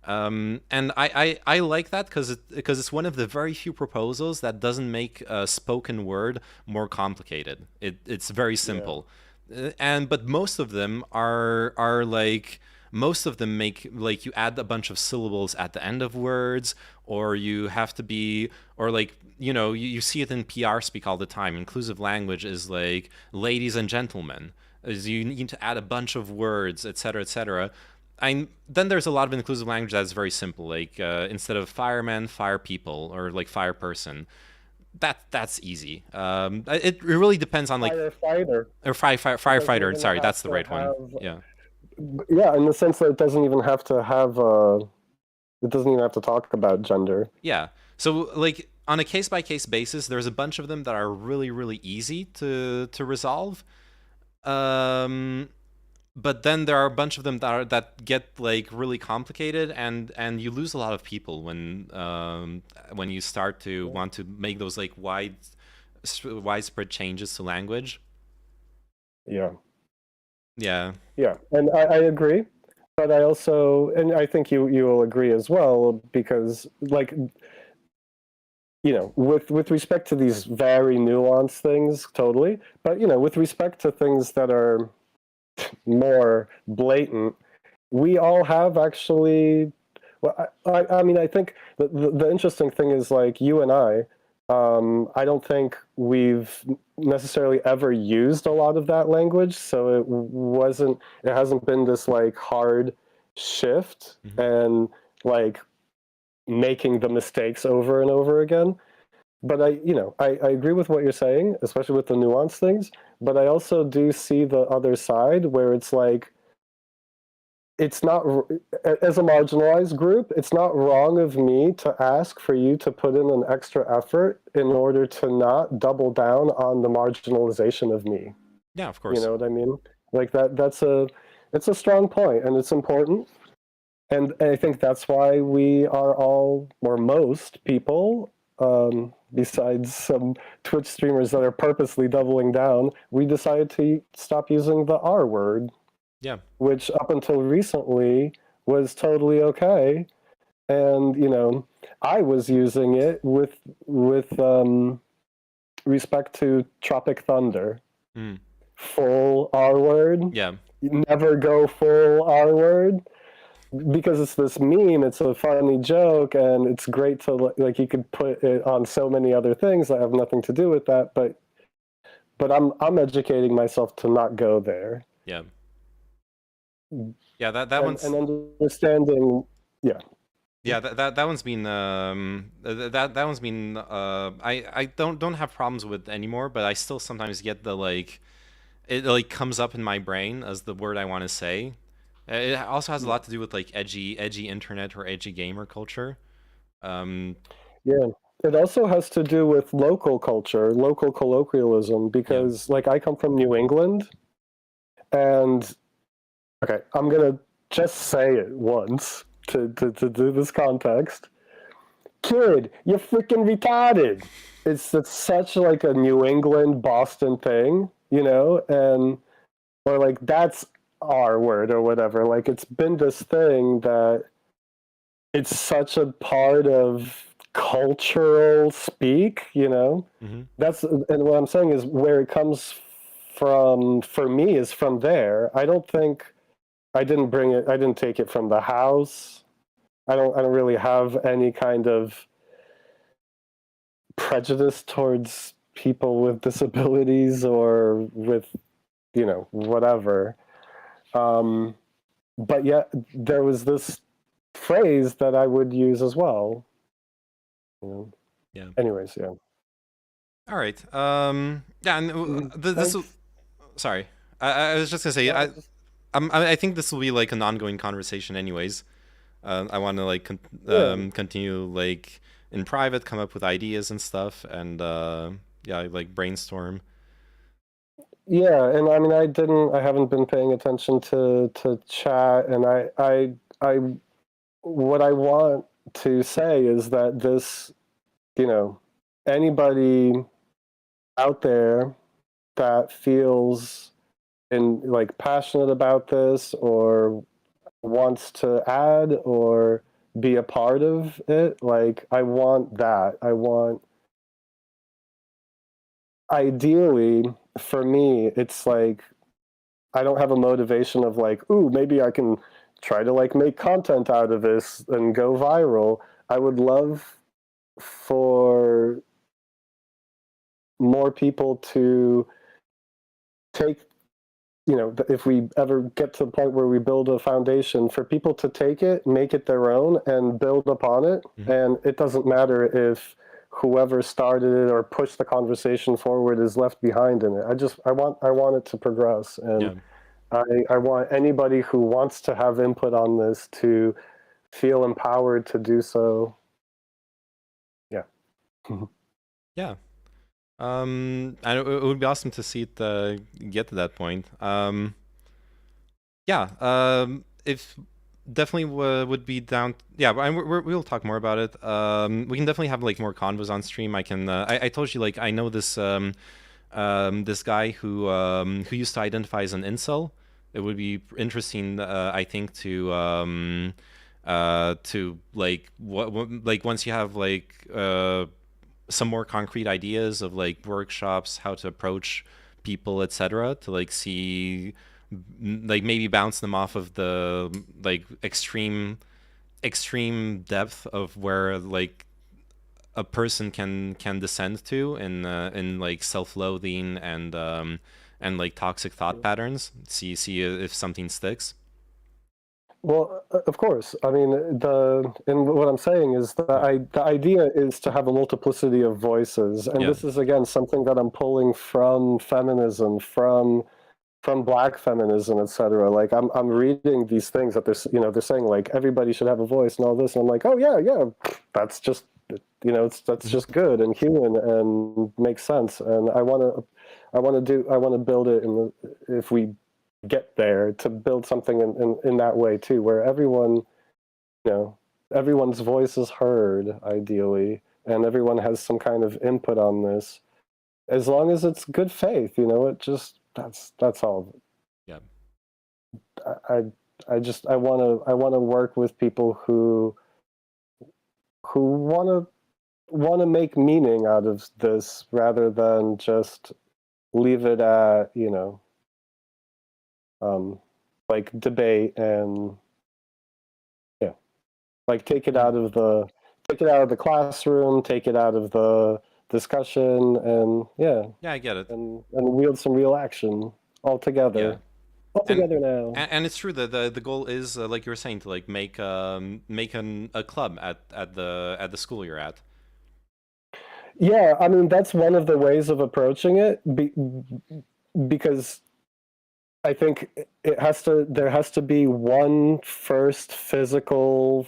And I like that because it's one of the very few proposals that doesn't make a spoken word more complicated. It's very simple. But most of them are like, most of them make like you add a bunch of syllables at the end of words, or you have to be, or like, you see it in PR speak all the time. Inclusive language is like ladies and gentlemen. is you need to add a bunch of words, etc., etc. Then there's a lot of inclusive language that's very simple, like instead of fireman, fire people, or like fire person. That's easy. It really depends on like Firefighter. or It doesn't firefighter. even Sorry, have that's the to right one. have- Yeah. Yeah, in the sense that it doesn't even have to have it doesn't even have to talk about gender. Yeah. So like on a case by case basis, there's a bunch of them that are really really easy to resolve. Um, but then there are a bunch of them that get like really complicated, and you lose a lot of people when you start to want to make those like widespread changes to language. Yeah. Yeah. Yeah, and I agree, but I also, and I think you will agree as well, because like, with respect to these very nuanced things, totally, but with respect to things that are more blatant, we all have actually. Well, I mean, I think the interesting thing is like you and I don't think we've necessarily ever used a lot of that language, so it hasn't been this like hard shift and like making the mistakes over and over again. But I agree with what you're saying, especially with the nuance things, but I also do see the other side where it's like, it's not, as a marginalized group, it's not wrong of me to ask for you to put in an extra effort in order to not double down on the marginalization of me. Yeah, of You course. know what I mean? Like it's a strong point and it's important. And I think that's why we are all, or most people, besides some Twitch streamers that are purposely doubling down, we decided to stop using the R word, Yeah. which up until recently was totally okay. And I was using it with respect to Tropic Thunder. Mm. Full R word. Yeah. Never go full R word, because it's this meme. It's a funny joke, and it's great to like. You could put it on so many other things that have nothing to do with that. But I'm educating myself to not go there. Yeah. Yeah, that one's and understanding. Yeah. yeah, that one's been that one's been I don't have problems with anymore, but I still sometimes get the like it like comes up in my brain as the word I want to say. It also has a lot to do with like edgy internet or edgy gamer culture. Yeah. It also has to do with local culture, local colloquialism, because like I come from New England, and okay, I'm gonna just say it once to do this context. Kid, you're freaking retarded. It's such like a New England Boston thing, and or like that's our word or whatever. Like it's been this thing that it's such a part of cultural speak, That's, and what I'm saying is where it comes from for me is from there. I don't think I didn't take it from the house. I don't really have any kind of prejudice towards people with disabilities or with whatever. But yet there was this phrase that I would use as well. Yeah. Anyways, yeah. All right. Yeah, and this will, sorry. I was just gonna say I think this will be like an ongoing conversation anyways. I want to like continue like in private, come up with ideas and stuff, and like brainstorm. Yeah, and I mean, I haven't been paying attention to chat, and I what I want to say is that this, anybody out there that feels like passionate about this or wants to add or be a part of it, like I want that. I want, ideally for me, it's like I don't have a motivation of like, ooh, maybe I can try to like make content out of this and go viral. I would love for more people to take you know, if we ever get to the point where we build a foundation, for people to take it, make it their own, and build upon it. And it doesn't matter if whoever started it or pushed the conversation forward is left behind in it. I want it to progress, and I want anybody who wants to have input on this to feel empowered to do so. Yeah. Yeah. And it would be awesome to see it get to that point. If definitely would be down. Yeah, we'll talk more about it. We can definitely have like more convos on stream. I told you, like, I know this this guy who used to identify as an incel. It would be interesting, I think, to like like once you have like some more concrete ideas of like workshops, how to approach people, etc., to like see, like maybe bounce them off of the like extreme depth of where like a person can descend to in like self-loathing and like toxic thought patterns. See if something sticks. Well, of course. I mean, and what I'm saying is that the idea is to have a multiplicity of voices, and this is again something that I'm pulling from feminism, from Black feminism, etc. Like I'm reading these things that they're saying like everybody should have a voice and all this, and I'm like, oh yeah, that's just that's just good and human and makes sense, and I want to build it if we get there, to build something in that way too, where everyone, everyone's voice is heard ideally, and everyone has some kind of input on this, as long as it's good faith. It just that's all. Yeah. I want to work with people who want to make meaning out of this, rather than just leave it at like debate, and like take it out of the classroom, take it out of the discussion, and I get it, and wield some real action all together. Now. And it's true that the goal is, like you were saying, to like make a club at the school you're at. Yeah, I mean, that's one of the ways of approaching it, because I think there has to be one first physical,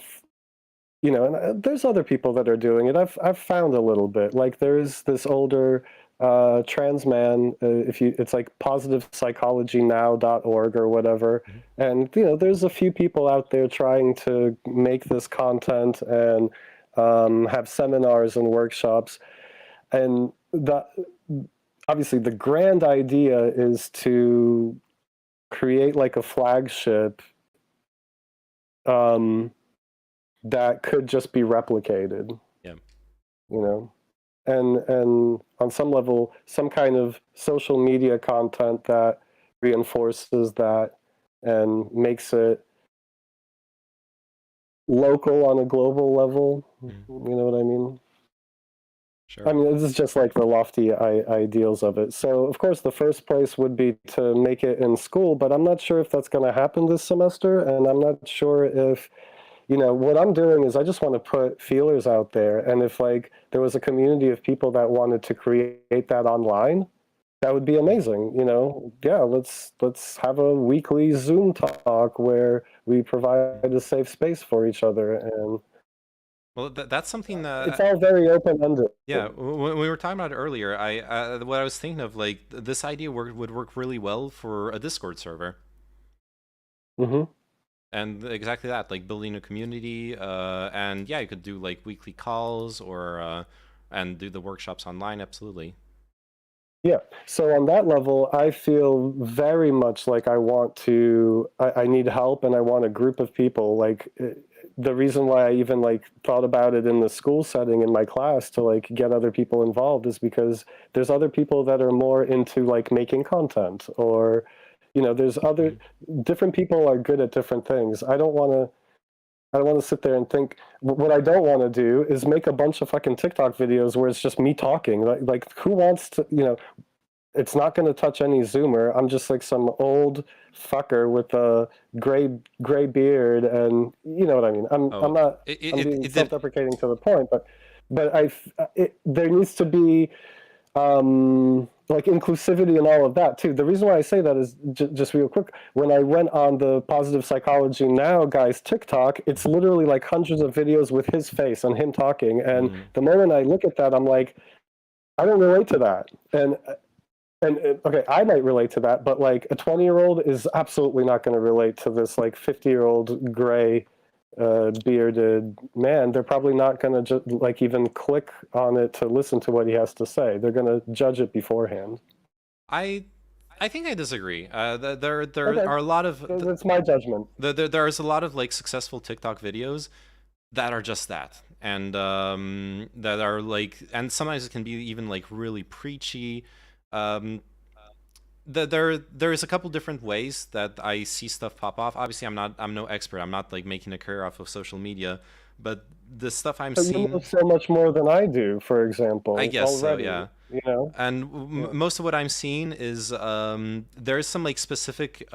and there's other people that are doing it. I've found a little bit, like there's this older trans man, it's like positivepsychologynow.org or whatever, and there's a few people out there trying to make this content and have seminars and workshops, and obviously the grand idea is to create like a flagship that could just be replicated. And on some level, some kind of social media content that reinforces that and makes it local on a global level. You know what I mean? Sure. I mean, this is just like the lofty ideals of it. So, of course, the first place would be to make it in school, but I'm not sure if that's going to happen this semester, and I'm not sure if, what I'm doing is I just want to put feelers out there, and if like there was a community of people that wanted to create that online, that would be amazing. Let's have a weekly Zoom talk where we provide a safe space for each other, and well, that's something that it's all very open-ended. Yeah, when we were talking about it earlier, what I was thinking of, like, this idea would work really well for a Discord server. And exactly that, like building a community, and you could do like weekly calls or and do the workshops online. Absolutely. Yeah. So on that level, I feel very much like I need help, and I want a group of people. Like the reason why I even like thought about it in the school setting in my class to like get other people involved is because there's other people that are more into like making content, or there's other different people are good at different things. I don't want to sit there and think. What I don't want to do is make a bunch of fucking TikTok videos where it's just me talking. Like who wants to, it's not going to touch any Zoomer. I'm just like some old fucker with a gray beard, and you know what I mean. I'm not. I'm being self-deprecating to the point, but there needs to be like inclusivity and all of that too. The reason why I say that is just real quick. When I went on the Positive Psychology Now guy's TikTok, it's literally like hundreds of videos with his face and him talking. And the moment I look at that, I'm like, I don't relate to that. And okay, I might relate to that, but like a 20-year-old is absolutely not going to relate to this like 50-year-old gray bearded man. They're probably not going to like even click on it to listen to what he has to say. They're going to judge it beforehand. I think I disagree. There are a lot of that's my judgment. There's a lot of like successful TikTok videos that are just that, and that are like, and sometimes it can be even like really preachy. There's a couple different ways that I see stuff pop off. Obviously, I'm no expert. I'm not like making a career off of social media, but the stuff I'm seeing. You know so much more than I do, for example. I guess already, so, yeah. You know, and most of what I'm seeing is there's some like specific.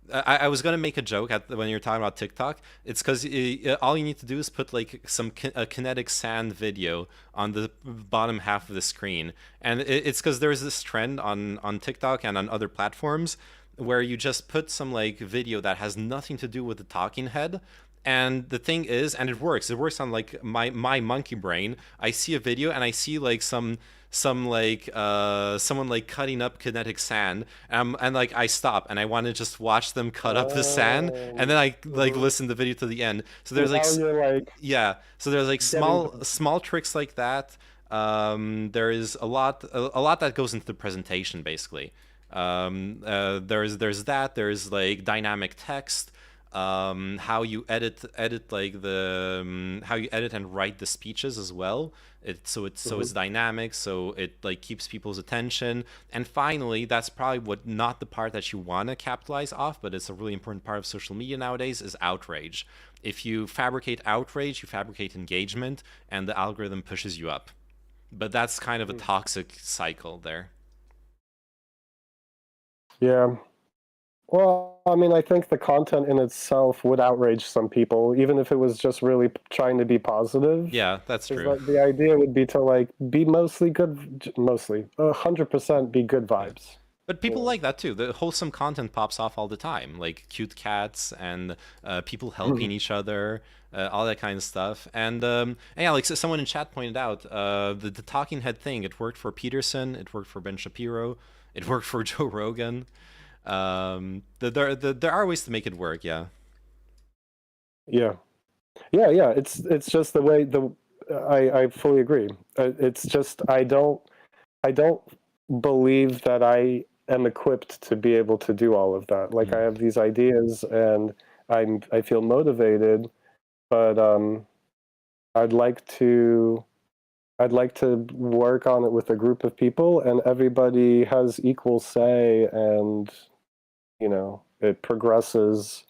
I was gonna make a joke when you're talking about TikTok. It's because all you need to do is put like a kinetic sand video on the bottom half of the screen, and it's because there's this trend on TikTok and on other platforms where you just put some like video that has nothing to do with the talking head. And the thing is, and it works on like my monkey brain. I see a video and I see like some like someone like cutting up kinetic sand, and like I stop and I want to just watch them cut up the sand, and then I like listen to the video to the end. So there's yeah, so there's like small tricks like that. There is a lot that goes into the presentation basically. There's that. There's like dynamic text. How you edit like the how you edit and write the speeches as well. So it's dynamic, so it like keeps people's attention. And finally, that's probably not the part that you want to capitalize off, but it's a really important part of social media nowadays, is outrage. If you fabricate outrage, you fabricate engagement, and the algorithm pushes you up. But that's kind of a toxic cycle there. Yeah. Well, I mean, I think the content in itself would outrage some people, even if it was just really trying to be positive. Yeah, that's true. Like, the idea would be to like be mostly 100% be good vibes. But people like that too. The wholesome content pops off all the time, like cute cats and people helping each other, all that kind of stuff. And yeah, like someone in chat pointed out, the talking head thing, it worked for Peterson, it worked for Ben Shapiro, it worked for Joe Rogan. There are ways to make it work. Yeah. It's just the way I fully agree. It's just I don't believe that I am equipped to be able to do all of that. Like I have these ideas and I feel motivated, but I'd like to work on it with a group of people, and everybody has equal say, and you know, it progresses.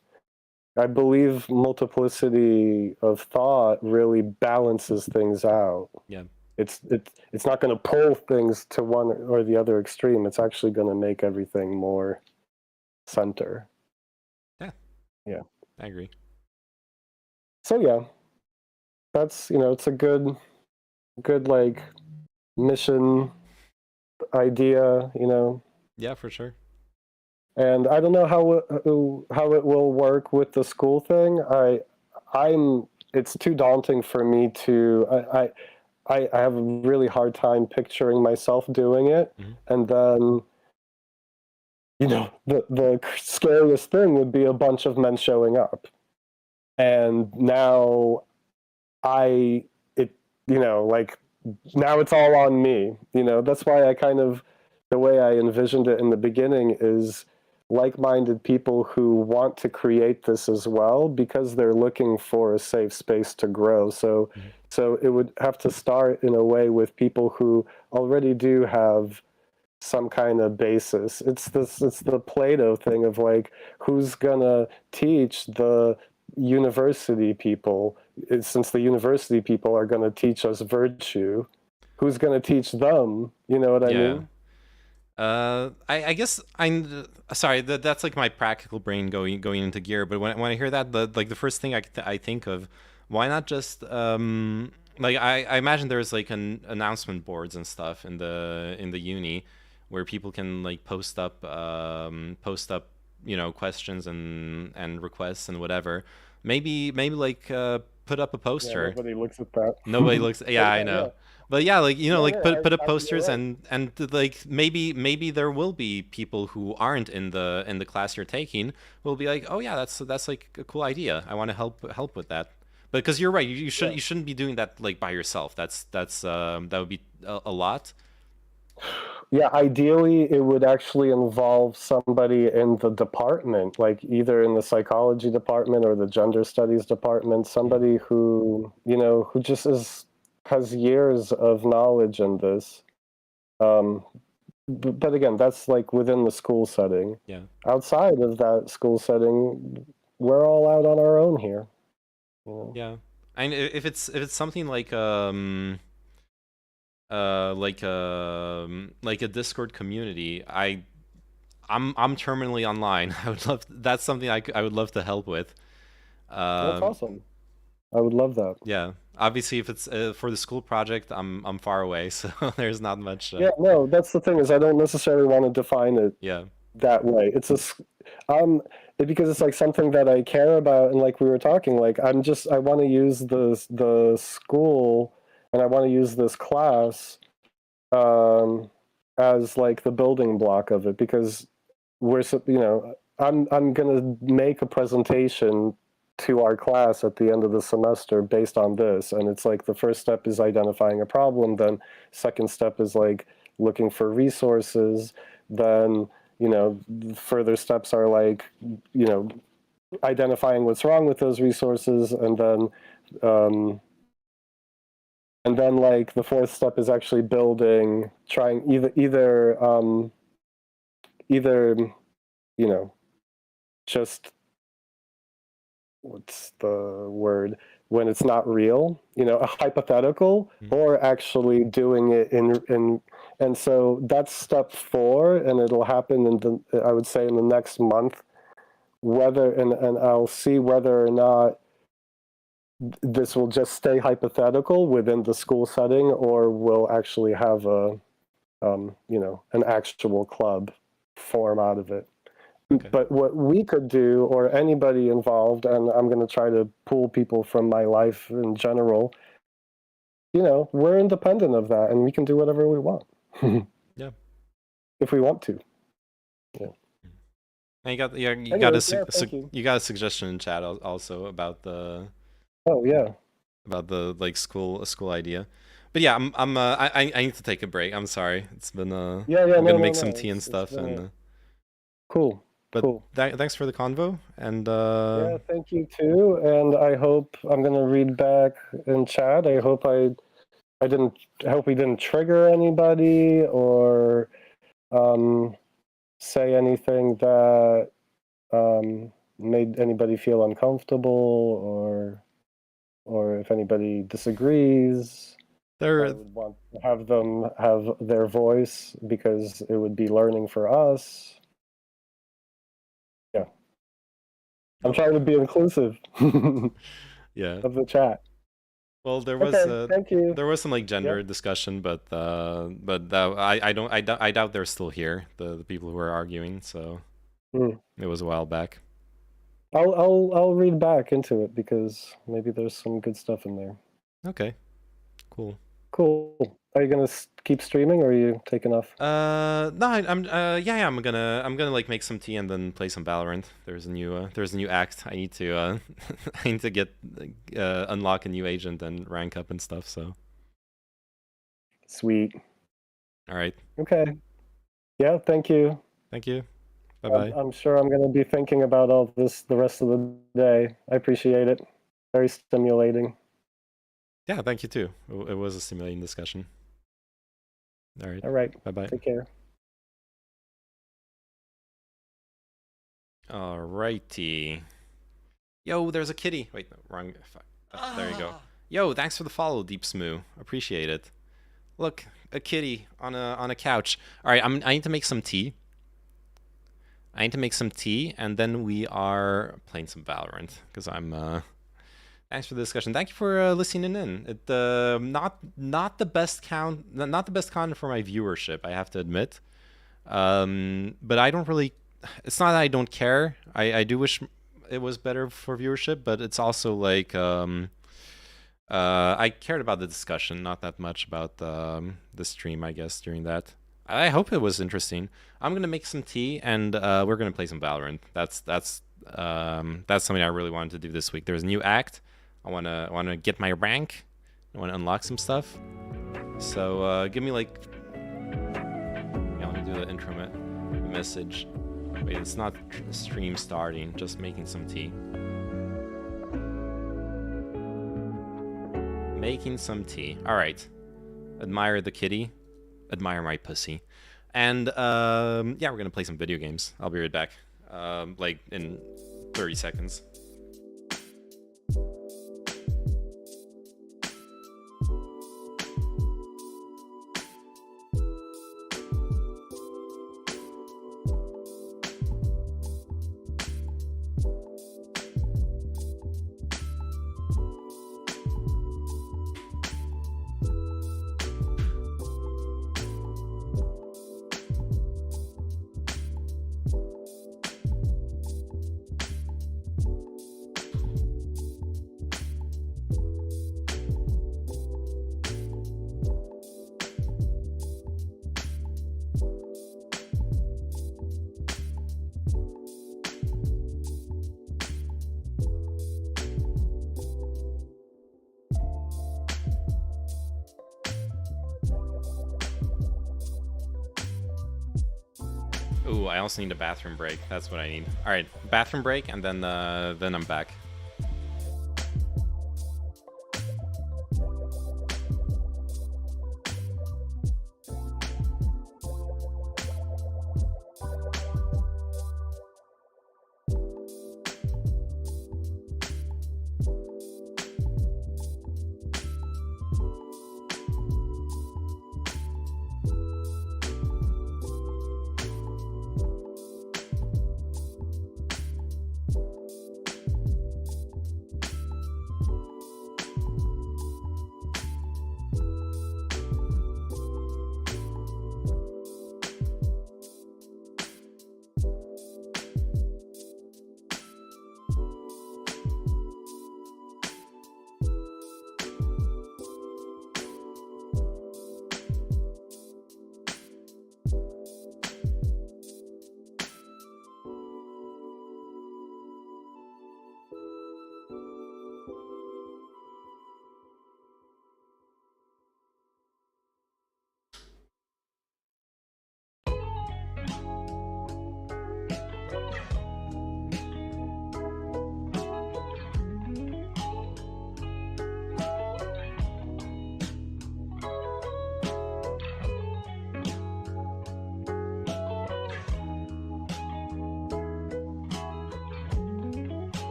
I believe multiplicity of thought really balances things out. Yeah. It's not going to pull things to one or the other extreme. It's actually going to make everything more center. Yeah. I agree. So yeah, that's, you know, it's a good like mission idea, you know. Yeah, for sure. And I don't know how it will work with the school thing. It's too daunting for me to. I have a really hard time picturing myself doing it, and then, you know, the scariest thing would be a bunch of men showing up, and now you know, like now it's all on me. You know, that's why I kind of, the way I envisioned it in the beginning is like-minded people who want to create this as well because they're looking for a safe space to grow. So it would have to start in a way with people who already do have some kind of basis. It's the Plato thing of like, who's gonna teach the university people? Since the university people are gonna teach us virtue, who's gonna teach them? You know what I mean? I guess I'm sorry. That's like my practical brain going into gear. But when I hear that, the first thing I think of, why not just like I imagine there's like an announcement boards and stuff in the uni, where people can like post up questions and requests and whatever. Maybe like put up a Yeah, poster. nobody looks at that. Nobody looks. But Yeah, I yeah, yeah, know. But yeah, like yeah, like yeah. put up You're posters right. and like maybe there will be people who aren't in the class you're taking will be like, oh yeah, that's like a cool idea. I want to help with that. But because you're right, Yeah. you shouldn't be doing that like by yourself. That would be a lot. Yeah, ideally, it would actually involve somebody in the department, like either in the psychology department or the gender studies department, somebody who, who just has years of knowledge in this. Um, but again, that's like within the school setting. Yeah. Outside of that school setting, we're all out on our own here. Yeah. And if it's something like a Discord community, I'm terminally online. I would love that's something I would love to help with. That's Um, awesome. I would love that. yeah. Obviously, if it's for the school project, I'm far away, so there's not much. Yeah, no, that's the thing is I don't necessarily want to define it Yeah. that way. Because it's like something that I care about, and like we were talking, like I want to use the school, and I want to use this class, as like the building block of it, because I'm gonna make a presentation to our class at the end of the semester based on this, and it's like the first step is identifying a problem, then second step is like looking for resources, then further steps are like identifying what's wrong with those resources, and then like the fourth step is actually building, trying either just, what's the word, when it's not real, a hypothetical, or actually doing it and so that's step 4, and it'll happen I would say in the next month, and I'll see whether or not this will just stay hypothetical within the school setting, or we'll actually have an actual club form out of it. Okay. But what we could do, or anybody involved, and I'm going to try to pull people from my life in general, we're independent of that, and we can do whatever we want. Yeah. If we want to. Yeah. And you got Anyways, thank you. you got a suggestion in chat also about Oh yeah. the like school idea. But yeah, I need to take a break. I'm sorry. It's been Yeah, I'm gonna no, make no, some no. tea and stuff and Cool. but Cool. thanks for the convo and Yeah, thank you too. And I hope I'm gonna read back in chat. I hope I hope we didn't trigger anybody or say anything that made anybody feel uncomfortable, or if anybody disagrees. I would want to have them have their voice, because it would be learning for us. Yeah. I'm trying to be inclusive yeah. of the chat. Well, there was thank you. there was some like gender discussion, but I doubt they're still here. The people who are arguing, so it was a while back. I'll read back into it, because maybe there's some good stuff in there. Okay, cool. Are you gonna keep streaming, or are you taking off? No, I'm gonna like make some tea and then play some Valorant. There's a new act. I need to I need to get unlock a new agent and rank up and stuff. So sweet. All right. Okay. Yeah. Thank you. Thank you. Bye bye. I'm sure I'm gonna be thinking about all this the rest of the day. I appreciate it. Very stimulating. Yeah, thank you too. It was a stimulating discussion. All right. All right. Bye bye. Take care. All righty. Yo, there's a kitty. Wait, no, wrong. Fuck. There you go. Yo, thanks for the follow, Deep Smoo. Appreciate it. Look, a kitty on a couch. All right, I need to make some tea. And then we are playing some Valorant because I'm. Thanks for the discussion. Thank you for listening in. It not the best content for my viewership, I have to admit. But I don't really. It's not that I don't care. I do wish it was better for viewership, but it's also like I cared about the discussion, not that much about the stream, I guess, during that. I hope it was interesting. I'm gonna make some tea, and we're gonna play some Valorant. That's something I really wanted to do this week. There's a new act. I wanna get my rank. I wanna unlock some stuff. So give me like. Yeah, let me do the intro message. Wait, it's not stream starting. Just making some tea. Making some tea. All right. Admire the kitty. Admire my pussy. And yeah, we're gonna play some video games. I'll be right back. Like in 30 seconds. Ooh, I also need a bathroom break. That's what I need. All right, bathroom break, and then I'm back.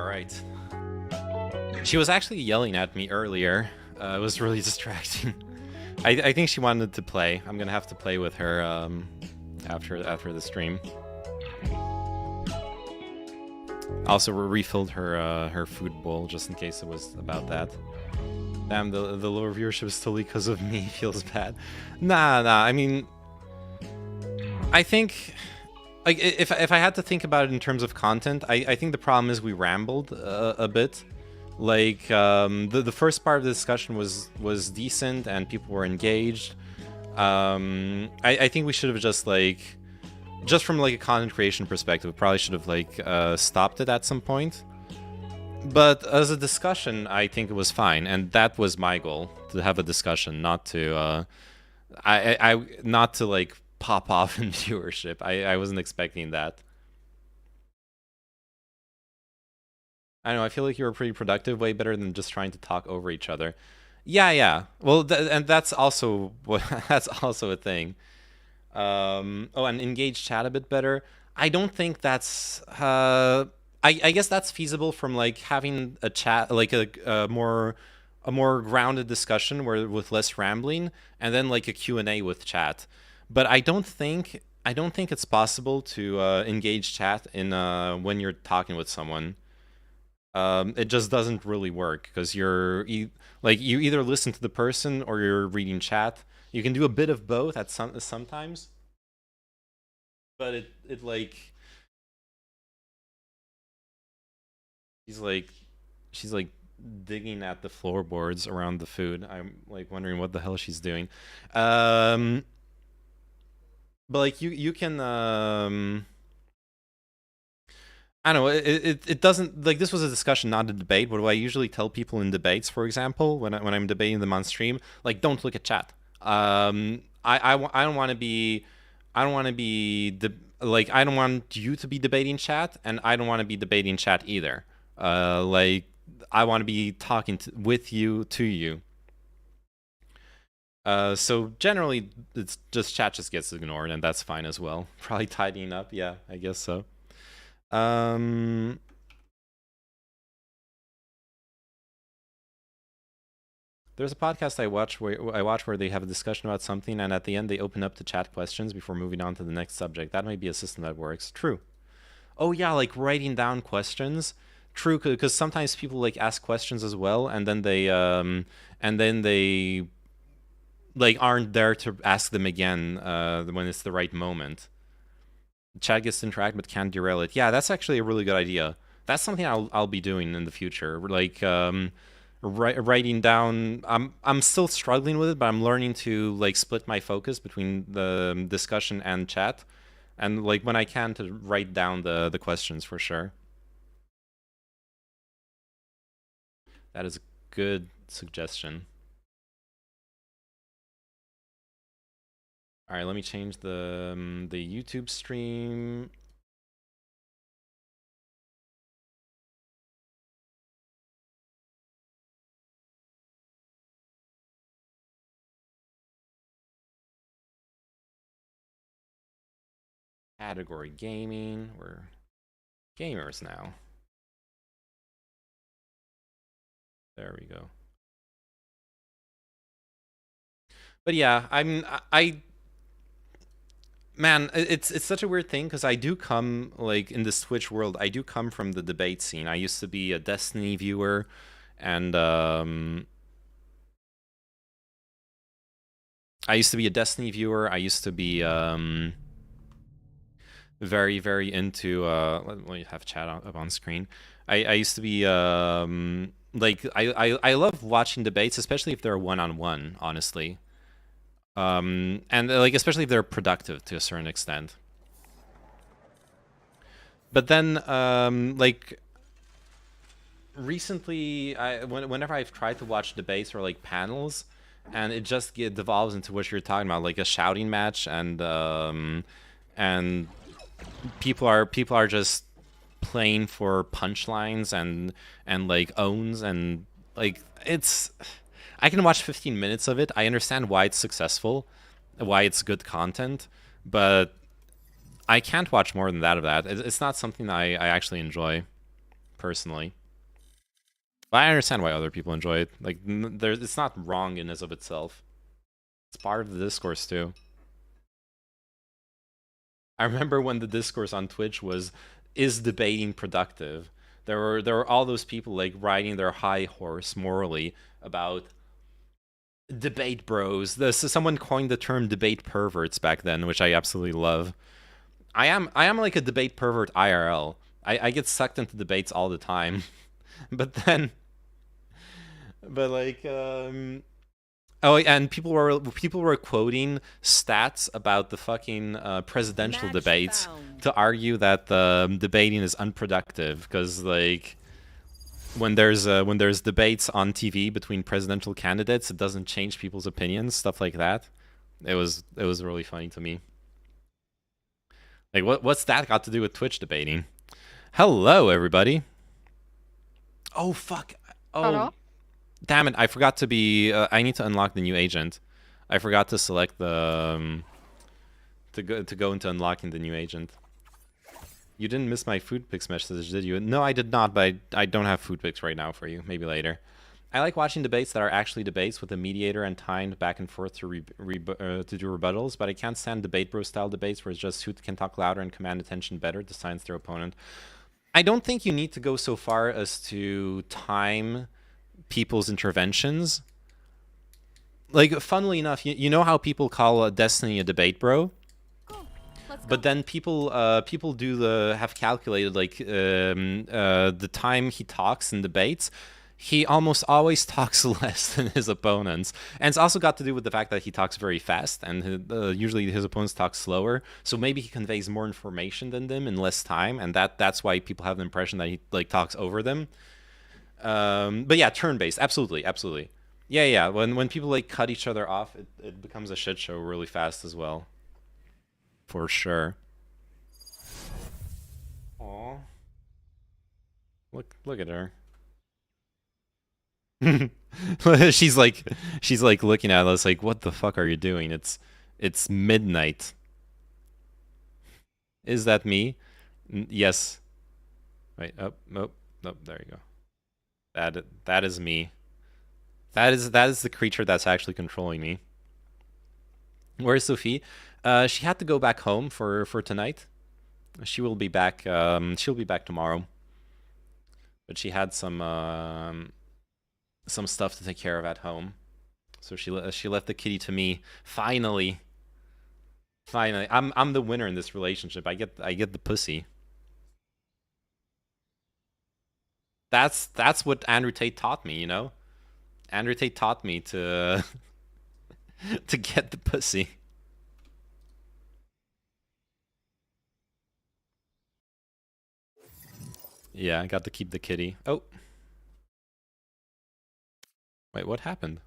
Right. She was actually yelling at me earlier. It was really distracting. I think she wanted to play. I'm gonna have to play with her after the stream. Also, refilled her food bowl just in case it was about that. Damn, the lower viewership is totally because of me. Feels bad. Nah. I mean, I think. Like, if I had to think about it in terms of content, I think the problem is we rambled a bit. Like the first part of the discussion was decent and people were engaged. I think we should have just from like a content creation perspective, probably should have like stopped it at some point. But as a discussion, I think it was fine, and that was my goal, to have a discussion, not to not to like pop off in viewership. I wasn't expecting that. I don't know, I feel like you were pretty productive, way better than just trying to talk over each other. Yeah. Well, and that's also that's also a thing. Oh, and engage chat a bit better. I don't think that's. I guess that's feasible from like having a chat, like a more grounded discussion where with less rambling, and then like a Q&A with chat. But I don't think it's possible to engage chat in when you're talking with someone. It just doesn't really work because you either listen to the person or you're reading chat. You can do a bit of both at sometimes, but it like she's like digging at the floorboards around the food. I'm like wondering what the hell she's doing. But like you can I don't know. It doesn't, like, this was a discussion, not a debate. What do I usually tell people in debates, for example, when I'm debating them on stream? Like, don't look at chat. I don't want to be I don't want to be I don't want you to be debating chat, and I don't want to be debating chat either. Like, I want to be talking with you, to you. So generally, it's just chat just gets ignored, and that's fine as well. Probably tidying up, yeah, I guess so. There's a podcast I watch where they have a discussion about something, and at the end they open up to chat questions before moving on to the next subject. That might be a system that works. True. Oh yeah, like writing down questions. True, because sometimes people like ask questions as well, and then they like aren't there to ask them again when it's the right moment. Chat gets to interact but can't derail it. Yeah, that's actually a really good idea. That's something I'll be doing in the future. Like writing down. I'm still struggling with it, but I'm learning to like split my focus between the discussion and chat, and like when I can, to write down the questions for sure. That is a good suggestion. All right, let me change the YouTube stream. Category gaming. We're gamers now. There we go. But yeah, man, it's such a weird thing because I do come, like, in this Twitch world, I do come from the debate scene. I used to be a Destiny viewer, and I used to be very, very into let me have chat up on screen. I used to be like I love watching debates, especially if they're one-on-one, honestly. And like especially if they're productive to a certain extent. But then like recently, whenever I've tried to watch debates or like panels, and it just devolves into what you're talking about, like a shouting match, and people are just playing for punchlines and like owns, and like it's. I can watch 15 minutes of it. I understand why it's successful, why it's good content, but I can't watch more than that of that. It's not something I actually enjoy, personally. But I understand why other people enjoy it. Like, it's not wrong in as of itself. It's part of the discourse, too. I remember when the discourse on Twitch was, is debating productive? There were all those people, like, riding their high horse morally about debate bros. Someone coined the term debate perverts back then, which I absolutely love. I am like a debate pervert IRL. I get sucked into debates all the time. But then But like, oh, and people were quoting stats about the fucking presidential Match debates found. to argue that the debating is unproductive because like when there's debates on TV between presidential candidates, it doesn't change people's opinions, stuff like that. It was really funny to me. Like what's that got to do with Twitch debating? Hello everybody. Oh fuck. Oh. Hello? Damn it, I forgot to be I need to unlock the new agent. I forgot to select the to go into unlocking the new agent. You didn't miss my food pics message, did you? No, I did not, but I don't have food pics right now for you. Maybe later. I like watching debates that are actually debates with a mediator and timed back and forth to do rebuttals, but I can't stand debate bro style debates where it's just who can talk louder and command attention better to silence their opponent. I don't think you need to go so far as to time people's interventions. Like, funnily enough, you know how people call Destiny a debate bro? But then people have calculated like the time he talks in debates. He almost always talks less than his opponents, and it's also got to do with the fact that he talks very fast, and usually his opponents talk slower. So maybe he conveys more information than them in less time, and that's why people have the impression that he like talks over them. But yeah, turn-based, absolutely. Yeah. When people like cut each other off, it becomes a shit show really fast as well. For sure. Aw. Look at her. she's like looking at us like, what the fuck are you doing? It's midnight. Is that me? Yes. Wait, oh, nope, there you go. That is me. That is the creature that's actually controlling me. Where's Sophie? She had to go back home for tonight. She will be back. She'll be back tomorrow. But she had some stuff to take care of at home, so she left the kitty to me. Finally, I'm the winner in this relationship. I get the pussy. That's what Andrew Tate taught me. You know, Andrew Tate taught me to to get the pussy. Yeah, I got to keep the kitty. Oh. Wait, what happened?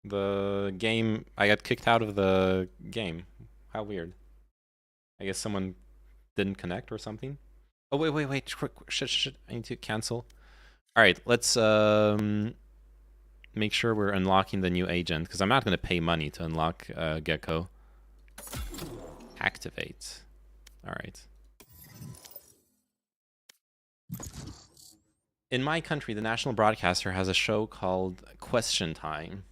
The game... I got kicked out of the game. How weird. I guess someone didn't connect or something. Oh, wait. Quick. Shit. I need to cancel. Alright, let's make sure we're unlocking the new agent, because I'm not going to pay money to unlock Gecko. Activate. Alright. In my country, the national broadcaster has a show called Question Time.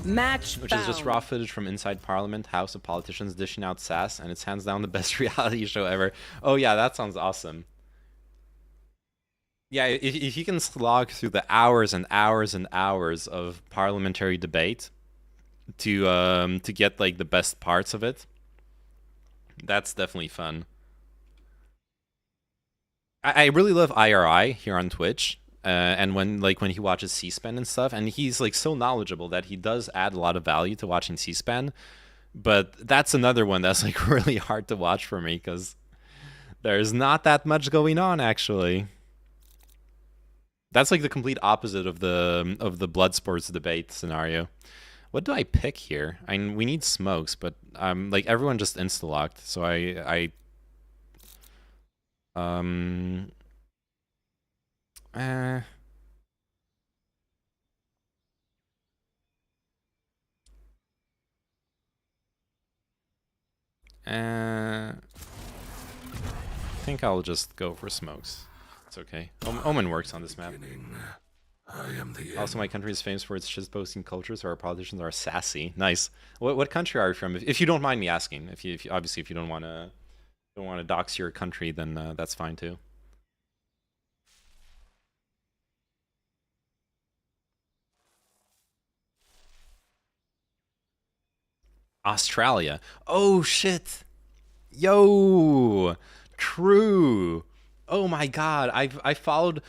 Match Which found. is just raw footage from inside Parliament, House of Politicians dishing out sass, and it's hands down the best reality show ever. Oh yeah, that sounds awesome. Yeah, if you can slog through the hours and hours and hours of parliamentary debate to get like the best parts of it, that's definitely fun. I really love IRI here on Twitch, and when he watches C-SPAN and stuff, and he's like so knowledgeable that he does add a lot of value to watching C-SPAN. But that's another one that's like really hard to watch for me because there's not that much going on actually. That's like the complete opposite of the blood sports debate scenario. What do I pick here? We need smokes, but like everyone just insta-locked, so I think I'll just go for smokes. It's okay. Omen works on this map. Also, my country is famous for its shitposting culture, so our politicians are sassy. Nice. What country are you from? If you don't mind me asking. If you obviously if you don't want to dox your country, then that's fine too. Australia. Oh shit. Yo. True. Oh my god. I followed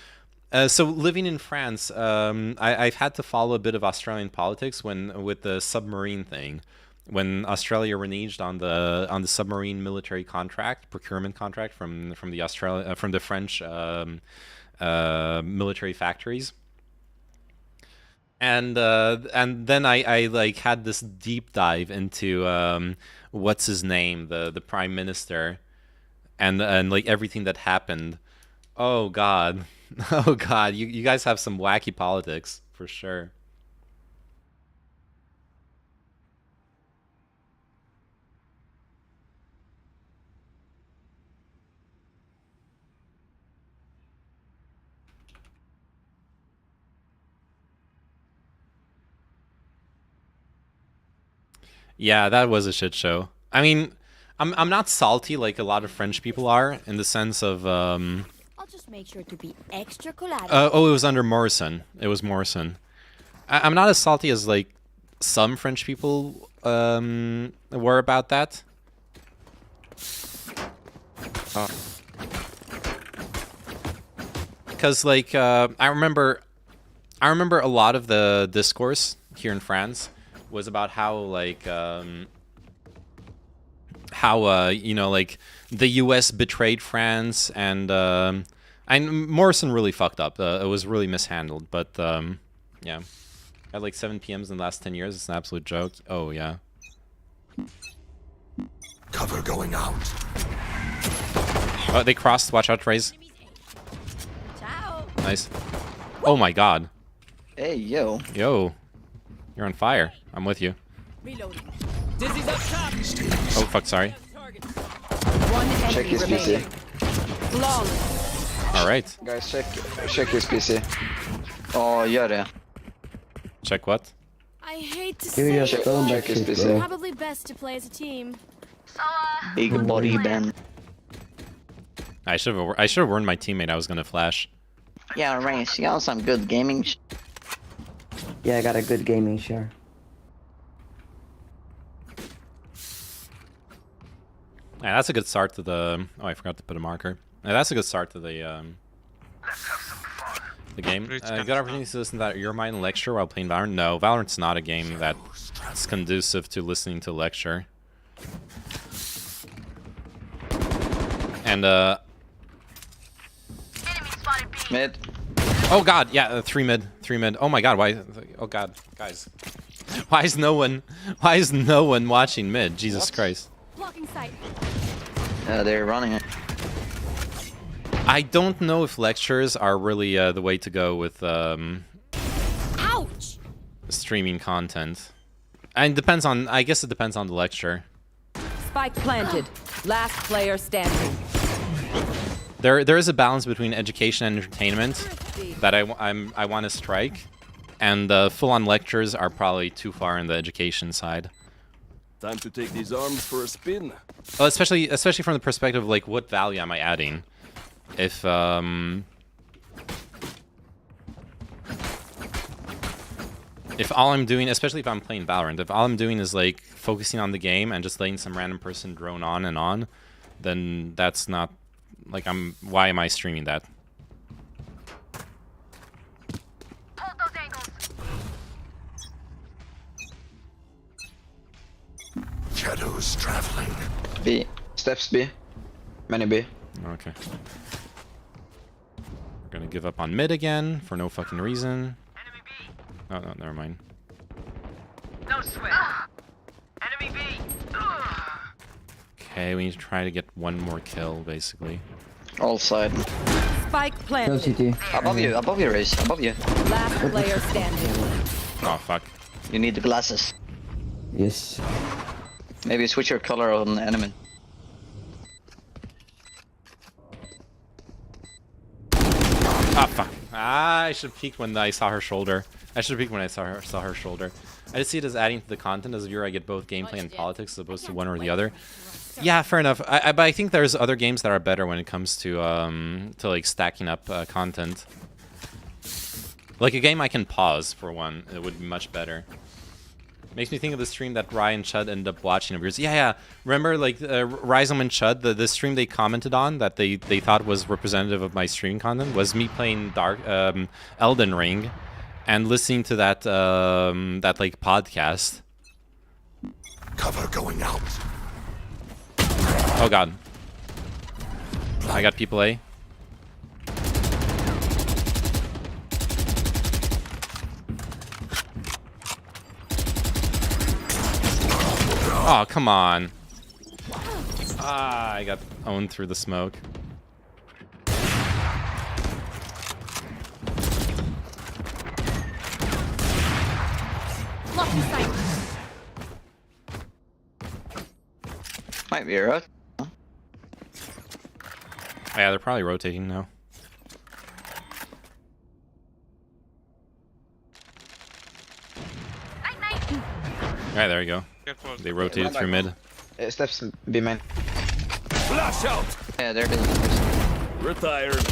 So living in France, I've had to follow a bit of Australian politics with the submarine thing, when Australia reneged on the submarine military contract procurement contract from the French military factories. And then I like had this deep dive into what's his name, the prime minister, and like everything that happened. Oh God. Oh God, you guys have some wacky politics for sure. Yeah, that was a shit show. I mean, I'm not salty like a lot of French people are, in the sense of I'll just make sure to be extra collateral. oh, it was under Morrison. It was Morrison. I'm not as salty as like some French people were about that. Because like I remember a lot of the discourse here in France was about how like you know, like the U.S. betrayed France, and Morrison really fucked up. It was really mishandled, but yeah, had like 7 PMs in the last 10 years. It's an absolute joke. Oh yeah. Cover going out. Oh, they crossed. Watch out, Raze. Ciao. Nice. Oh my God. Hey, yo. Yo, you're on fire. I'm with you. Reloading. Oh fuck, sorry. One Check enemy his remaining. PC. Flawless. All right. Guys, check his PC. Ja, gör det. Check what? I hate to Give say me a it, stone check back his shit, PC. bro. probably best to play as a team. Big body Ben. I should have warned my teammate I was gonna flash. Yeah, Race, you got some good gaming. Yeah, I got a good gaming share. Yeah, that's a good start to the. Oh, I forgot to put a marker. Yeah, that's a good start to the game. Good opportunity to listen to that Your Mind lecture while playing Valorant. No, Valorant's not a game that's conducive to listening to lecture. And Mid. oh God, yeah, 3 mid. Oh my God, why? Oh God, guys, why is no one watching mid? Jesus Christ. Blocking sight. They're running it. I don't know if lectures are really the way to go with Ouch! streaming content. And depends on. I guess it depends on the lecture. Spike planted. Last player standing. There is a balance between education and entertainment that I want to strike, and full-on lectures are probably too far in the education side. Time to take these arms for a spin. Well, especially from the perspective of like, what value am I adding? If all I'm doing, especially if I'm playing Valorant, if all I'm doing is like focusing on the game and just letting some random person drone on and on, then that's not like why am I streaming that? Hold those angles. Shadows traveling. B. Steps B. Many B. Okay. We're gonna give up on mid again for no fucking reason. Oh no, never mind. No sweat. Enemy B. Okay, we need to try to get one more kill, basically. All side. Spike Go planted. CT. Above you, Race. Above you. Last player standing. Oh fuck. You need the glasses. Yes. Maybe switch your color on the enemy. Ah fuck. Ah, I should have peeked when I saw her shoulder. I should have peeked when I saw her shoulder. I just see it as adding to the content. As a viewer, I get both gameplay and politics as opposed to one or the other. Yeah, fair enough. But I think there's other games that are better when it comes to like stacking up content. Like a game I can pause for one, it would be much better. Makes me think of the stream that Ryan and Chud ended up watching of yours. Yeah. Remember, like, Rhizome and Chud, the stream they commented on that they thought was representative of my stream content was me playing Elden Ring and listening to that, like, podcast. Cover going out. Oh, God. I got people A. Oh, come on. Ah, I got owned through the smoke. Blocking sight. Might be right. Oh, yeah, they're probably rotating now. Alright, there you go. They rotated through mid. Steps B main. Flash out. Yeah, there it is. Retired.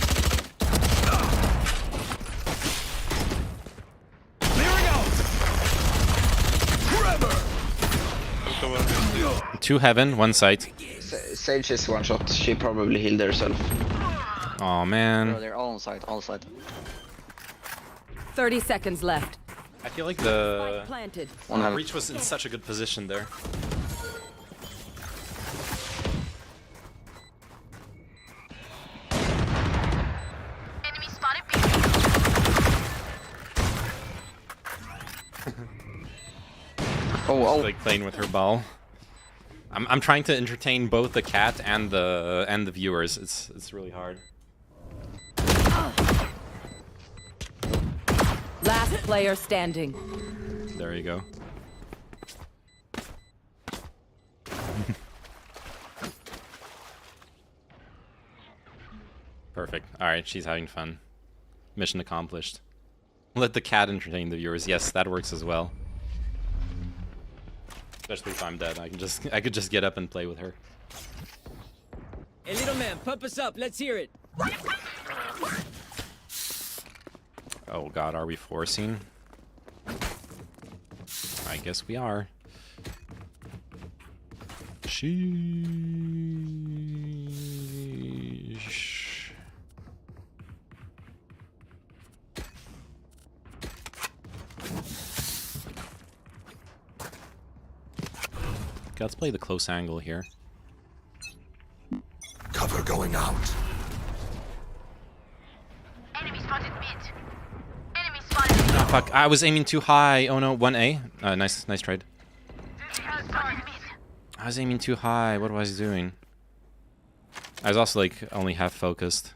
Clearing out. Trevor. 2 heaven, 1 site. Sage is one shot. She probably healed herself. Oh man. Bro, they're all on site. All site. 30 seconds left. I feel like the Planted. Reach was in such a good position there. Enemy spotted B. Oh. Like playing with her ball. I'm trying to entertain both the cat and the viewers. It's really hard. Last player standing. There you go. Perfect. Alright, she's having fun. Mission accomplished. Let the cat entertain the viewers. Yes, that works as well. Especially if I'm dead. I could just get up and play with her. Hey, little man, pump us up. Let's hear it. Oh god, are we forcing? I guess we are. Sheesh. Okay, let's play the close angle here. Cover going out. Enemy spotted mid. Enemy spotted mid. Oh, fuck, I was aiming too high. Oh no, 1A. Nice trade. Spotted mid. I was aiming too high. What was I doing? I was also like only half focused.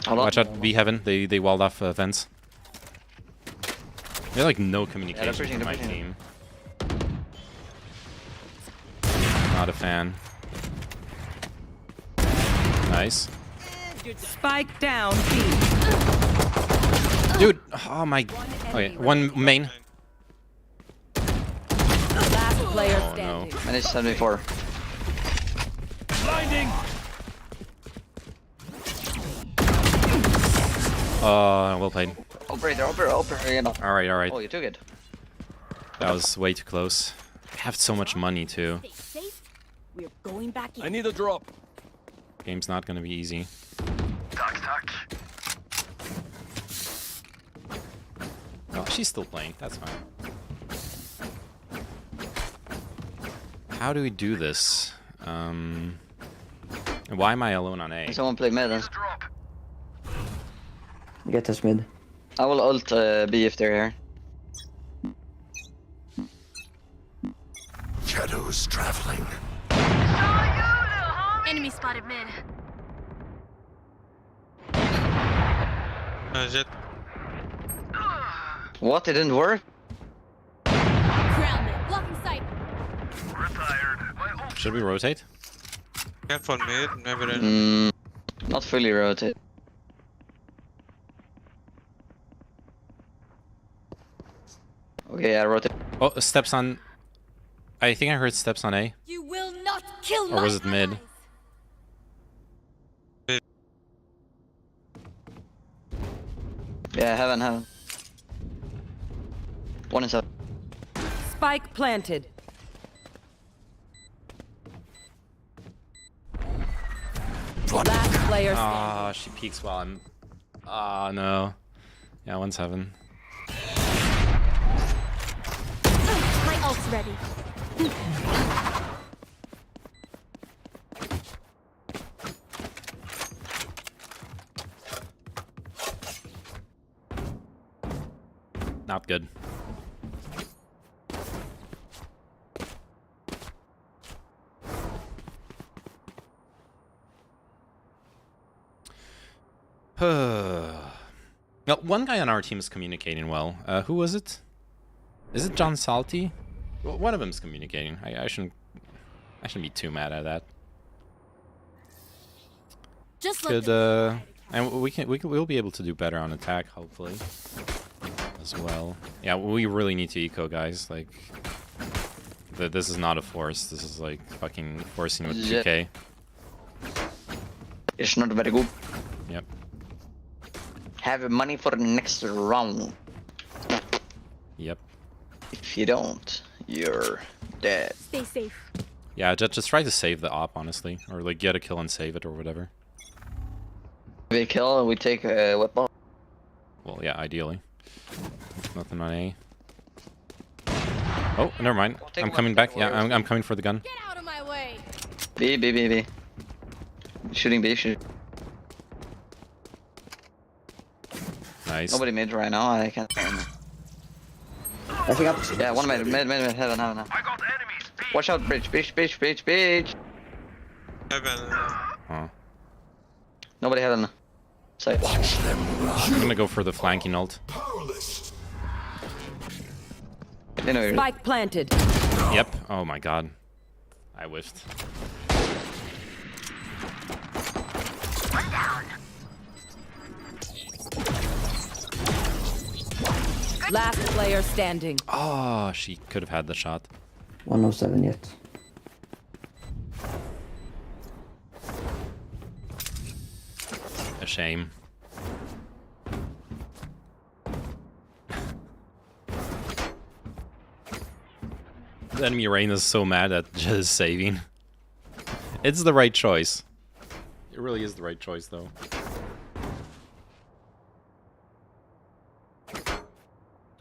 Watch out, B heaven. They walled off vents. They have like no communication from my team. Not a fan. Nice. Spike down B. Dude, oh my. Okay, one main. Last player Oh no. standing. Minus 74. Blinding. Well played. Operator. Alright. Oh, you took it. That was way too close. I have so much money too. Stay safe. We're going back in. I need a drop. Game's not gonna be easy. Oh, she's still playing. That's fine. How do we do this? Why am I alone on A? Someone play mid. Get us mid. I will ult B if they're here. Shadows traveling. Enemy spotted mid. Jett. What? It didn't work? Grounded. Blocking sight. Should we rotate? Careful mid, maybe then. Not fully rotate. Okay, I rotate. Oh, steps on. I think I heard steps on A. You will not kill Or was it mid? Yeah, heaven. One is up. Spike planted. Last player. Ah, she peeks while I'm. Ah, no. Yeah, one's heaven. My ult's ready. Not good. Now, one guy on our team is communicating well. Who was it? Is it John Salty? Well, one of them's communicating. I shouldn't be too mad at that. Just Good. And we'll be able to do better on attack, hopefully, as well. Yeah, we really need to eco, guys. Like, this is not a force. This is like fucking forcing with 2K. It's not very good. Yep. Have money for the next round. Yep. If you don't, you're dead. stay safe. Yeah, just try to save the op, honestly, or like get a kill and save it or whatever. We kill and we take a weapon. Well, yeah, ideally. Nothing on A. Oh, never mind. I'm coming back. Yeah, I'm coming for the gun. Get out of my way. B. Shooting B. Nice. Nobody mid right now. I can't. Flashing up. Yeah, one mid, heaven. I got enemies. B. Watch out, bridge. Heaven. Huh. Nobody heaven. Side. Watch them run. I'm gonna go for the flanking ult. Powerless. They know you're. Spike planted. Yep. Oh my god. I whiffed. Last player standing. Oh, she could have had the shot. 107 yet. A shame. The enemy Rain is so mad at just saving. It's the right choice. It really is the right choice, though.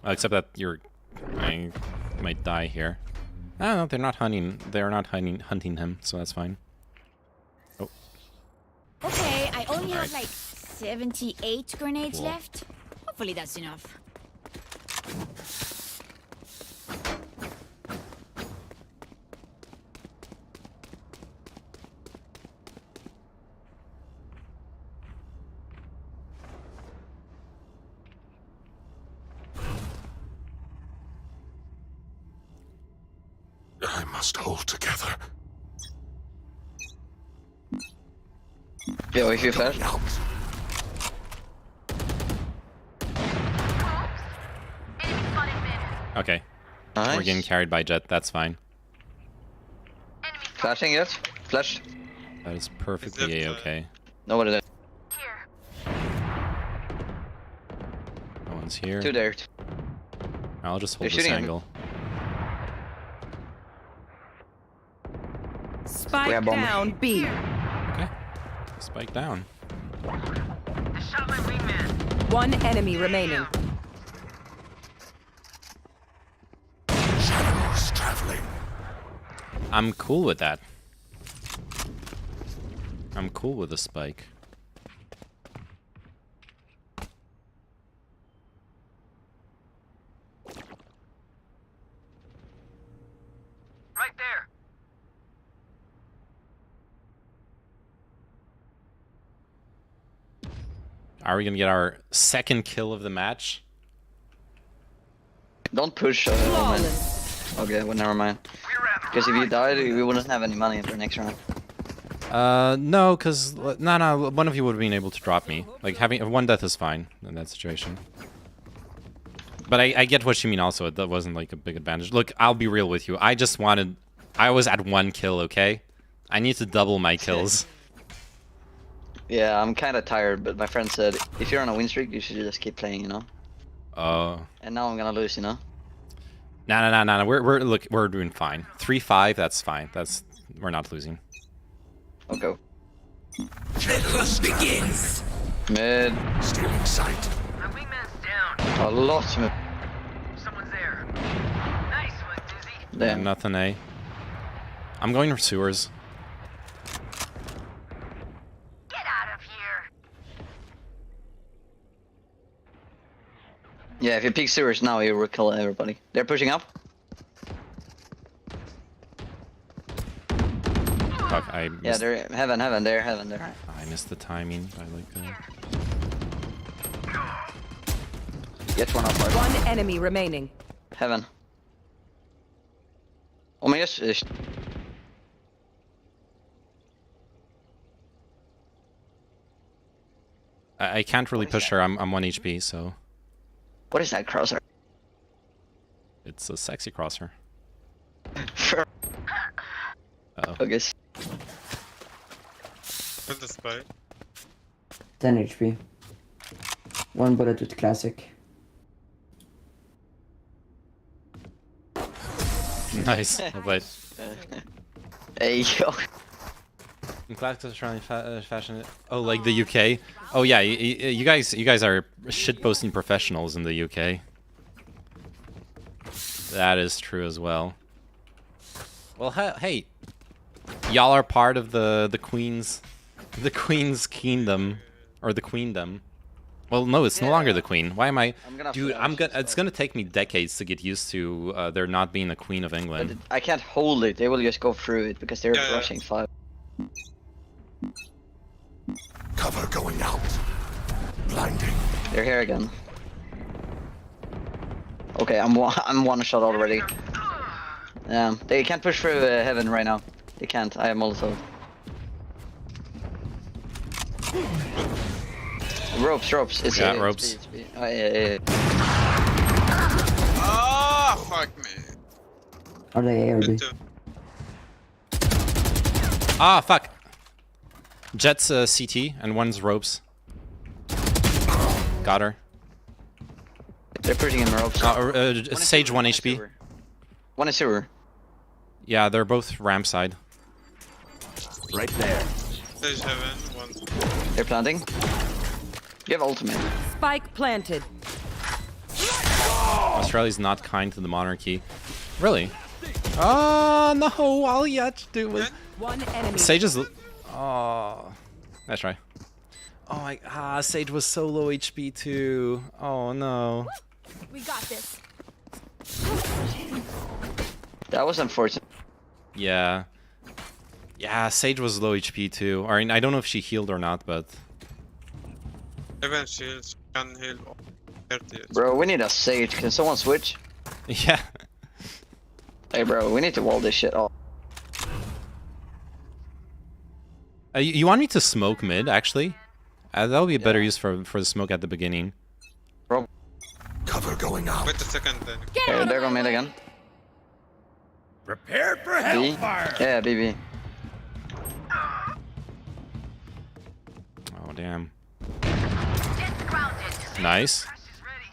Except that I might die here. Oh, no, they're not hunting. They're not hunting him, so that's fine. Oh. Okay, I only have Alright. like 78 grenades Cool. left. Hopefully that's enough. I must hold together. Yo, if you flash. Out. Enemy spotted mid. Okay. Nice. We're getting carried by Jett. That's fine. Enemy spotted Flashing yet? Flash. That is perfectly A-okay. Nobody there. here. No one's here. Two there. I'll just hold They're this shooting at me. angle. Spike bomb. down B. Okay. Spike down. The shot my wingman. One enemy remaining. Shadows traveling. I'm cool with that. I'm cool with the spike. Right there. Are we gonna get our second kill of the match? Don't push. Flawless. Okay, well, never mind. Because if you died, we wouldn't have any money for next round. No, cause no, one of you would have been able to drop me. Like having one death is fine in that situation. But I get what you mean. Also, that wasn't like a big advantage. Look, I'll be real with you. I was at 1 kill. Okay, I need to double my kills. Yeah, I'm kind of tired, but my friend said if you're on a win streak, you should just keep playing, you know. Oh. And now I'm gonna lose, you know. No. We're doing fine. 3-5. That's fine. We're not losing. Okay. The hunt begins. Mid. Stealing sight. My wingman's down. A lot mid. Someone's there. Nice one, Dizzy. Damn. Nothing, eh? I'm going for sewers. Get out of here. Yeah, if you peek sewers now, you will kill everybody. They're pushing up. Fuck, I Yeah, missed, they're heaven, there. I missed the timing. I like Get one up. One enemy remaining. Heaven. Oh my gosh. I can't really push her. I'm 1 HP, so What is that crosshair? it's a sexy crosser. Sure. Uh-oh. Okay. With the spike. 10 HP. One bullet with classic. Nice. Well played. Hey yo. In classic Australian fashion. Oh, like the UK. Oh yeah, you guys are shitposting professionals in the UK. That is true as well. Well, hey, y'all are part of the Queen's kingdom, or the queendom. Well, no, it's no longer the Queen. Why am I? Dude, it's gonna take me decades to get used to there not being a Queen of England. But I can't hold it. They will just go through it because they're rushing 5. Cover going out. Blinding. They're here again. Okay, I'm one shot already. They can't push through heaven right now. They can't. I have Molotov. Ropes. It's ropes. Oh, yeah. Ah, fuck me. Are they A or B? Ah, fuck. Jett's CT and one's ropes. Got her. They're pushing in ropes. Sage 1 HP. One is sewer. Yeah, they're both ramp side. Right there. Stage heaven, one. They're planting. You have ultimate. Spike planted. Australia's not kind to the monarchy. Really? Oh no! All you had to do was One enemy. Sage is. Oh, let's try. Oh my! Sage was so low HP too. Oh no! We got this. That was unfortunate. Yeah. Yeah, Sage was low HP too. I mean, I don't know if she healed or not, but. Heaven shields can heal 30. Bro, we need a Sage. Can someone switch? Yeah. Hey, bro, we need to wall this shit off. You want me to smoke mid, actually? That would be a better use for the smoke at the beginning. Bro. Cover going out. Wait a second then. Okay, they're going mid again. Prepare for B? hellfire. Yeah, BB. Oh, damn. Jet's grounded. Nice. Crash is ready.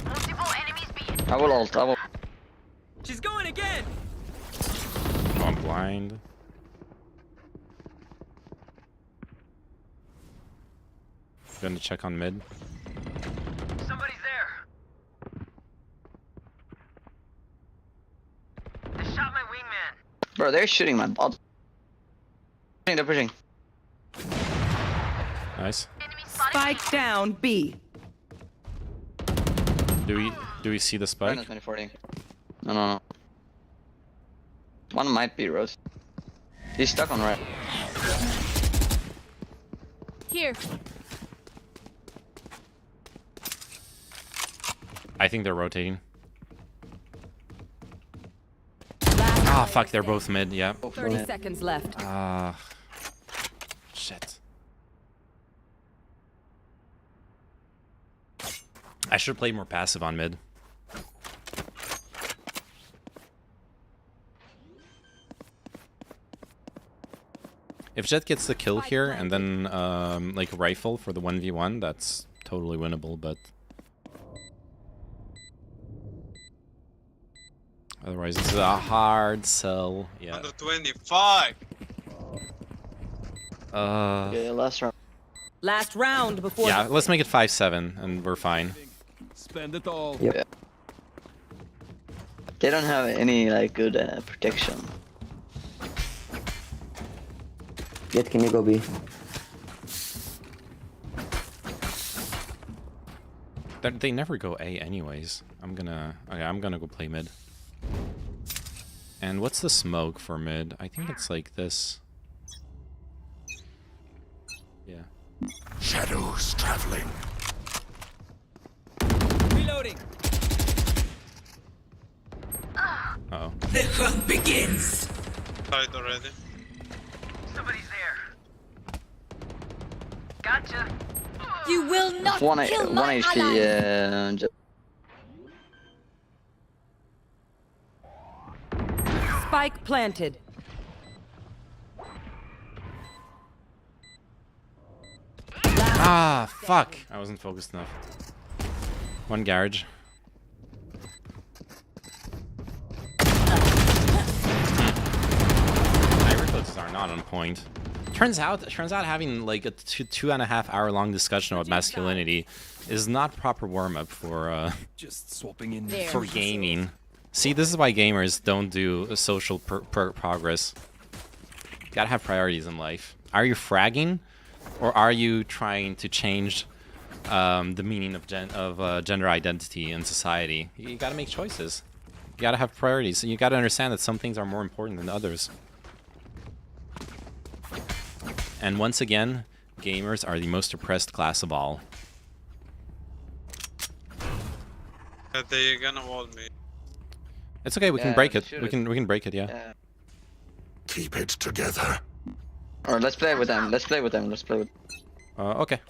Multiple enemies B. I will ult, I will. She's going again. Oh, I'm blind. Gonna check on mid. Somebody's there. They shot my wingman. Bro, they're shooting my bot. They're pushing. Nice. Enemy spotted. Spike down B. Do we see the spike? Minus 2040. No. One might be Rose. He's stuck on right. Here. I think they're rotating. Ah, fuck, they're both mid, yeah. 30 seconds left. Ah. Shit. I should play more passive on mid. If Jett gets the kill here and then like rifle for the 1v1, that's totally winnable, but otherwise it's a hard sell. Yeah. 125. Yeah, last round. Last round before. Yeah, let's make it 5-7 and we're fine. Spend it all. Yep. Yeah. They don't have any like good protection. Jett, can you go B? They never go A anyways. I'm gonna go play mid. And what's the smoke for mid? I think it's like this. Yeah. Shadows traveling. Reloading. Uh-oh. The hunt begins. Tied already. Somebody's there. Gotcha. You will not One kill my HP. ally. Spike planted. Ah, fuck! I wasn't focused enough. One garage. My reflexes are not on point. Turns out having like a 2.5 hour long discussion about masculinity is not proper warm up for Just swapping in. for gaming. See, this is why gamers don't do social progress. You gotta have priorities in life. Are you fragging, or are you trying to change the meaning of gender identity in society? You gotta make choices. You gotta have priorities. You gotta understand that some things are more important than others. And once again, gamers are the most oppressed class of all. They're gonna wall me. It's okay. We can break it. We can break it. Yeah. Keep it together. Or let's play with them. Let's play with them. Let's play with. Okay.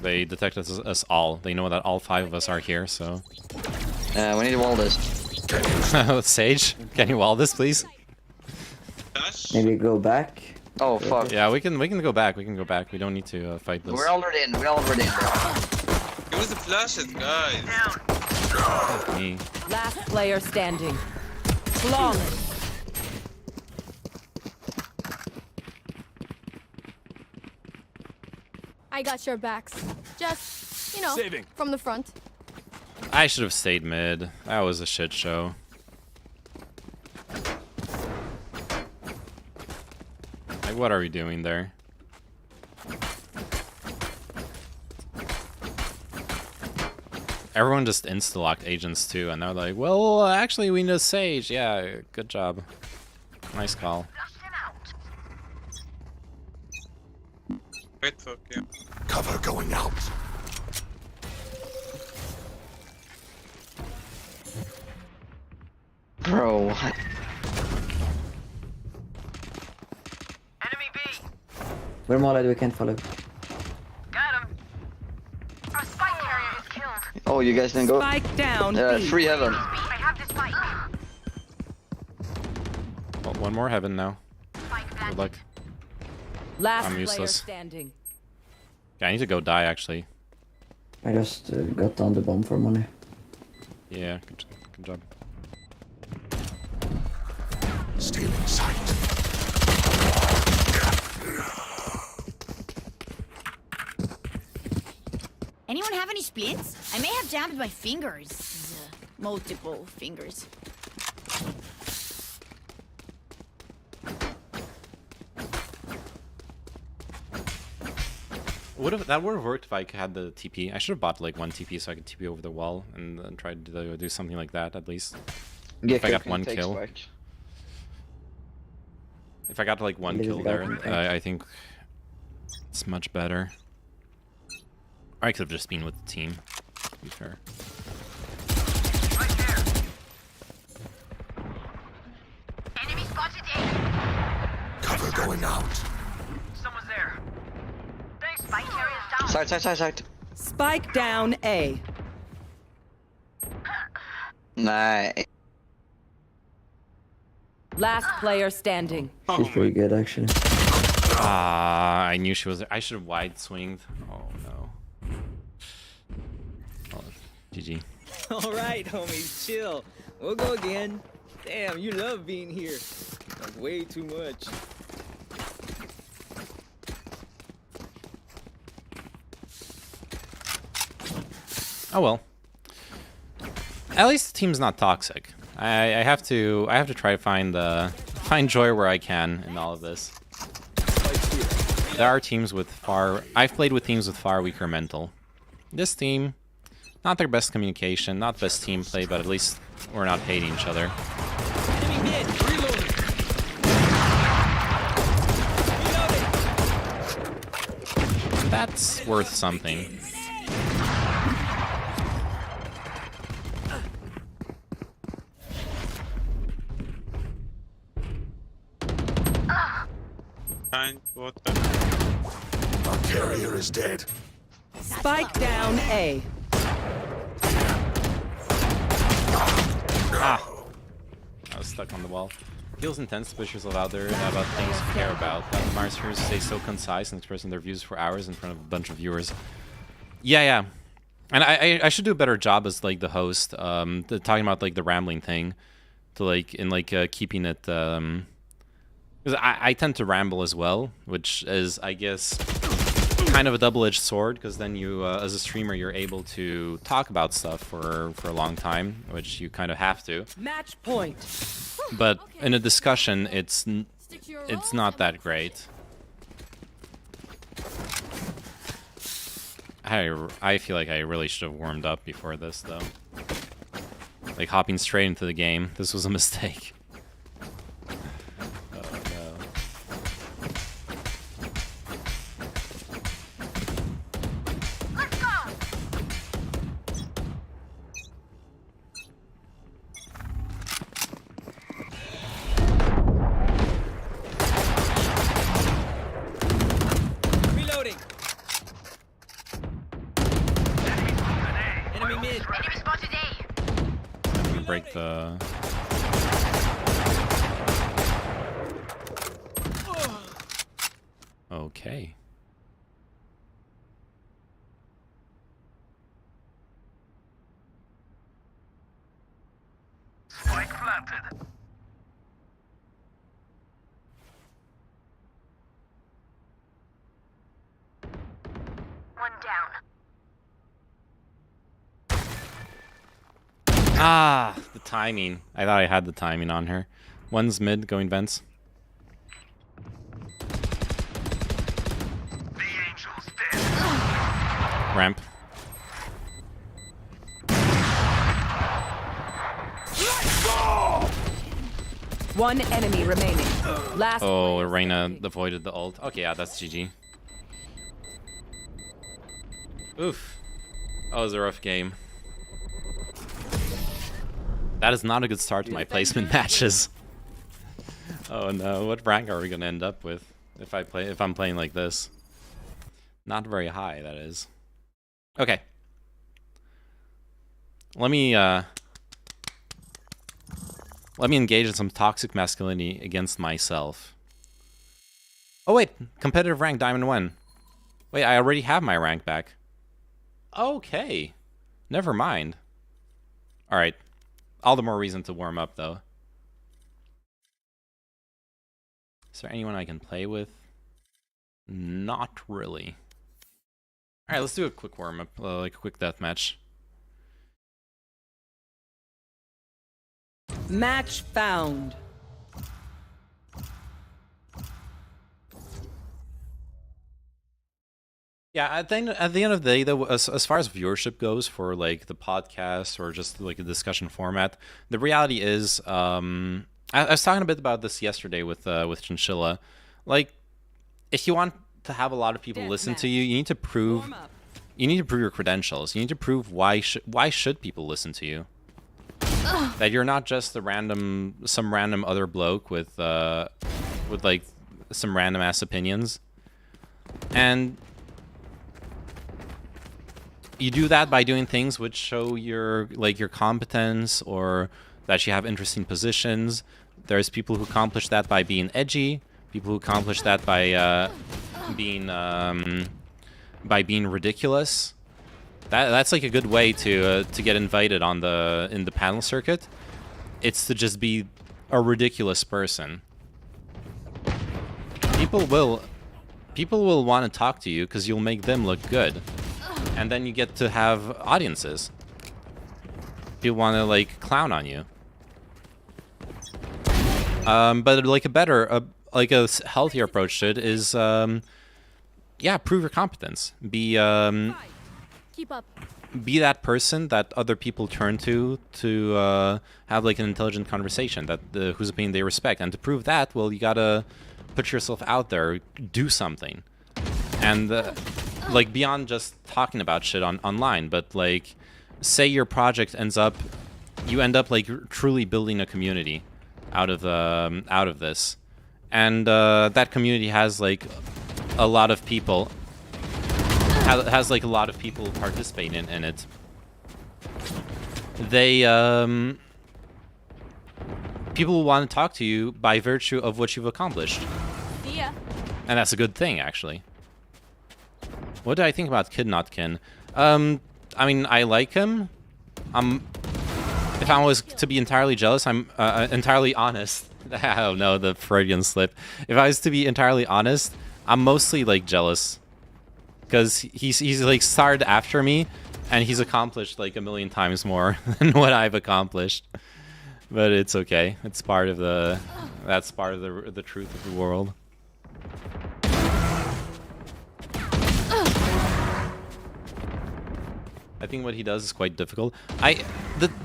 They detected us all. They know that all 5 of us are here, so. We need to wall this. Sage, can you wall this, please? Maybe go back. Oh fuck. Yeah, we can go back. We can go back. We don't need to fight this. We're already in. We're already in. Use the flashes, guys. Fuck me. Last player standing. Flawless. I got your backs. Just, you know, Saving. from the front. I should have stayed mid. That was a shit show. Like, what are we doing there? Everyone just insta-locked agents too, and they're like, well, actually, we need a Sage. Yeah, good job. Nice call. Wait for you. Cover going out. Bro, what? Enemy B. We're Molad, we can't follow. Got him. Our spike carrier is killed. Oh, you guys didn't go. Spike down. B. Free heaven. I have the spike. Well, one more heaven now. Good luck. Last I'm player useless. standing. Okay, I need to go die, actually. I just got down the bomb for money. Yeah, good job. Stealing sight. Anyone have any splints? I may have jammed my fingers. Multiple fingers. That would have worked if I had the TP. I should have bought like 1 TP so I could TP over the wall and then try to do something like that at least. Yeah, If I got 1 kill. If I got like 1 kill there, I think it's much better. Or I could have just been with the team, to be fair. Right there. Enemy spotted A. Cover going out. Someone's there. Thanks. Spike carrier's down. Side. Spike down A. Nah. Last player standing. She's pretty good, actually. Ah, I knew she was there. I should have wide swinged. Oh no. Oh, GG. All right, homies, chill. We'll go again. Damn, you love being here. Like, way too much. Oh well. At least the team's not toxic. I have to try to find joy where I can in all of this. There are teams with I've played with teams with far weaker mental. This team, not their best communication, not best team play, but at least we're not hating each other. Enemy mid, reloading. That's worth something. What Our carrier is dead. Spike down A. Ah! I was stuck on the wall. Feels intense to push yourself out there about things you care about. That Mars stay so concise and expressing their views for hours in front of a bunch of viewers. Yeah. And I should do a better job as like the host, talking about like the rambling thing, to like in like keeping it. Because I tend to ramble as well, which is, I guess, kind of a double-edged sword, because then you, as a streamer, you're able to talk about stuff for a long time, which you kind of have to. Match point. But in a discussion, it's not that great. I feel like I really should have warmed up before this, though. Like, hopping straight into the game. This was a mistake. Reloading. Enemy mid. Enemy spotted A. Break the... Okay. Spike planted. One down. Ah, the timing. I thought I had the timing on her. One's mid, going vents. The angel's dead. Ramp. One enemy remaining. Last. Oh, Reina avoided the ult. Okay, yeah, that's GG. Oof. That was a rough game. That is not a good start to my placement matches. Oh no, what rank are we gonna end up with if I'm playing like this? Not very high, that is. Okay. Let me engage in some toxic masculinity against myself. Oh wait, competitive rank Diamond 1. Wait, I already have my rank back. Okay. Never mind. Alright. All the more reason to warm up, though. Is there anyone I can play with? Not really. Alright, let's do a quick warm-up, like a quick deathmatch. Match found. Yeah, at the end of the day, though, as far as viewership goes for like the podcast or just like a discussion format, the reality is, I was talking a bit about this yesterday with Chinchilla. Like, if you want to have a lot of people listen to you, you need to prove your credentials. You need to prove why should people listen to you. That you're not just some random other bloke with like some random ass opinions, and you do that by doing things which show your competence, or that you have interesting positions. There's people who accomplish that by being edgy. People who accomplish that by being ridiculous. That's like a good way to get invited on in the panel circuit. It's to just be a ridiculous person. People will want to talk to you because you'll make them look good, and then you get to have audiences. People want to like clown on you. But like a healthier approach to it is, yeah, prove your competence. Be that person that other people turn to have like an intelligent conversation that whose opinion they respect. And to prove that, well, you gotta put yourself out there, do something, and like beyond just talking about shit online. But like, say your project you end up like truly building a community out of this, and that community has like a lot of people. Has like a lot of people participate in it. People will want to talk to you by virtue of what you've accomplished. See ya. And that's a good thing, actually. What do I think about Kid Not Kin? I mean, I like him. If I was to be entirely jealous, I'm entirely honest. Oh no, the Freudian slip. If I was to be entirely honest, I'm mostly like jealous. Because he's like started after me, and he's accomplished like 1,000,000 times more than what I've accomplished. But it's okay. It's part of that's part of the truth of the world. I think what he does is quite difficult.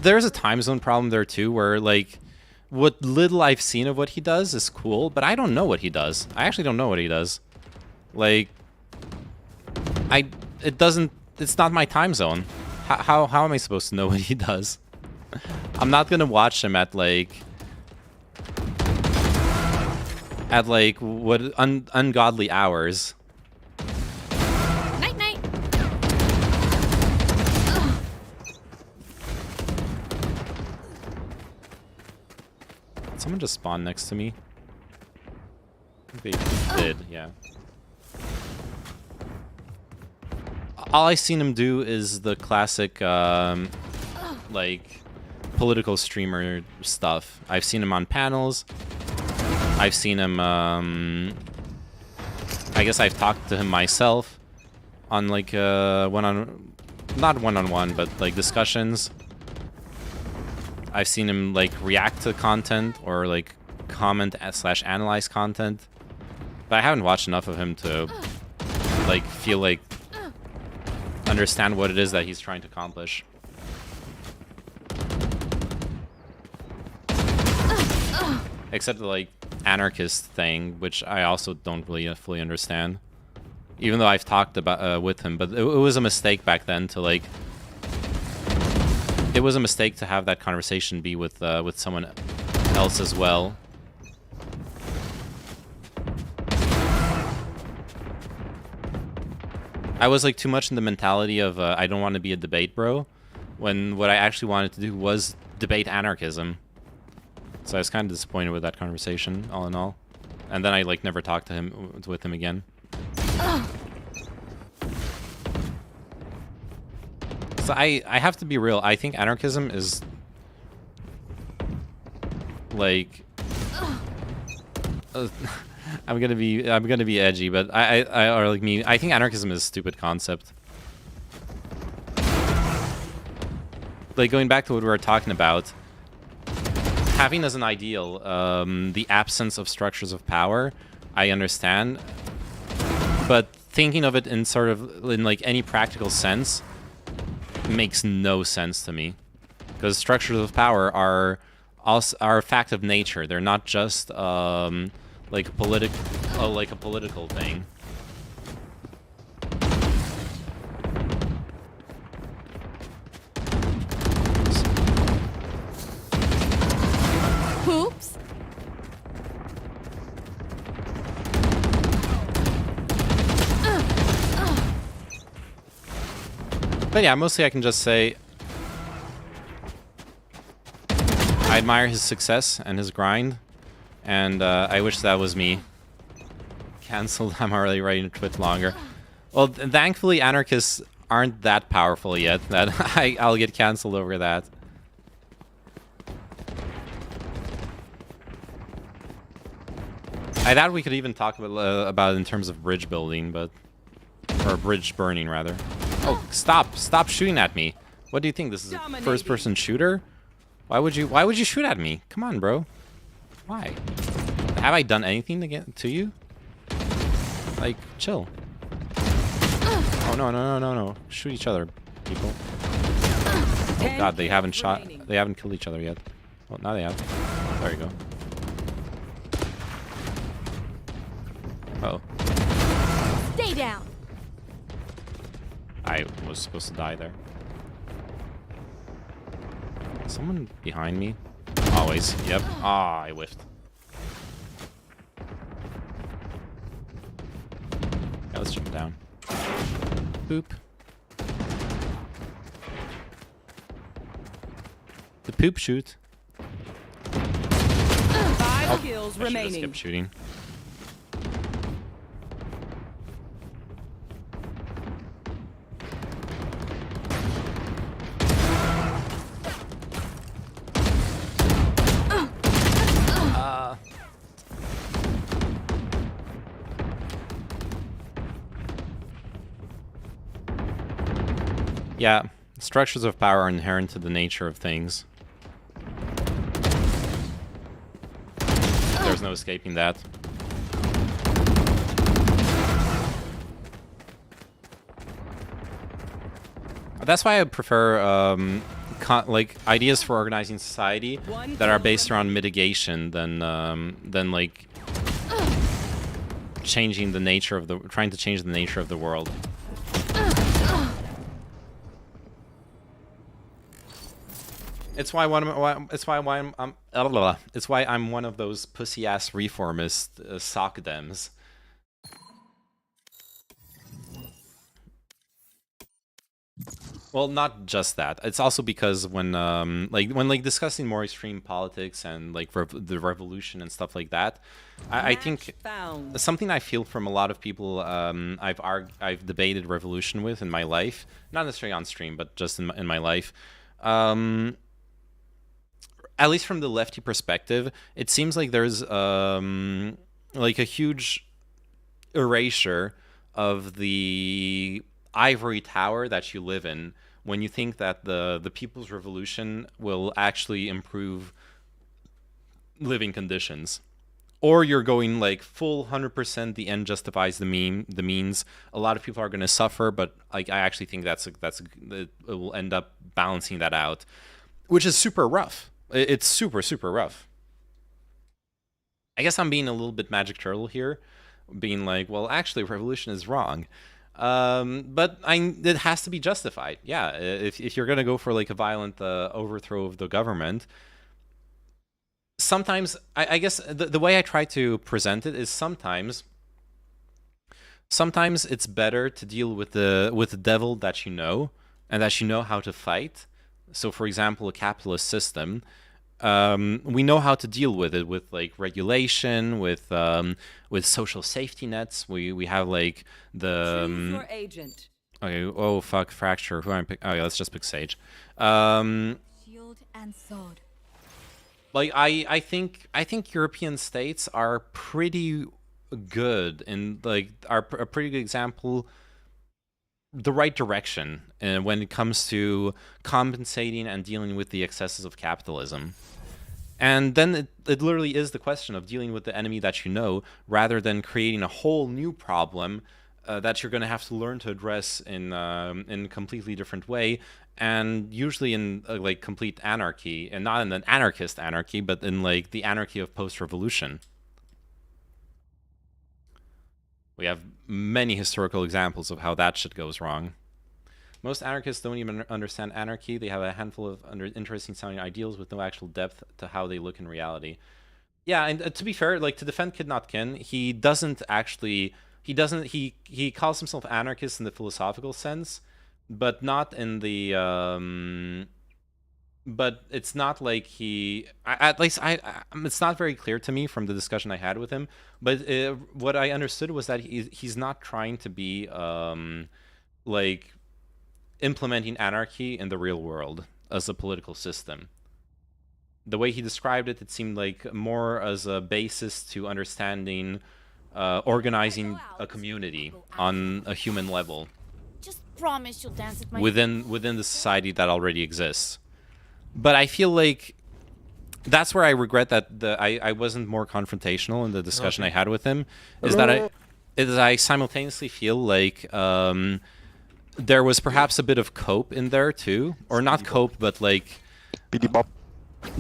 There's a time zone problem there too, where like what little I've seen of what he does is cool, but I don't know what he does. I actually don't know what he does. Like, it's not my time zone. How am I supposed to know what he does? I'm not gonna watch him at like what ungodly hours. Night night. Someone just spawned next to me. I think they did, yeah. All I've seen him do is the classic, like, political streamer stuff. I've seen him on panels. I've seen him, I guess I've talked to him myself on, like, not one-on-one, but, like, discussions. I've seen him, like, react to content or, like, comment/analyze content. But I haven't watched enough of him to, like, feel like understand what it is that he's trying to accomplish. Except the like anarchist thing, which I also don't really fully understand. Even though I've talked about with him, but it was a mistake back then to like. It was a mistake to have that conversation be with someone else as well. I was like too much in the mentality of I don't want to be a debate bro, when what I actually wanted to do was debate anarchism. So I was kind of disappointed with that conversation, all in all. And then I like never talked to him with him again. So I have to be real. I think anarchism is like I'm gonna be edgy, but I think anarchism is a stupid concept. Like going back to what we were talking about, having as an ideal the absence of structures of power, I understand, but thinking of it in sort of in like any practical sense makes no sense to me, because structures of power are a fact of nature. They're not just like a political thing. Oops. But yeah, mostly I can just say I admire his success and his grind. And I wish that was me. Cancelled. I'm already ready to quit longer. Well, thankfully, anarchists aren't that powerful yet that I'll get cancelled over that. I thought we could even talk about it in terms of bridge building, but... Or bridge burning, rather. Oh, stop! Stop shooting at me! What do you think? This is a first-person shooter? Why would you shoot at me? Come on, bro. Why? Have I done anything to get to you? Like, chill. Oh, no. Shoot each other, people. Oh god, they haven't killed each other yet. Well, now they have. There you go. Uh-oh. Stay down. I was supposed to die there. Someone behind me? Always. Yep. Ah, I whiffed. Yeah, let's jump down. Boop. The poop shoot. 5 kills I remaining. skip shooting. Yeah, structures of power are inherent to the nature of things. There's no escaping that. That's why I prefer like ideas for organizing society that are based around mitigation than like changing the nature of trying to change the nature of the world. It's why I'm one of those pussy ass reformist sock dems. Well, not just that. It's also because when discussing more extreme politics and like the revolution and stuff like that, I think something I feel from a lot of people I've debated revolution with in my life, not necessarily on stream, but just in my life. At least from the lefty perspective, it seems like there's like a huge erasure of the ivory tower that you live in when you think that the People's Revolution will actually improve living conditions. Or you're going like full 100% the end justifies the means. A lot of people are going to suffer, but like I actually think it will end up balancing that out, which is super rough. It's super, super rough. I guess I'm being a little bit Magic Turtle here, being like, well, actually, revolution is wrong. But it has to be justified. Yeah, if you're going to go for like a violent overthrow of the government, sometimes, I guess the way I try to present it is sometimes it's better to deal with the devil that you know, and that you know how to fight. So, for example, a capitalist system, we know how to deal with it with like regulation, with social safety nets. We have like the agent. Okay. Oh fuck, fracture. Who am I pick? Oh yeah, let's just pick Sage. Shield and sword. Like I think European states are pretty good and like are a pretty good example. The right direction when it comes to compensating and dealing with the excesses of capitalism. And then it literally is the question of dealing with the enemy that you know, rather than creating a whole new problem that you're going to have to learn to address in a completely different way, and usually in like complete anarchy, and not in an anarchist anarchy, but in like the anarchy of post-revolution. We have many historical examples of how that shit goes wrong. Most anarchists don't even understand anarchy. They have a handful of interesting sounding ideals with no actual depth to how they look in reality. Yeah, and to be fair, like to defend Kid Not Kin, he calls himself anarchist in the philosophical sense, but not in the but it's not like at least it's not very clear to me from the discussion I had with him. But what I understood was that he's not trying to be like implementing anarchy in the real world as a political system. The way he described it, it seemed like more as a basis to understanding, organizing a community on a human level. Just promise you'll dance at my within the society that already exists. But I feel like that's where I regret that I wasn't more confrontational in the discussion I had with him. Is that I simultaneously feel like there was perhaps a bit of cope in there too, or not cope, but like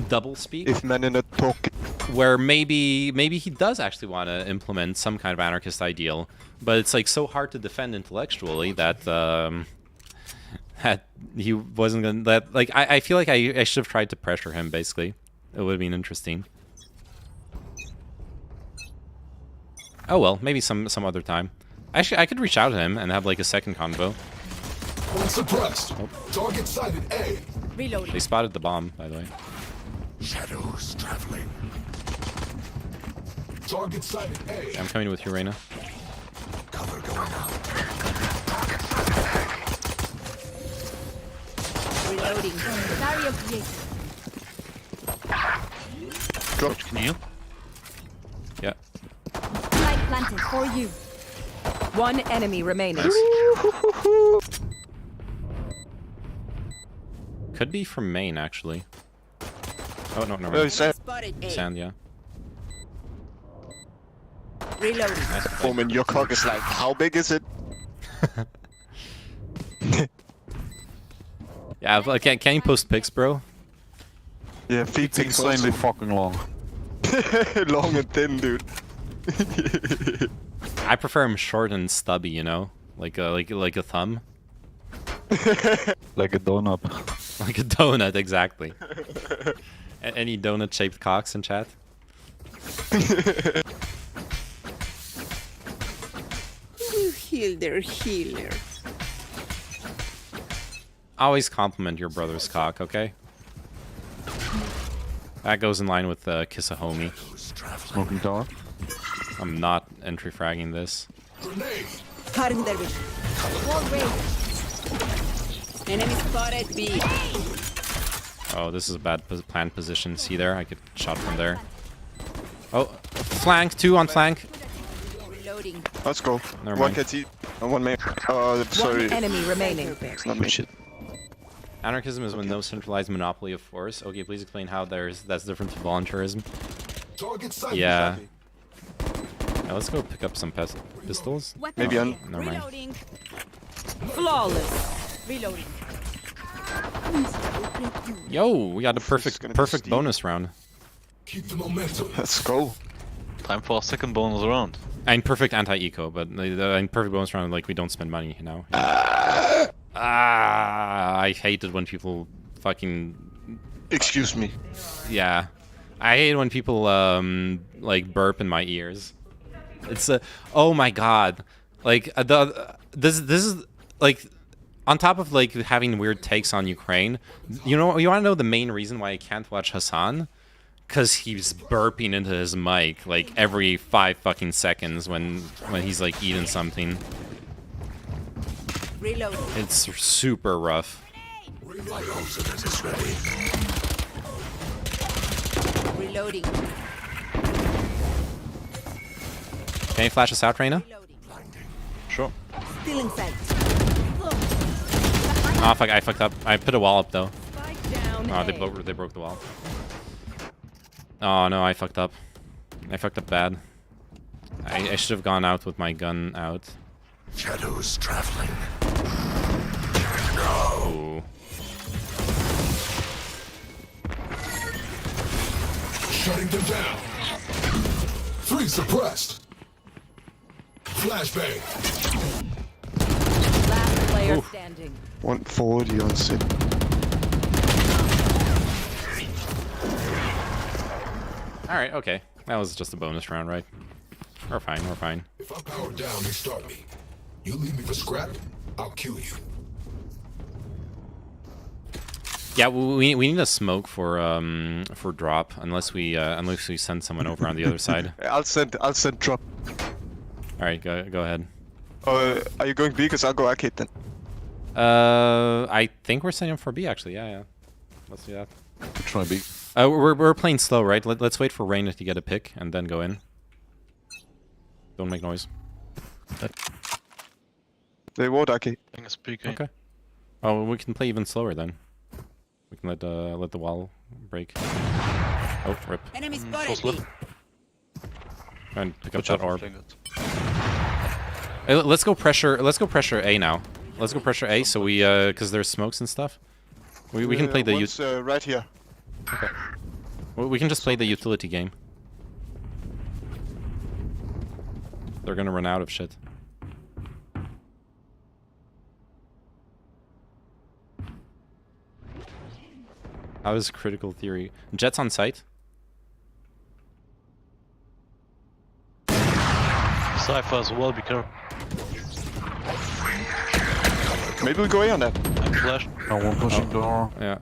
double speak. If men in a talk, where maybe he does actually want to implement some kind of anarchist ideal, but it's like so hard to defend intellectually that that he wasn't gonna. That like I feel like I should have tried to pressure him. Basically, it would have been interesting. Oh well, maybe some other time. Actually, I could reach out to him and have like a second convo. Suppressed. Target sighted A. Reloading. They spotted the bomb, by the way. Shadows traveling. Target sighted A. I'm coming with you, Reyna. Cover going out. Reloading. Barrier created. Drop, can you? Yeah. Light planted for you. One enemy remaining. Could be from main, actually. Oh, no, no. No, sand. Sand, yeah. Reloading. Nice. Foreman, your cock is like, how big is it? Yeah, but can you post pics, bro? Yeah, feet It's insanely fucking long. Long and thin, dude. I prefer him short and stubby, you know? Like a thumb. Like a donut. Like a donut, exactly. Any donut-shaped cocks in chat? You heal their healer. Always compliment your brother's cock, okay? That goes in line with Kiss a Homie. Smoking tower. I'm not entry fragging this. Cutting their vision. Wall raised. Enemy spotted B. Oh, this is a bad plant position. See there? I get shot from there. Oh, flank. 2 on flank. Reloading. Let's go. Never One mind. KT, one main. Sorry. One enemy remaining. It's not me. Shit. Anarchism is when no centralized monopoly of force. Okay, please explain how that's different to voluntarism. Yeah. Now let's go pick up some pistols. Maybe on. Never mind. Reloading. Flawless. Reloading. Yo, we got a perfect gonna be perfect steep. bonus round. Keep the momentum. Let's go. Time for a second bonus round. And perfect anti-eco, but in perfect bonus round, like we don't spend money now. I hate it when people fucking. Excuse me. Yeah, I hate when people like burp in my ears. It's oh my god, like this is like on top of like having weird takes on Ukraine. You want to know the main reason why I can't watch Hassan? Cause he's burping into his mic like every 5 fucking seconds when he's like eating something. Reloading. It's super rough. Reloading. Can you flash us out, Reyna? Sure. Still in sight. Oh fuck! I fucked up. I put a wall up though. Spike down. Oh, they broke the wall. Oh no, I fucked up. I fucked up bad. I should have gone out with my gun out. Shadows traveling. Ooh. Shutting them down. 3 suppressed. Flashbang. Last player standing. 140 on 6. Alright, okay. That was just a bonus round, right? We're fine, we're fine. If I'm powered down, they start me. You leave me for scrap, I'll kill you. Yeah, we need a smoke for drop unless we send someone over on the other side. I'll send drop. All right, go ahead. Are you going B? Because I'll go arcade then. I think we're sending for B actually. Yeah. Let's do that. Try B. We're playing slow, right? Let's wait for Reyna to get a pick and then go in. Don't make noise. They won't arcade. I think it's PK. Okay. Oh, we can play even slower then. We can let the wall break. Oh, rip. Enemy Full spotted. slip. Try and pick up Watch out that for orb. playing it. Hey, let's go pressure. Let's go pressure A now. Let's go pressure A. So we because there's smokes and stuff. We can play the one's, right here. Okay. We can just play the utility game. They're gonna run out of shit. How is critical theory? Jett's on site. Cypher as well, be careful. Maybe we go A on that. I'm flash. No one pushing door. Yeah.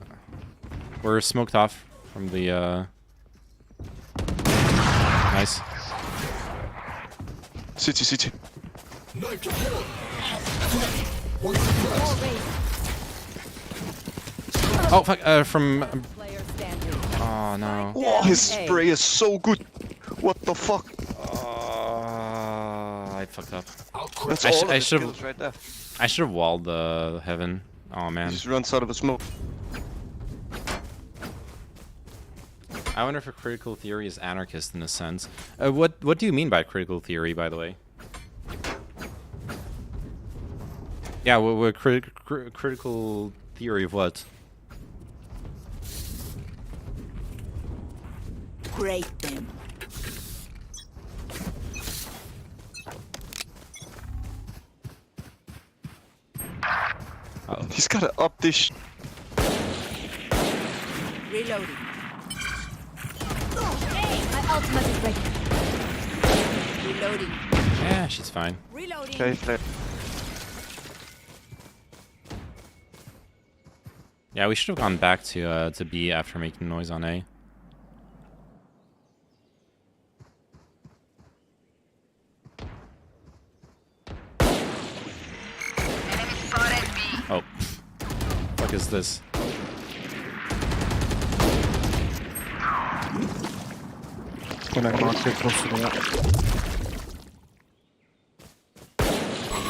We're smoked off from the Nice. City. Knife deployed. Oh fuck! From. Player standing. Oh no. Oh, his spray is so good. What the fuck? I fucked up. That's I all sh- of I his should've- skills right there. I should have walled the heaven. Oh He man. just runs out of a smoke. I wonder if a critical theory is anarchist in a sense. What do you mean by critical theory, by the way? Yeah, what critical theory of what? Great them. Uh-oh. He's gotta up this. Reloading. My ultimate is ready. Reloading. Yeah, she's fine. Reloading. Okay, fair. Yeah, we should have gone back to B after making noise on A. Enemy spotted B. Oh, fuck is this? When I can't get close to that.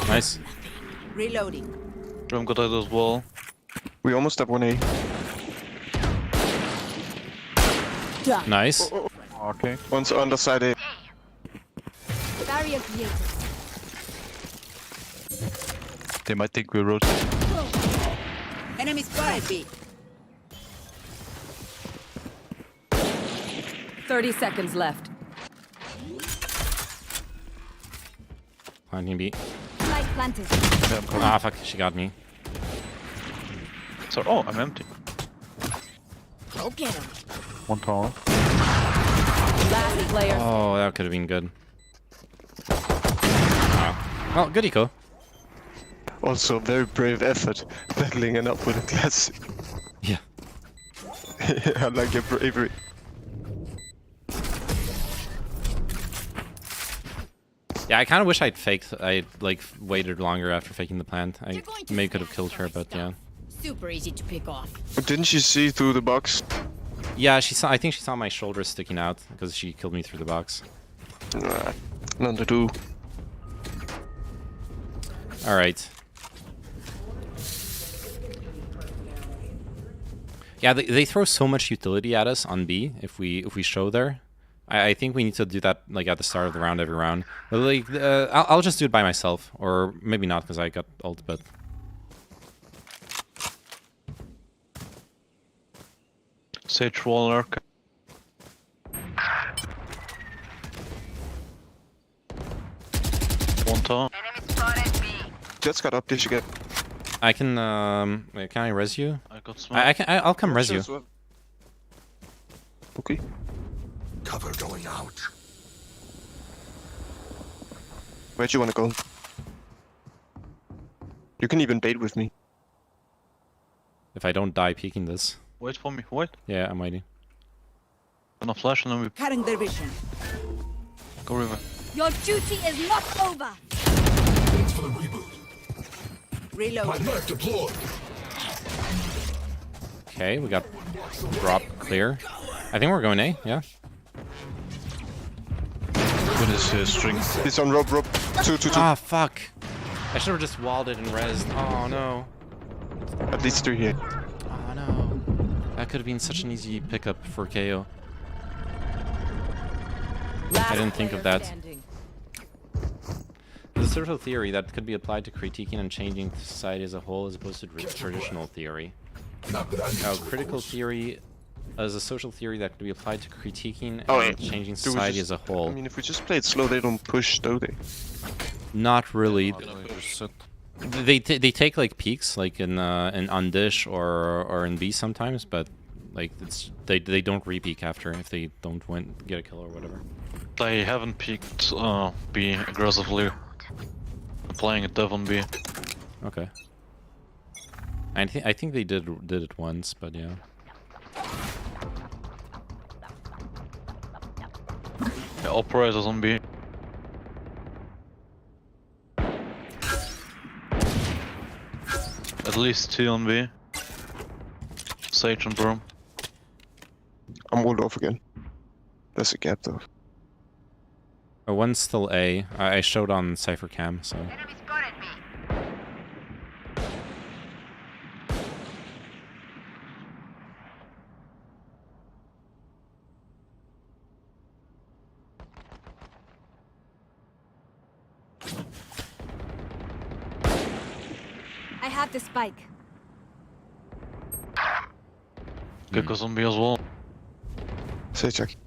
Nice. Reloading. Drum got out as well. We almost have 1A. Done. Nice. Okay. One's underside A. Barrier created. They might think we rotate. Enemy spotted B. 30 seconds left. Planting B. Light planted. Yeah, I'm coming. Ah, fuck, she got me. So, oh, I'm empty. Go get him. One tower. Last player. Oh, that could have been good. Wow. Well, good eco. Also, very brave effort battling it up with a glass. Yeah. I like your bravery. Yeah, I kind of wish I'd faked. I like waited longer after faking the plant. I maybe could have killed her, but yeah. Super easy to pick off. Didn't she see through the box? Yeah, she saw. I think she saw my shoulders sticking out because she killed me through the box. Nah, none to do. All right. Yeah, they throw so much utility at us on B if we show there. I think we need to do that like at the start of the round every round. But like I'll just do it by myself, or maybe not because I got ult. But Sage wall arc. One tower. Enemy spotted B. Jett's got up this again. I can wait, can I res you? I got smoke. I'll come res you. Okay. Cover going out. Where'd you wanna go? You can even bait with me. If I don't die peeking this. Wait for me, wait. Yeah, I'm waiting. Gonna flash and then we Cutting their vision. go river. Your duty is not over. Thanks for the reboot. Reload. My knife deployed. Okay, we got drop clear. I think we're going A, yeah. With his string. He's on rope. 2. Ah, fuck. I should have just walled it and rezzed. Oh, no. At least 3 here. Oh, no. That could have been such an easy pickup for KO. I didn't think of that. There's a social theory that could be applied to critiquing and changing society as a whole as opposed to traditional theory. Now, critical theory is a social theory that could be applied to critiquing and changing society as a whole. I mean, if we just play it slow, they don't push, do they? Not really. They take like peaks, like in on dish or in B sometimes, but like they don't re-peak after if they don't get a kill or whatever. They haven't peeked B aggressively. Playing it dev on B. Okay. I think they did it once, but yeah. Yeah, operators on B. At least 2 on B. Sage and Broom. I'm walled off again. There's a gap though. One's still A. I showed on Cypher Cam, so. Enemy spotted me. I have the spike. Gecko's on B as well. Say check.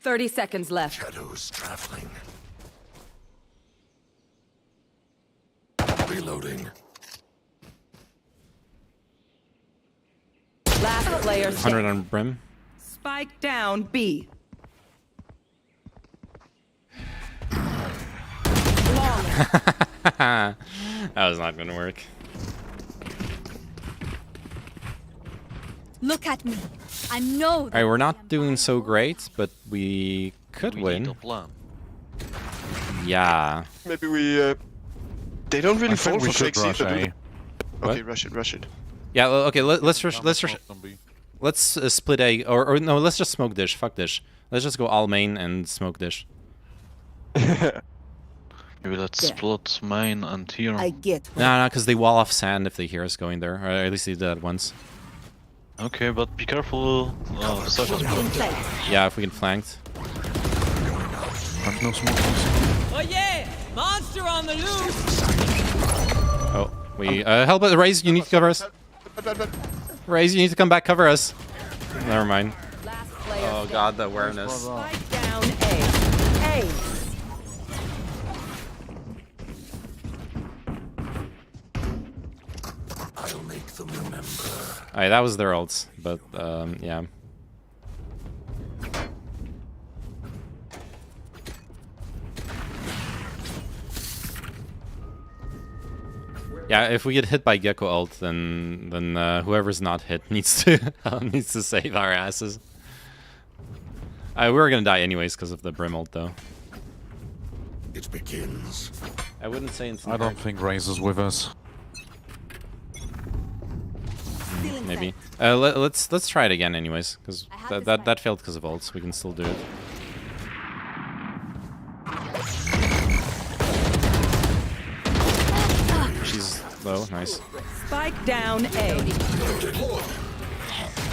Thirty seconds left. Shadows traveling. Reloading. Last player 100 standing. on Brim. Spike down B. That was not gonna work. Look at me. I know. Alright, we're not doing so great, but we could win. Need a plan. Yeah. Maybe we. They don't really fall for fake either, do they? What? Okay, rush it. Yeah. Okay. Let's rush. Let's split A, or no. Let's just smoke dish. Fuck dish. Let's just go all main and smoke dish. Maybe let's split main and here. I get. No, because they wall off sand if they hear us going there, or at least they did that once. Okay, but be careful. Yeah, if we get flanked. No smoke. Oh yeah! Monster on the loose! Oh, we help us. Raze, you need to cover us. Raze, you need to come back, cover us. Never mind. Oh god, the awareness. Spike down A. I'll make them remember. Alright, that was their ults, but yeah. Yeah, if we get hit by Gecko ult, then whoever's not hit needs to save our asses. We were gonna die anyways because of the Brim ult, though. It begins. I wouldn't say it's. I don't think Raze is with us. Maybe. Let's try it again, anyways, because that failed because of ults. We can still do it. She's low. Nice. Spike down A.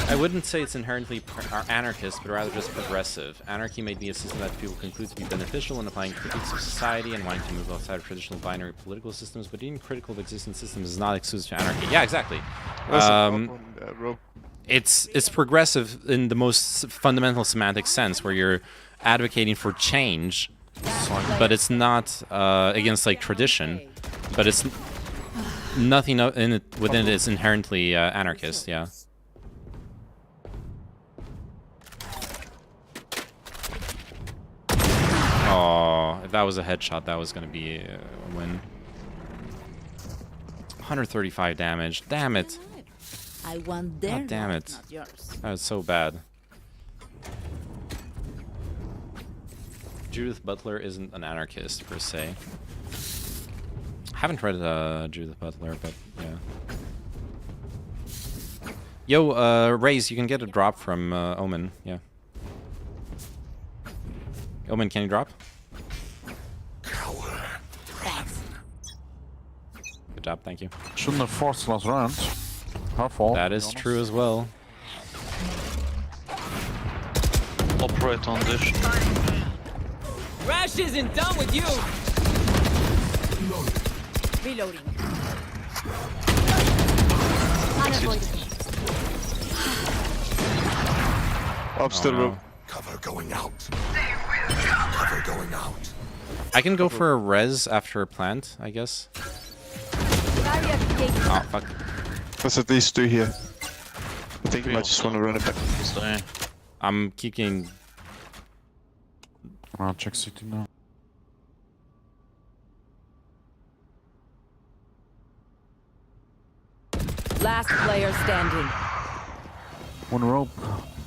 I wouldn't say it's inherently anarchist, but rather just progressive. Anarchy may be a system that people conclude to be beneficial in applying critiques of society and wanting to move outside of traditional binary political systems, but being critical of existing systems is not exclusive to anarchy. Yeah, exactly. It's progressive in the most fundamental semantic sense, where you're advocating for change, but it's not against like tradition. But it's Nothing in it within it is inherently anarchist. Yeah. Oh, if that was a headshot, that was gonna be a win. 135 damage. Damn it. I want their God damn life, it. not yours. That was so bad. Judith Butler isn't an anarchist per se. I haven't read Judith Butler, but yeah. Yo, Raze, you can get a drop from Omen. Yeah. Omen, can you drop? Thanks. Good job, thank you. Shouldn't have forced last round. Her fault. That is true as well. Operate on dish. Rash isn't done with you. Reloading. Unavoidable. Up still rope. Cover going out. Cover going out. I can go for a res after a plant, I guess. Oh, fuck. There's at least 2 here. I think you might just want to run it back. I'm kicking. I'll check city now. Last player standing. One rope,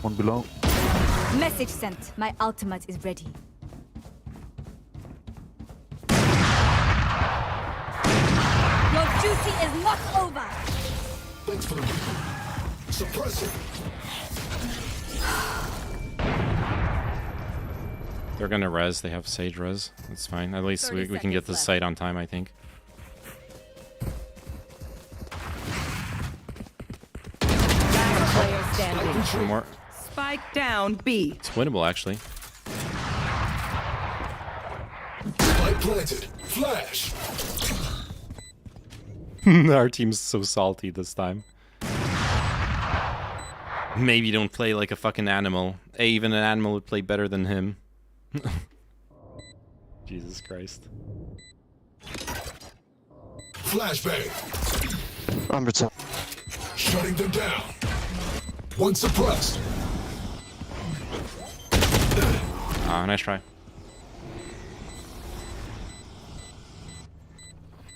one below. Message sent. My ultimate is ready. Your duty is not over. Thanks for the reboot. Suppress it. They're gonna res. They have Sage res. That's fine. At least we can get this site on time, I think. Last player standing. One more. Spike down B. It's winnable, actually. Spike planted. Flash. Our team's so salty this time. Maybe don't play like a fucking animal. Hey, even an animal would play better than him. Jesus Christ. Flashbang. I'm returned. Shutting them down. One suppressed. Ah, nice try.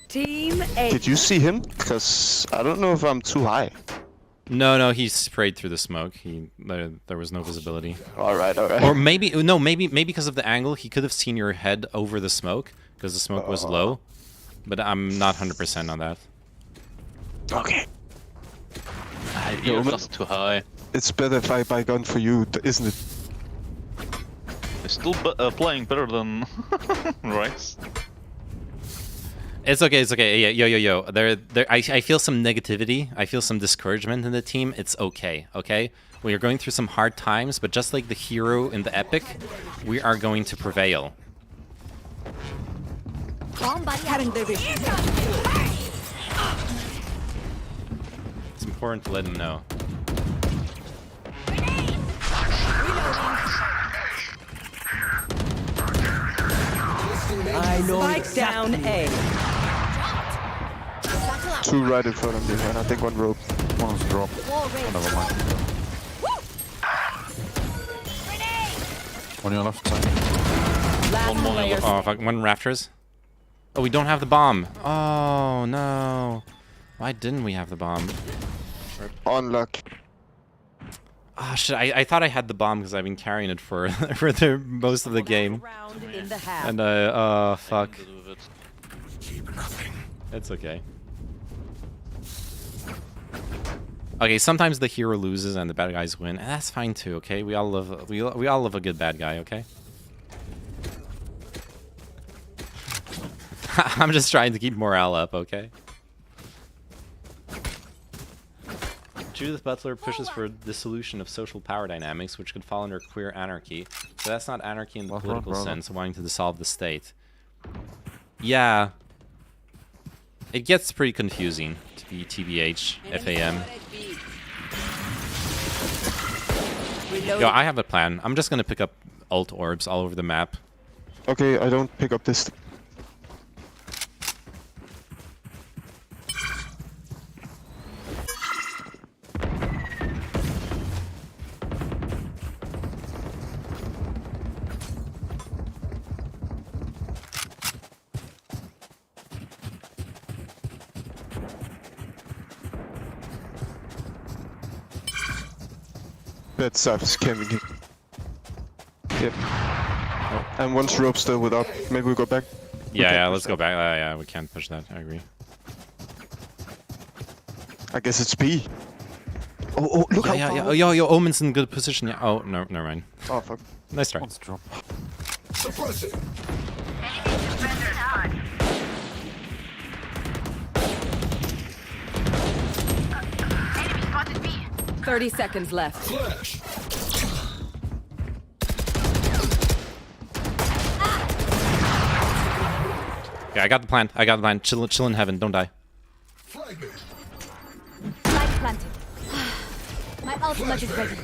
Team A. Did you see him? Because I don't know if I'm too high. No, he sprayed through the smoke. There was no visibility. Alright. Or maybe because of the angle, he could have seen your head over the smoke because the smoke was low. But I'm not 100% on that. Okay. You're just too high. It's better if I buy gun for you, isn't it? You're still playing better than Rice. It's okay. Yeah, yo. I feel some negativity. I feel some discouragement in the team. It's okay. We are going through some hard times, but just like the hero in the epic, we are going to prevail. It's important to let them know. I know. Spike down A. 2 right in front of me, and I think 1 rope. One's drop. Oh, never mind. On your left side. Last player. Oh, fuck. 1 rafters. Oh, we don't have the bomb. Oh, no. Why didn't we have the bomb? Unlucky. Oh, shit. I thought I had the bomb because I've been carrying it for most of the game. In the half. And oh, fuck. Keep nothing. It's okay. Okay, sometimes the hero loses and the bad guys win, and that's fine too. Okay, we all love a good bad guy. Okay. I'm just trying to keep morale up. Okay. Judith Butler pushes for dissolution of social power dynamics, which could fall under queer anarchy. But that's not anarchy in the political sense, wanting to dissolve the state. Yeah. It gets pretty confusing, to be TBH, FAM. Yo, I have a plan. I'm just gonna pick up ult orbs all over the map. Okay, I don't pick up this. Bad stuff is coming in. Yep. Oh, and once rope still without. Maybe we go back. Yeah, let's go back. Yeah, we can't push that. I agree. I guess it's B. Oh, look yeah, how yeah, far. yeah. Yo, Omen's in good position. Yeah. Oh, no, never mind. Oh, fuck. Nice try. Let's drop. Suppressing. Enemy spotted B. 30 seconds left. Flash. Yeah, I got the plan. Chill in heaven. Don't die. Fragment. Light planted. My ultimate is ready.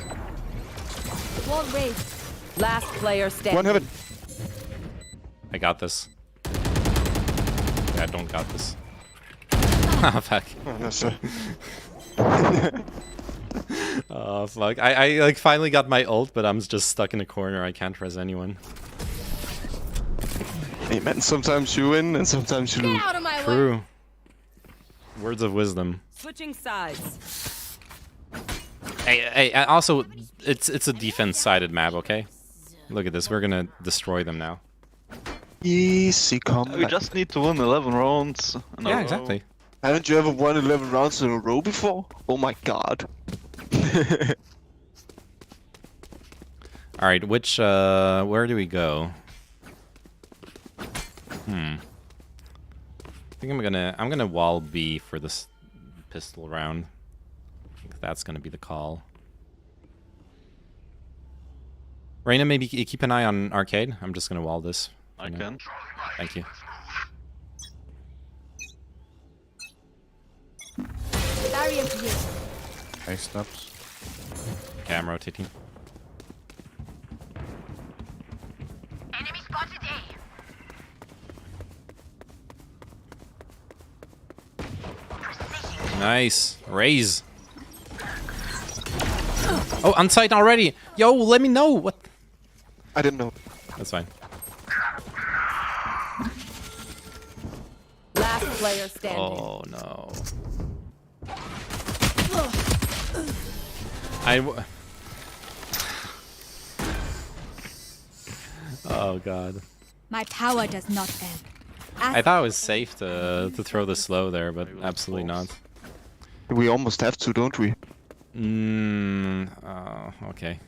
Wall raised. Last player standing. One heaven. I got this. I don't got this. Ah, fuck. Oh, no, sir. Oh, fuck. I like finally got my ult, but I'm just stuck in a corner. I can't res anyone. Hey man, sometimes you win and sometimes you lose. Out of my way. True. Words of wisdom. Switching sides. Hey, also, it's a defense-sided map, okay? Look at this. We're gonna destroy them now. Easy come. We just need to win 11 rounds. in a Yeah, row. exactly. Haven't you ever won 11 rounds in a row before? Oh my god. All right, which where do we go? I think I'm gonna wall B for this pistol round. I think that's gonna be the call. Reyna, maybe keep an eye on arcade. I'm just gonna wall this. I can. Thank you. Barrier here. Hey, snaps. Okay, I'm rotating. Enemy spotted A. Nice. Raise. Oh, on site already. Yo, let me know. What? I didn't know. That's fine. Last player standing. Oh, no. Oh, God. My power does not end. I thought it was safe to throw the slow there, but absolutely not. We almost have to, don't we? Okay.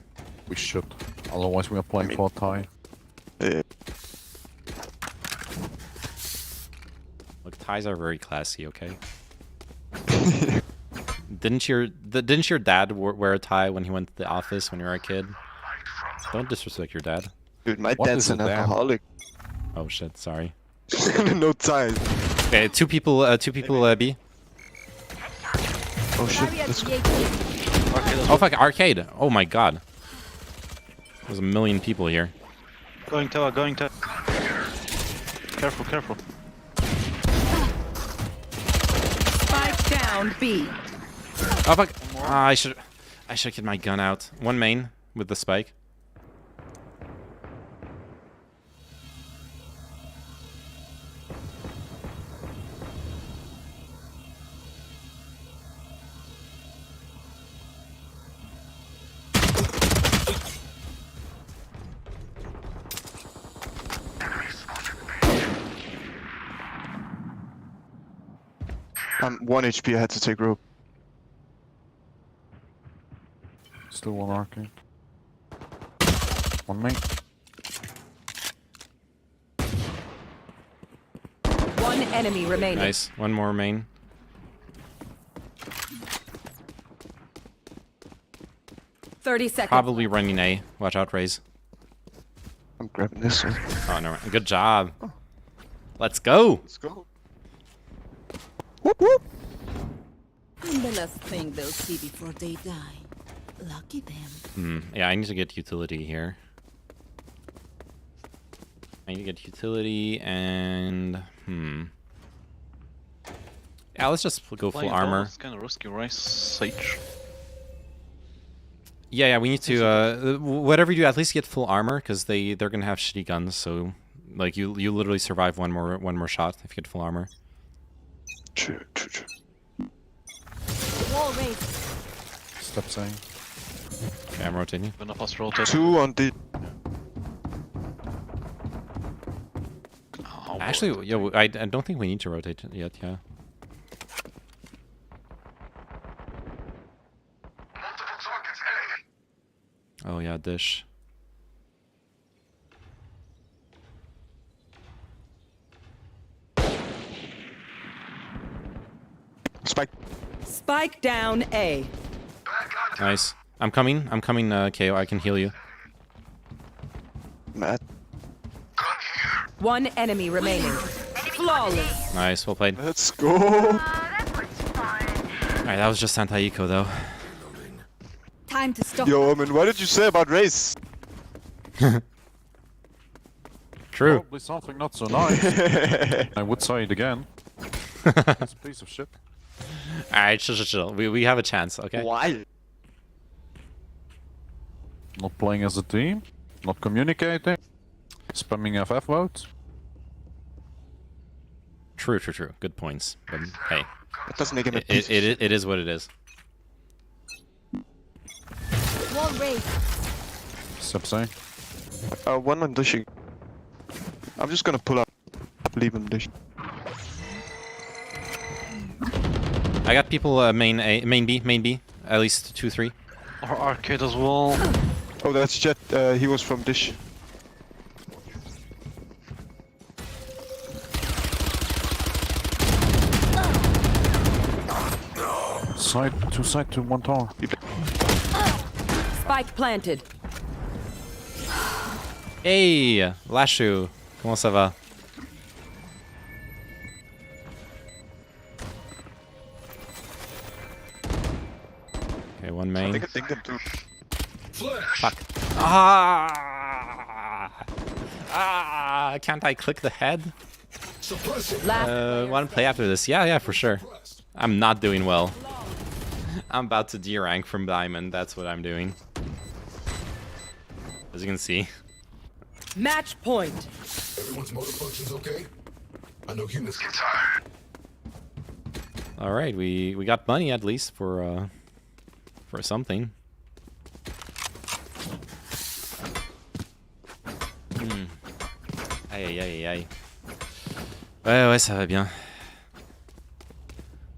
We should. Otherwise, we are playing for a tie. Look, ties are very classy, okay? Didn't your dad wear a tie when he went to the office when you were a kid? Don't disrespect your dad. Dude, my What dad's is an a dad? alcoholic. Oh shit, sorry. No ties. Okay, two people B. Oh shit, Barrier let's go. created. Oh fuck, arcade. Oh my god. There's a million people here. Going tower, going tower. Careful, careful. Spike down B. Oh fuck. I should get my gun out. One main with the spike. I'm 1 HP, I had to take rope. Still one arcade. One main. One enemy remaining. Nice. One more main. .30 seconds. Probably running A. Watch out, Raze. I'm grabbing this one. Oh no. Good job. Let's go. Let's go. Whoop whoop. And the last thing they'll see before they die. Lucky them. Yeah, I need to get utility here. I need to get utility and yeah, let's just go full Playing armor. It's kind of risky, right? Sage. Yeah, we need to whatever you do, at least get full armor because they're gonna have shitty guns. So like you literally survive one more shot if you get full armor. True. Wall raised. Step saying. Okay, I'm rotating. One of us rotate. 2 on D. Oh, Actually, yeah, I don't think we need to rotate yet. Yeah. Oh yeah, dish. Spike. Spike down A. Nice. I'm coming, KO. I can heal you. Mad. One enemy remaining. Flawless. Nice, well played. Let's go. Alright, that was just anti-eco though. Time to stop. Yo, Omen, what did you say about race? True. Probably something not so nice. I would say it again. It's a piece of shit. Alright, chill. We have a chance, okay? Why? Not playing as a team. Not communicating. Spamming FF votes. True. Good points. But hey, That doesn't make him a it is what it is. Wall raised. Step say. One on dishing. I'm just gonna pull up. Leave him dish. I got people main B, at least 2, 3. Or arcade as well. Oh, that's Jett. He was from dish. Side to one tower. Spike planted. Hey, Lashu, comment ça va? Okay, one main. I think them too. Fuck. Can't I click the head? Want to play after this? Yeah, for sure. I'm not doing well. I'm about to D rank from Diamond, that's what I'm doing. As you can see. Match point. Everyone's motor functions okay? I know humans get tired. Alright, we got money at least for something. Aïe. Ouais, ça va bien.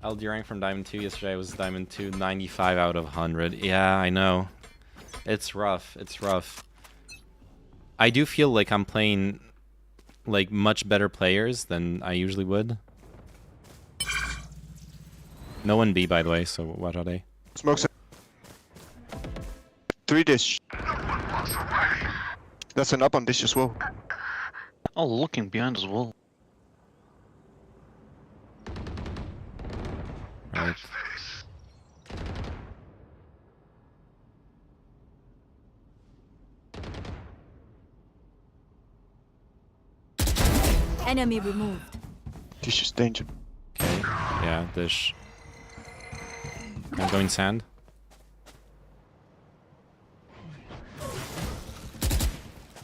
I'll D rank from Diamond 2. Yesterday I was Diamond 2, 95 out of 100. Yeah, I know. It's rough. I do feel like I'm playing like much better players than I usually would. No one B, by the way, so what are they? Smokes. 3 dish. That's an up on dish as well. Oh, looking behind as well. Right. Enemy removed. Dish is danger. Okay. Yeah, dish. I'm going sand.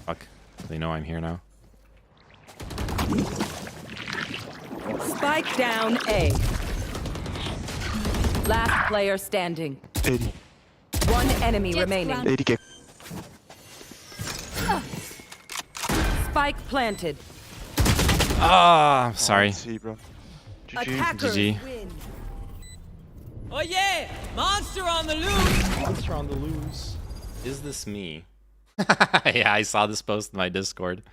Fuck. They know I'm here now. Spike down A. Last player standing. 80. One enemy remaining. 80k. Spike planted. Ah, sorry. See, bro. Attackers GG. win. Oh yeah! Monster on the loose! Monster on the loose. Is this me? Yeah, I saw this post in my Discord.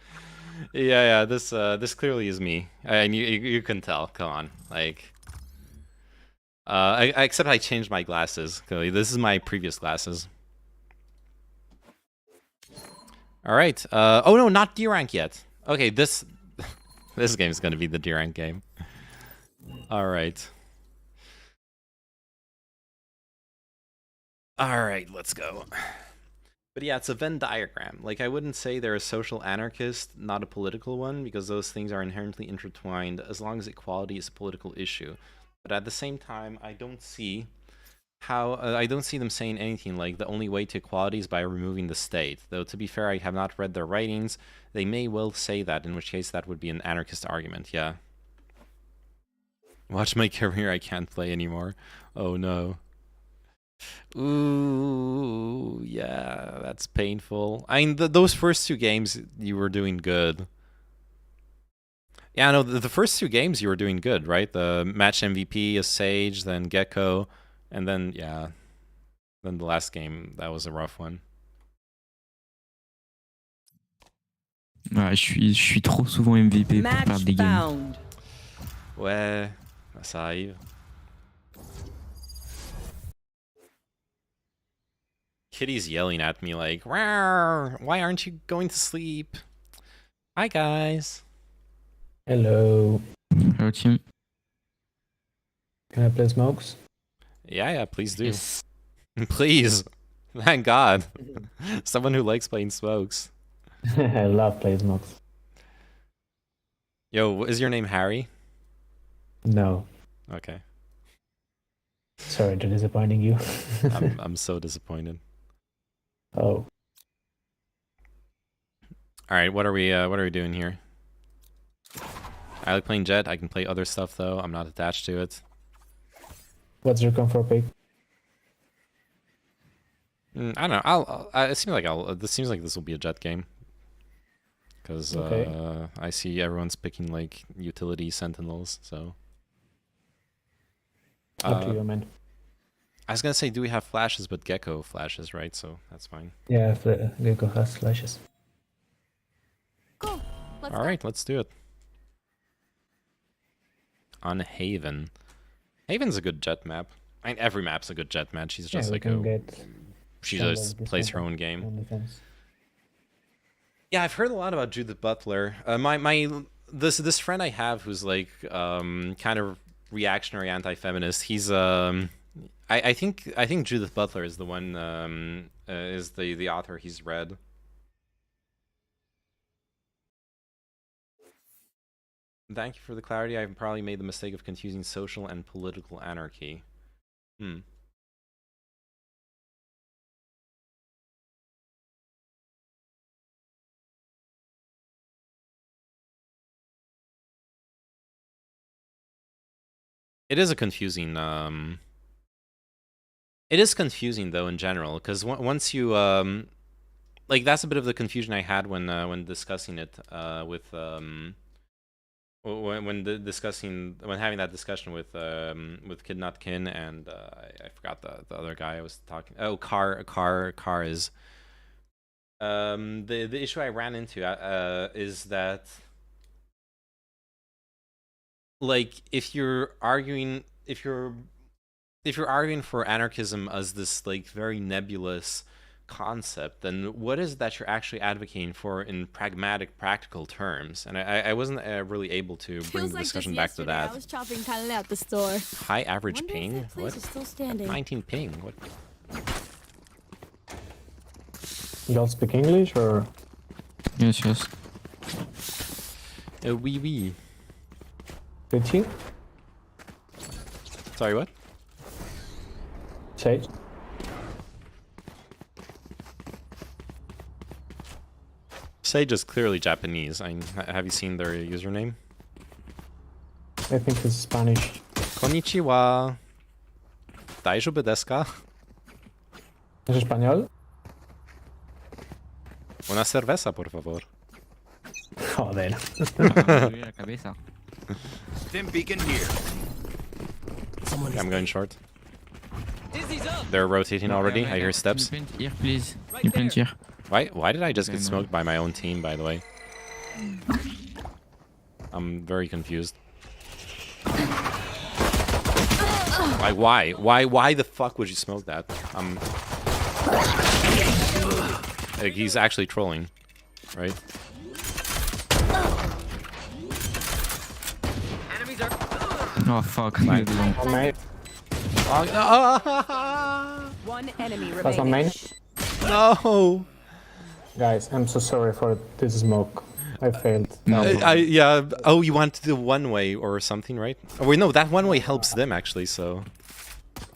Yeah, this clearly is me. And you can tell. Come on, like. Except I changed my glasses. Clearly, this is my previous glasses. All right. Oh no, not D rank yet. Okay, this game is gonna be the D rank game. All right. All right, let's go. But yeah, it's a Venn diagram. Like, I wouldn't say they're a social anarchist, not a political one, because those things are inherently intertwined as long as equality is a political issue. But at the same time, I don't see how I don't see them saying anything like the only way to equality is by removing the state. Though to be fair, I have not read their writings. They may well say that, in which case that would be an anarchist argument. Yeah. Watch my career. I can't play anymore. Oh no. Ooh, yeah, that's painful. I mean, those first 2 games you were doing good. Yeah, no, the first 2 games you were doing good, right? The match MVP is Sage, then Gecko, and then yeah, then the last game that was a rough one. Ouais, je suis trop souvent MVP pour perdre des games. Found. Ouais, ça arrive. Kitty's yelling at me like, "Rawr, why aren't you going to sleep?" Hi, guys. Hello. Hello, team. Can I play smokes? Yeah, please do. Please. Thank God. Someone who likes playing smokes. I love playing smokes. Yo, is your name Harry? No. Okay. Sorry to disappointing you. I'm so disappointed. Oh. All right, what are we doing here? I like playing Jett. I can play other stuff though. I'm not attached to it. What's your comfort pick? I don't know. It seems like this seems like this will be a Jett game. Because I see everyone's picking like utility sentinels, so. Up to you, man. I was gonna say, do we have flashes? But Gecko flashes, right? So that's fine. Yeah, Gecko has flashes. Cool. All right, let's do it. On Haven. Haven's a good Jett map. I mean, every map's a good Jett map. She's just like she just plays her own game. Yeah, I've heard a lot about Judith Butler. This friend I have who's like kind of reactionary anti-feminist. He's I think Judith Butler is the one is the author he's read. Thank you for the clarity. I've probably made the mistake of confusing social and political anarchy. It is a confusing it is confusing though in general, because once you like, that's a bit of the confusion I had when discussing it with when having that discussion with Kid Not Kin and I forgot the other guy I was talking. Oh, Car is the issue I ran into is that, like, if you're arguing for anarchism as this like very nebulous concept, then what is it that you're actually advocating for in pragmatic, practical terms? And I wasn't really able to bring the discussion back to that. I was chopping Kylie at the store. High average ping? What? Still standing. 19 ping? What? You don't speak English, or? Yes. Oui. Did you? Sorry, what? Sage? Sage is clearly Japanese. Have you seen their username? I think it's Spanish. Konnichiwa. Daijoubu desu ka? ¿Es español? Una cerveza, por favor. Joder. Stim beacon here. Okay, I'm going short. They're rotating already. I hear steps. Here, please. You plant here. Why did I just get smoked by my own team, by the way? I'm very confused. Like, why? Why the fuck would you smoke that? Like, he's actually trolling, right? Oh fuck. One enemy That's on main. No. Guys, I'm so sorry for this smoke. I failed. Yeah. Oh, you want to do one way or something, right? Oh wait, no, that one way helps them actually. So.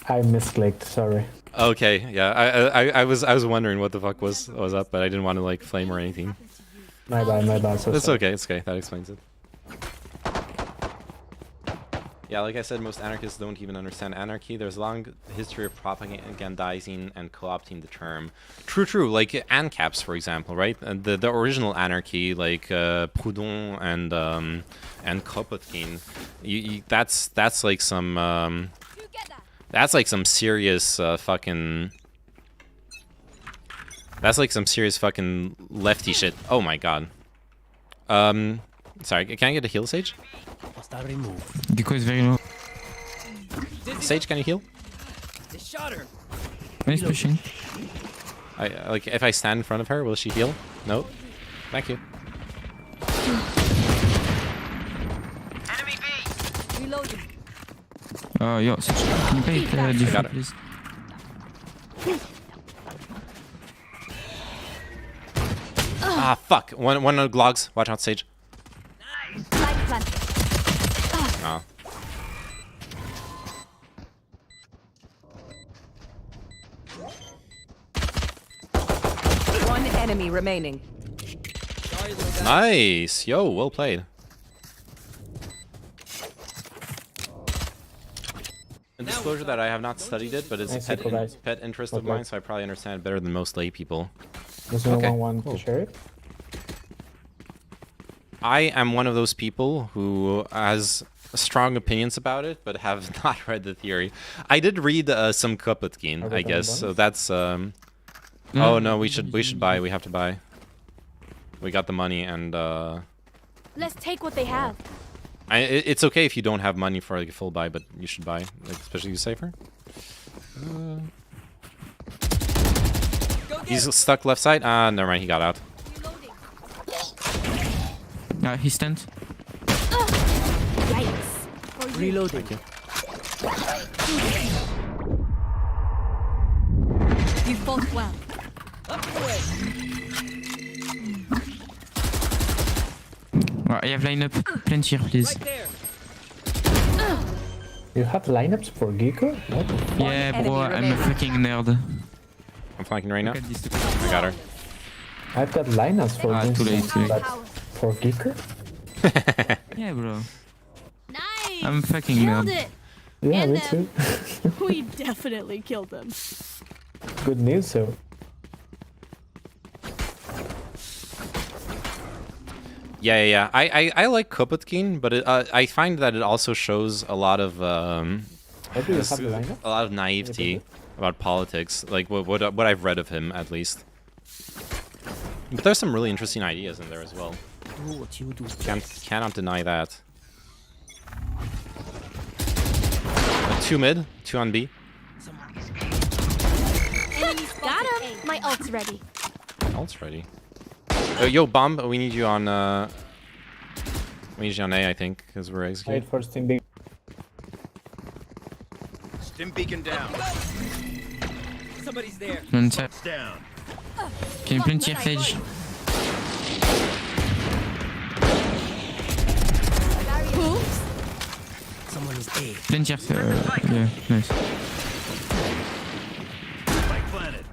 I misclicked. Sorry. Okay. Yeah. I was wondering what the fuck was up, but I didn't want to like flame or anything. My bad. So It's sorry. okay. It's okay. That explains it. Yeah, like I said, most anarchists don't even understand anarchy. There's a long history of propagandizing and co-opting the term. True. Like ANCAPs, for example, right? The original anarchy, like Proudhon and Kropotkin. That's like some serious fucking. That's like some serious fucking lefty shit. Oh my god. Sorry, can I get a heal, Sage? Gecko is very low. Sage, can you heal? Nice pushing. Like, if I stand in front of her, will she heal? No? Thank you. Enemy B. Reloading. Yo, Sage, can you play it different, please? Ah, fuck. One Glogs. Watch out, Sage. Oh. One enemy remaining. Nice. Yo, well played. A disclosure that I have not studied it, but it's a pet interest of mine, so I probably understand it better than most lay people. Does anyone want to share it? I am one of those people who has strong opinions about it, but have not read the theory. I did read some Kropotkin, I guess. So that's. Oh no, we should buy. We have to buy. We got the money, and. Let's take what they have. It's okay if you don't have money for like a full buy, but you should buy, like, especially you safer. He's stuck left side. Ah, never mind. He got out. He stands. Yikes. Reloading. You fought well. Up the way. I have lineup. Plenty here, please. Right there. You have lineups for Gecko? What? Yeah, bro, I'm a fucking nerd. I'm flanking right now. I got her. I've got lineups for this, too late. but for Gecko? Yeah, bro. Nice. I'm fucking Killed nerd. it. Yeah, And me them. too. We definitely killed them. Good news, so. Yeah. I like Kropotkin, but I find that it also shows a lot of Maybe you have the lineup? a lot of naivety about politics, like what I've read of him at least. But there's some really interesting ideas in there as well. Do what you do. Cannot deny that. 2 mid, 2 on B. Got him. My ult's ready. Ult's ready. Yo, bomb. We need you on. We need you on A, I think, because we're executing. Wait for Steam Big. Stim beacon down. Somebody's there. One tap. Down. Can you plant here, Sage? Oops. Someone is A. Plant here, yeah, nice. Spike planted.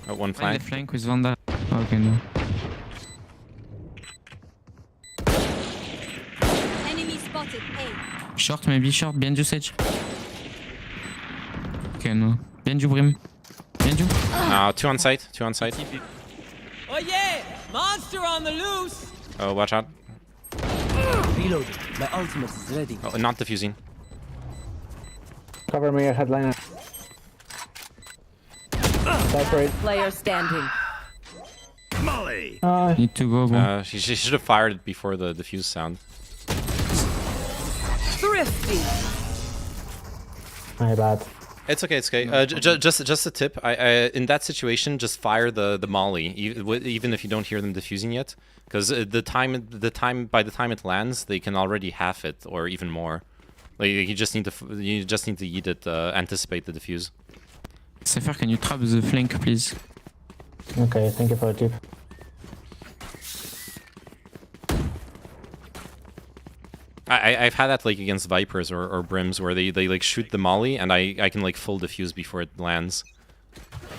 Oh, one Find flank. the flank with Vanda. Okay, no. Enemy spotted. A. Short, maybe short. Behind you, Sage. Okay, no. Behind you, Brim. Behind you. No, 2 on site. 2 on site. Oh yeah! Monster on the loose! Oh, watch out. Reloading. My ultimate is ready. Oh, not defusing. Cover me, I had lineup. Separate. Player standing. Molly. Need to go, bro. She should have fired it before the defuse sound. Thrifty. My bad. It's okay. It's okay. Just a tip. I in that situation, just fire the molly, even if you don't hear them defusing yet, because by the time it lands, they can already half it or even more. Like you just need to eat it, anticipate the defuse. Safer, can you trap the flank, please? Okay, thank you for the tip. I've had that like against Vipers or Brims where they like shoot the molly and I can like full defuse before it lands.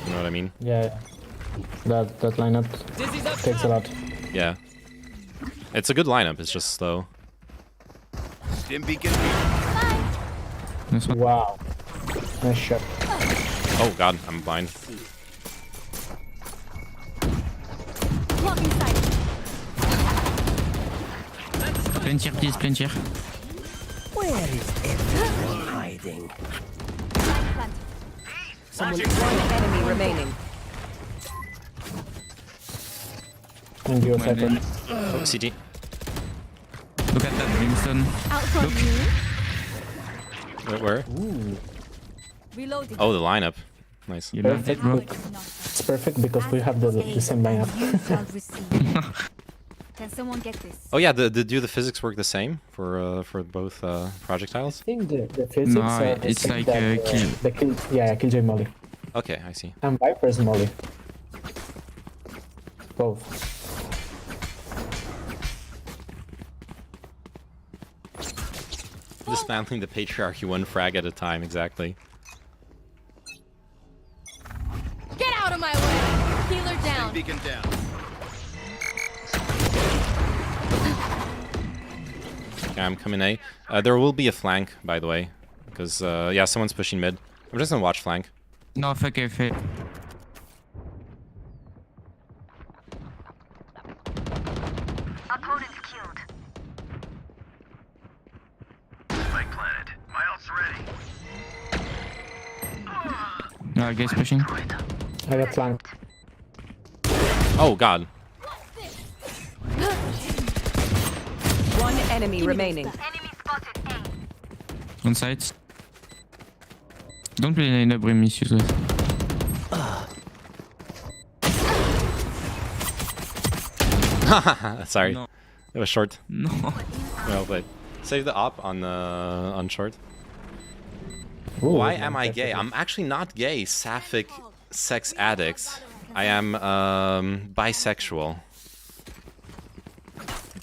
You know what I mean? Yeah, that lineup takes a lot. Yeah. It's a good lineup, it's just slow. Stim beacon. Wow. Nice shot. Oh god, I'm blind. Plein tir, please, plein tir. Where is everyone hiding? One enemy remaining. And you second. Oh, CT. Look at that brimstone. Wait, where? Ooh. Reloading. Oh, the lineup. Nice. You love it, Perfect. bro. It's perfect because we have the same lineup. Can someone get this? Oh yeah, do the physics work the same for both projectiles? I think the physics No, are the it's same like, that, kill. the kill. Yeah, Killjoy Molly. Okay, I see. And Viper's Molly. Both. Dismantling the patriarchy one frag at a time, exactly. Get out of my way! Healer down. Beacon down. Okay, I'm coming A. There will be a flank, by the way, because yeah, someone's pushing mid. I'm just gonna watch flank. No, fuck it. Opponent's killed. Spike planet. My ult's ready. No, guys pushing. I got flanked. Oh god. One enemy remaining. Enemy spotted A. On sides. Don't play line up, Brim, issues with. Sorry. No. It was short. No. Well played. Save the op on short. Ooh, Why am I gay? I'm actually not gay. Sapphic sex addict. I am bisexual.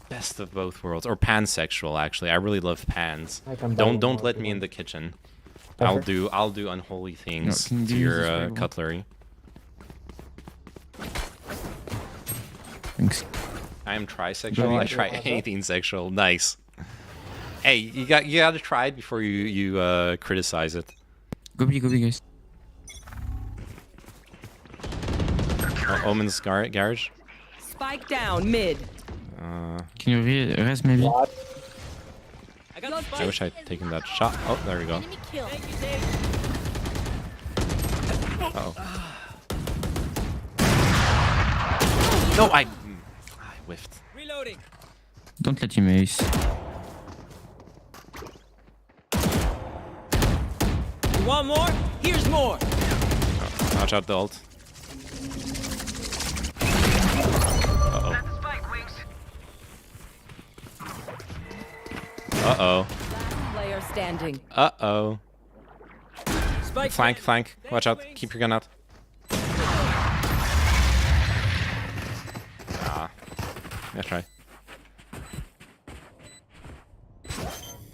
Best of both worlds, or pansexual. Actually, I really love pans. I can Don't download let it. me in the kitchen. Perfect. I'll do unholy things can you to use your this way, bro? cutlery. Thanks. I am trisexual. Very I good. try anything sexual. Nice. Hey, you gotta try it before you criticize it. Go B, guys. Oh, Omen's garage. Spike down mid. Can you res maybe? What? I wish I'd taken that shot. Oh, there we go. Enemy killed. Uh-oh. No, I whiffed. Reloading. Don't let him ace. You want more? Here's more. Watch out the ult. Uh-oh. That's the spike, Wings. Uh-oh. Player standing. Uh-oh. Spike Flank. Watch out. Keep your gun out. Ah. Let's try.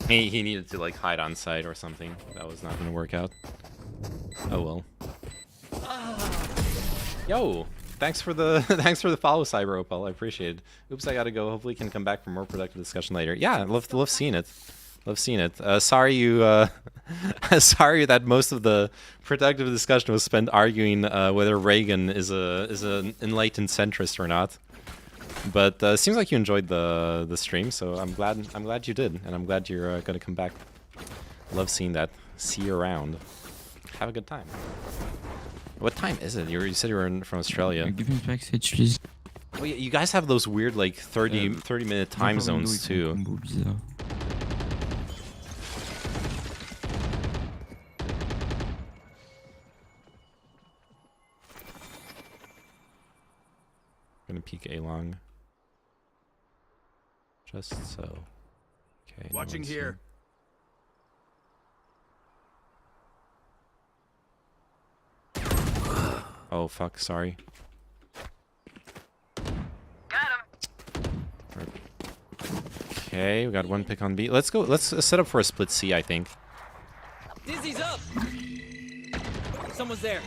He needed to like hide on site or something. That was not gonna work out. Oh well. Yo, thanks for the follow, Cyber Opal. I appreciate it. Oops, I gotta go. Hopefully, can come back for more productive discussion later. Yeah, love seeing it. Love seeing it. Sorry you. Sorry that most of the productive discussion was spent arguing whether Reagan is an enlightened centrist or not. But it seems like you enjoyed the stream, so I'm glad you did, and I'm glad you're gonna come back. Love seeing that. See you around. Have a good time. What time is it? You said you were from Australia. Give him backstage, please. Oh yeah, you guys have those weird like 30-minute time zones too. Gonna peek A long. Just so. Okay. no Watching one's here. Oh fuck! Sorry. Okay, we got one pick on B. Let's go. Let's set up for a split C, I think. Dizzy's up. Someone's there.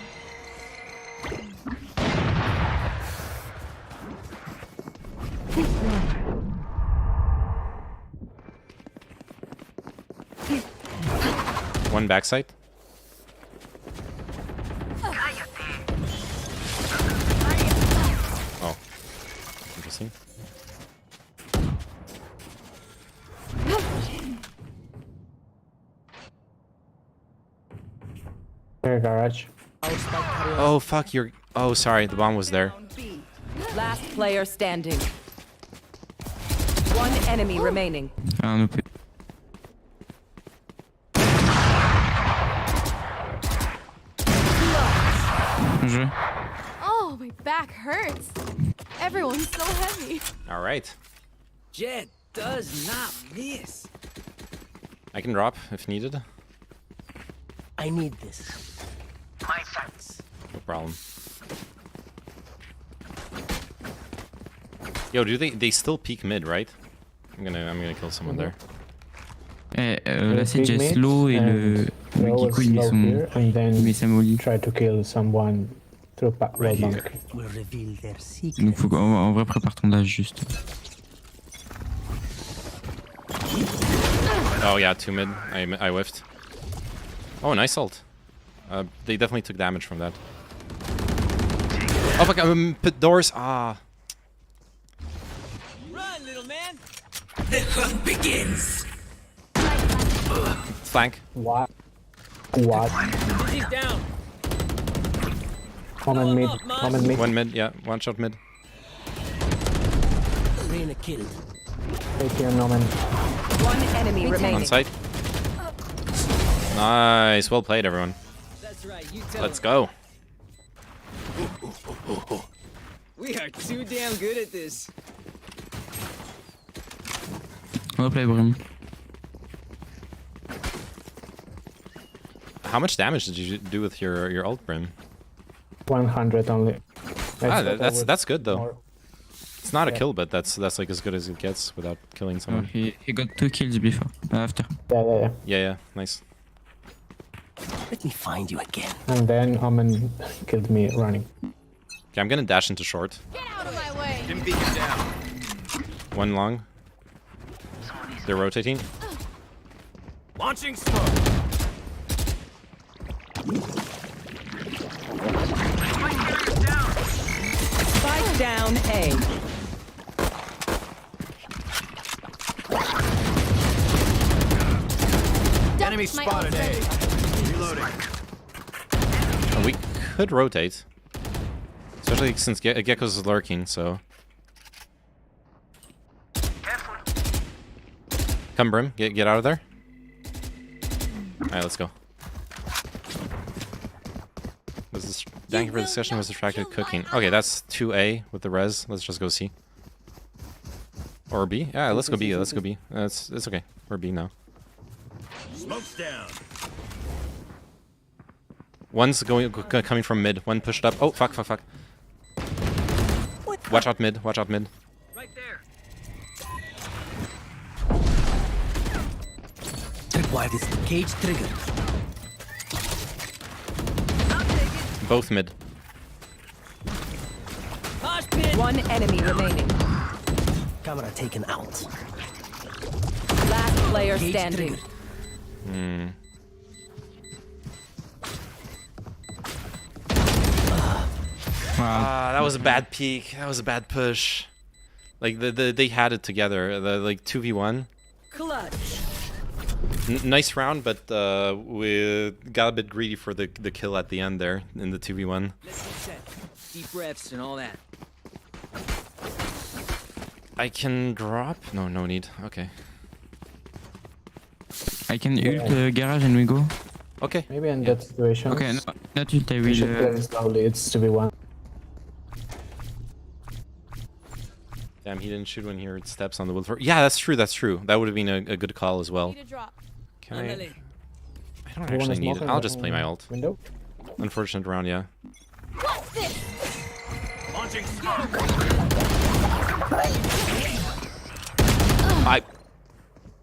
One backside. Oh. Interesting. Here, garage. Oh, fuck, you're... Oh, sorry, the bomb was there. Last player standing. One enemy remaining. Un OP. Joué. Oh, my back hurts. Everyone's so heavy. All right. Jett does not miss. I can drop if needed. I need this. My thanks. No problem. Yo, do they still peek mid, right? I'm gonna kill someone there. Là c'est Jett slow et le Kiko il met son... And then il met sa molly. try to kill someone through wall bunker. Donc faut en vrai prépare ton dash juste. Oh yeah, 2 mid. I whiffed. Oh, nice ult. They definitely took damage from that. Oh fuck, pit doors. Ah. Run, little man. The hunt begins. Flank. What? What? He's down. Comment mid. Comment mid. One mid, yeah. One shot mid. Reyna killed. Take here, Norman. One enemy remaining. On site. Nice. Well played, everyone. That's right. You tell Let's him. go. We are too damn good at this. On va play vraiment. How much damage did you do with your ult, Brim? 100 only. That's good though. More. It's not a Yeah. kill, but that's like as good as it gets without killing Oh, someone. he got 2 kills before. After. Yeah, nice. Let me find you again. And then Omen killed me running. Okay, I'm gonna dash into short. Get out of my way. Didn't beat him down. One long. They're rotating. Launching smoke. Spike down A. Enemy spotted A. Reloading. Oh, we could rotate. Especially since Gecko's lurking, so... Come, Brim. Get out of there. Alright, let's go. Thank you for the discussion. Was distracted cooking. Okay, that's 2A with the res. Let's just go C. Or B. Yeah, let's go B. Let's go B. It's okay. We're B now. Smoke's down. One's coming from mid. One pushed up. Oh, fuck. Watch out mid. Watch out mid. Right there. Tripwire is cage triggered. Both mid. One enemy remaining. Camera taken out. Last player standing. Hmm. That was a bad peek. That was a bad push. Like they had it together. Like 2v1. Clutch. Nice round, but we got a bit greedy for the kill at the end there in the 2v1. Let's get set. Deep breaths and all that. I can drop? No need. Okay. I can ult garage and we go. Okay. Maybe in that situation. Okay, no, not ult, I We should play will... slowly. It's 2v1. Damn, he didn't shoot when he heard steps on the wood. Yeah, that's true. That would have been a good call as well. Can I don't actually need it. I'll just play my ult. Window? Unfortunate round, yeah. What's this? Launching smoke.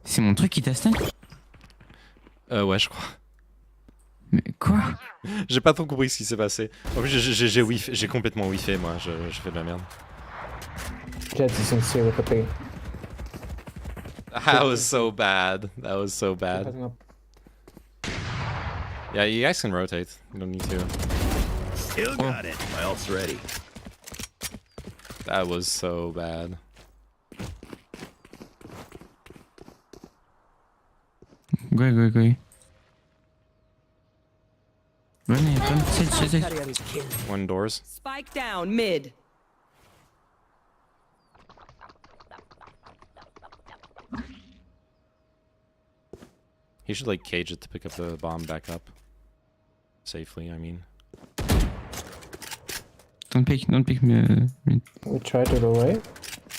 C'est mon truc qui t'a stun? Ouais, je crois. Mais quoi? J'ai pas trop compris ce qui s'est passé. En plus, j'ai complètement whiffé, moi. Je fais de la merde. Jett is sincere with the ping. That was so bad. That was so bad. Yeah, you guys can rotate. You don't need to. Still got it. My ult's ready. That was so bad. Go. Run. One doors. Spike down mid. He should like cage it to pick up the bomb back up. Safely, I mean. Don't pick me. We try to go away.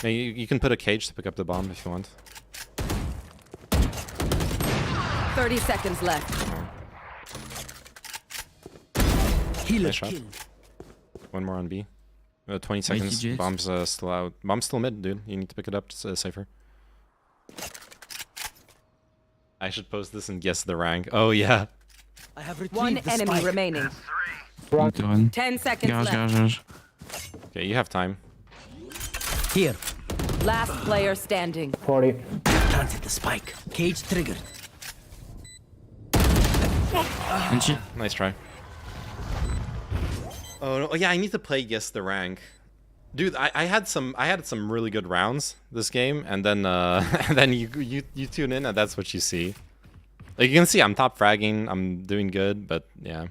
Yeah, you can put a cage to pick up the bomb if you want. 30 seconds left. Nice shot. One more on B. 20 seconds. Jett. Bomb's still out. Bomb's still mid, dude. You need to pick it up. Safer. I should post this and guess the rank. Oh yeah. I have One enemy remaining. Run. 10 seconds left. Garage. Okay, you have time. Here. Last player standing. 40. Planted the spike. Cage triggered. Nice try. Oh no! Oh, yeah, I need to play guess the rank, dude. I had some really good rounds this game, and then and then you tune in and that's what you see. Like you can see, I'm top fragging, I'm doing good, but yeah.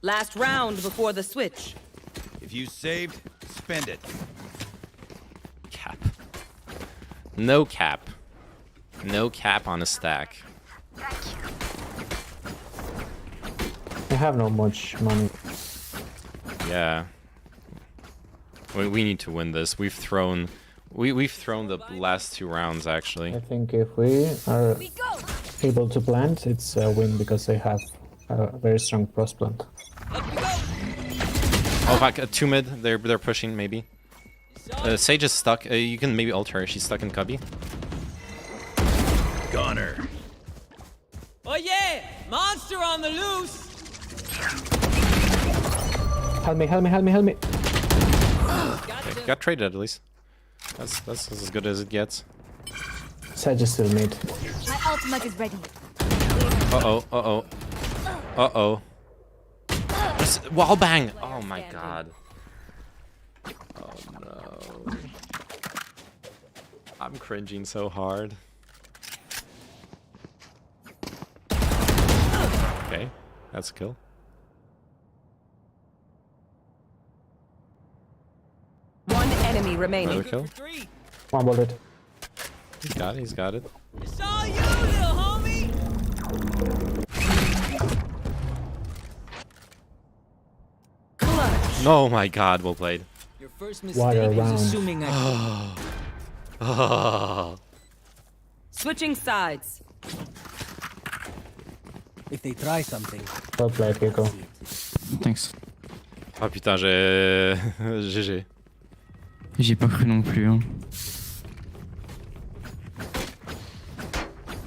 Last round before the switch. If you saved, spend it. Cap. No cap. No cap on a stack. We have no much money. Yeah. We need to win this. We've thrown the last 2 rounds actually. I think if we are able to plant, it's a win because they have a very strong cross plant. Oh fuck, 2 mid. They're pushing maybe. Sage is stuck. You can maybe ult her. She's stuck in cubby. Goner. Oh yeah! Monster on the loose! Help me. Okay, got traded at least. That's as good as it gets. Sage is still mid. My ultimate is ready. Uh-oh. Wall bang! Oh my god. Oh no. I'm cringing so hard. Okay, that's a kill. One enemy remaining. Another kill. One bullet. He's got it. It's all you, little homie! Clutch. Oh my god, well played. Your first What a mistake was round. assuming I Oh. Switching sides. If they try something. Well played, Kiko. Thanks. Oh putain, j'ai... GG. J'ai pas cru non plus. Hein.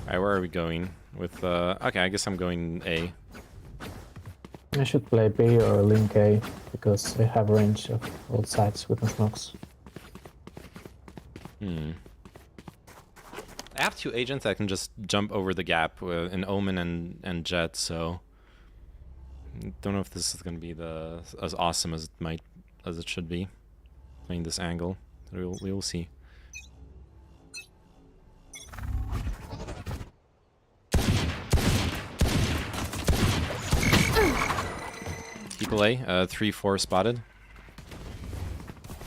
Alright, where are we going? With, okay, I guess I'm going A. I should play B or Link A because they have range of both sides with the smokes. I have 2 agents that can just jump over the gap in Omen and Jett, so... Don't know if this is going to be as awesome as it should be. Playing this angle. We will see. People A, 3-4 spotted.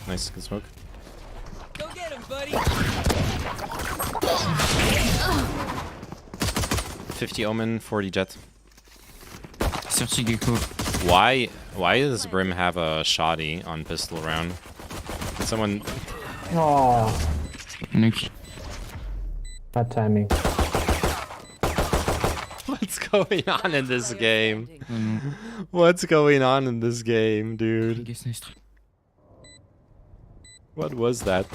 Nice, good smoke. Go get him, buddy! 50 Omen, 40 Jett. Sorti Gecko. Why does Brim have a shoddy on pistol round? Can someone... Oh, Nuke. bad timing. What's going on in this game? What's going on in this game, dude? What was that?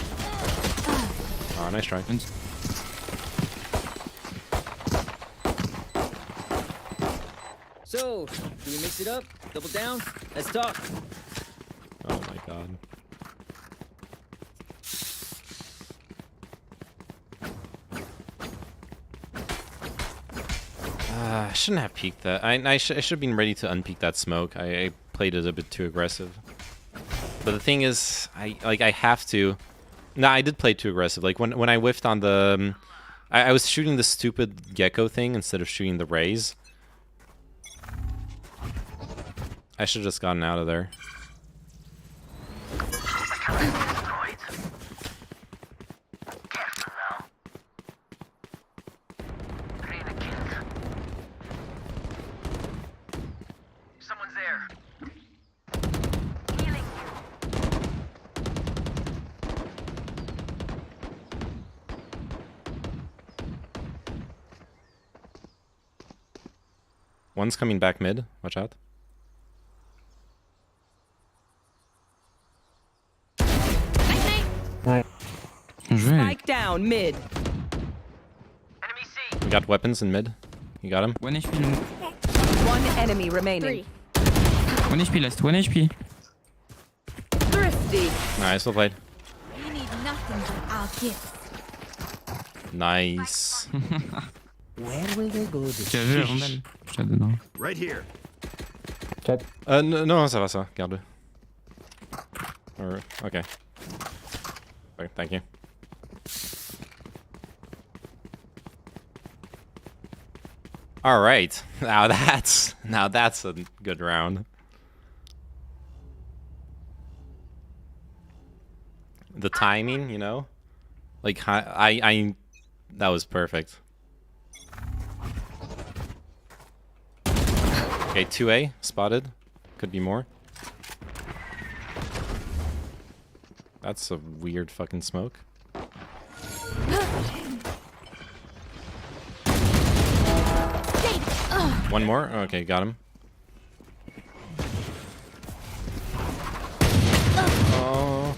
Oh, nice try. So, do we mix it up? Double down? Let's talk. Oh my god. I shouldn't have peeked that. I should have been ready to unpeek that smoke. I played it a bit too aggressive. But the thing is, I have to. No, I did play too aggressive. Like when I whiffed on the, I was shooting the stupid gecko thing instead of shooting the rays. I should have just gotten out of there. Someone's there. One's coming back mid. Watch out. Spike down mid. We got weapons in mid. You got him? 1 HP. One enemy remaining. 1 HP last. 1 HP. Thrifty. Nice, well played. We need nothing but our gifts. Nice. Where will they go this Tu as vu la vandale? Je la donne. Right here. Jett. Non, ça va, ça. Garde-le. Okay. Okay, thank you. All right. Now that's a good round. The timing, you know? Like I that was perfect. Okay, 2A spotted. Could be more. That's a weird fucking smoke. One more? Okay, got him. Oh.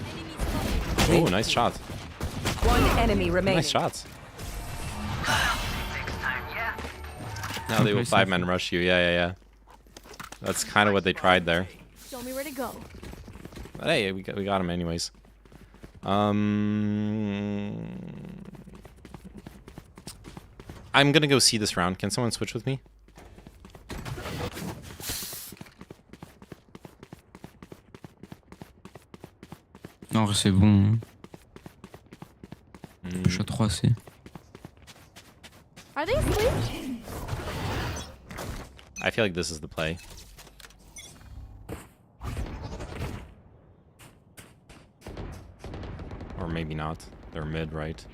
Oh, nice shot. One enemy remaining. Nice shots. Now they will 5-man rush you. Yeah. That's kind of what they tried there. Show me where to go. But hey, we got him anyways. I'm gonna go see this round. Can someone switch with me? Non, c'est bon. Je suis à 3C. Are they asleep? I feel like this is the play. Or maybe not. They're mid, right?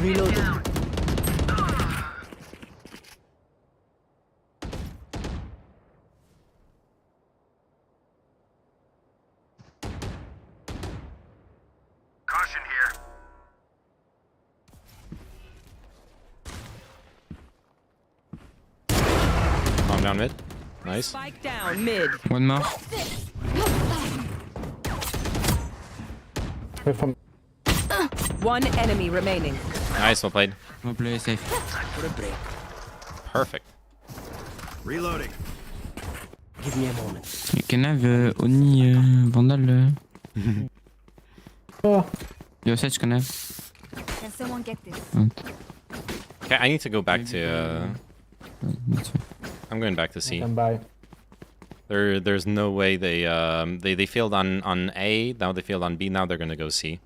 Reloading. Caution here. Calm down mid. Nice. Spike down mid. One more. One enemy remaining. Nice, well played. Well play, safe. For a break. Perfect. Reloading. Give me a moment. You can have Oni Vandal. Yo, Sage can have. Can someone get this? Okay, I need to go back to. I'm going back to C. Come by. There's no way they failed on A. Now they failed on B. Now they're gonna go C.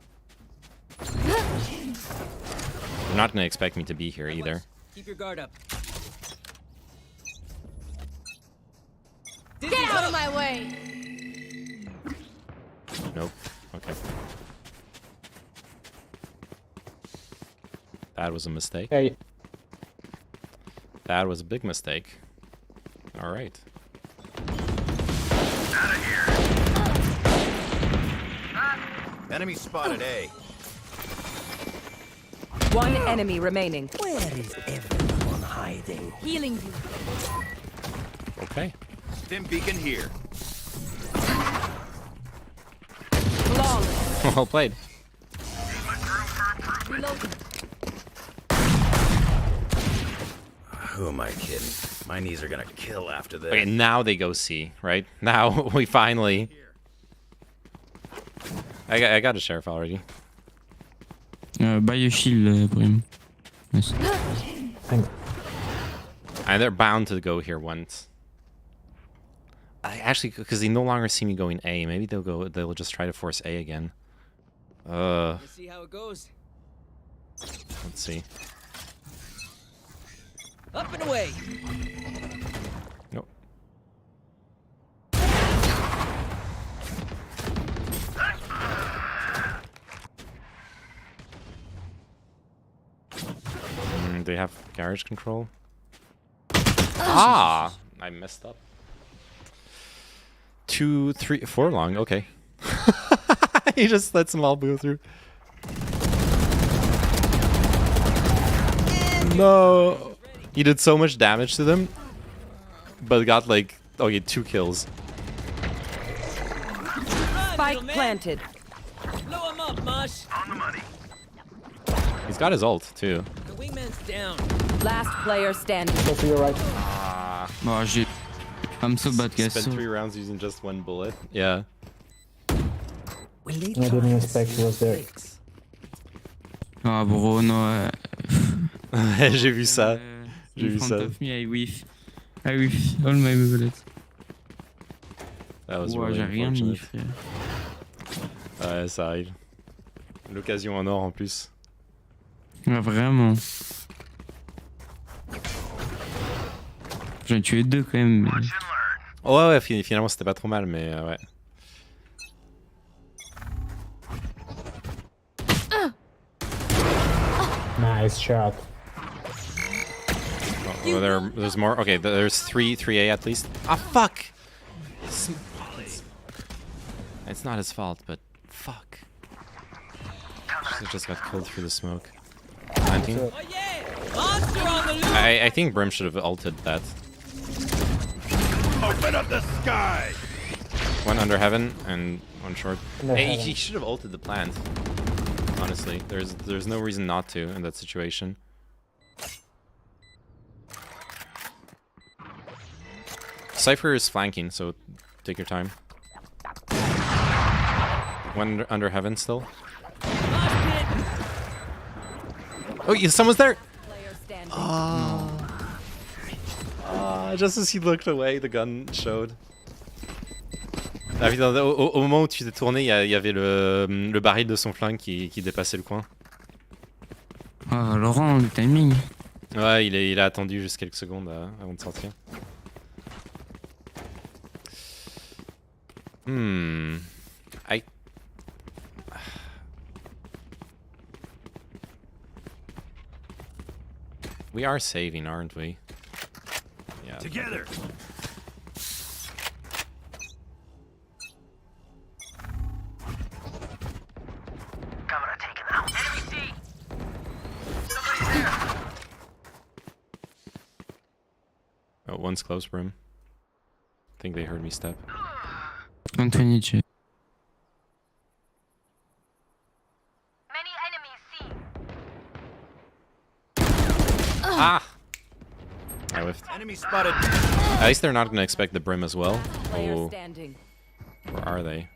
They're not gonna expect me to be here either. Keep your guard up. Get out of my way! Nope. Okay. That was a mistake. Hey. That was a big mistake. All right. Out of here. Enemy spotted A. One enemy remaining. Where is everyone hiding? Healing you. Okay. Stim beacon here. Flawless. Well played. Reloading. Who am I kidding? My knees are gonna kill after this. Okay, now they go C, right? Now we finally... I got a sheriff already. Buy a shield, Brim. Nice. Thanks. And they're bound to go here once. Actually, because they no longer see me going A, maybe they'll just try to force A again. Let's see how it goes. Let's see. Up and away. Nope. They have garage control. Ah! I messed up. 2, 3, 4 long. Okay. He just lets them all go through. No! He did so much damage to them, but got like, okay, 2 kills. Spike planted. Blow him up, Mush. On the money. He's got his ult too. The wingman's down. Last player standing. Go to your right. Oh, shit. I'm so bad, guys. Spent 3 rounds using just 1 bullet. Yeah. I didn't expect he was there. Ah, bro, no. J'ai vu ça. J'ai vu ça. Of me, I whiff all my bullets. That was Ouais, really j'ai rien mis, unfortunate. frère. Ouais, ça arrive. L'occasion en or en plus. Ah, vraiment. J'en ai tué 2 quand même. Mais... Oh, ouais, finalement c'était pas trop mal, mais ouais. Nice shot. Oh, there's more. Okay, there's 3A at least. Ah, fuck! It's not his fault, but fuck. Just got killed through the smoke. 19. I think Brim should have ulted that. Open up the sky! 1 under heaven and 1 short. Under Hey, heaven. he should have ulted the plant. Honestly, there's no reason not to in that situation. Cypher is flanking, so take your time. 1 under heaven still. Oh, someone's there! Oh. Just as he looked away, the gun showed. Ah putain, au moment où tu t'es tourné, il y avait le baril de son flingue qui dépassait le coin. Ah, Laurent, le timing. Ouais, il a attendu juste quelques secondes avant de sortir. We are saving, aren't we? Yeah. Together. Governor taken out. Enemy C. Somebody's there. Oh, one's close, Brim. I think they heard me step. 120 Jett. Many enemies C. Ah! I whiffed. Enemy spotted. At least they're not going to expect the Brim as well. Player Oh, standing. where are they?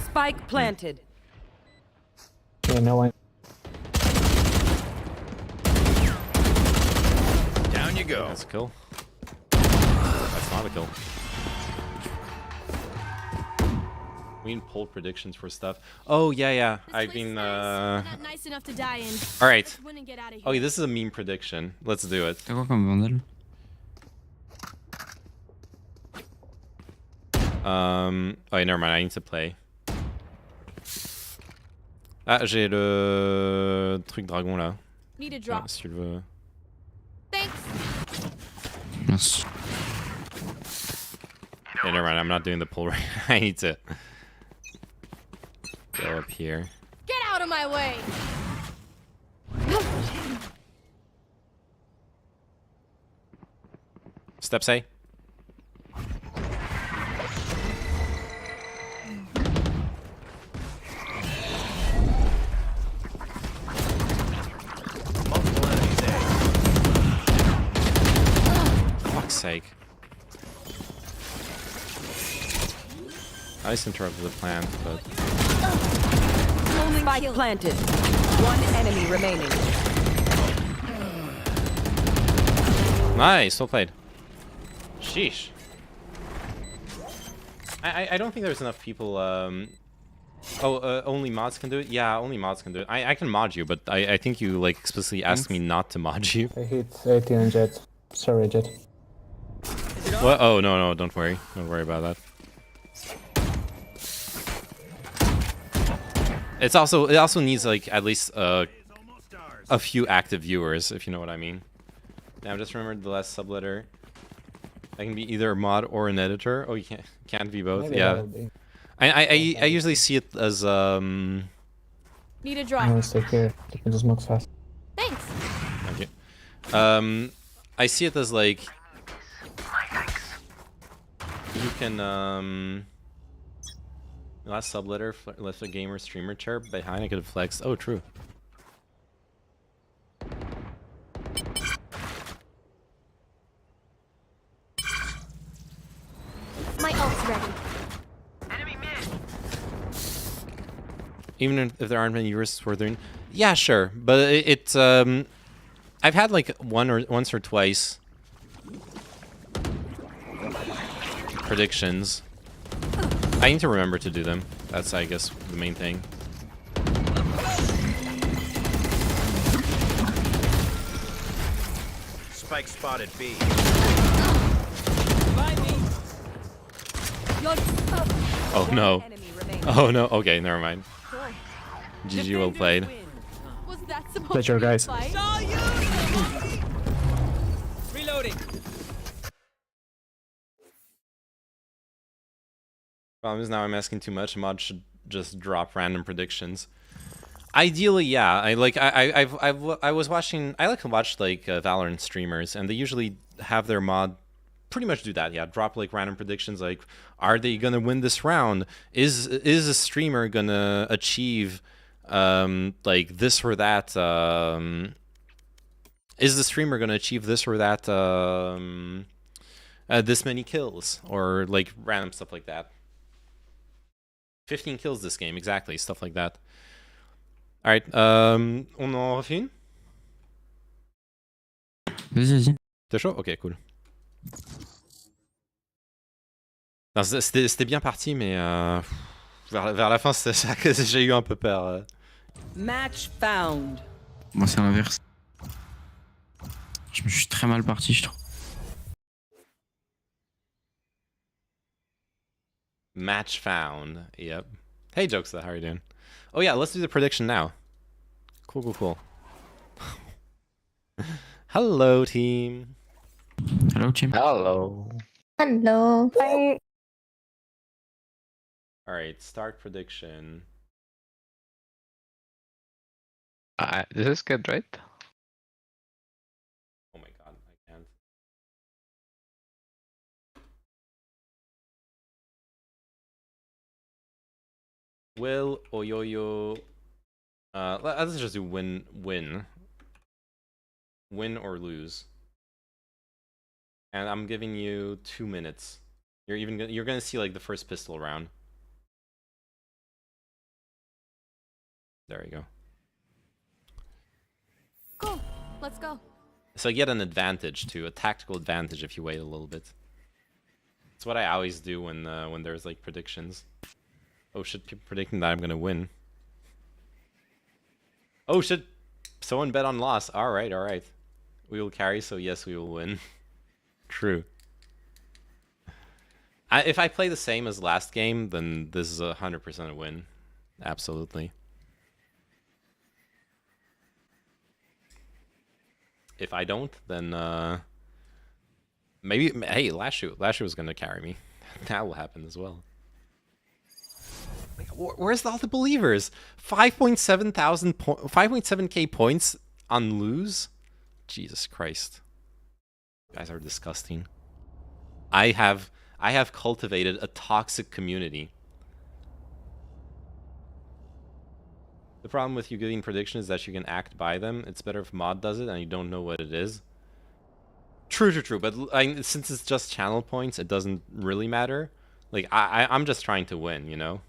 Spike planted. Yeah, no one. Down you go. That's a kill. That's not a kill. We can pull predictions for stuff. Oh, yeah. I've been, Not nice enough to die in. Alright. Wouldn't get out of here. Okay, this is a meme prediction. Let's do it. T'as quoi comme vandal? Oh, never mind, I need to play. Ah, j'ai le truc dragon là. Need a Tiens, drop. si tu le veux. Thanks. Merci. Okay, never mind, I'm not doing the pull right. I need to go up here. Get out of my way. Steps A. I just interrupted the plan, but... Spike planted. One enemy remaining. Nice, well played. Sheesh. I don't think there's enough people, only mods can do it? Yeah, only mods can do it. I can mod you, but I think you, like, explicitly asked me not to mod you. I hit 18 on Jett. Sorry, Jett. What? Oh, no, don't worry. Don't worry about that. It also needs, like, at least, a few active viewers, if you know what I mean. Now, just remembered the last subletter. I can be either a mod or an editor. Oh, you can't be both. Maybe Yeah. I usually see it as Need a drop. No, stay here. You can just smoke fast. Thanks. Thank you. I see it as like you can last subletter left a gamer streamer chair behind. I could flex. Oh, true. My ult's ready. Even if there aren't many viewers for doing, yeah, sure. But it's I've had like once or twice predictions. I need to remember to do them. That's, I guess, the main thing. Spike spotted B. Oh no. Oh no. Okay, never mind. GG, well played. Was that supposed Pleasure, to be a guys. fight? Reloading. Problem is now I'm asking too much. Mod should just drop random predictions. Ideally, yeah. I like I was watching. I like to watch like Valorant streamers, and they usually have their mod pretty much do that. Yeah, drop like random predictions. Like, are they gonna win this round? Is a streamer gonna achieve like this or that? Is the streamer gonna achieve this or that? This many kills, or like random stuff like that. 15 kills this game, exactly, stuff like that. Alright, on en refait une? Vas-y. T'es chaud? Ok, cool. C'était bien parti, mais vers la fin, j'ai eu un peu peur. Match found. Moi, c'est l'inverse. Je me suis très mal parti, je trouve. Match found. Yep. Hey, Jokester, how are you doing? Oh yeah, let's do the prediction now. Cool. Hello, team. Hello, team. Hello. Hello. Bye. Alright, start prediction. This is good, right? Oh my god, I can't. Will Oyoyo... let's just do win or lose. And I'm giving you 2 minutes. You're gonna see like the first pistol round. There you go. Cool. Let's go. So you get an advantage too, a tactical advantage if you wait a little bit. It's what I always do when there's like predictions. Oh shit, people predicting that I'm gonna win. Oh shit, someone bet on loss. Alright. We will carry, so yes, we will win. True. If I play the same as last game, then this is 100% a win. Absolutely. If I don't, then maybe, hey, Lashu was gonna carry me. That will happen as well. Where's all the believers? 5.7k points on lose? Jesus Christ. You guys are disgusting. I have cultivated a toxic community. The problem with you giving predictions is that you can act by them. It's better if mod does it and you don't know what it is. True. But since it's just channel points, it doesn't really matter. Like I'm just trying to win, you know.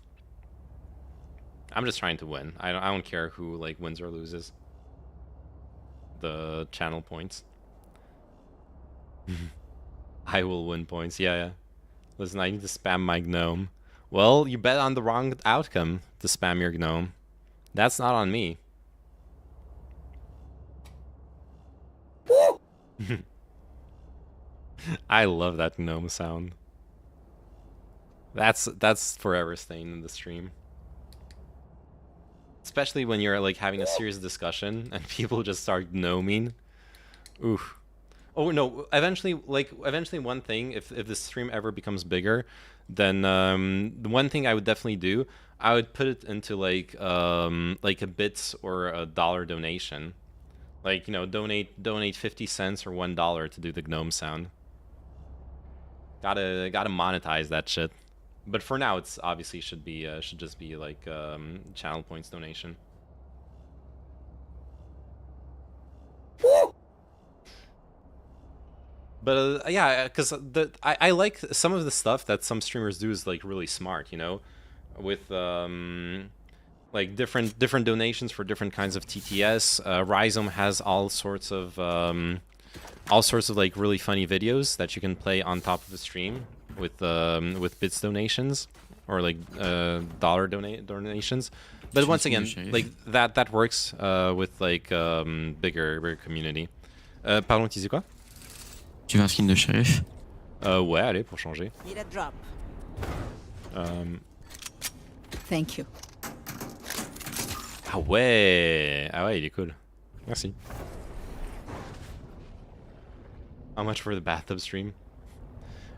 I'm just trying to win. I don't care who like wins or loses. The channel points. I will win points. Yeah. Listen, I need to spam my gnome. Well, you bet on the wrong outcome to spam your gnome. That's not on me. I love that gnome sound. That's forever staying in the stream. Especially when you're like having a serious discussion and people just start gnoming. Oof. Oh no, eventually one thing, if the stream ever becomes bigger, then the one thing I would definitely do, I would put it into like a bits or a dollar donation. Like, you know, donate 50 cents or $1 to do the gnome sound. Gotta monetize that shit. But for now, it's obviously should just be like channel points donation. But yeah, because I like some of the stuff that some streamers do is like really smart, you know, with like different donations for different kinds of TTS. Rhizome has all sorts of like really funny videos that you can play on top of the stream with bits donations or like dollar donations. But once again, like that works with like bigger community. Pardon, tu dis quoi? Tu veux un skin de shérif? Ouais, allez, pour changer. Need a drop. Thank you. Ah ouais, il est cool. Merci. How much for the bathtub stream?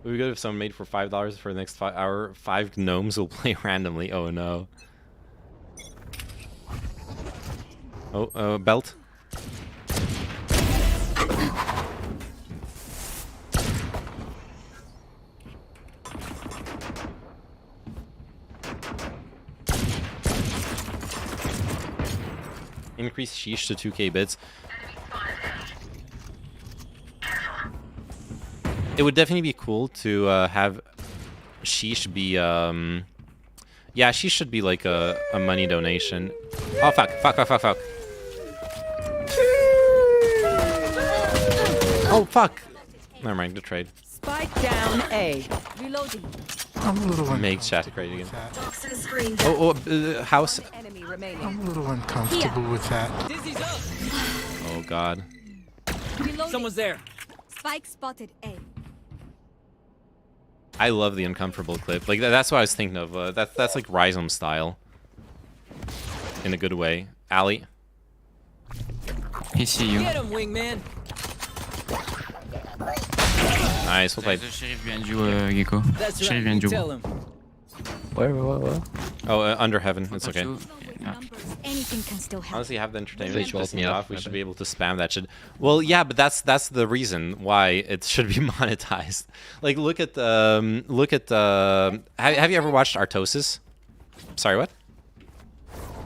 It would be good if someone made for $5 for the next 5 hour. 5 gnomes will play randomly. Oh no. Oh, belt. Increase sheesh to 2k bits. It would definitely be cool to have sheesh be yeah, sheesh should be like a money donation. Oh fuck. Oh fuck. Never mind, good trade. Spike down A. Reloading. I'm a little Make chat great again. House. Enemy remaining. I'm a little uncomfortable with that. Dizzy's up. Oh god. Reloading. Someone's there. Spike spotted A. I love the uncomfortable clip. Like that's what I was thinking of. That's like Rhizome style. In a good way. Ali. I see you. Get him, wingman. Nice, well played. Le shérif vient du Gecko. That's Shérif right. vient You du. tell him. Where? Oh, under heaven. It's okay. Anything can still help. Honestly, have the entertainment They piss told me me off. We off, should be able to spam that shit. Well, yeah, but that's the reason why it should be monetized. Like, look at have you ever watched Artosis? Sorry, what?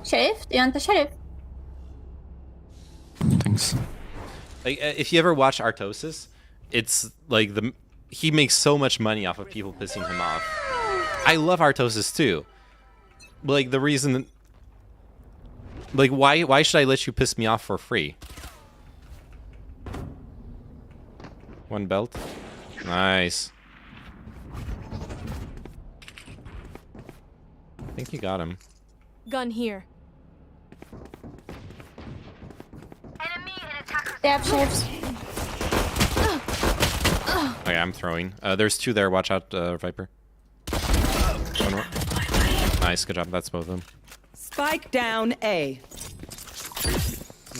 Sheriff? Do you want the sheriff? Thanks. Like, if you ever watch Artosis, it's like he makes so much money off of people pissing him off. I love Artosis too. But like the reason, like why should I let you piss me off for free? One belt. Nice. I think you got him. Gun here. They have sheriffs. Okay, I'm throwing. There's 2 there. Watch out, Viper. One more. Nice, good job. That's both of them. Spike down A.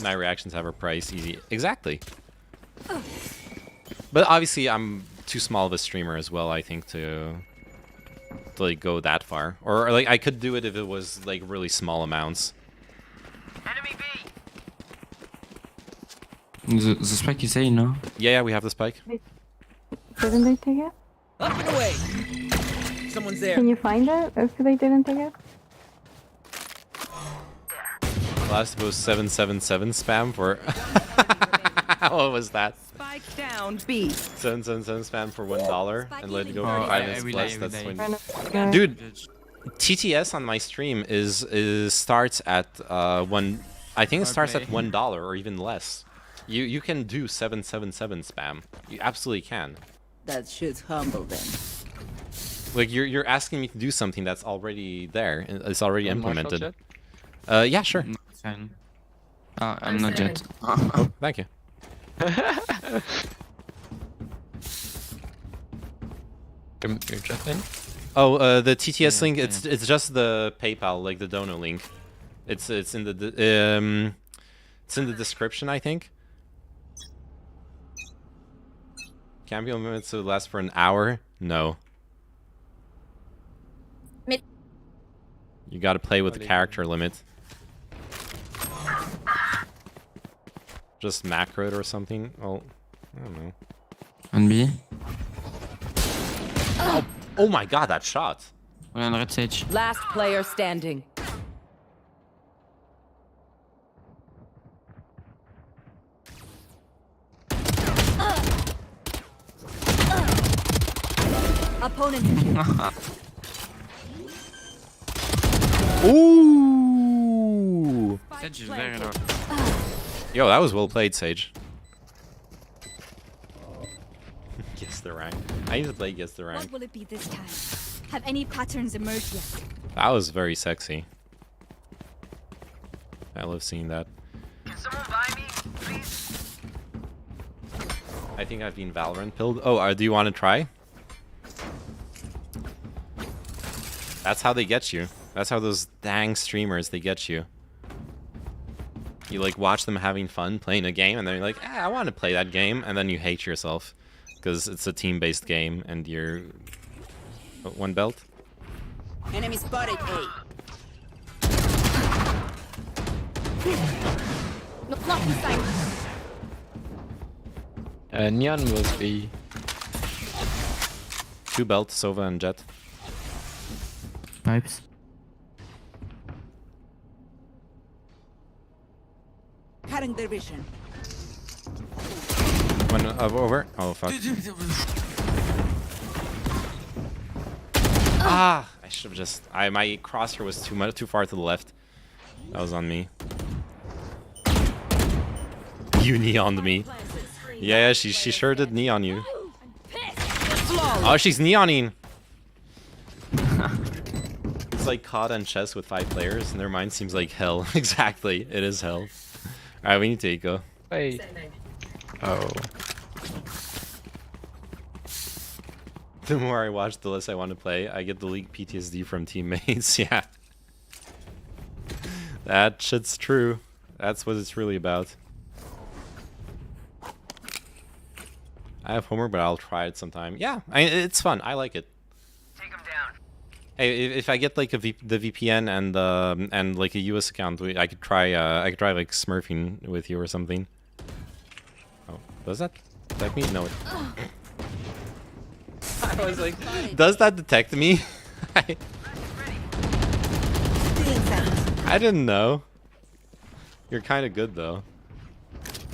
My reactions have a price. Easy. Exactly. But obviously, I'm too small of a streamer as well, I think, to like go that far. Or like I could do it if it was like really small amounts. Enemy B. The spike you say, no? Yeah, we have the spike. Didn't they take it? Up and away. Someone's there. Can you find it if they didn't take it? Last post 777 spam for. What was that? Spike down B. 777 spam for $1 and let it go for 5 minutes plus. That's when. Yeah. Dude, TTS on my stream is starts at one. I think it starts at $1 or even less. You can do 777 spam. You absolutely can. That shit's humble then. Like you're asking me to do something that's already there. It's already implemented. Marshall, Yeah, sure. Fine. I'm not Jett. Oh, thank you. You're Jett. Oh, the TTS link. It's just the PayPal, like the Dono link. It's in the it's in the description, I think. Can be limits to last for an hour. No. You gotta play with the character limit. Just macro it or something. Well, I don't know. On B. Oh my god, that shot. 100 Sage. Last player standing. Opponent. Ooh. Sage is very low. Yo, that was well played, Sage. Guess the rank. I need to play Guess the rank. What will it be this time? Have any patterns emerged yet? That was very sexy. I love seeing that. Can someone buy me, please? I think I've been Valorant pilled. Oh, do you want to try? That's how they get you. That's how those dang streamers, they get you. You like watch them having fun playing a game and then you're like, I want to play that game, and then you hate yourself because it's a team-based game and you're one belt. Enemy spotted A. No, not inside. Neon will be 2 belt, Sova and Jett. Pipes. Cutting their vision. One over. Oh fuck. Ah! I should have just. My crosshair was too far to the left. That was on me. You neoned me. Yeah, she sure did neon you. Oh, she's neoning. It's like COD and chess with 5 players, and their mind seems like hell. Exactly, it is hell. Alright, we need to eco. Hey. Oh. The more I watch, the less I want to play. I get the league PTSD from teammates. Yeah. That shit's true. That's what it's really about. I have homework, but I'll try it sometime. Yeah, it's fun. I like it. Take him down. Hey, if I get like the VPN and like a US account, I could try like smurfing with you or something. Oh, does that detect me? No. I was like, does that detect me? I didn't know. You're kind of good though.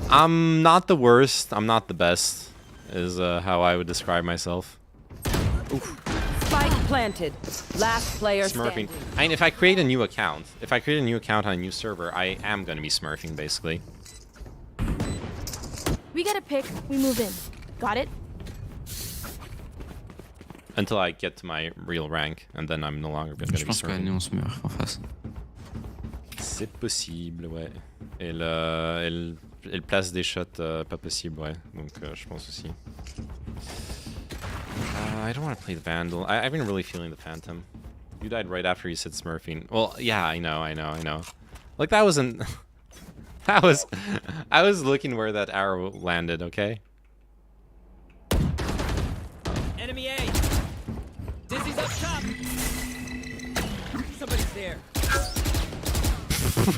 I'm not the worst. I'm not the best. Is how I would describe myself. Oof. Spike planted. Last player Smurfing. standing. I mean, if I create a new account, on a new server, I am gonna be smurfing basically. We get a pick, we move in. Got it? Until I get to my real rank, and then I'm no longer gonna be Je pense qu'elle smurfing. on se meurt en face. C'est possible, ouais. Elle place des shots pas possible, ouais. Donc je pense aussi. I don't want to play the Vandal. I've been really feeling the Phantom. You died right after you said smurfing. Well, yeah, I know. Like that wasn't. I was looking where that arrow landed. Okay. Enemy A. Dizzy's up top. Somebody's there.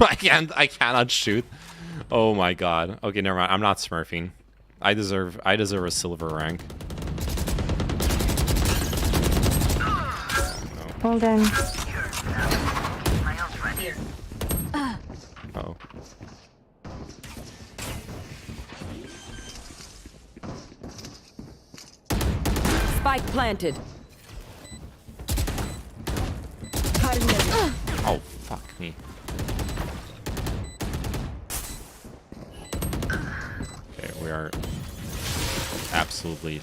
I cannot shoot. Oh my god. Okay, never mind. I'm not smurfing. I deserve a silver rank. Hold on. Oh. Spike planted. Oh, fuck me. Okay, we are absolutely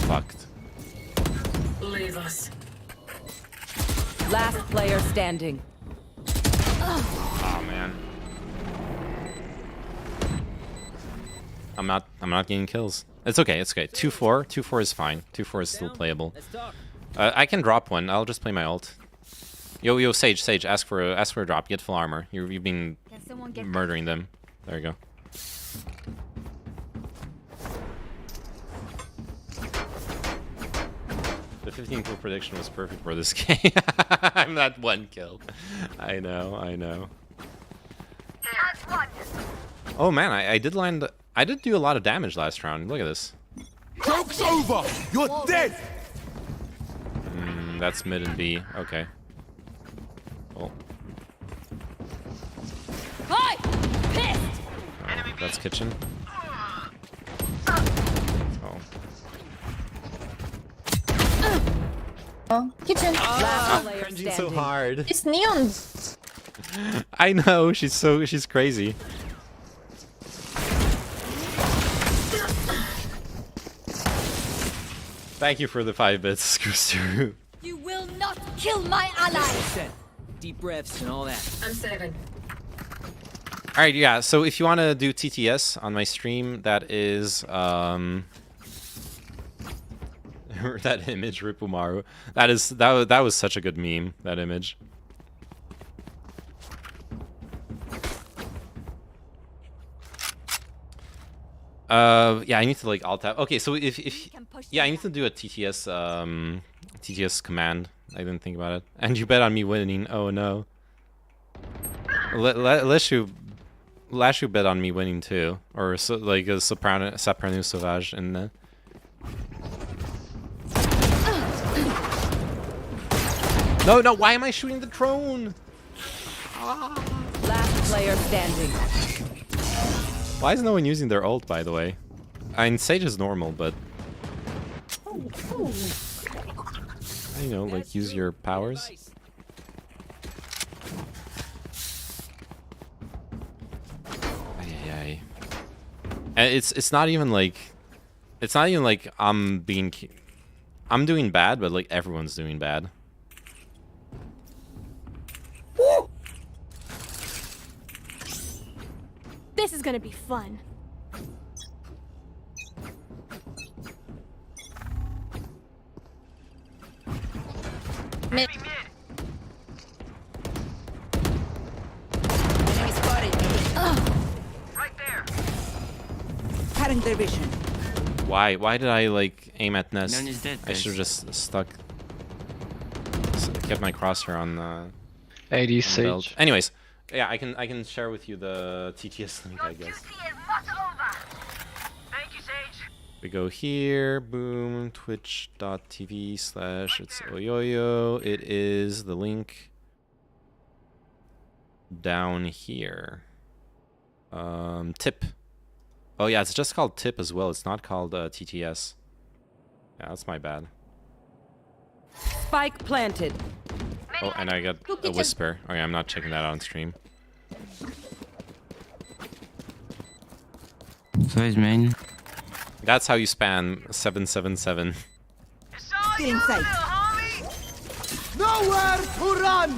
fucked. Leave us. Last player standing. Oh man. I'm not getting kills. It's okay, it's okay. 2-4. 2-4 is fine. 2-4 is still playable. I can drop one. I'll just play my ult. Yo, Sage, ask for a drop. Get full armor. You've been murdering them. There you go. The 15 kill prediction was perfect for this game. I'm not 1 kill. I know. Oh man, I did land. I did do a lot of damage last round. Look at this. Joke's over! You're dead! That's mid and B. Okay. Oh. Hi! Pissed! Oh, that's kitchen. Oh. Kitchen. Cringing so hard. It's Neon. I know. She's crazy. Thank you for the 5 bits, Screwster. You will not kill my allies. Deep breaths and all that. I'm saving. Alright, yeah, so if you want to do TTS on my stream, that is, that image, Ripumaru. That was such a good meme, that image. Yeah, I need to like alt tab. Okay, so if yeah, I need to do a TTS TTS command. I didn't think about it. And you bet on me winning. Oh no. Lashu bet on me winning too, or so, like a soprano sauvage in the. No, why am I shooting the drone? Last player standing. Why is no one using their ult, by the way? I mean, Sage is normal, but... I know, like, use your powers. Ay. And it's not even like... It's not even like I'm doing bad, but like everyone's doing bad. This is gonna be fun. Mid. Enemy spotted. Right there. Cutting their vision. Why did I like aim at Nest? None is dead, I should have just kept my crosshair on the 80 on the belt. Sage. Anyways, yeah, I can share with you the TTS link, I guess. Thank you, Sage. We go here, boom, twitch.tv/it's oyoyo. It is the link down here. Tip. Oh yeah, it's just called Tip as well. It's not called TTS. Yeah, that's my bad. Spike planted. Oh, and I got a whisper. Okay, I'm not checking that on stream. So is main. That's how you spam 777. Feeling safe. Nowhere to run!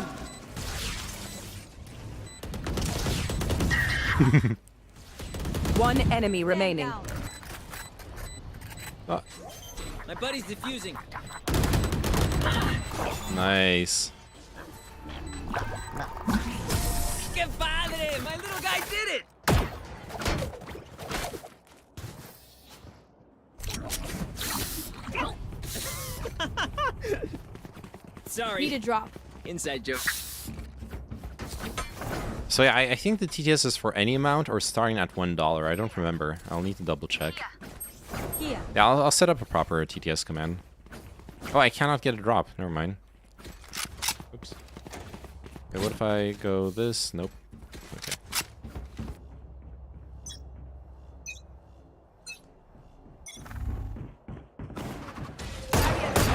One enemy remaining. Oh, My buddy's defusing. nice. Que padre! My little guy did it! Sorry. Need a drop. Inside joke. So yeah, I think the TTS is for any amount or starting at $1. I don't remember. I'll need to double check. Here. Yeah, I'll set up a proper TTS command. Oh, I cannot get a drop. Never mind. Oops. Okay, what if I go this? Nope. Okay.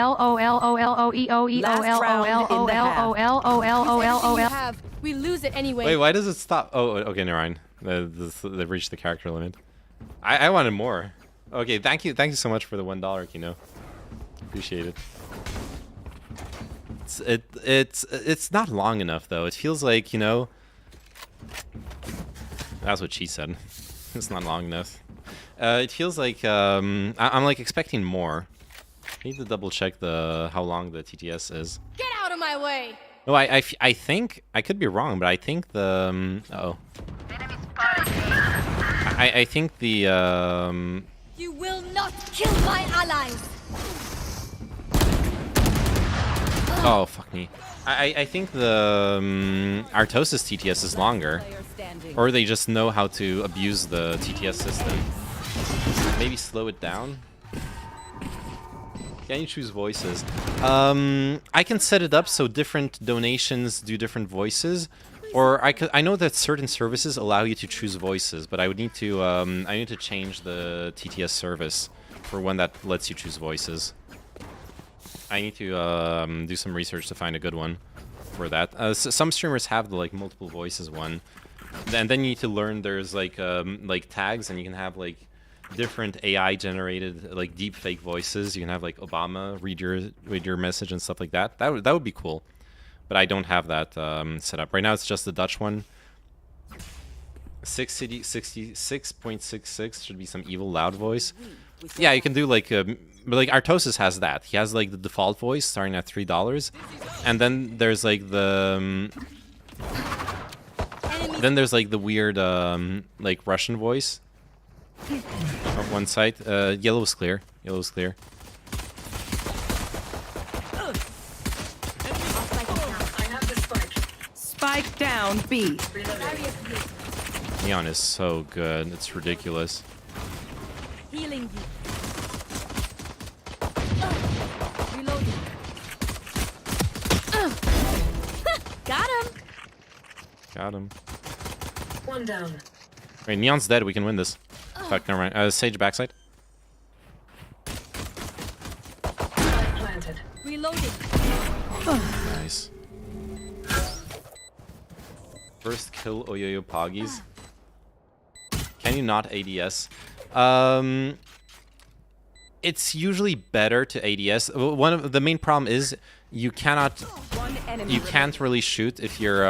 L O L O L O E O E O L O L O L O L O L O L O L. We lose it anyway. Wait, why does it stop? Oh, okay, never mind. They've reached the character limit. I wanted more. Okay, thank you so much for the $1, Kino. Appreciate it. It's not long enough though. It feels like, you know. That's what she said. It's not long enough. It feels like I'm like expecting more. I need to double check how long the TTS is. Get out of my way. No, I think I could be wrong, but I think the I think the You will not kill my allies. oh fuck me. I think the Artosis TTS is longer, or they just know how to abuse the TTS system. Maybe slow it down. Can you choose voices? I can set it up so different donations do different voices, or I know that certain services allow you to choose voices, but I would need to change the TTS service for one that lets you choose voices. I need to do some research to find a good one for that. Some streamers have the like multiple voices one, and then you need to learn there's like tags, and you can have like different AI generated like deep fake voices. You can have like Obama read your message and stuff like that. That would be cool, but I don't have that set up right now. It's just the Dutch one. 66.66 should be some evil loud voice. Yeah, you can do like but like Artosis has that. He has like the default voice starting at $3, and then there's like the weird like Russian voice on one side. Yellow is clear. Yellow is clear. Spike down B. Neon is so good. It's ridiculous. Healing you. Got him. Got him. One down. Wait, Neon's dead. We can win this. Fuck, never mind. Sage backside. Planted. Reloading. Nice. First kill Oyoyo Poggies. Can you not ADS? It's usually better to ADS. One of the main problem is you cannot, One enemy you can't really shoot if you're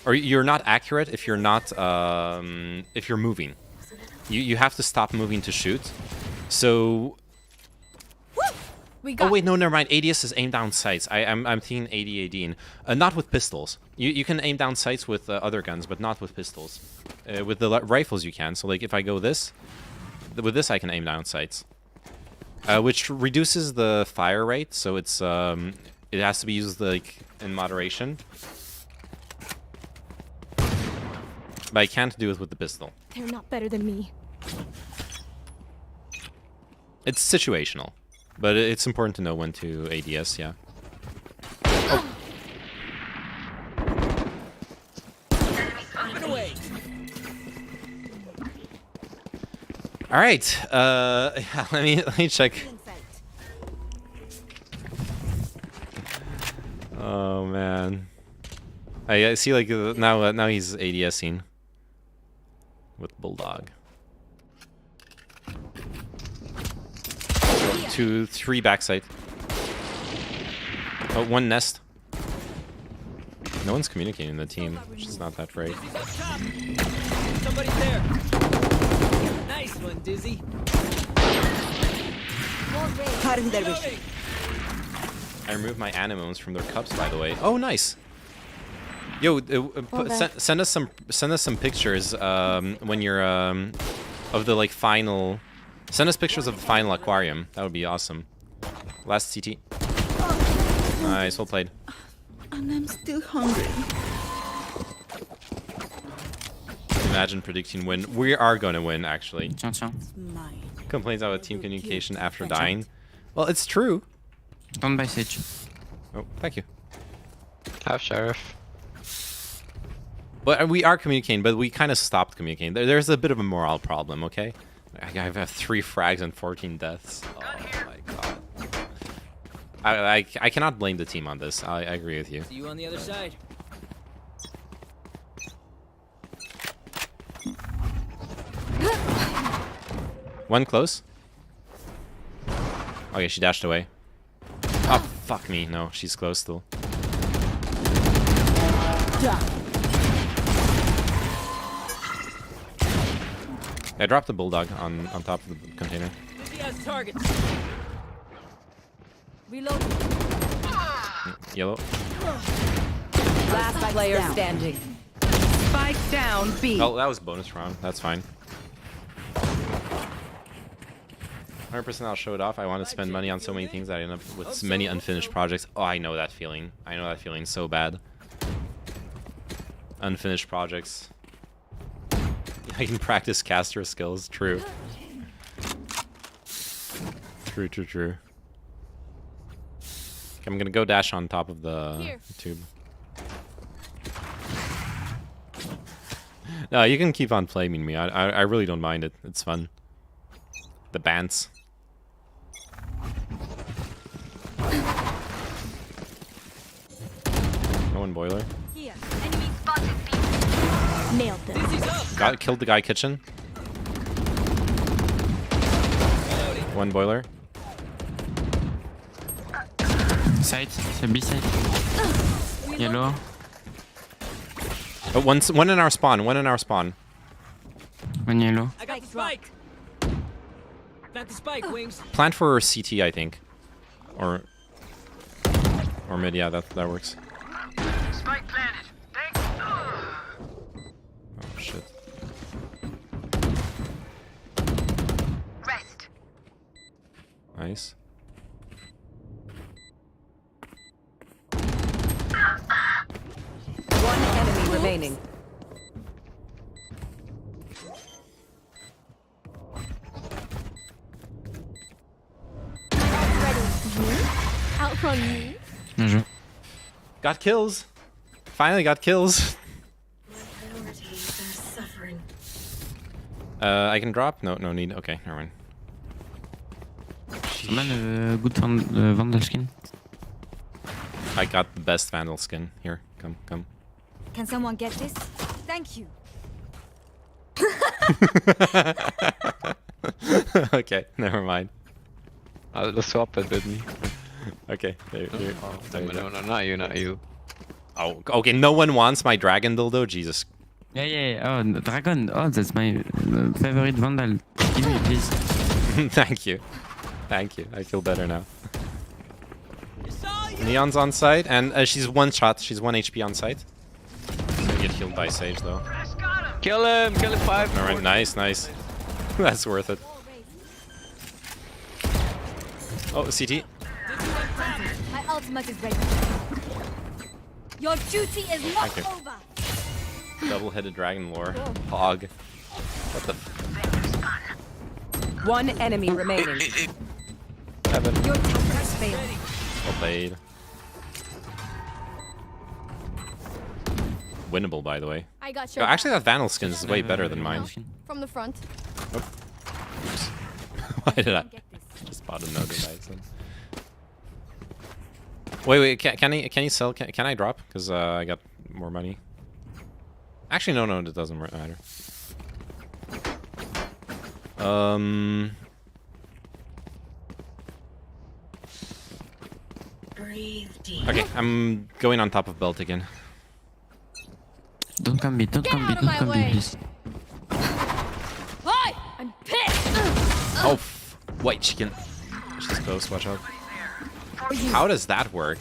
or you're not accurate if you're not if you're moving. You have to stop moving to shoot. So. Oh wait, no, never mind. ADS is aim down sights. I'm thinking AD-ADing. Not with pistols. You can aim down sights with other guns, but not with pistols. With the rifles you can. So like if I go this, with this I can aim down sights, which reduces the fire rate. So it's it has to be used like in moderation. But I can't do it with the pistol. They're not better than me. It's situational. But it's important to know when to ADS, yeah. Oh. All right. Yeah, let me check. Oh man. I see like now he's ADSing with Bulldog. 2, 3 backside. Oh, 1 nest. No one's communicating in the team, which is not that great. Somebody's there. Nice one, Dizzy. I removed my anemones from their cups, by the way. Oh, nice. Yo, send us some pictures when you're of the like final. Send us pictures of the final aquarium. That would be awesome. Last CT. Nice, well played. And I'm still hungry. Imagine predicting win. We are going to win, actually. Tiens. Complains about team communication after dying. Well, it's true. Stand by Sage. Oh, thank you. Have Sheriff. But we are communicating, but we kind of stopped communicating. There's a bit of a morale problem, okay? I have 3 frags and 14 deaths. Oh my god. I cannot blame the team on this. I agree with you. See you on the other side. One close. Okay, she dashed away. Oh, fuck me. No, she's close still. I dropped the Bulldog on top of the container. Reload. Yellow. Last player standing. Spike down B. Oh, that was bonus round. That's fine. 100% I'll show it off. I want to spend money on so many things that I end up with many unfinished projects. Oh, I know that feeling. I know that feeling so bad. Unfinished projects. I can practice caster skills. True. True. Okay, I'm gonna go dash on top of the tube. No, you can keep on flaming me. I really don't mind it. It's fun. The bands. No one boiler. Here. Enemy spotted B. Nailed them. Killed the guy kitchen. One boiler. Side, c'est B side. Yellow. Oh, one in our spawn. One yellow. I got the spike. Plant the spike, Wings. Plant for CT, I think. Or mid, yeah, that works. Spike planted. Thanks. Oh shit. Rest. Nice. One enemy remaining. Outrun me. Bien joué. Got kills. Finally got kills. I can drop? No need. Okay, never mind. Pas mal good Vandal skin. I got the best Vandal skin. Here, come. Can someone get this? Thank you. Okay, never mind. I'll swap it with me. Okay. No, not you, not you. Oh, okay. No one wants my dragon dildo. Jesus. Yeah. Oh, dragon. Oh, that's my favorite vandal. Give me, please. Thank you. Thank you. I feel better now. Neon's on site, and she's one shot. She's 1 HP on site. She's gonna get healed by Sage though. Kill him 5. Alright, nice. That's worth it. Oh, CT. My ultimate is ready. Your duty is not Thank you. over. Double-headed dragon lore. Hog. What the? One enemy remaining. Heaven. Your tactics failed. Well played. Winnable, by the way. I got Oh, your actually, that Vandal skin is way better than mine. from the front. Oh. Oops. Why did I just spot another dice? Wait. Can you sell? Can I drop? Because I got more money. Actually, no, it doesn't matter. Breathe deep. Okay, I'm going on top of belt again. Don't come me, please. Hi! I'm pissed! Oh, white chicken. She's close, watch out. How does that work?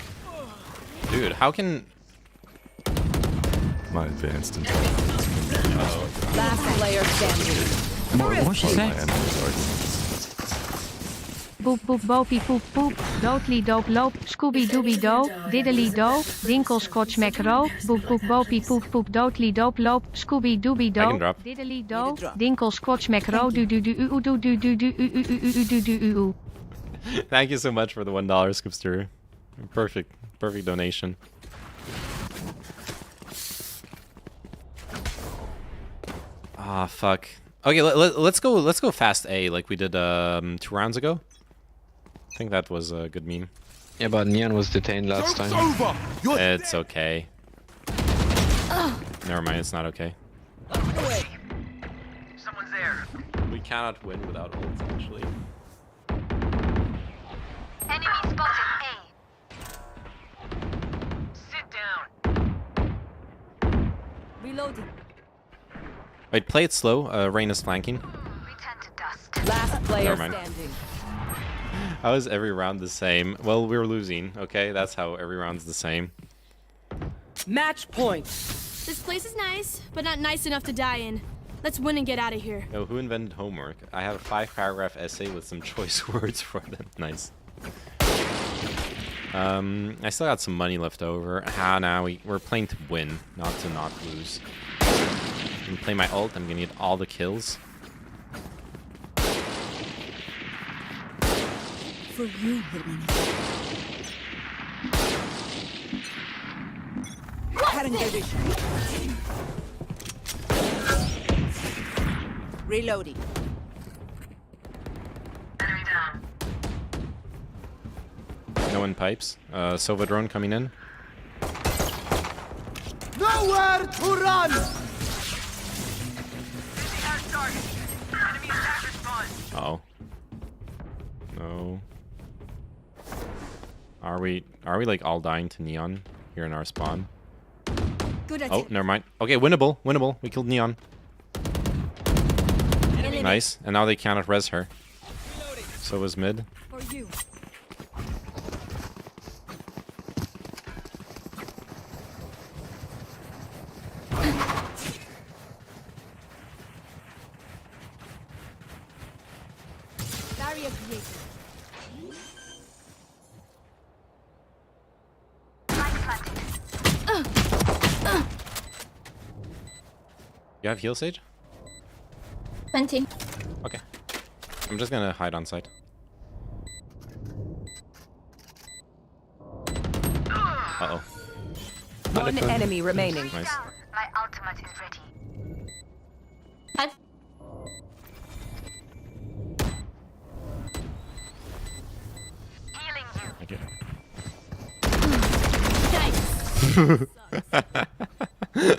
Dude, how can... My advanced intelligence can be used like Last player standing. What she my say? enemy's arguments. Poep poep bopie poep poep. Doodly doop loop. Scooby dooby do. Diddly do. Dinkel scotch macro. Boep poep bopie poep poep. Doodly doop loop. Scooby dooby I can do. drop. Diddly do. Dinkel scotch macro. Do do do do do do do do do do do. Thank you so much for the $1, Scoopster. Perfect donation. Ah, fuck. Okay, let's go fast A like we did 2 rounds ago. I think that was a good meme. Yeah, but Neon was detained last time. It's okay. Never mind, it's not okay. Someone's there. We cannot win without ults, actually. Enemy spotted A. Sit down. Reloading. Wait, play it slow. Rain is flanking. Return to dust. Last player Never mind. standing. How is every round the same? Well, we're losing, okay? That's how every round's the same. Match point. This place is nice, but not nice enough to die in. Let's win and get out of here. Yo, who invented homework? I have a 5-paragraph essay with some choice words for them. Nice. I still got some money left over. Now we're playing to win, not to not lose. I'm gonna play my ult. I'm gonna get all the kills. For you, Hitman. Reloading. Enemy down. No one pipes. Sova drone coming in. Nowhere to run! Enemy attacker spawn. Uh-oh. No. Are we like all dying to Neon here in our spawn? Good Oh, never mind. Okay, winnable. We killed Neon. Nice. And now they cannot res her. So was mid. For you. Barrier created. You have heal, Sage? Plenty. Okay. I'm just gonna hide on site. Uh-oh. One enemy remaining. Nice. My ultimate is ready. Healing you. Okay.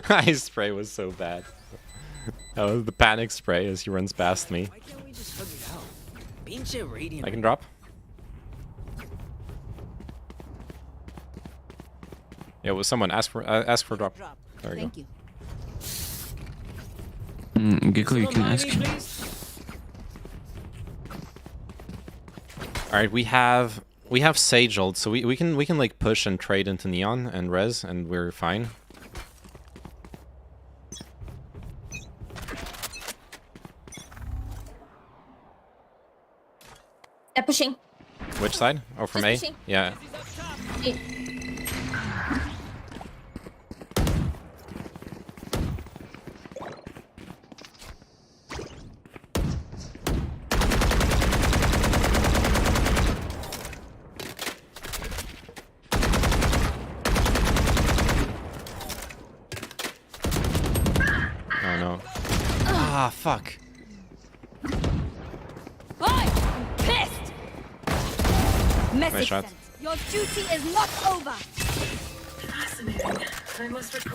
Ice spray was so bad. That was the panic spray as he runs past me. Why can't we just hug it out? Pinche radiant. I can drop. Yeah, well, someone ask for a drop. There we go. you. Gecko, you can ask. All right, we have Sage ult, so we can like push and trade into Neon and Res, and we're fine. They're pushing. Which side? Oh, from A? Just pushing. Yeah. Oh no. Ah, fuck. I'm pissed. Message shot. sent. Your duty is not over.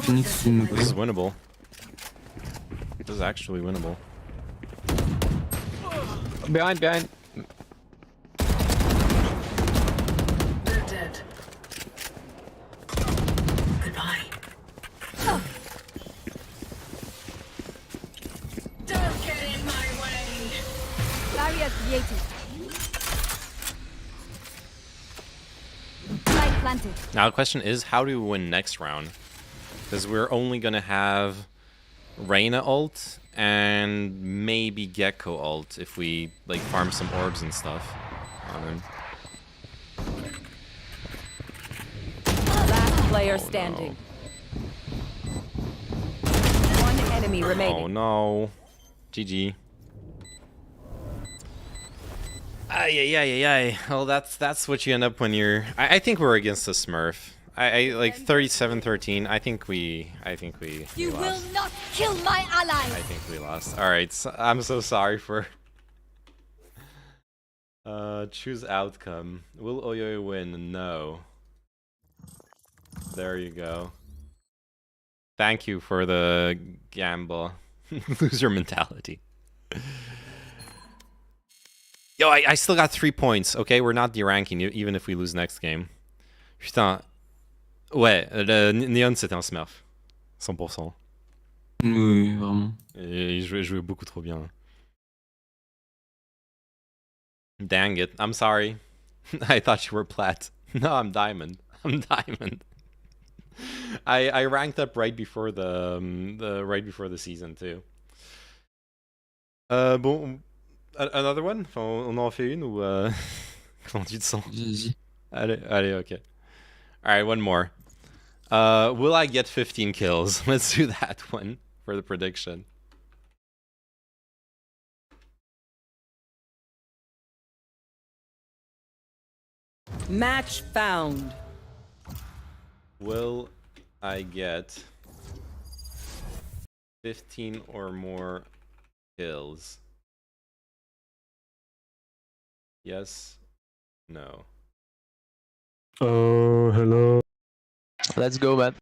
Phoenix in This is winnable. This is actually winnable. Behind. They're dead. Goodbye. Don't get in my way. Barrier created. Light planted. Now the question is, how do we win next round? Because we're only gonna have Reyna ult and maybe Gecko ult if we like farm some orbs and stuff on him. Last player standing. One enemy remaining. Oh no. GG. Ay. Well, that's what you end up when you're. I think we're against the Smurf. I like 37-13. I think we You will lost. not kill my allies. I think we lost. All right. So, I'm so sorry for. Choose outcome. Will Oyo win? No. There you go. Thank you for the gamble. Loser mentality. Yo, I still got 3 points, okay? We're not deranking, even if we lose next game. Putain. Ouais, le Neon c'était un smurf. 100%. Oui, vraiment. Et il jouait beaucoup trop bien. Dang it, I'm sorry. I thought you were plat. No, I'm diamond. I'm diamond. I ranked up right before the season too. Bon, another one? Enfin, on en fait une ou comment tu te sens? Vas-y. Allez, ok. Alright, one more. Will I get 15 kills? Let's do that one for the prediction. Match found. Will I get 15 or more kills? Yes? No. Oh, hello. Let's go, man.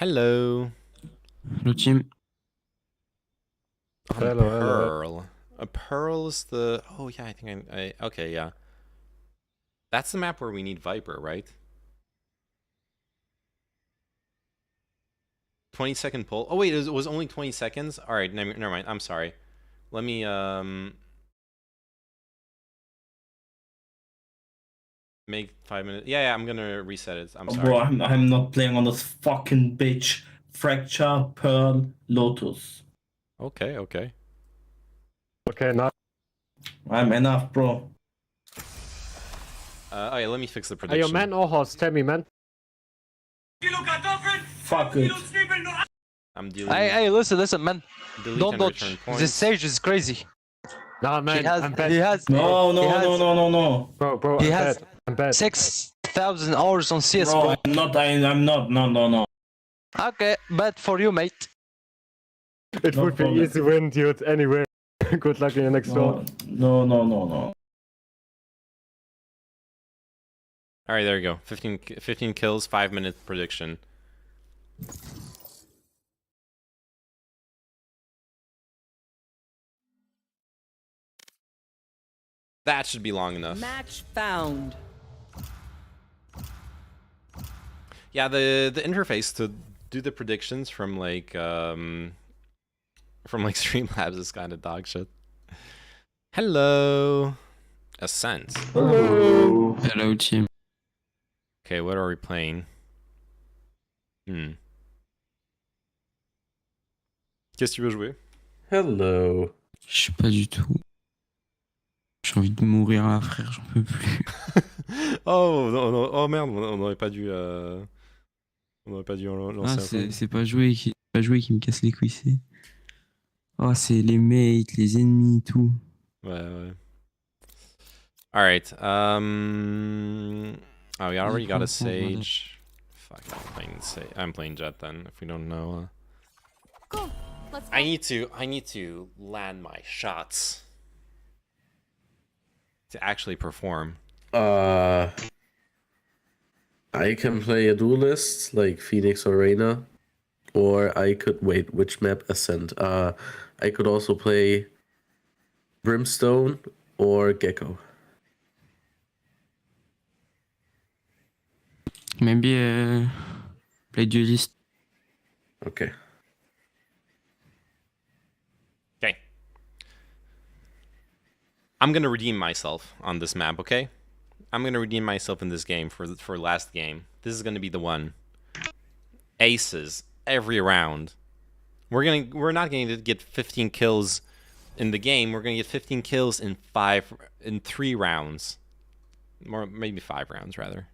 Hello. Hello, team. Hello, Pearl. A Pearl's the... Oh, yeah, I think I... Okay, yeah. That's the map where we need Viper, right? 20-second pull. Oh, wait, it was only 20 seconds? Alright, never mind. I'm sorry. Let me, make 5 minutes. Yeah, I'm gonna reset it. I'm sorry. Bro, I'm not playing on this fucking bitch. Fracture, Pearl, Lotus. Okay. Okay, now. I'm enough, bro. Oh yeah, let me fix the Are prediction. you man or horse? Tell me, man. Fuck it. I'm deleting. Hey, listen, man. Delete Don't and dodge. return points. This Sage is crazy. Nah, man. I'm bad. He has. No. Bro, He I'm has bad. I'm bad. 6,000 hours on CS. Bro, I'm not. No. Okay, bad for you, mate. It No would problem. be easy win, dude. Anyway, good luck in the next round. No. All right, there you go. 15 kills, 5-minute prediction. That should be long enough. Match found. Yeah, the interface to do the predictions from like Streamlabs is kind of dog shit. Hello, Ascent. Hello. Hello, team. Okay, what are we playing? Qu'est-ce que tu veux jouer? Hello. Je sais pas du tout. J'ai envie de mourir là, frère, j'en peux plus. Oh non, non, oh merde, on n'aurait pas dû lancer un peu. C'est pas jouer qui me casse les couilles, c'est. Oh, c'est les mates, les ennemis, tout. Ouais. Alright, oh, we already got a Sage. Fuck, I'm playing Jett then, if we don't know. Cool. Let's go. I need to land my shots to actually perform. I can play a duelist like Phoenix or Reyna, or I could wait. Which map? Ascent. I could also play Brimstone or Gecko. Maybe play duelist. Okay. Okay. I'm gonna redeem myself on this map, okay? I'm gonna redeem myself in this game for last game. This is gonna be the one. Aces every round. We're not going to get 15 kills in the game. We're gonna get 15 kills in 3 rounds. Maybe 5 rounds rather.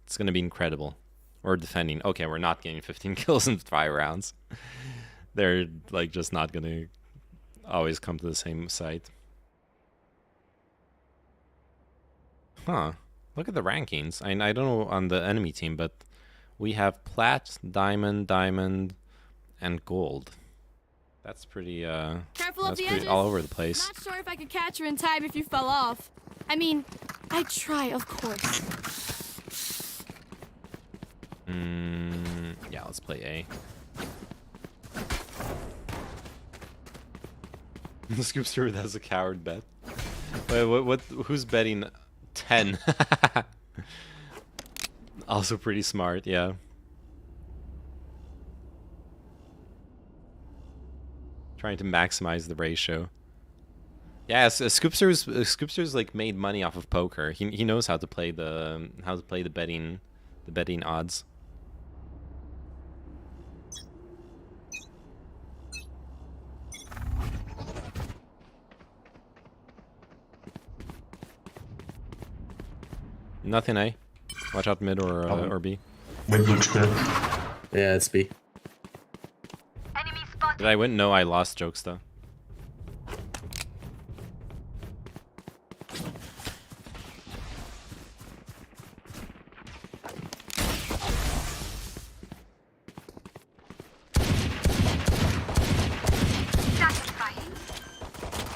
It's gonna be incredible. We're defending. Okay, we're not getting 15 kills in 5 rounds. They're like just not gonna always come to the same site. Huh. Look at the rankings. I don't know on the enemy team, but we have plat, diamond, and gold. That's pretty Careful of that's the pretty edges. all over the place. Not sure if I could catch her in time if you fell off. I mean, I'd try, of course. Yeah, let's play A. Scoopster has a coward bet. Wait, what? Who's betting 10? Also pretty smart, yeah. Trying to maximize the ratio. Yeah, Scoopster's like made money off of poker. He knows how to play the betting odds. Nothing, eh? Watch out mid or B. Mid looks good. Yeah, it's B. Did I win? No, I lost. Jokesta.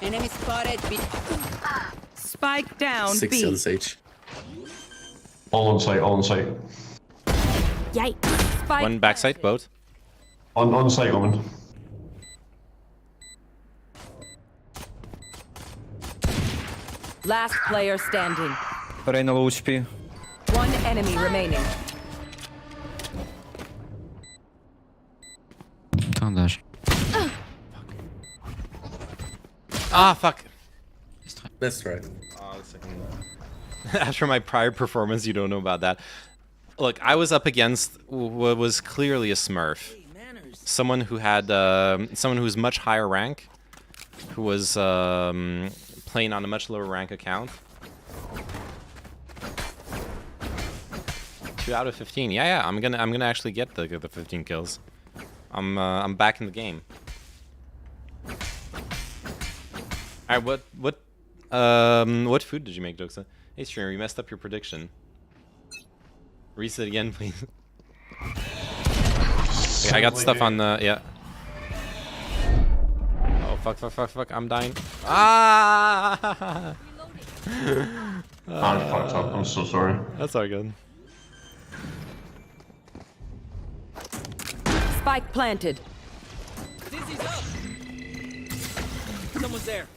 Enemy spotted. Spike down. 60 on Sage. All on site, all on site. Yikes. Spike. One backside, both. On site, Omen. Last player standing. Reyna low HP. One enemy remaining. Putain d'âge. Ah, fuck. That's right. Oh, the second. After my prior performance, you don't know about that. Look, I was up against what was clearly a Smurf. Someone who had, someone who was much higher rank, who was playing on a much lower rank account. 2 out of 15. Yeah, I'm gonna actually get the 15 kills. I'm back in the game. All right, what food did you make, Doxa? Hey, streamer, you messed up your prediction. Reset again, please. Okay, I got stuff on the yeah. Oh fuck! I'm dying. Ah! I fucked up. I'm so sorry. That's all good. Spike planted. Dizzy's up. Someone's there.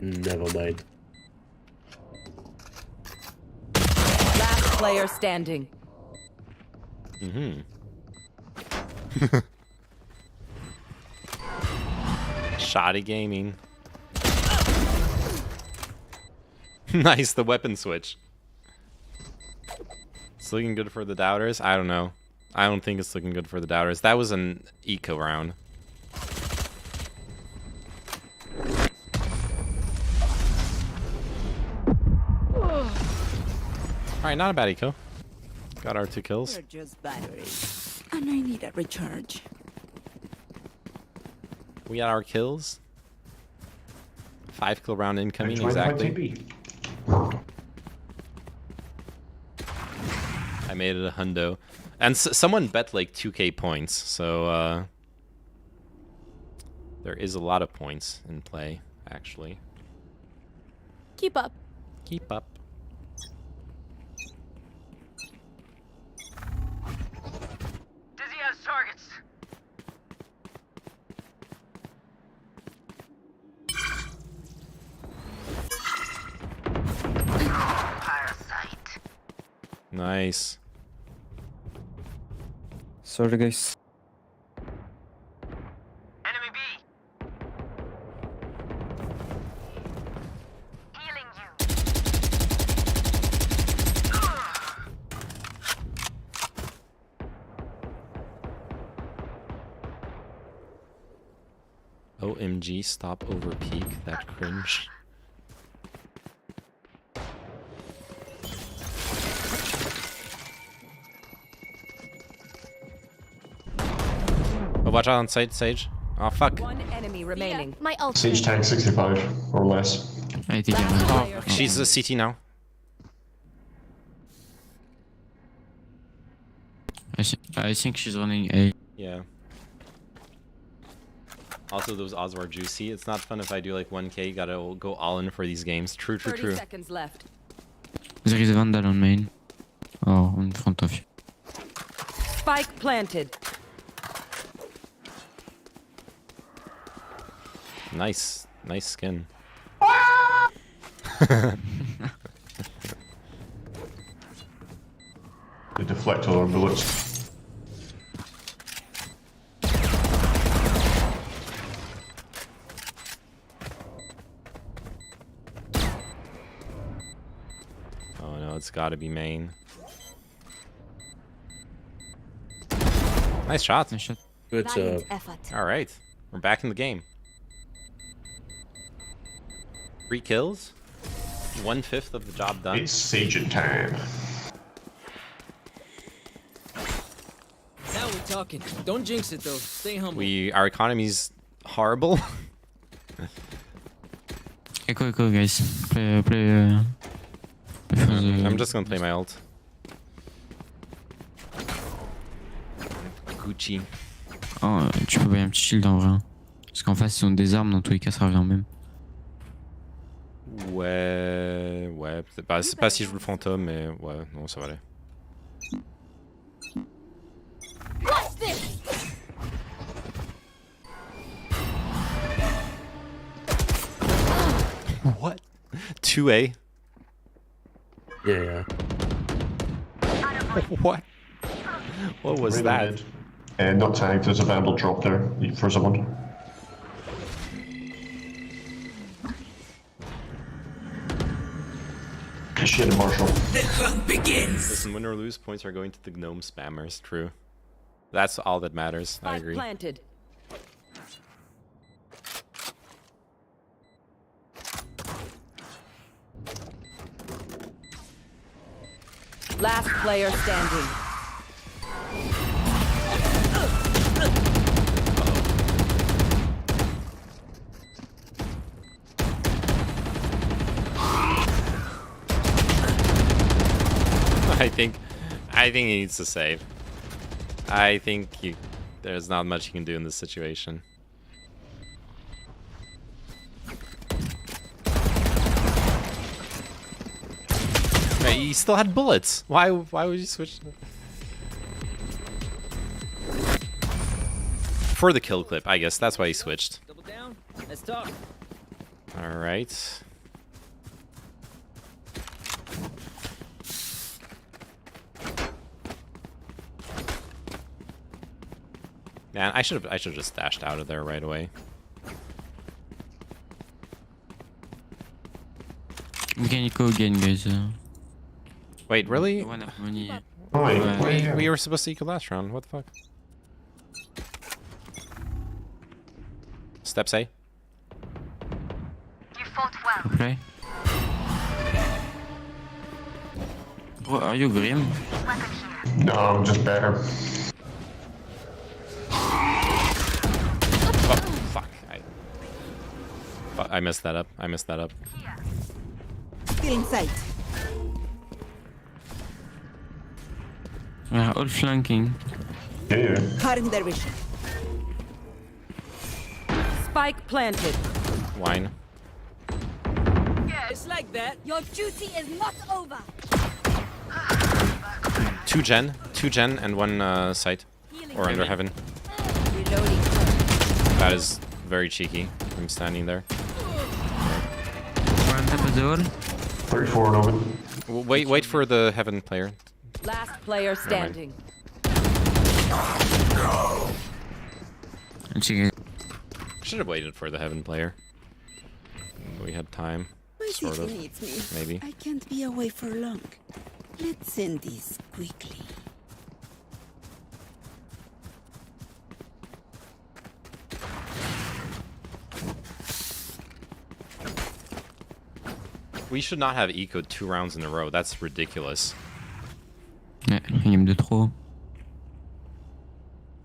Never mind. Last player standing. Shoddy gaming. Nice, the weapon switch. It's looking good for the doubters. I don't know. I don't think it's looking good for the doubters. That was an eco round. Alright, not a bad eco. Got our 2 kills. They're just batteries. And I need a recharge. We got our kills. 5 kill round incoming, exactly. I made it a hundo. And someone bet like 2k points, so there is a lot of points in play, actually. Keep up. Keep up. Dizzy has targets. Parasite. Nice. Sorry guys. Enemy B. Healing you. OMG, stop over peak. That cringe. Oh, watch out on site, Sage. Oh, fuck. One enemy remaining. My ult. Siege tank 65 or less. I think Oh, she's a CT now. I think she's running A. Yeah. Also, those odds were juicy. It's not fun if I do like 1k. You gotta go all in for these games. True, true, 30 true. seconds left. There is a Vandal on main. Oh, in front of you. Spike planted. Nice. Nice skin. They deflect all our bullets. Oh no, it's gotta be main. Nice shot. Nice shot. Good job. Alright. We're back in the game. 3 kills. 1/5 of the job done. It's Siege time. Now we're talking. Don't jinx it though. Stay humble. Our economy's horrible. Echo, guys. Play for the... I'm just gonna play my ult. Gucci. Oh, tu peux payer un petit shield en vrai. Parce qu'en face, ils ont des armes, dans tous les cas, ça revient même. Ouais. C'est pas si je joue le fantôme, mais ouais, non, ça va aller. What's this? What? 2A? Yeah. What? What was Really that? mid. And not tagged, there's a vandal drop there for someone. Shit, Marshall. The hunt begins. Listen, win or lose, points are going to the gnome spammers. True. That's all that matters. I agree. Planted. Last player standing. I think he needs to save. I think there's not much you can do in this situation. Hey, he still had bullets. Why would you switch? For the kill clip, I guess. That's why he switched. Double down. Let's talk. All right. Man, I should have just dashed out of there right away. We can go again, guys. Wait, really? One up money. We were supposed to equal last round. What the fuck? Steps A. You fought well. Okay. Bro, are you grim? No, I'm just better. Oh, fuck. I messed that up. I messed that up. Still in sight. All flanking. Yeah. Cutting their vision. Spike planted. Wine. Yeah, it's like that. Your duty is not over. Two gen, and one site. Or under heaven. Reloading. That is very cheeky. I'm standing there. One tap of the wall. 34 and open. Wait for the heaven player. Last player standing. Should have waited for the heaven player. We had time. My Sort city of. needs me. Maybe. I can't be away for long. Let's end this quickly. We should not have ecoed 2 rounds in a row. That's ridiculous. Ouais, game de trop.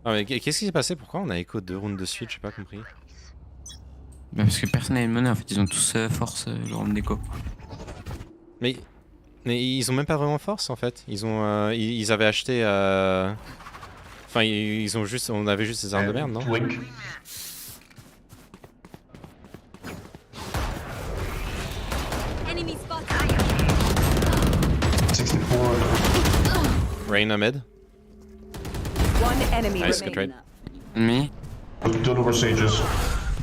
Ah, mais qu'est-ce qui s'est passé? Pourquoi on a écho 2 rounds de suite? J'ai pas compris. Bah parce que personne n'a une monnaie en fait, ils ont tous force le round d'écho. Mais ils ont même pas vraiment force en fait. Ils ont ils avaient acheté enfin ils ont juste on avait juste des armes de merde, non? Link. Enemy spot. 64. Reyna mid. One enemy Nice, good trade. Me? Don't over sages.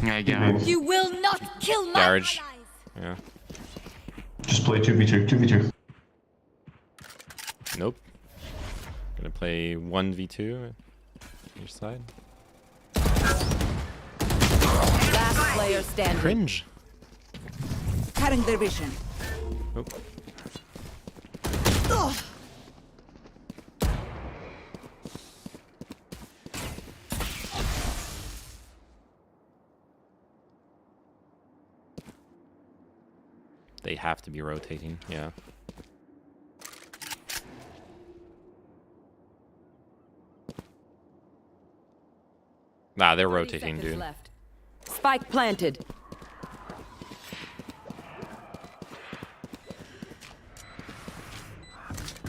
Yeah, garage. You will not kill my Garage. allies. Yeah. Just play 2v2, 2v2. Nope. Gonna play 1v2 each side. Last player standing. Cringe. Cutting their vision. Oh. They have to be rotating, yeah. Nah, they're rotating, dude. Left. Spike planted.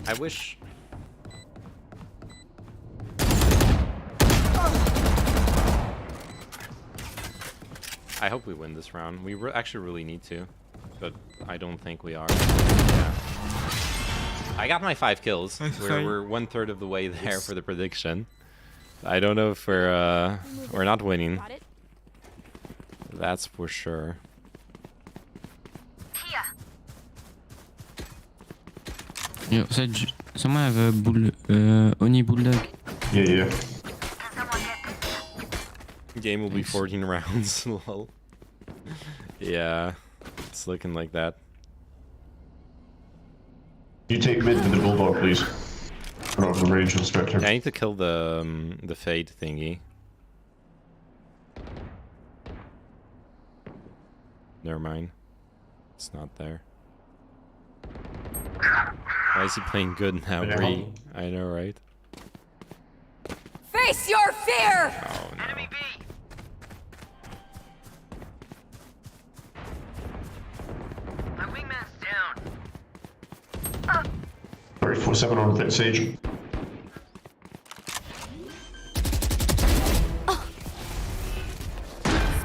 I wish. I hope we win this round. We actually really need to, but I don't think we are. Yeah. I got my 5 kills. We're 1/3 of the way there for the prediction. I don't know if we're not winning. That's for sure. Yo, someone have a bull, Oni bulldog. Yeah. Game will be 14 rounds. Lol. Yeah, it's looking like that. You take mid to the bulldog, please. Or the rage inspector. Yeah, I need to kill the fade thingy. Never mind. It's not there. Why is he playing good now, Bree? I know, right? Face your fear! Oh no. Enemy B. My wingman's down. 34-7 on the sage.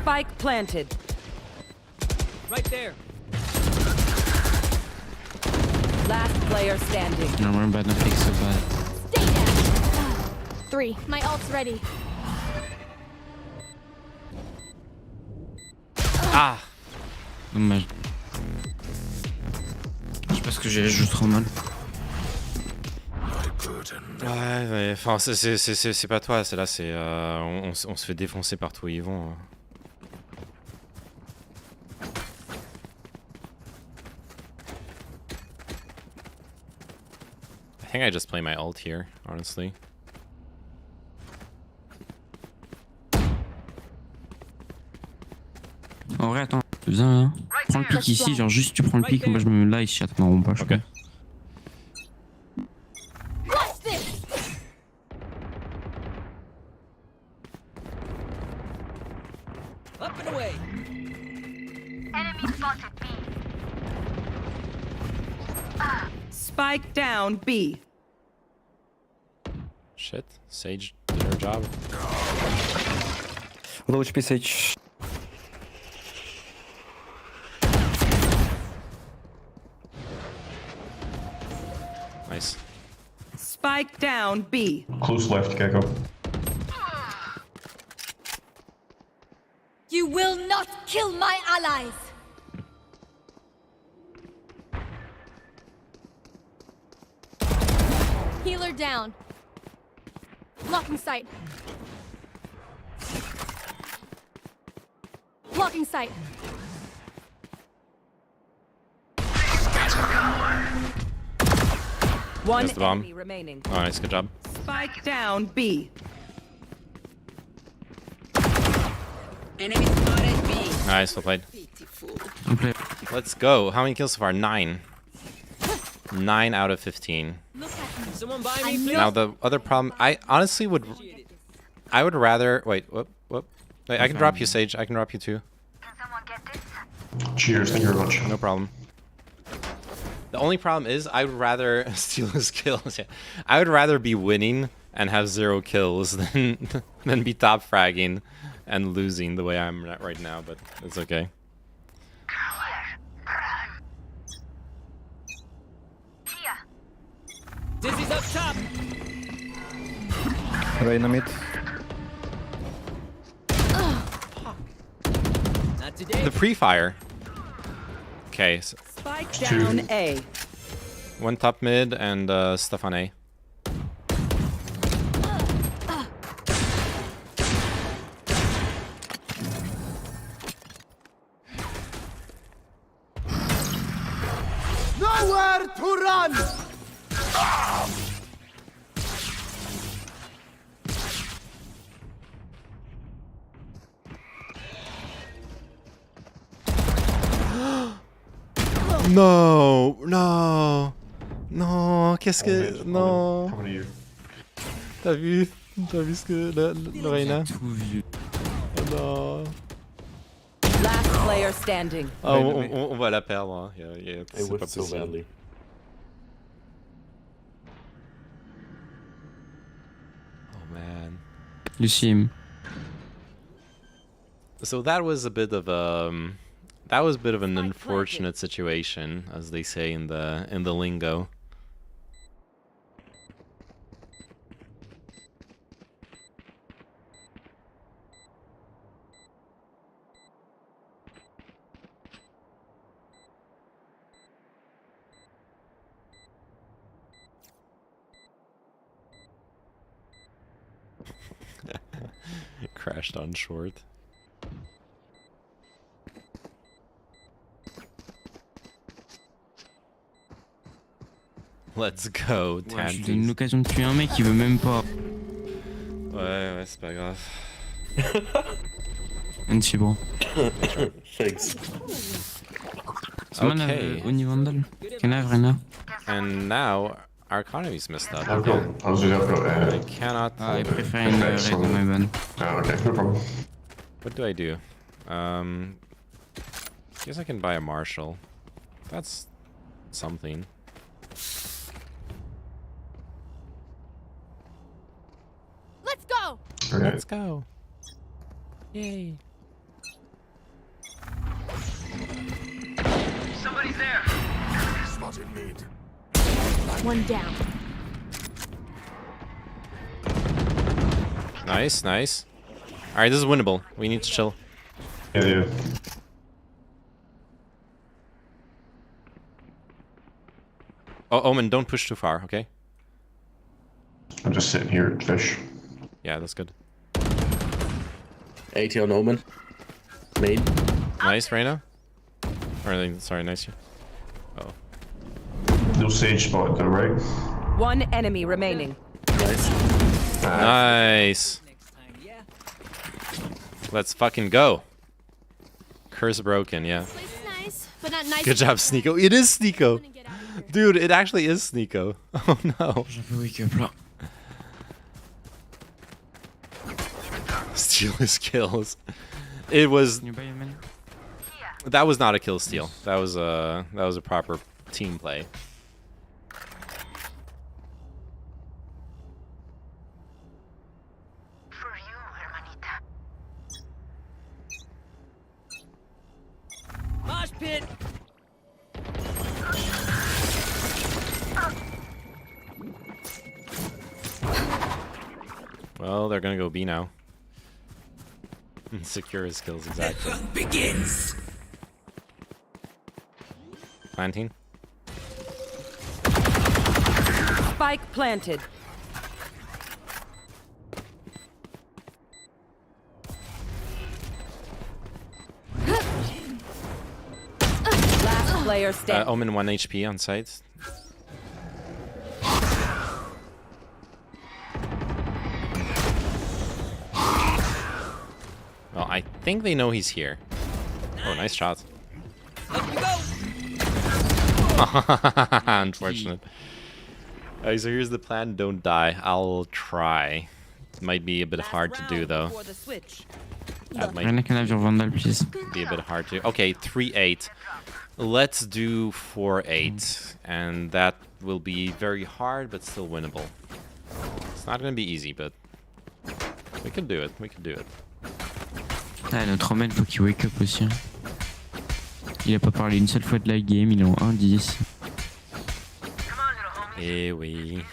Spike planted. Right there. Last player standing. No, we're bad, no pick so bad. Stay down. 3. My ult's ready. Ah! Dommage. Je sais pas ce que j'ai, je joue trop mal. Ouais, mais enfin, c'est pas toi, c'est là, c'est. On se fait défoncer partout où ils vont. I think I just play my ult here, honestly. En vrai, attends, viens là. Prends le pic ici, genre juste tu prends le pic, moi je me mets là, ils chatteront pas, je crois. Up and away. Enemy spotted B. Spike down B. Shit, Sage did her job. Low HP Sage. Nice. Spike down B. Close left, Gecko. You will not kill my allies! Healer down. Blocking sight. Blocking sight. One That's the bomb. enemy remaining. Oh, nice, good job. Spike down B. Enemy spotted B. Nice, well played. Okay. Let's go. How many kills so far? 9. 9 out of 15. Someone buy me, please. Now the other problem, I honestly would, I would rather wait. Whoop. Wait, I can drop you, Sage. I can drop you too. Can someone get this? Cheers, thank you very much. No problem. The only problem is I would rather steal his kills. Yeah. I would rather be winning and have 0 kills than be top fragging and losing the way I'm at right now. But it's okay. Dizzy's up top. Reyna mid. Not today. The pre-fire. Okay, so Spike down A. 1 top mid and stuff on A. Nowhere to run! Non, qu'est-ce que... Non. T'as vu ce que... le Reyna? Tout vieux. Oh non. Last player standing. Ah, on va la perdre. Hein. I whiffed so badly. Oh man. Lucien. So that was a bit of an unfortunate situation, as they say in the lingo. Crashed on short. Let's go, Ouais, je lui donne l'occasion de tuer un mec, il veut même pas. Ouais, c'est pas grave. C'est bon. Thanks. Someone have Oni Vandal? Can I have Reyna? And now our economy's messed up. I cannot. I prefer une Reyna, my bad. Okay, no problem. What do I do? Guess I can buy a Marshall. That's something. Let's go. Okay. Let's go. Yay. Somebody's there. Spotted mid. One down. Nice, nice. Alright, this is winnable. We need to chill. Yeah. Oh, Omen, don't push too far, okay? I'm just sitting here, fish. Yeah, that's good. 80 on Omen. Main. Nice, Reyna. Or, sorry, nice. Oh. No sage spot though, right? One enemy remaining. Nice. Nice. Let's fucking go. Curse broken, yeah. Nice, but not nice. Good job, Sneeko. It is Sneeko. Dude, it actually is Sneeko. Oh no. Steal his kills. It was. That was not a kill steal. That was a proper team play. Mosh pit. Well, they're gonna go B now. Secure his kills, exactly. Begins. Planting. Spike planted. Last player standing. Omen 1 HP on site. Well, I think they know he's here. Oh, nice shot. Unfortunate. Alright, so here's the plan. Don't die. I'll try. It might be a bit hard to do, though. That might be a bit hard to... Okay, 3-8. Let's do 4-8. And that will be very hard, but still winnable. It's not going to be easy, but... We can do it. We can do it. Ah, notre Roman, faut qu'il wake up aussi. Hein. Il a pas parlé une seule fois de la game, il est en 1-10. Eh oui.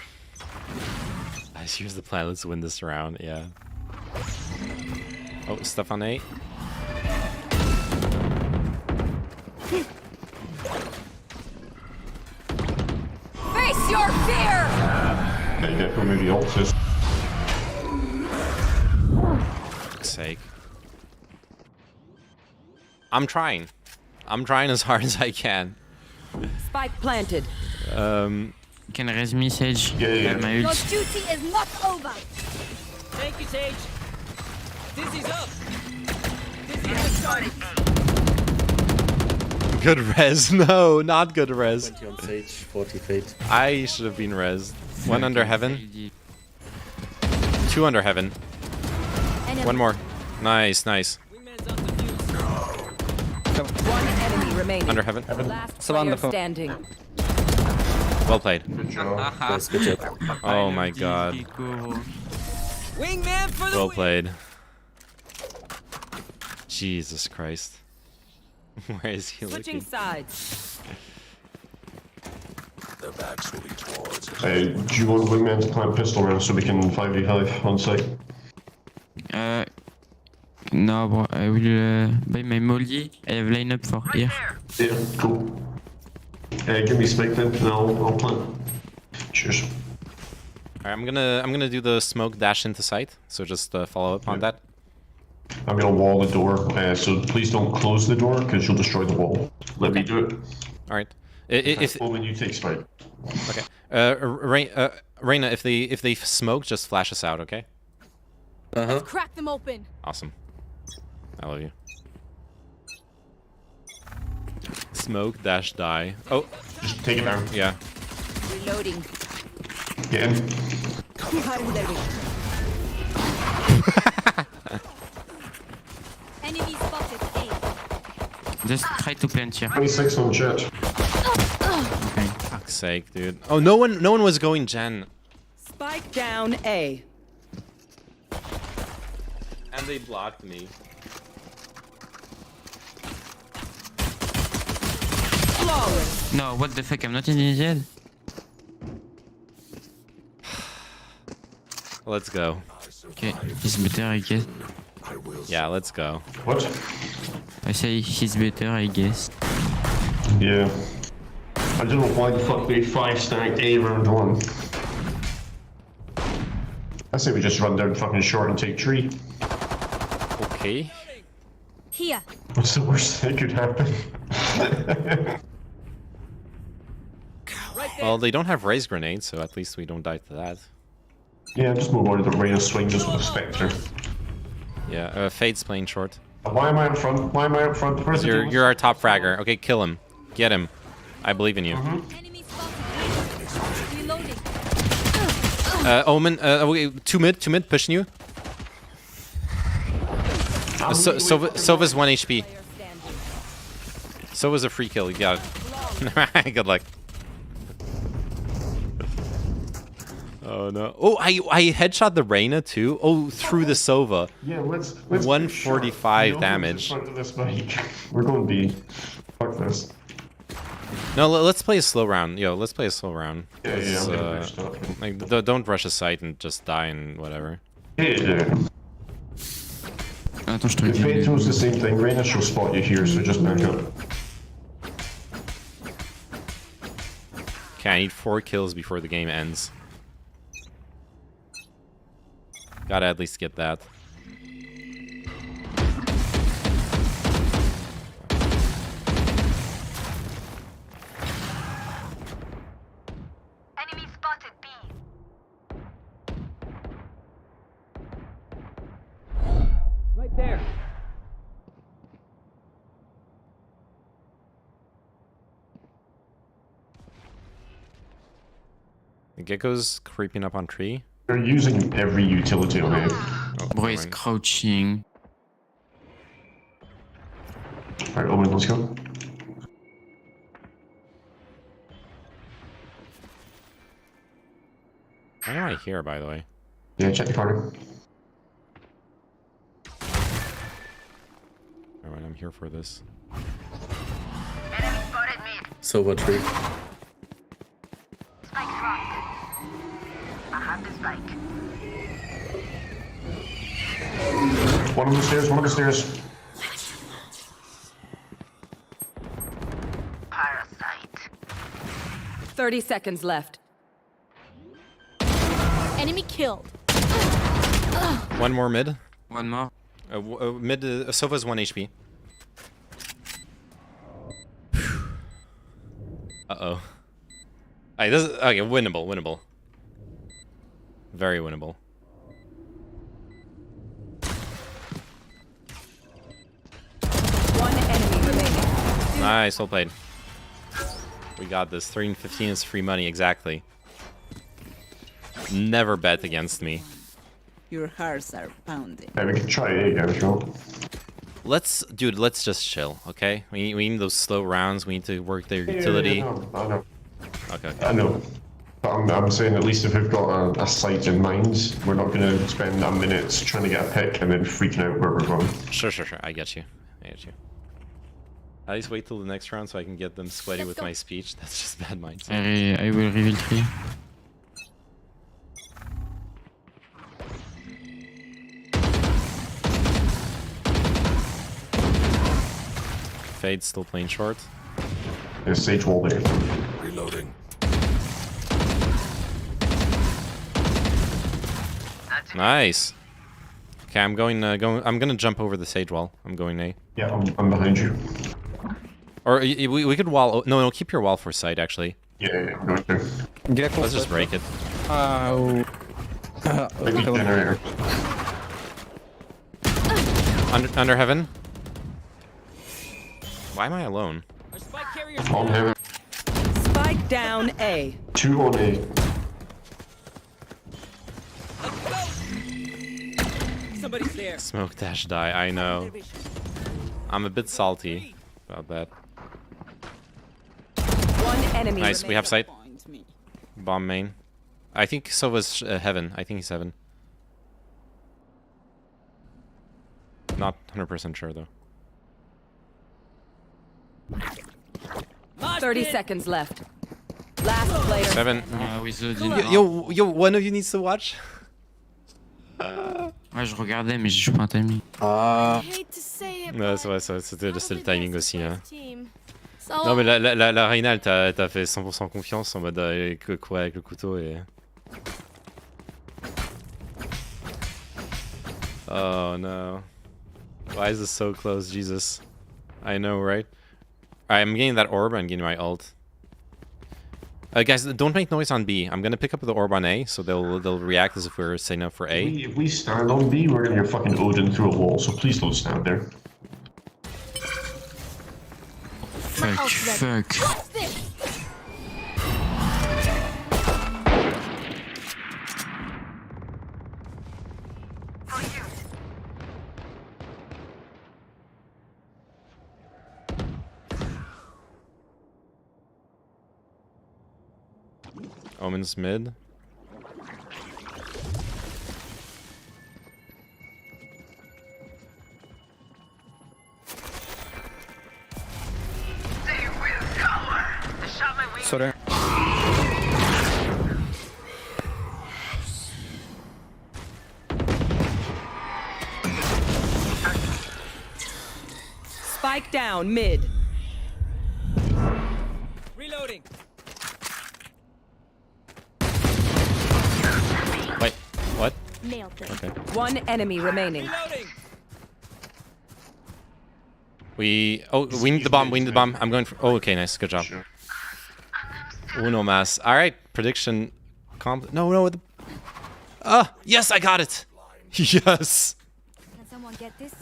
Here's the plan. Let's win this round. Yeah. Oh, stuff on 8. Face your fear! Okay, yeah, maybe ultis. Fuck's sake. I'm trying. I'm trying as hard as I can. Spike planted. Can res me, Sage? Yeah. My Your ult. duty is not over. Thank you, Sage. Dizzy's up. Dizzy has started. Good res. No, not good res. 20 on Sage, 40 Fate. I should have been res. 1 under heaven. 2 under heaven. 1 more. Nice, nice. One enemy remaining. Under heaven. Last player standing. Well played. Good job. Nice, good job. Oh my god. Wingman for the Well win. played. Jesus Christ. Where is he Switching looking? sides. Their backs will be towards us. Hey, do you want Wingman to plant pistol round so we can 5v5 on site? No, bro, I will buy my molly. I have lineup for here. Yeah, cool. Give me spike then, and I'll plant. Cheers. Alright, I'm gonna do the smoke dash into sight. So just follow up on that. I'm gonna wall the door, so please don't close the door because you'll destroy the wall. Let me do it. Alright. If When you take spike. okay. Reyna, if they smoke, just flash us out, okay? Uh-huh. Crack them open. Awesome. I love you. Smoke dash die. Oh, Just take it down. yeah. Reloading. Get in. Enemy spotted. A. Just try to plant here. 26 on Jett. Okay. Fuck's sake, dude. Oh, no one was going Gen. Spike down A. And they blocked me. Flawless. No, what the fuck, I'm not in his head. Let's go. Okay, he's better, I guess. Yeah, let's go. What? I say he's better, I guess. Yeah. I don't know why the fuck they 5-stacked A round 1. I say we just run down fucking short and take tree. Okay. Here. What's the worst that could happen? Well, they don't have raise grenades, so at least we don't die to that. Yeah, just move on to the Reyna swing just with a Spectre. Yeah, Fade's playing short. Why am I up front? Why am I up front? Where's the You're duelist? our top fragger. Okay, kill him. Get him. I believe in you. Omen, okay, 2 mid, pushing you. Sova's 1 HP. Sova's a free kill, you got it. Good luck. Oh no. Oh, I headshot the Reyna too. Oh, through the Sova. Yeah, let's 145 damage. We're going B. Fuck this. No, let's play a slow round. Yo, let's play a slow round. Yeah, like, don't rush a site and just die and whatever. Yeah. Attends, je te If Fate does the same thing, Reyna she'll spot you here, so just back up. Okay, I need 4 kills before the game ends. Gotta at least get that. Enemy spotted B. Right there. The gecko's creeping up on tree. They're using every utility on it. Oh, Bro is crouching. Alright, Omen, let's go. Why am I here, by the way? Yeah, check the corner. Alright, I'm here for this. Enemy spotted mid. Silver tree. Spike's wrong. I have the spike. One of the stairs, one of the stairs. Parasite. 30 seconds left. Enemy killed. One more mid. One more. Mid, Sova's 1 HP. Uh-oh. Alright, this is, okay, winnable. Very winnable. One enemy remaining. Nice, well played. We got this. 3 and 15 is free money, exactly. Never bet against me. Your hearts are pounding. Yeah, we can try it again if you want. Dude, let's just chill, okay? We need those slow rounds. We need to work their utility. Yeah, I know. Okay. I know. But I'm saying at least if we've got a site in mind, we're not going to spend a minute trying to get a pick and then freaking out where we're going. Sure. I get you. At least wait till the next round so I can get them sweaty with my speech. That's just bad mindset. I will reveal 3. Fade's still playing short. There's Sage wall there. Reloading. Nice. Okay, I'm gonna jump over the sage wall. I'm going A. Yeah, I'm behind you. Or we could wall. No, keep your wall for sight actually. Yeah, I'm going to. Let's just break it. Maybe generator. Under heaven. Why am I alone? On heaven. Spike down A. 2 on A. Somebody's there. Smoke dash die. I know. I'm a bit salty about that. One enemy. Nice. We have sight. Remaining. Bomb main. I think so was heaven. I think he's heaven. Not 100% sure though. 30 seconds left. Last player. 7. Yo, one of you needs to watch. Ouais, je regardais, mais je joue pas un timing. I hate to say it, Ouais, but c'est vrai, c'était le timing aussi. Hein. team. Non mais la Reina, elle t'a fait 100% confiance en mode courir avec le couteau et... Oh no. Why is this so close, Jesus? I know, right? Alright, I'm getting that orb, I'm getting my ult. Guys, don't make noise on B. I'm gonna pick up the orb on A, so they'll react as if we're setting up for A. If we stand on B, we're gonna get fucking Odin through a wall, so please don't stand there. Fuck. Omen's mid. Sorry. Spike down mid. Reloading. Wait, what? Nailed it. Okay. One enemy remaining. We need the bomb, we need the bomb. I'm going for... Oh, okay, nice, good job. Sure. Uno mas. Alright, prediction... No, the... Yes, I got it! Yes! Can someone get this?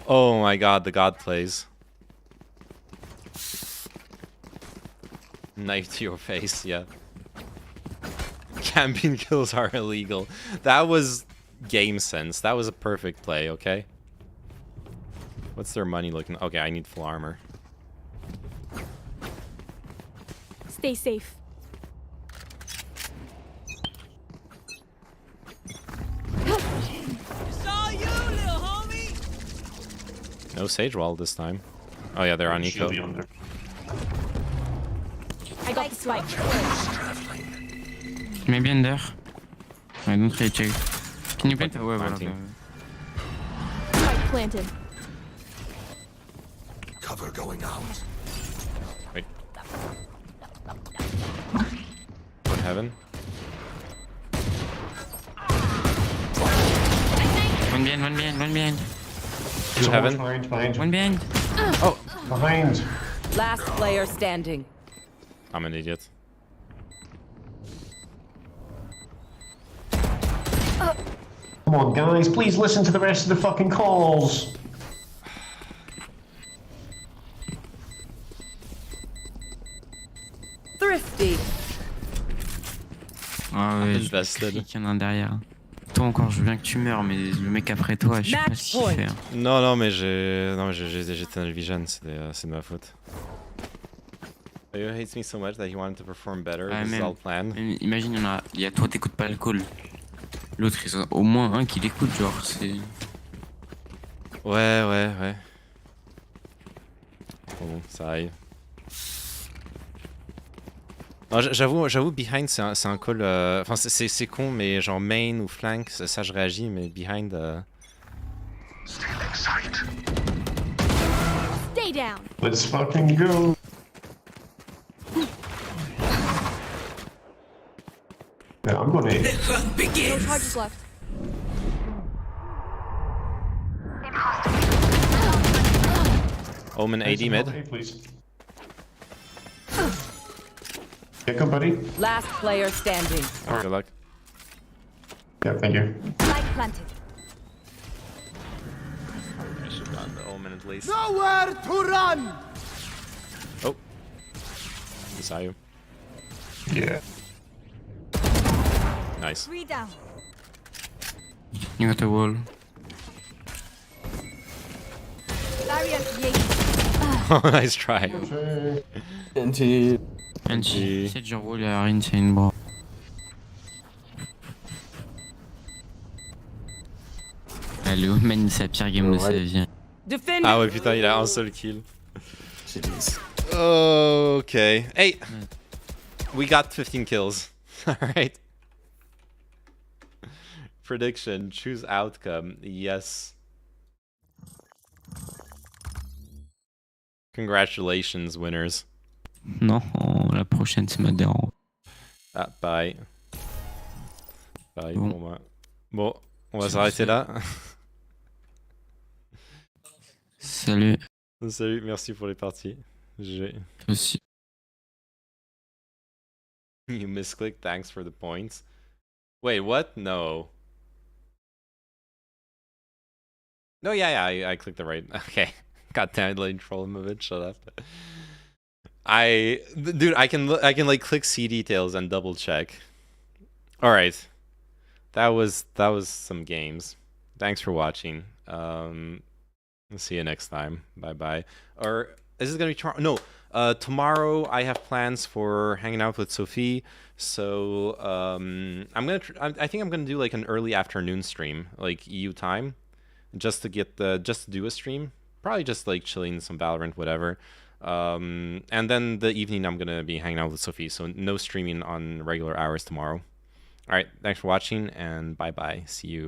Oh my god, the god plays. Knife to your face, yeah. Camping kills are illegal. That was game sense. That was a perfect play, okay? What's their money looking? Okay, I need full armor. Stay safe. Saw you, little homie. No Sage Wall this time. Oh yeah, they're on Eco. I got the spike. Maybe under. I don't really check. Can you plant? Ouais, voilà. Spike planted. Cover going out. Wait. One heaven. One behind. Two heaven. One behind. Oh, behind. Last player standing. I'm an idiot. Come on, guys, please listen to the rest of the fucking calls. Thrifty. Ah ouais, je sais qu'il y en a un derrière. Toi encore, je veux bien que tu meurs, mais le mec après toi, je sais pas ce qu'il fait. Non, mais j'ai tunnel vision, c'est de ma faute. He hates me so much that he wanted to perform better. This is all planned. Imagine, il y a toi, t'écoutes pas le call. L'autre, il y a au moins un qui l'écoute, genre, c'est... Ouais. Bon, ça arrive. J'avoue, behind, c'est un call... Enfin, c'est con, mais genre main ou flank, ça je réagis, mais behind... Stay down. Let's fucking go. Yeah, I'm gonna... No charges left. Omen AD mid. Please. Yeah, come, buddy. Last player standing. Good luck. Yeah, thank you. Spike planted. I should have gotten the Omen at least. Nowhere to run! Oh. I saw you. Yeah. Nice. 3 down. You got the wall. Barrier created. Oh, nice try. NT. C'est dur wall à Rin, c'est une bras. Allez, Omen, c'est la pire game de sa vie. Ah ouais, putain, il a un seul kill. Okay. Hey, we got 15 kills. Alright. Prediction, choose outcome. Yes. Congratulations, winners. Non, la prochaine c'est Madère. Ah, pareil. Pareil Bon. pour moi. Bon, on va Je s'arrêter sais. là. Salut. Salut, merci pour les parties. GG. Aussi. You misclicked, thanks for the points. Wait, what? No. No, yeah, I clicked the right. Okay. God damn it, like Trollomovich, shut up. Dude, I can like click see details and double check. All right. That was some games. Thanks for watching. See you next time. Bye bye. Or is this gonna be tomorrow? No. Tomorrow I have plans for hanging out with Sophie. So I'm gonna. I think I'm gonna do like an early afternoon stream, like EU time, just to do a stream. Probably just like chilling some Valorant, whatever. And then the evening I'm gonna be hanging out with Sophie. So no streaming on regular hours tomorrow. All right. Thanks for watching and bye bye. See you.